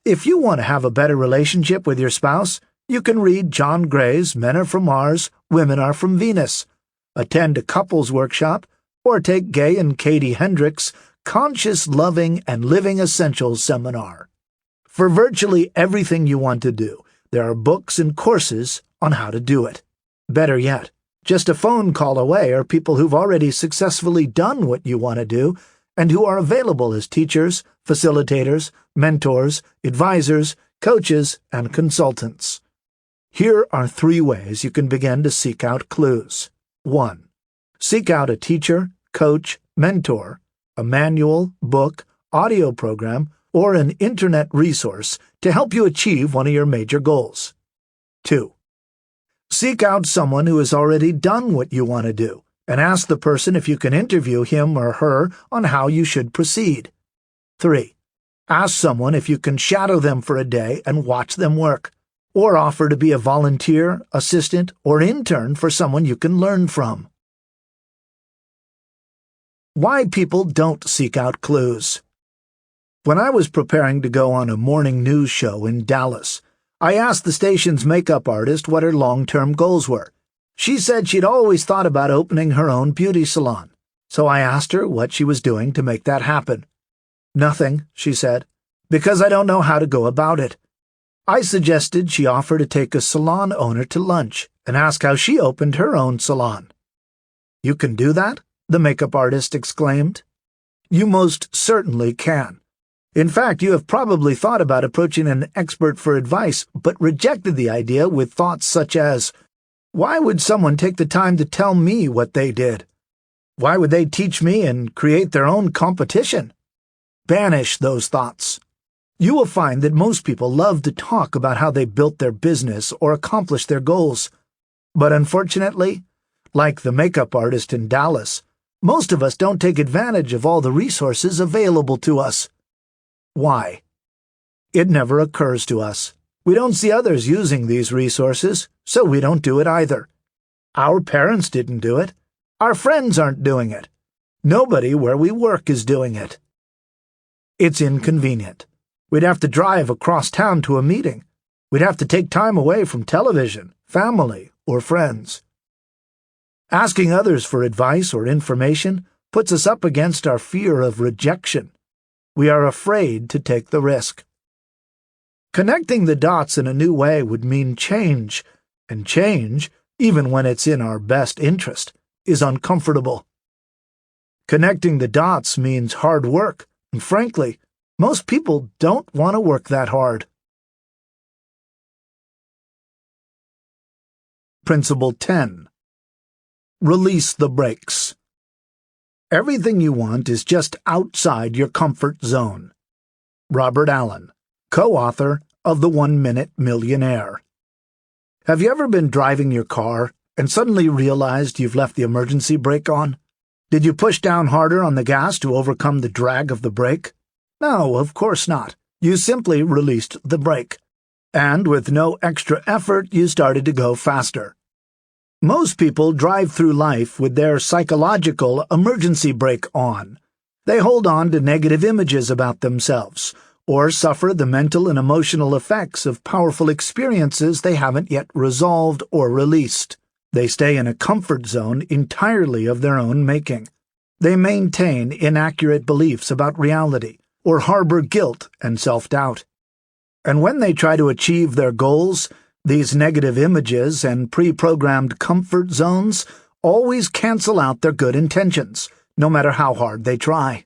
If you want to have a better relationship with your spouse, you can read John Gray's Men Are From Mars, Women Are From Venus, attend a couples workshop, or take Gay and Katie Hendricks' Conscious Loving and Living Essentials seminar. For virtually everything you want to do, there are books and courses on how to do it. Better yet, just a phone call away are people who've already successfully done what you want to do and who are available as teachers, facilitators, mentors, advisors, coaches, and consultants. Here are 3 ways you can begin to seek out clues. 1. Seek out a teacher, coach, mentor, a manual, book, audio program, or an internet resource to help you achieve one of your major goals. 2. Seek out someone who has already done what you want to do, and ask the person if you can interview him or her on how you should proceed. 3. Ask someone if you can shadow them for a day and watch them work, or offer to be a volunteer, assistant, or intern for someone you can learn from. Why people don't seek out clues. When I was preparing to go on a morning news show in Dallas, I asked the station's makeup artist what her long-term goals were. She said she'd always thought about opening her own beauty salon, so I asked her what she was doing to make that happen. "Nothing," she said, "because I don't know how to go about it." I suggested she offer to take a salon owner to lunch and ask how she opened her own salon. "You can do that?" the makeup artist exclaimed. "You most certainly can. In fact, you have probably thought about approaching an expert for advice, but rejected the idea with thoughts such as, why would someone take the time to tell me what they did? Why would they teach me and create their own competition? Banish those thoughts. You will find that most people love to talk about how they built their business or accomplished their goals. But unfortunately, like the makeup artist in Dallas, most of us don't take advantage of all the resources available to us. Why? It never occurs to us. We don't see others using these resources, so we don't do it either. Our parents didn't do it. Our friends aren't doing it. Nobody where we work is doing it. It's inconvenient. We'd have to drive across town to a meeting. We'd have to take time away from television, family, or friends. Asking others for advice or information puts us up against our fear of rejection. We are afraid to take the risk. Connecting the dots in a new way would mean change, and change, even when it's in our best interest, is uncomfortable. Connecting the dots means hard work, and frankly, most people don't want to work that hard. Principle 10. Release the brakes. Everything you want is just outside your comfort zone. Robert Allen, co-author of The 1-Minute Millionaire. Have you ever been driving your car and suddenly realized you've left the emergency brake on? Did you push down harder on the gas to overcome the drag of the brake? No, of course not. You simply released the brake. And with no extra effort, you started to go faster. Most people drive through life with their psychological emergency brake on. They hold on to negative images about themselves, or suffer the mental and emotional effects of powerful experiences they haven't yet resolved or released. They stay in a comfort zone entirely of their own making. They maintain inaccurate beliefs about reality, or harbor guilt and self-doubt. And when they try to achieve their goals, these negative images and pre-programmed comfort zones always cancel out their good intentions, no matter how hard they try.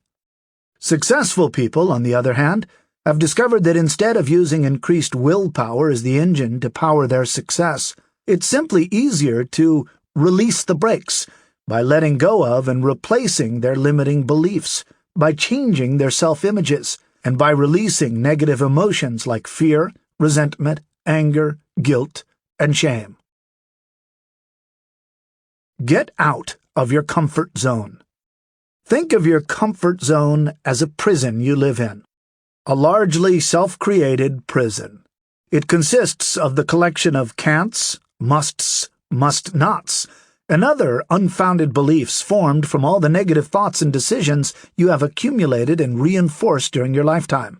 Successful people, on the other hand, have discovered that instead of using increased willpower as the engine to power their success, it's simply easier to release the brakes by letting go of and replacing their limiting beliefs, by changing their self-images, and by releasing negative emotions like fear, resentment, anger, guilt, and shame. Get out of your comfort zone. Think of your comfort zone as a prison you live in, a largely self-created prison. It consists of the collection of can'ts, musts, must-nots, and other unfounded beliefs formed from all the negative thoughts and decisions you have accumulated and reinforced during your lifetime.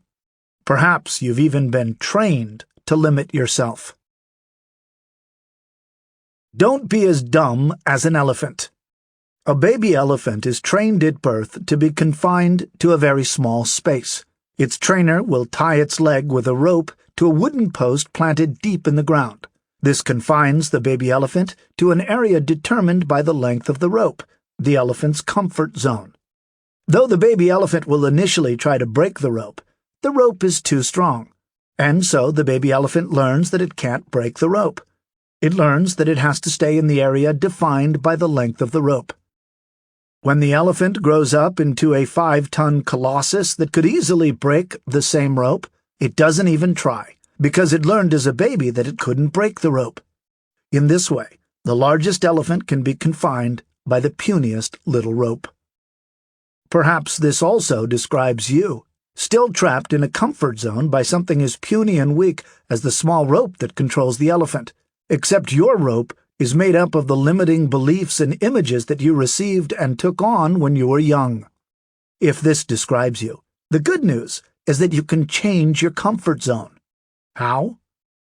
Perhaps you've even been trained to limit yourself. Don't be as dumb as an elephant. A baby elephant is trained at birth to be confined to a very small space. Its trainer will tie its leg with a rope to a wooden post planted deep in the ground. This confines the baby elephant to an area determined by the length of the rope, the elephant's comfort zone. Though the baby elephant will initially try to break the rope is too strong, and so the baby elephant learns that it can't break the rope. It learns that it has to stay in the area defined by the length of the rope. When the elephant grows up into a 5-ton colossus that could easily break the same rope, it doesn't even try, because it learned as a baby that it couldn't break the rope. In this way, the largest elephant can be confined by the puniest little rope. Perhaps this also describes you, still trapped in a comfort zone by something as puny and weak as the small rope that controls the elephant, except your rope is made up of the limiting beliefs and images that you received and took on when you were young. If this describes you, the good news is that you can change your comfort zone. How?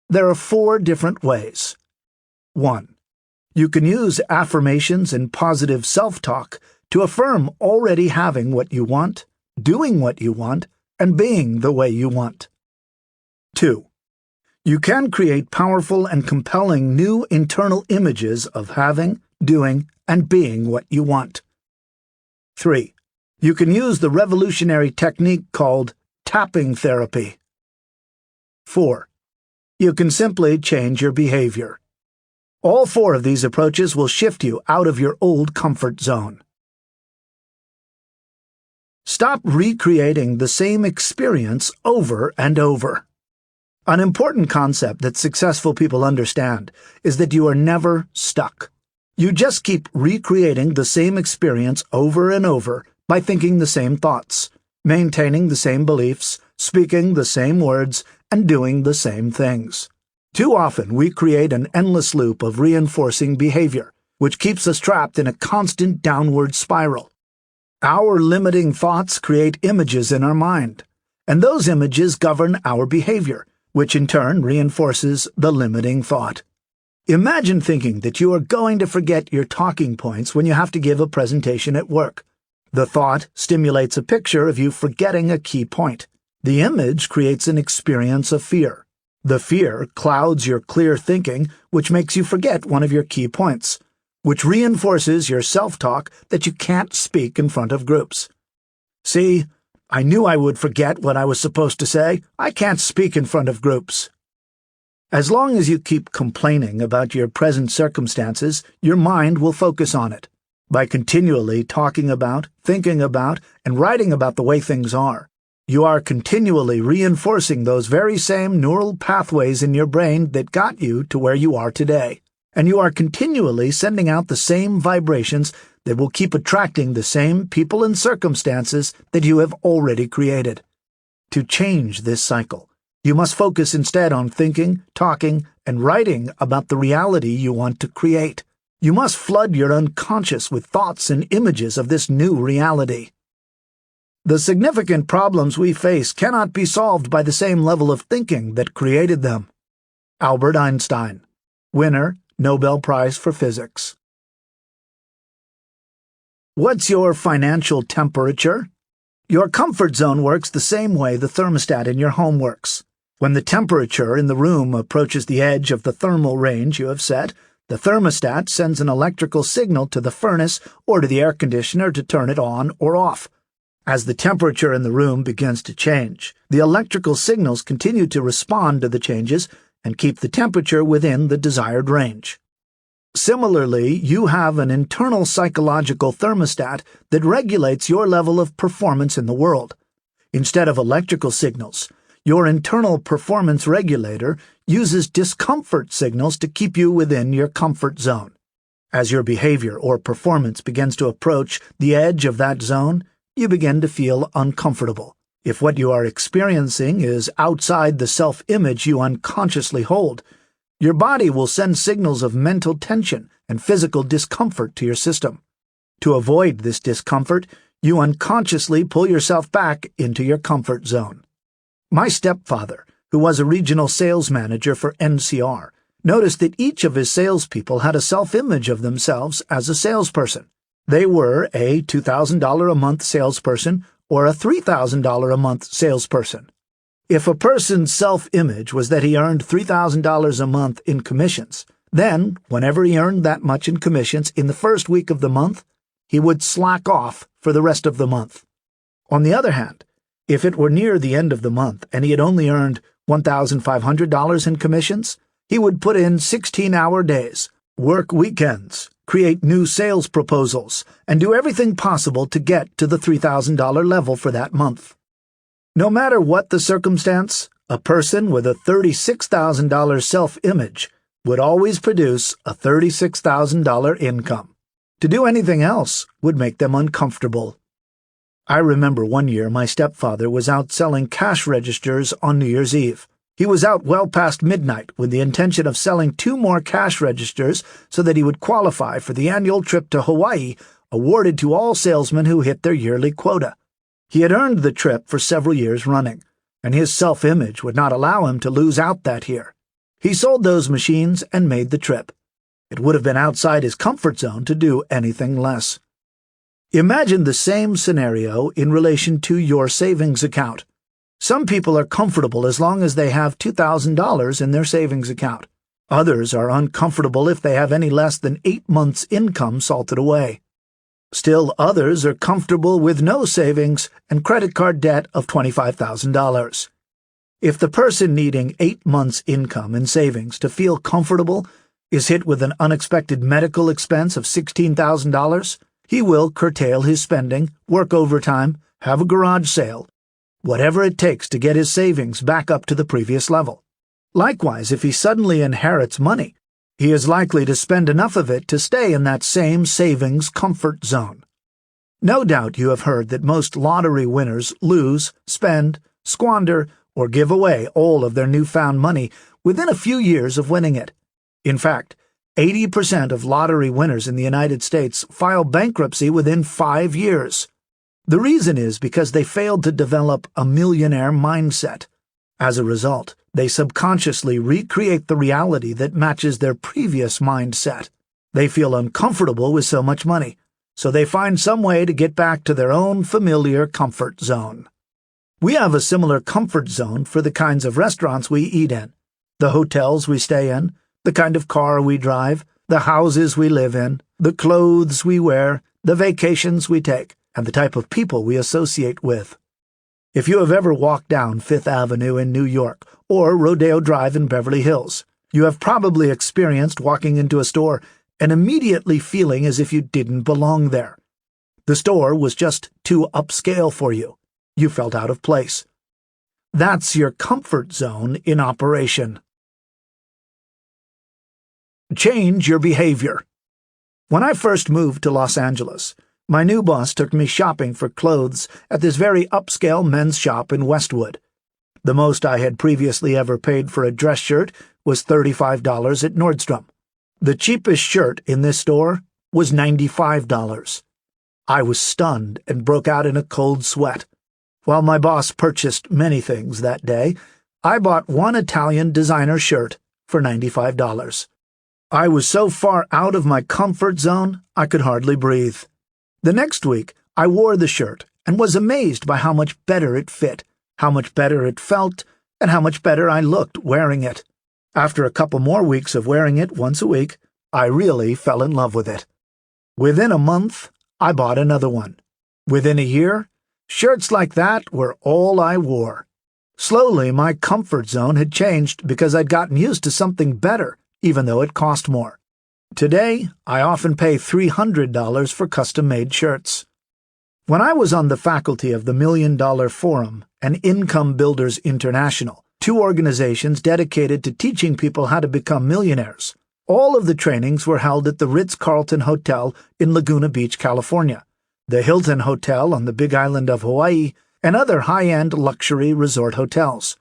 There are 4 different ways. 1. You can use affirmations and positive self-talk to affirm already having what you want, doing what you want, and being the way you want. 2. You can create powerful and compelling new internal images of having, doing, and being what you want. 3. You can use the revolutionary technique called tapping therapy. 4. You can simply change your behavior. All 4 of these approaches will shift you out of your old comfort zone. Stop recreating the same experience over and over. An important concept that successful people understand is that you are never stuck. You just keep recreating the same experience over and over by thinking the same thoughts, maintaining the same beliefs, speaking the same words, and doing the same things. Too often we create an endless loop of reinforcing behavior, which keeps us trapped in a constant downward spiral. Our limiting thoughts create images in our mind, and those images govern our behavior, which in turn reinforces the limiting thought. Imagine thinking that you are going to forget your talking points when you have to give a presentation at work. The thought stimulates a picture of you forgetting a key point. The image creates an experience of fear. The fear clouds your clear thinking, which makes you forget one of your key points, which reinforces your self-talk that you can't speak in front of groups. See, I knew I would forget what I was supposed to say. I can't speak in front of groups. As long as you keep complaining about your present circumstances, your mind will focus on it. By continually talking about, thinking about, and writing about the way things are, you are continually reinforcing those very same neural pathways in your brain that got you to where you are today. And you are continually sending out the same vibrations that will keep attracting the same people and circumstances that you have already created. To change this cycle, you must focus instead on thinking, talking, and writing about the reality you want to create. You must flood your unconscious with thoughts and images of this new reality. The significant problems we face cannot be solved by the same level of thinking that created them. Albert Einstein, winner, Nobel Prize for Physics. What's your financial temperature? Your comfort zone works the same way the thermostat in your home works. When the temperature in the room approaches the edge of the thermal range you have set, the thermostat sends an electrical signal to the furnace or to the air conditioner to turn it on or off. As the temperature in the room begins to change, the electrical signals continue to respond to the changes and keep the temperature within the desired range. Similarly, you have an internal psychological thermostat that regulates your level of performance in the world. Instead of electrical signals, your internal performance regulator uses discomfort signals to keep you within your comfort zone. As your behavior or performance begins to approach the edge of that zone, you begin to feel uncomfortable. If what you are experiencing is outside the self-image you unconsciously hold, your body will send signals of mental tension and physical discomfort to your system. To avoid this discomfort, you unconsciously pull yourself back into your comfort zone. My stepfather, who was a regional sales manager for NCR, noticed that each of his salespeople had a self-image of themselves as a salesperson. They were a $2,000 a month salesperson or a $3,000 a month salesperson. If a person's self-image was that he earned $3,000 a month in commissions, then, whenever he earned that much in commissions in the first week of the month, he would slack off for the rest of the month. On the other hand, if it were near the end of the month and he had only earned $1,500 in commissions, he would put in 16-hour days, work weekends, create new sales proposals, and do everything possible to get to the $3,000 level for that month. No matter what the circumstance, a person with a $36,000 self-image would always produce a $36,000 income. To do anything else would make them uncomfortable. I remember one year my stepfather was out selling cash registers on New Year's Eve. He was out well past midnight with the intention of selling 2 more cash registers so that he would qualify for the annual trip to Hawaii awarded to all salesmen who hit their yearly quota. He had earned the trip for several years running, and his self-image would not allow him to lose out that year. He sold those machines and made the trip. It would have been outside his comfort zone to do anything less. Imagine the same scenario in relation to your savings account. Some people are comfortable as long as they have $2,000 in their savings account. Others are uncomfortable if they have any less than 8 months' income salted away. Still others are comfortable with no savings and credit card debt of $25,000. If the person needing 8 months' income and savings to feel comfortable is hit with an unexpected medical expense of $16,000, he will curtail his spending, work overtime, have a garage sale, whatever it takes to get his savings back up to the previous level. Likewise, if he suddenly inherits money, he is likely to spend enough of it to stay in that same savings comfort zone. No doubt you have heard that most lottery winners lose, spend, squander, or give away all of their newfound money within a few years of winning it. In fact, 80% of lottery winners in the United States file bankruptcy within 5 years. The reason is because they failed to develop a millionaire mindset. As a result, they subconsciously recreate the reality that matches their previous mindset. They feel uncomfortable with so much money, so they find some way to get back to their own familiar comfort zone. We have a similar comfort zone for the kinds of restaurants we eat in, the hotels we stay in, the kind of car we drive, the houses we live in, the clothes we wear, the vacations we take, and the type of people we associate with. If you have ever walked down Fifth Avenue in New York or Rodeo Drive in Beverly Hills, you have probably experienced walking into a store and immediately feeling as if you didn't belong there. The store was just too upscale for you. You felt out of place. That's your comfort zone in operation. Change your behavior. When I first moved to Los Angeles, my new boss took me shopping for clothes at this very upscale men's shop in Westwood. The most I had previously ever paid for a dress shirt was $35 at Nordstrom. The cheapest shirt in this store was $95. I was stunned and broke out in a cold sweat. While my boss purchased many things that day, I bought one Italian designer shirt for $95. I was so far out of my comfort zone, I could hardly breathe. The next week, I wore the shirt and was amazed by how much better it fit, how much better it felt, and how much better I looked wearing it. After a couple more weeks of wearing it once a week, I really fell in love with it. Within a month, I bought another one. Within a year, shirts like that were all I wore. Slowly, my comfort zone had changed because I'd gotten used to something better, even though it cost more. Today, I often pay $300 for custom-made shirts. When I was on the faculty of the $1 Million Forum and Income Builders International, 2 organizations dedicated to teaching people how to become millionaires, all of the trainings were held at the Ritz-Carlton Hotel in Laguna Beach, California, the Hilton Hotel on the Big Island of Hawaii, and other high-end luxury resort hotels.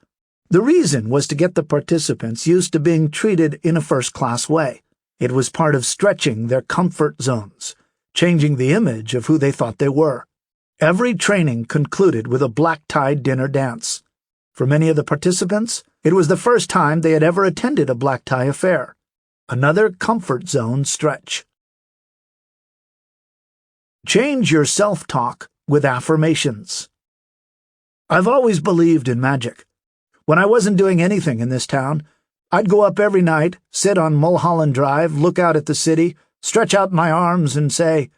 The reason was to get the participants used to being treated in a first-class way. It was part of stretching their comfort zones, changing the image of who they thought they were. Every training concluded with a black-tie dinner dance. For many of the participants, it was the first time they had ever attended a black tie affair. Another comfort zone stretch. Change your self-talk with affirmations. I've always believed in magic. When I wasn't doing anything in this town, I'd go up every night, sit on Mulholland Drive, look out at the city, stretch out my arms and say,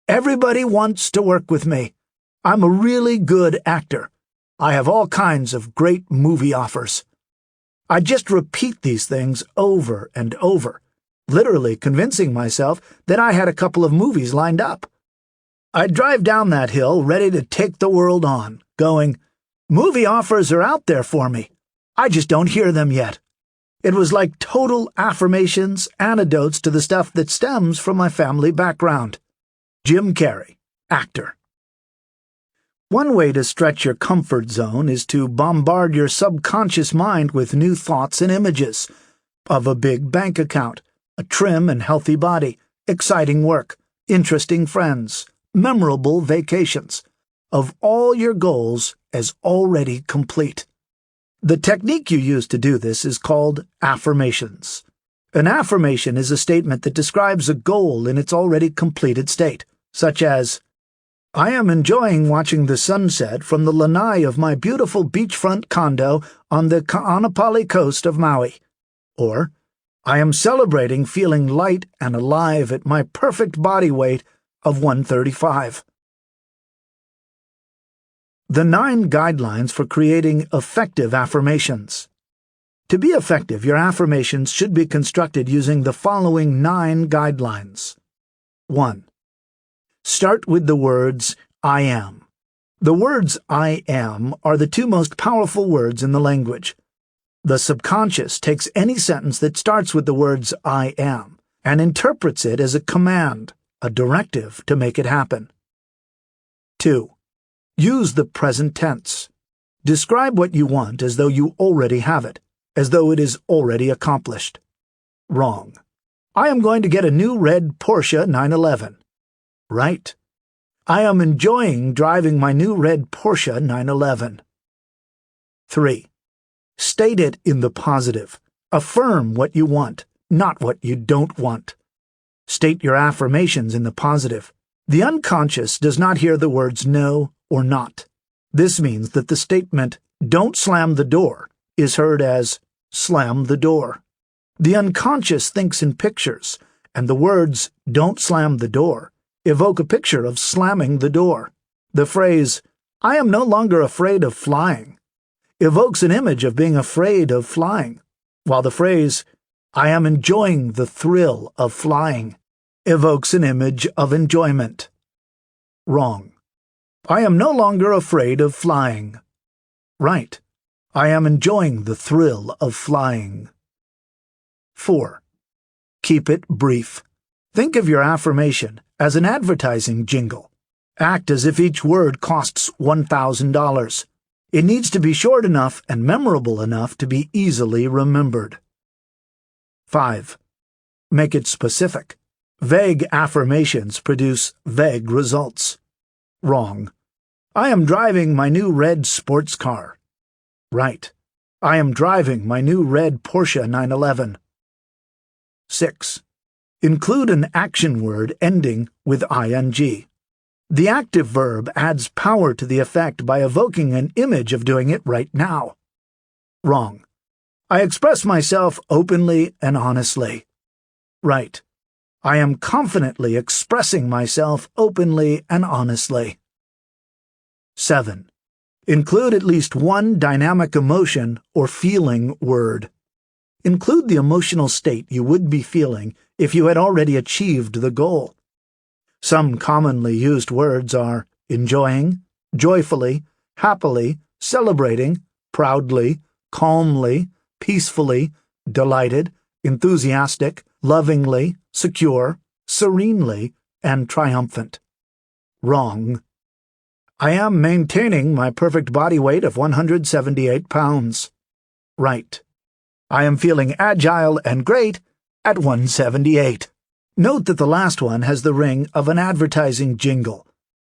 "Everybody wants to work with me. I'm a really good actor. I have all kinds of great movie offers." I'd just repeat these things over and over, literally convincing myself that I had a couple of movies lined up. I'd drive down that hill ready to take the world on, going, "Movie offers are out there for me. I just don't hear them yet." It was like total affirmations, antidotes to the stuff that stems from my family background. Jim Carrey, actor. One way to stretch your comfort zone is to bombard your subconscious mind with new thoughts and images of a big bank account, a trim and healthy body, exciting work, interesting friends, memorable vacations, of all your goals as already complete. The technique you use to do this is called affirmations. An affirmation is a statement that describes a goal in its already completed state, such as, "I am enjoying watching the sunset from the lanai of my beautiful beachfront condo on the Ka'anapali coast of Maui," or, "I am celebrating feeling light and alive at my perfect body weight of 135. The 9 guidelines for creating effective affirmations. To be effective, your affirmations should be constructed using the following 9 guidelines. 1. Start with the words, "I am." The words "I am" are the 2 most powerful words in the language. The subconscious takes any sentence that starts with the words "I am" and interprets it as a command, a directive to make it happen. 2. Use the present tense. Describe what you want as though you already have it, as though it is already accomplished. Wrong. I am going to get a new red Porsche 911. Right. I am enjoying driving my new red Porsche 911. 3. State it in the positive. Affirm what you want, not what you don't want. State your affirmations in the positive. The unconscious does not hear the words no or not. This means that the statement, "Don't slam the door," is heard as "slam the door." The unconscious thinks in pictures, and the words, "Don't slam the door," evoke a picture of slamming the door. The phrase, "I am no longer afraid of flying," evokes an image of being afraid of flying, while the phrase, "I am enjoying the thrill of flying," evokes an image of enjoyment. Wrong. I am no longer afraid of flying. Right. I am enjoying the thrill of flying. 4. Keep it brief. Think of your affirmation as an advertising jingle. Act as if each word costs $1,000. It needs to be short enough and memorable enough to be easily remembered. 5. Make it specific. Vague affirmations produce vague results. Wrong. I am driving my new red sports car. Right. I am driving my new red Porsche 911. 6. Include an action word ending with ing. The active verb adds power to the effect by evoking an image of doing it right now. Wrong. I express myself openly and honestly. Right. I am confidently expressing myself openly and honestly. 7. Include at least one dynamic emotion or feeling word. Include the emotional state you would be feeling if you had already achieved the goal. Some commonly used words are enjoying, joyfully, happily, celebrating, proudly, calmly, peacefully, delighted, enthusiastic, lovingly, secure, serenely, and triumphant. Wrong. I am maintaining my perfect body weight of 178 pounds. Right. I am feeling agile and great at 178. Note that the last one has the ring of an advertising jingle.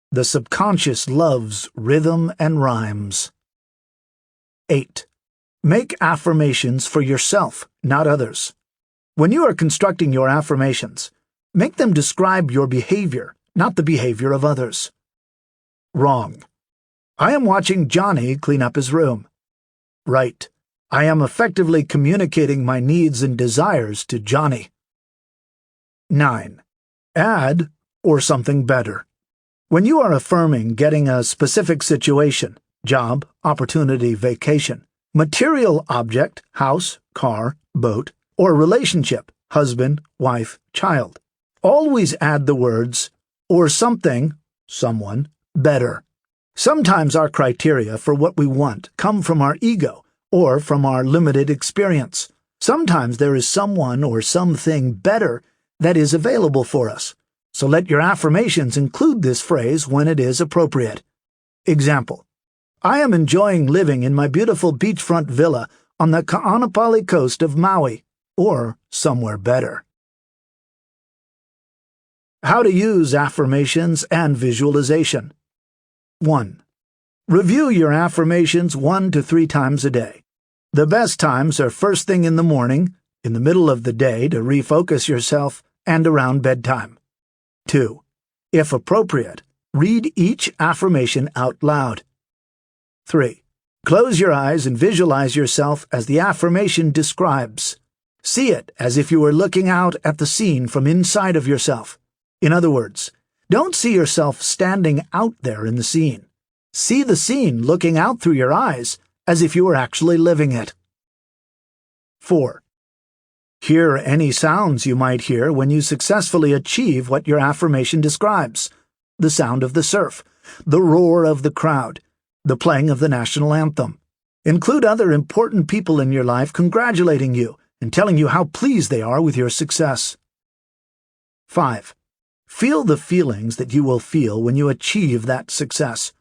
The subconscious loves rhythm and rhymes. 8. Make affirmations for yourself, not others. When you are constructing your affirmations, make them describe your behavior, not the behavior of others. Wrong. I am watching Johnny clean up his room. Right. I am effectively communicating my needs and desires to Johnny. 9. Add or something better. When you are affirming getting a specific situation, job, opportunity, vacation, material object, house, car, boat, or relationship, husband, wife, child, always add the words, or something, someone, better. Sometimes our criteria for what we want come from our ego or from our limited experience. Sometimes there is someone or something better that is available for us. So let your affirmations include this phrase when it is appropriate. Example: I am enjoying living in my beautiful beachfront villa on the Ka'anapali coast of Maui, or somewhere better. How to use affirmations and visualization. 1. Review your affirmations 1 to 3 times a day. The best times are first thing in the morning, in the middle of the day to refocus yourself, and around bedtime. 2. If appropriate, read each affirmation out loud. 3. Close your eyes and visualize yourself as the affirmation describes. See it as if you were looking out at the scene from inside of yourself. In other words, don't see yourself standing out there in the scene. See the scene looking out through your eyes as if you were actually living it. 4. Hear any sounds you might hear when you successfully achieve what your affirmation describes. The sound of the surf, the roar of the crowd, the playing of the national anthem. Include other important people in your life congratulating you and telling you how pleased they are with your success. 5. Feel the feelings that you will feel when you achieve that success.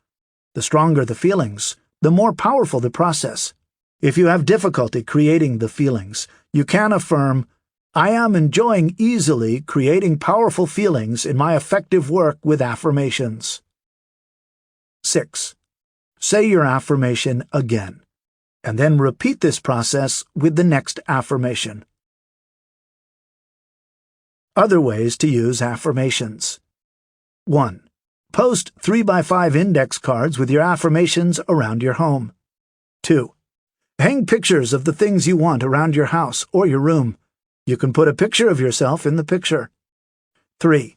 The stronger the feelings, the more powerful the process. If you have difficulty creating the feelings, you can affirm, I am enjoying easily creating powerful feelings in my effective work with affirmations. 6. Say your affirmation again, and then repeat this process with the next affirmation. Other ways to use affirmations. 1. Post 3x5 index cards with your affirmations around your home. 2. Hang pictures of the things you want around your house or your room. You can put a picture of yourself in the picture. 3.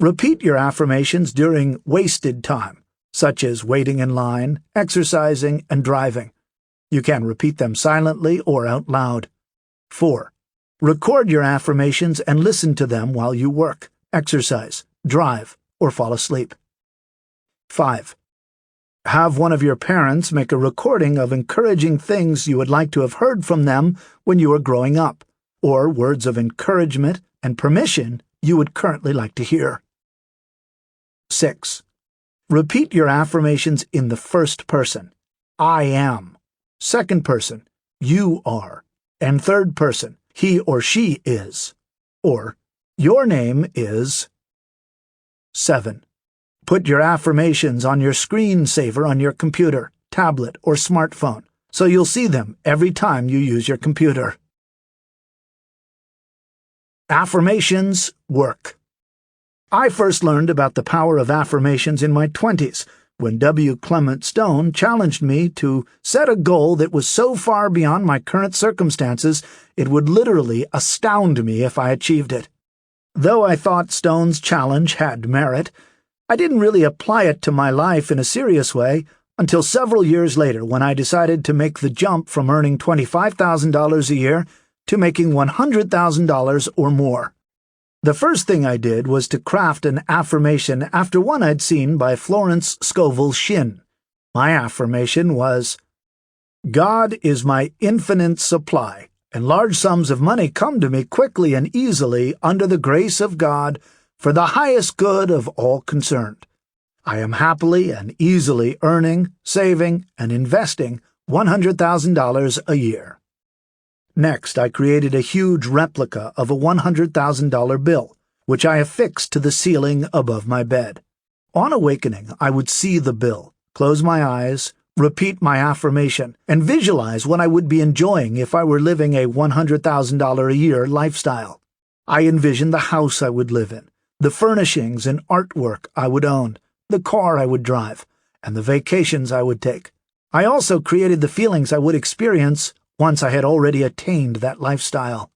Repeat your affirmations during wasted time, such as waiting in line, exercising, and driving. You can repeat them silently or out loud. 4. Record your affirmations and listen to them while you work, exercise, drive, or fall asleep. 5. Have one of your parents make a recording of encouraging things you would like to have heard from them when you were growing up, or words of encouragement and permission you would currently like to hear. 6. Repeat your affirmations in the first person, I am, second person, you are, and third person, he or she is, or your name is. 7. Put your affirmations on your screensaver on your computer, tablet, or smartphone, so you'll see them every time you use your computer. Affirmations work. I first learned about the power of affirmations in my 20s, when W. Clement Stone challenged me to set a goal that was so far beyond my current circumstances it would literally astound me if I achieved it. Though I thought Stone's challenge had merit, I didn't really apply it to my life in a serious way until several years later when I decided to make the jump from earning $25,000 a year to making $100,000 or more. The first thing I did was to craft an affirmation after one I'd seen by Florence Scovel Shinn. My affirmation was, God is my infinite supply, and large sums of money come to me quickly and easily under the grace of God for the highest good of all concerned. I am happily and easily earning, saving, and investing $100,000 a year. Next, I created a huge replica of a $100,000 bill, which I affixed to the ceiling above my bed. On awakening, I would see the bill, close my eyes, repeat my affirmation, and visualize what I would be enjoying if I were living a $100,000 a year lifestyle. I envisioned the house I would live in, the furnishings and artwork I would own, the car I would drive, and the vacations I would take. I also created the feelings I would experience once I had already attained that lifestyle.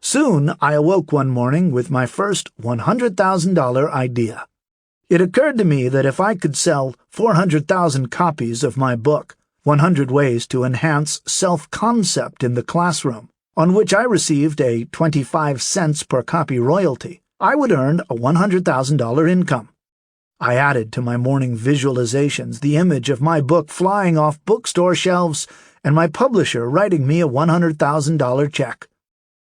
Soon, I awoke one morning with my first $100,000 idea. It occurred to me that if I could sell 400,000 copies of my book, 100 Ways to Enhance Self-Concept in the Classroom, on which I received a 25 cents per copy royalty, I would earn a $100,000 income. I added to my morning visualizations the image of my book flying off bookstore shelves and my publisher writing me a $100,000 check.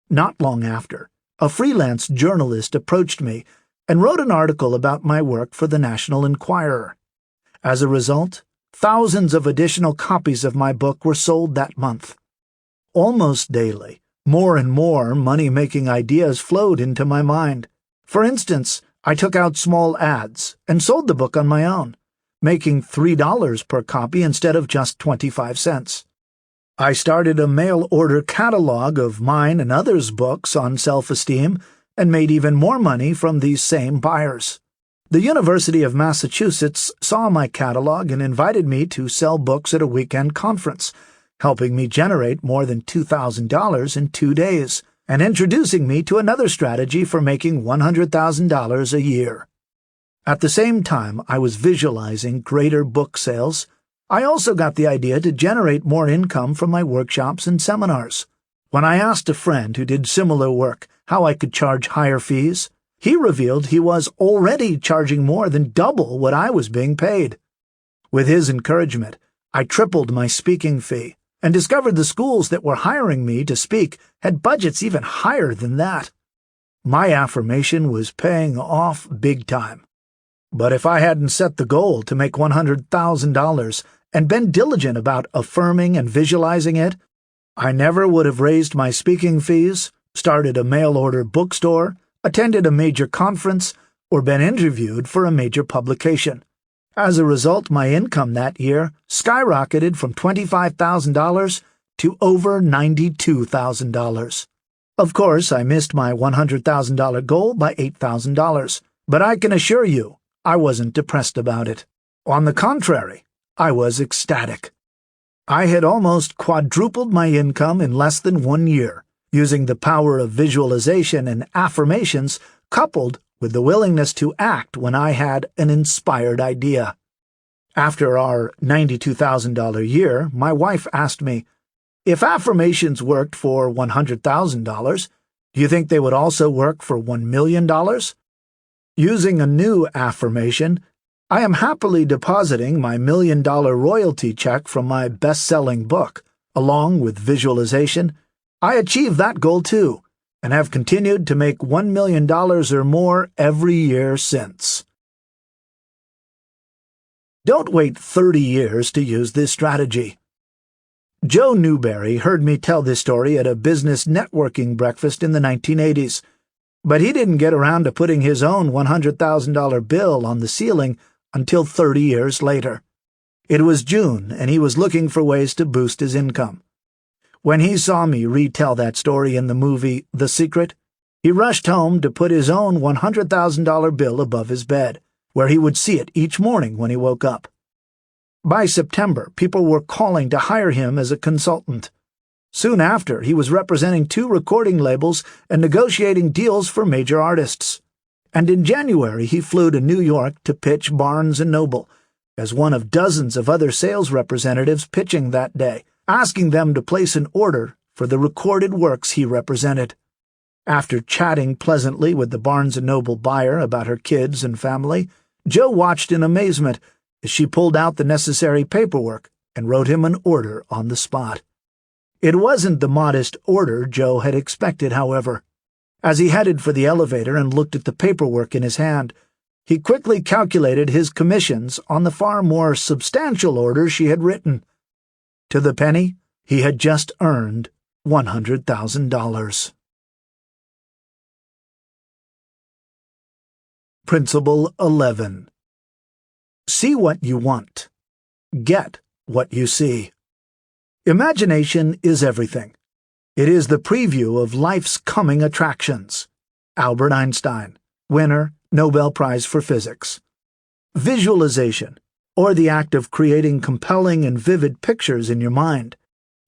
Not long after, a freelance journalist approached me and wrote an article about my work for the National Enquirer. As a result, thousands of additional copies of my book were sold that month. Almost daily, more and more money-making ideas flowed into my mind. For instance, I took out small ads and sold the book on my own, making $3 per copy instead of just 25 cents. I started a mail-order catalog of mine and others' books on self-esteem and made even more money from these same buyers. The University of Massachusetts saw my catalog and invited me to sell books at a weekend conference, helping me generate more than $2,000 in 2 days, and introducing me to another strategy for making $100,000 a year. At the same time I was visualizing greater book sales, I also got the idea to generate more income from my workshops and seminars. When I asked a friend who did similar work how I could charge higher fees, he revealed he was already charging more than double what I was being paid. With his encouragement, I tripled my speaking fee and discovered the schools that were hiring me to speak had budgets even higher than that. My affirmation was paying off big time. But if I hadn't set the goal to make $100,000 and been diligent about affirming and visualizing it, I never would have raised my speaking fees, started a mail-order bookstore, attended a major conference, or been interviewed for a major publication. As a result, my income that year skyrocketed from $25,000 to over $92,000. Of course, I missed my $100,000 goal by $8,000, but I can assure you I wasn't depressed about it. On the contrary, I was ecstatic. I had almost quadrupled my income in less than 1 year, using the power of visualization and affirmations coupled with the willingness to act when I had an inspired idea. After our $92,000 year, my wife asked me, "If affirmations worked for $100,000, do you think they would also work for $1 million?" Using a new affirmation, I am happily depositing my $1 million royalty check from my best-selling book. Along with visualization, I achieved that goal too, and have continued to make $1 million or more every year since. Don't wait 30 years to use this strategy. Joe Newberry heard me tell this story at a business networking breakfast in the 1980s, but he didn't get around to putting his own $100,000 bill on the ceiling until 30 years later. It was June, and he was looking for ways to boost his income. When he saw me retell that story in the movie The Secret, he rushed home to put his own $100,000 bill above his bed, where he would see it each morning when he woke up. By September, people were calling to hire him as a consultant. Soon after, he was representing 2 recording labels and negotiating deals for major artists. And in January, he flew to New York to pitch Barnes & Noble, as one of dozens of other sales representatives pitching that day, asking them to place an order for the recorded works he represented. After chatting pleasantly with the Barnes & Noble buyer about her kids and family, Joe watched in amazement as she pulled out the necessary paperwork and wrote him an order on the spot. It wasn't the modest order Joe had expected, however. As he headed for the elevator and looked at the paperwork in his hand, he quickly calculated his commissions on the far more substantial order she had written. To the penny, he had just earned $100,000. Principle 11. See what you want. Get what you see. Imagination is everything. It is the preview of life's coming attractions. Albert Einstein, winner, Nobel Prize for Physics. Visualization, or the act of creating compelling and vivid pictures in your mind,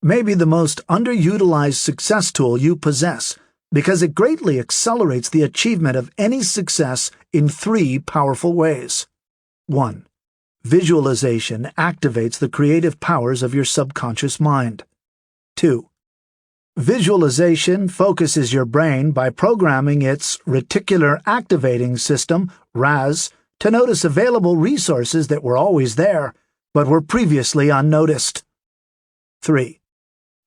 may be the most underutilized success tool you possess because it greatly accelerates the achievement of any success in 3 powerful ways. 1. Visualization activates the creative powers of your subconscious mind. 2. Visualization focuses your brain by programming its reticular activating system, RAS, to notice available resources that were always there, but were previously unnoticed. 3.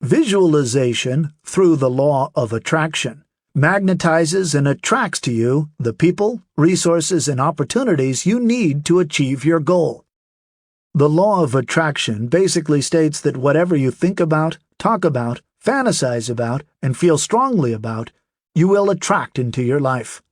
Visualization, through the law of attraction, magnetizes and attracts to you the people, resources, and opportunities you need to achieve your goal. The law of attraction basically states that whatever you think about, talk about, fantasize about, and feel strongly about, you will attract into your life.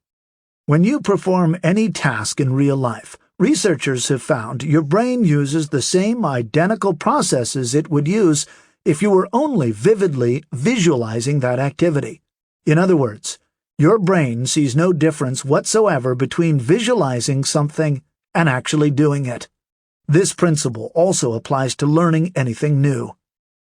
When you perform any task in real life, researchers have found your brain uses the same identical processes it would use if you were only vividly visualizing that activity. In other words, your brain sees no difference whatsoever between visualizing something and actually doing it. This principle also applies to learning anything new.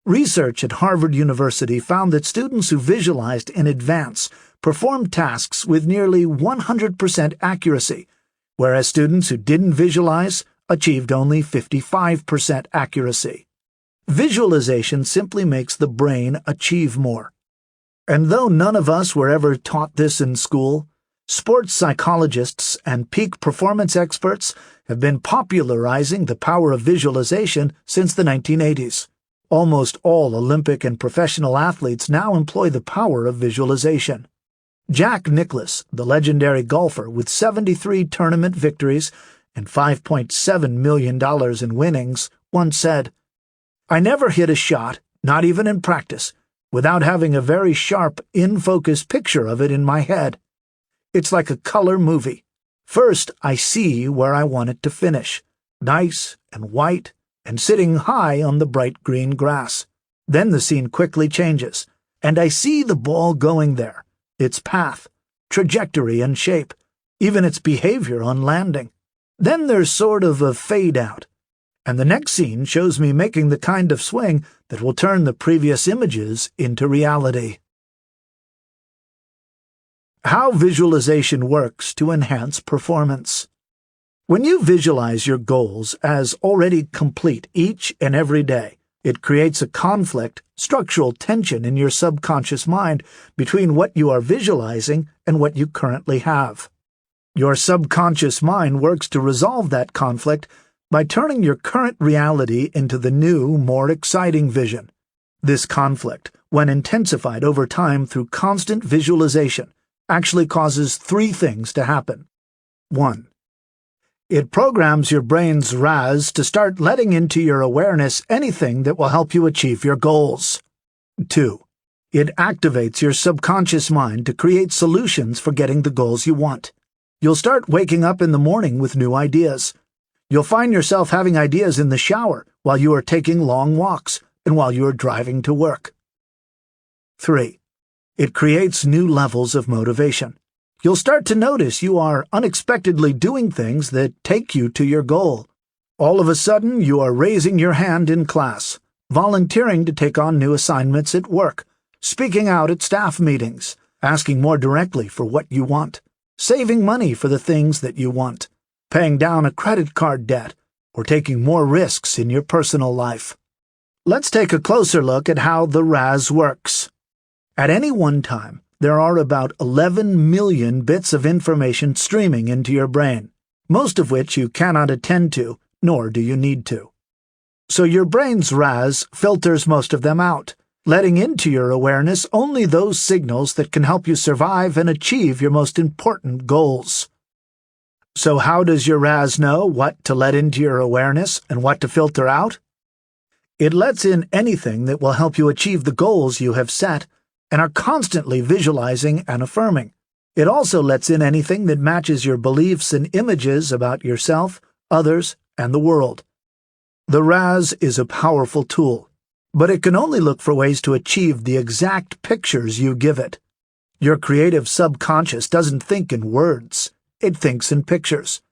Research at Harvard University found that students who visualized in advance performed tasks with nearly 100% accuracy, whereas students who didn't visualize achieved only 55% accuracy. Visualization simply makes the brain achieve more. And though none of us were ever taught this in school, sports psychologists and peak performance experts have been popularizing the power of visualization since the 1980s. Almost all Olympic and professional athletes now employ the power of visualization. Jack Nicklaus, the legendary golfer with 73 tournament victories and $5.7 million in winnings, once said, "I never hit a shot, not even in practice, without having a very sharp, in-focus picture of it in my head. It's like a color movie. First, I see where I want it to finish, nice and white and sitting high on the bright green grass. Then the scene quickly changes, and I see the ball going there, its path, trajectory and shape, even its behavior on landing. Then there's sort of a fade out, and the next scene shows me making the kind of swing that will turn the previous images into reality." How visualization works to enhance performance. When you visualize your goals as already complete each and every day, it creates a conflict, structural tension in your subconscious mind between what you are visualizing and what you currently have. Your subconscious mind works to resolve that conflict by turning your current reality into the new, more exciting vision. This conflict, when intensified over time through constant visualization, actually causes 3 things to happen. 1. It programs your brain's RAS to start letting into your awareness anything that will help you achieve your goals. 2. It activates your subconscious mind to create solutions for getting the goals you want. You'll start waking up in the morning with new ideas. You'll find yourself having ideas in the shower while you are taking long walks and while you are driving to work. 3. It creates new levels of motivation. You'll start to notice you are unexpectedly doing things that take you to your goal. All of a sudden, you are raising your hand in class, volunteering to take on new assignments at work, speaking out at staff meetings, asking more directly for what you want, saving money for the things that you want, paying down a credit card debt, or taking more risks in your personal life. Let's take a closer look at how the RAS works. At any one time, there are about 11 million bits of information streaming into your brain, most of which you cannot attend to, nor do you need to. So your brain's RAS filters most of them out, letting into your awareness only those signals that can help you survive and achieve your most important goals. So how does your RAS know what to let into your awareness and what to filter out? It lets in anything that will help you achieve the goals you have set and are constantly visualizing and affirming. It also lets in anything that matches your beliefs and images about yourself, others, and the world. The RAS is a powerful tool, but it can only look for ways to achieve the exact pictures you give it. Your creative subconscious doesn't think in words, it thinks in pictures.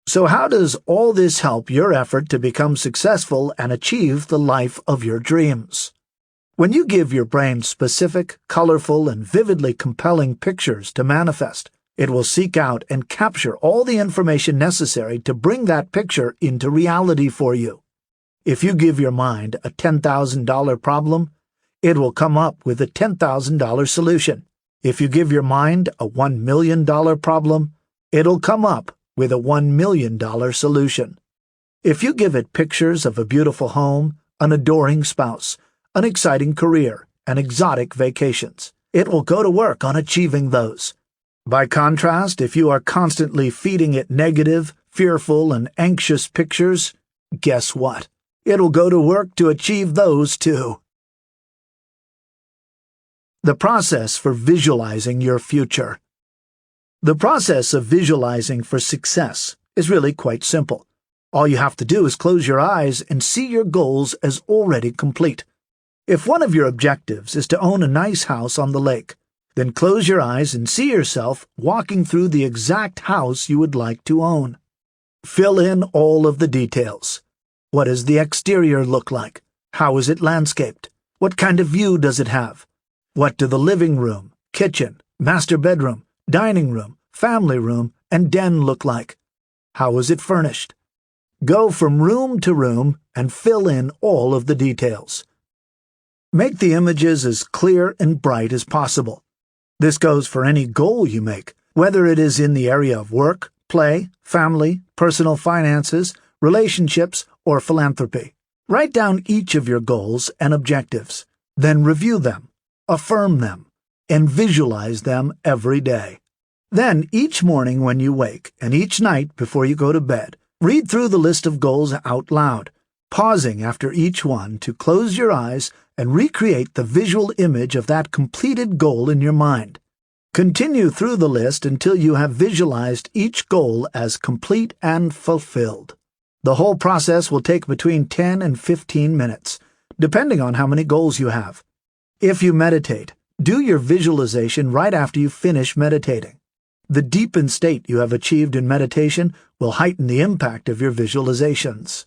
So how does all this help your effort to become successful and achieve the life of your dreams? When you give your brain specific, colorful, and vividly compelling pictures to manifest, it will seek out and capture all the information necessary to bring that picture into reality for you. If you give your mind a $10,000 problem, it will come up with a $10,000 solution. If you give your mind a $1 million problem, it'll come up with a $1 million solution. If you give it pictures of a beautiful home, an adoring spouse, an exciting career, and exotic vacations, it will go to work on achieving those. By contrast, if you are constantly feeding it negative, fearful, and anxious pictures, guess what? It'll go to work to achieve those too. The process for visualizing your future. The process of visualizing for success is really quite simple. All you have to do is close your eyes and see your goals as already complete. If one of your objectives is to own a nice house on the lake, then close your eyes and see yourself walking through the exact house you would like to own. Fill in all of the details. What does the exterior look like? How is it landscaped? What kind of view does it have? What do the living room, kitchen, master bedroom, dining room, family room, and den look like? How is it furnished? Go from room to room and fill in all of the details. Make the images as clear and bright as possible. This goes for any goal you make, whether it is in the area of work, play, family, personal finances, relationships, or philanthropy. Write down each of your goals and objectives, then review them, affirm them, and visualize them every day. Then, each morning when you wake and each night before you go to bed, read through the list of goals out loud, pausing after each one to close your eyes and recreate the visual image of that completed goal in your mind. Continue through the list until you have visualized each goal as complete and fulfilled. The whole process will take between 10 and 15 minutes, depending on how many goals you have. If you meditate, do your visualization right after you finish meditating. The deepened state you have achieved in meditation will heighten the impact of your visualizations.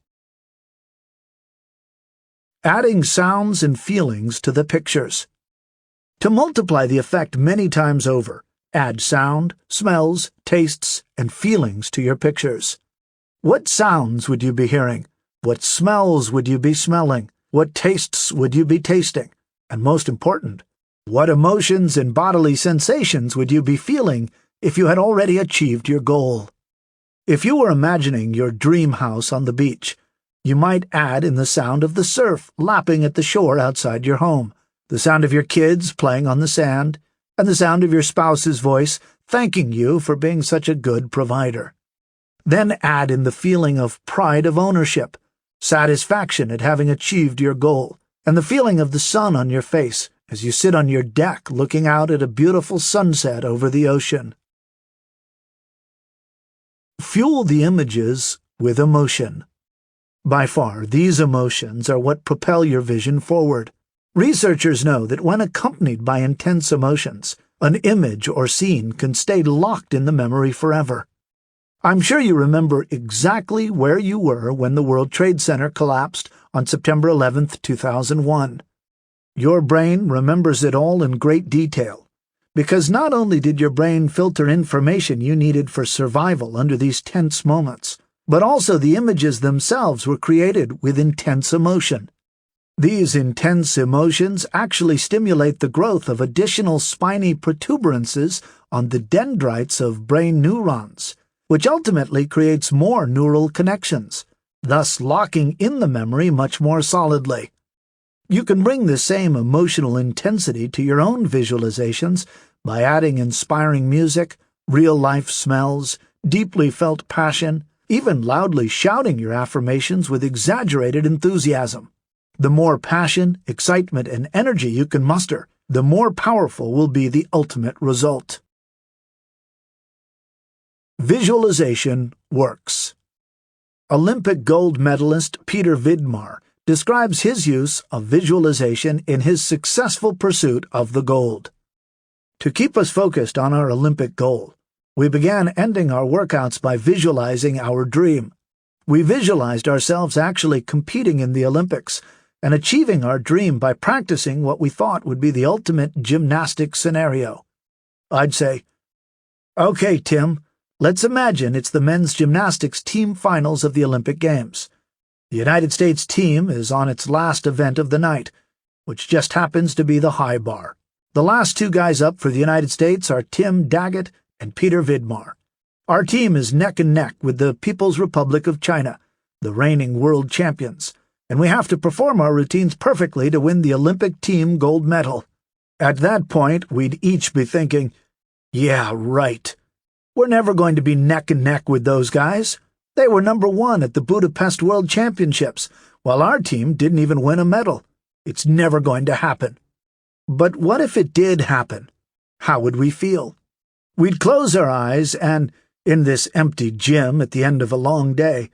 Adding sounds and feelings to the pictures. To multiply the effect many times over, add sound, smells, tastes, and feelings to your pictures. What sounds would you be hearing? What smells would you be smelling? What tastes would you be tasting? And most important, what emotions and bodily sensations would you be feeling if you had already achieved your goal? If you were imagining your dream house on the beach, you might add in the sound of the surf lapping at the shore outside your home, the sound of your kids playing on the sand, and the sound of your spouse's voice thanking you for being such a good provider. Then add in the feeling of pride of ownership, satisfaction at having achieved your goal, and the feeling of the sun on your face as you sit on your deck looking out at a beautiful sunset over the ocean. Fuel the images with emotion. By far, these emotions are what propel your vision forward. Researchers know that when accompanied by intense emotions, an image or scene can stay locked in the memory forever. I'm sure you remember exactly where you were when the World Trade Center collapsed on September 11, 2001. Your brain remembers it all in great detail, because not only did your brain filter information you needed for survival under these tense moments, but also the images themselves were created with intense emotion. These intense emotions actually stimulate the growth of additional spiny protuberances on the dendrites of brain neurons, which ultimately creates more neural connections, thus locking in the memory much more solidly. You can bring the same emotional intensity to your own visualizations by adding inspiring music, real-life smells, deeply felt passion, even loudly shouting your affirmations with exaggerated enthusiasm. The more passion, excitement, and energy you can muster, the more powerful will be the ultimate result. Visualization works. Olympic gold medalist Peter Vidmar describes his use of visualization in his successful pursuit of the gold. To keep us focused on our Olympic goal, we began ending our workouts by visualizing our dream. We visualized ourselves actually competing in the Olympics and achieving our dream by practicing what we thought would be the ultimate gymnastic scenario. I'd say, "Okay, Tim, let's imagine it's the men's gymnastics team finals of the Olympic Games. The United States team is on its last event of the night, which just happens to be the high bar. The last two guys up for the United States are Tim Daggett and Peter Vidmar. Our team is neck and neck with the People's Republic of China, the reigning world champions, and we have to perform our routines perfectly to win the Olympic team gold medal." At that point, we'd each be thinking, "Yeah, right. We're never going to be neck and neck with those guys. They were number one at the Budapest World Championships, while our team didn't even win a medal. It's never going to happen." But what if it did happen? How would we feel? We'd close our eyes and, in this empty gym at the end of a long day,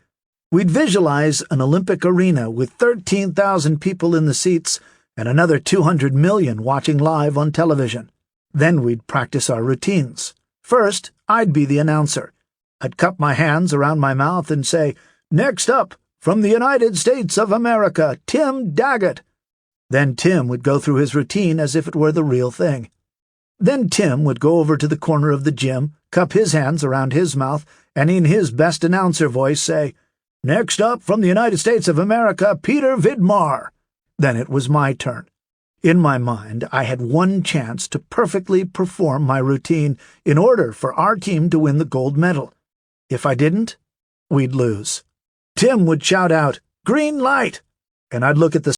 we'd visualize an Olympic arena with 13,000 people in the seats and another 200 million watching live on television. Then we'd practice our routines. First, I'd be the announcer. I'd cup my hands around my mouth and say, "Next up, from the United States of America, Tim Daggett." Then Tim would go through his routine as if it were the real thing. Then Tim would go over to the corner of the gym, cup his hands around his mouth, and in his best announcer voice say, "Next up, from the United States of America, Peter Vidmar." Then it was my turn. In my mind, I had one chance to perfectly perform my routine in order for our team to win the gold medal. If I didn't, we'd lose. Tim would shout out, "Green light!" and I'd look at the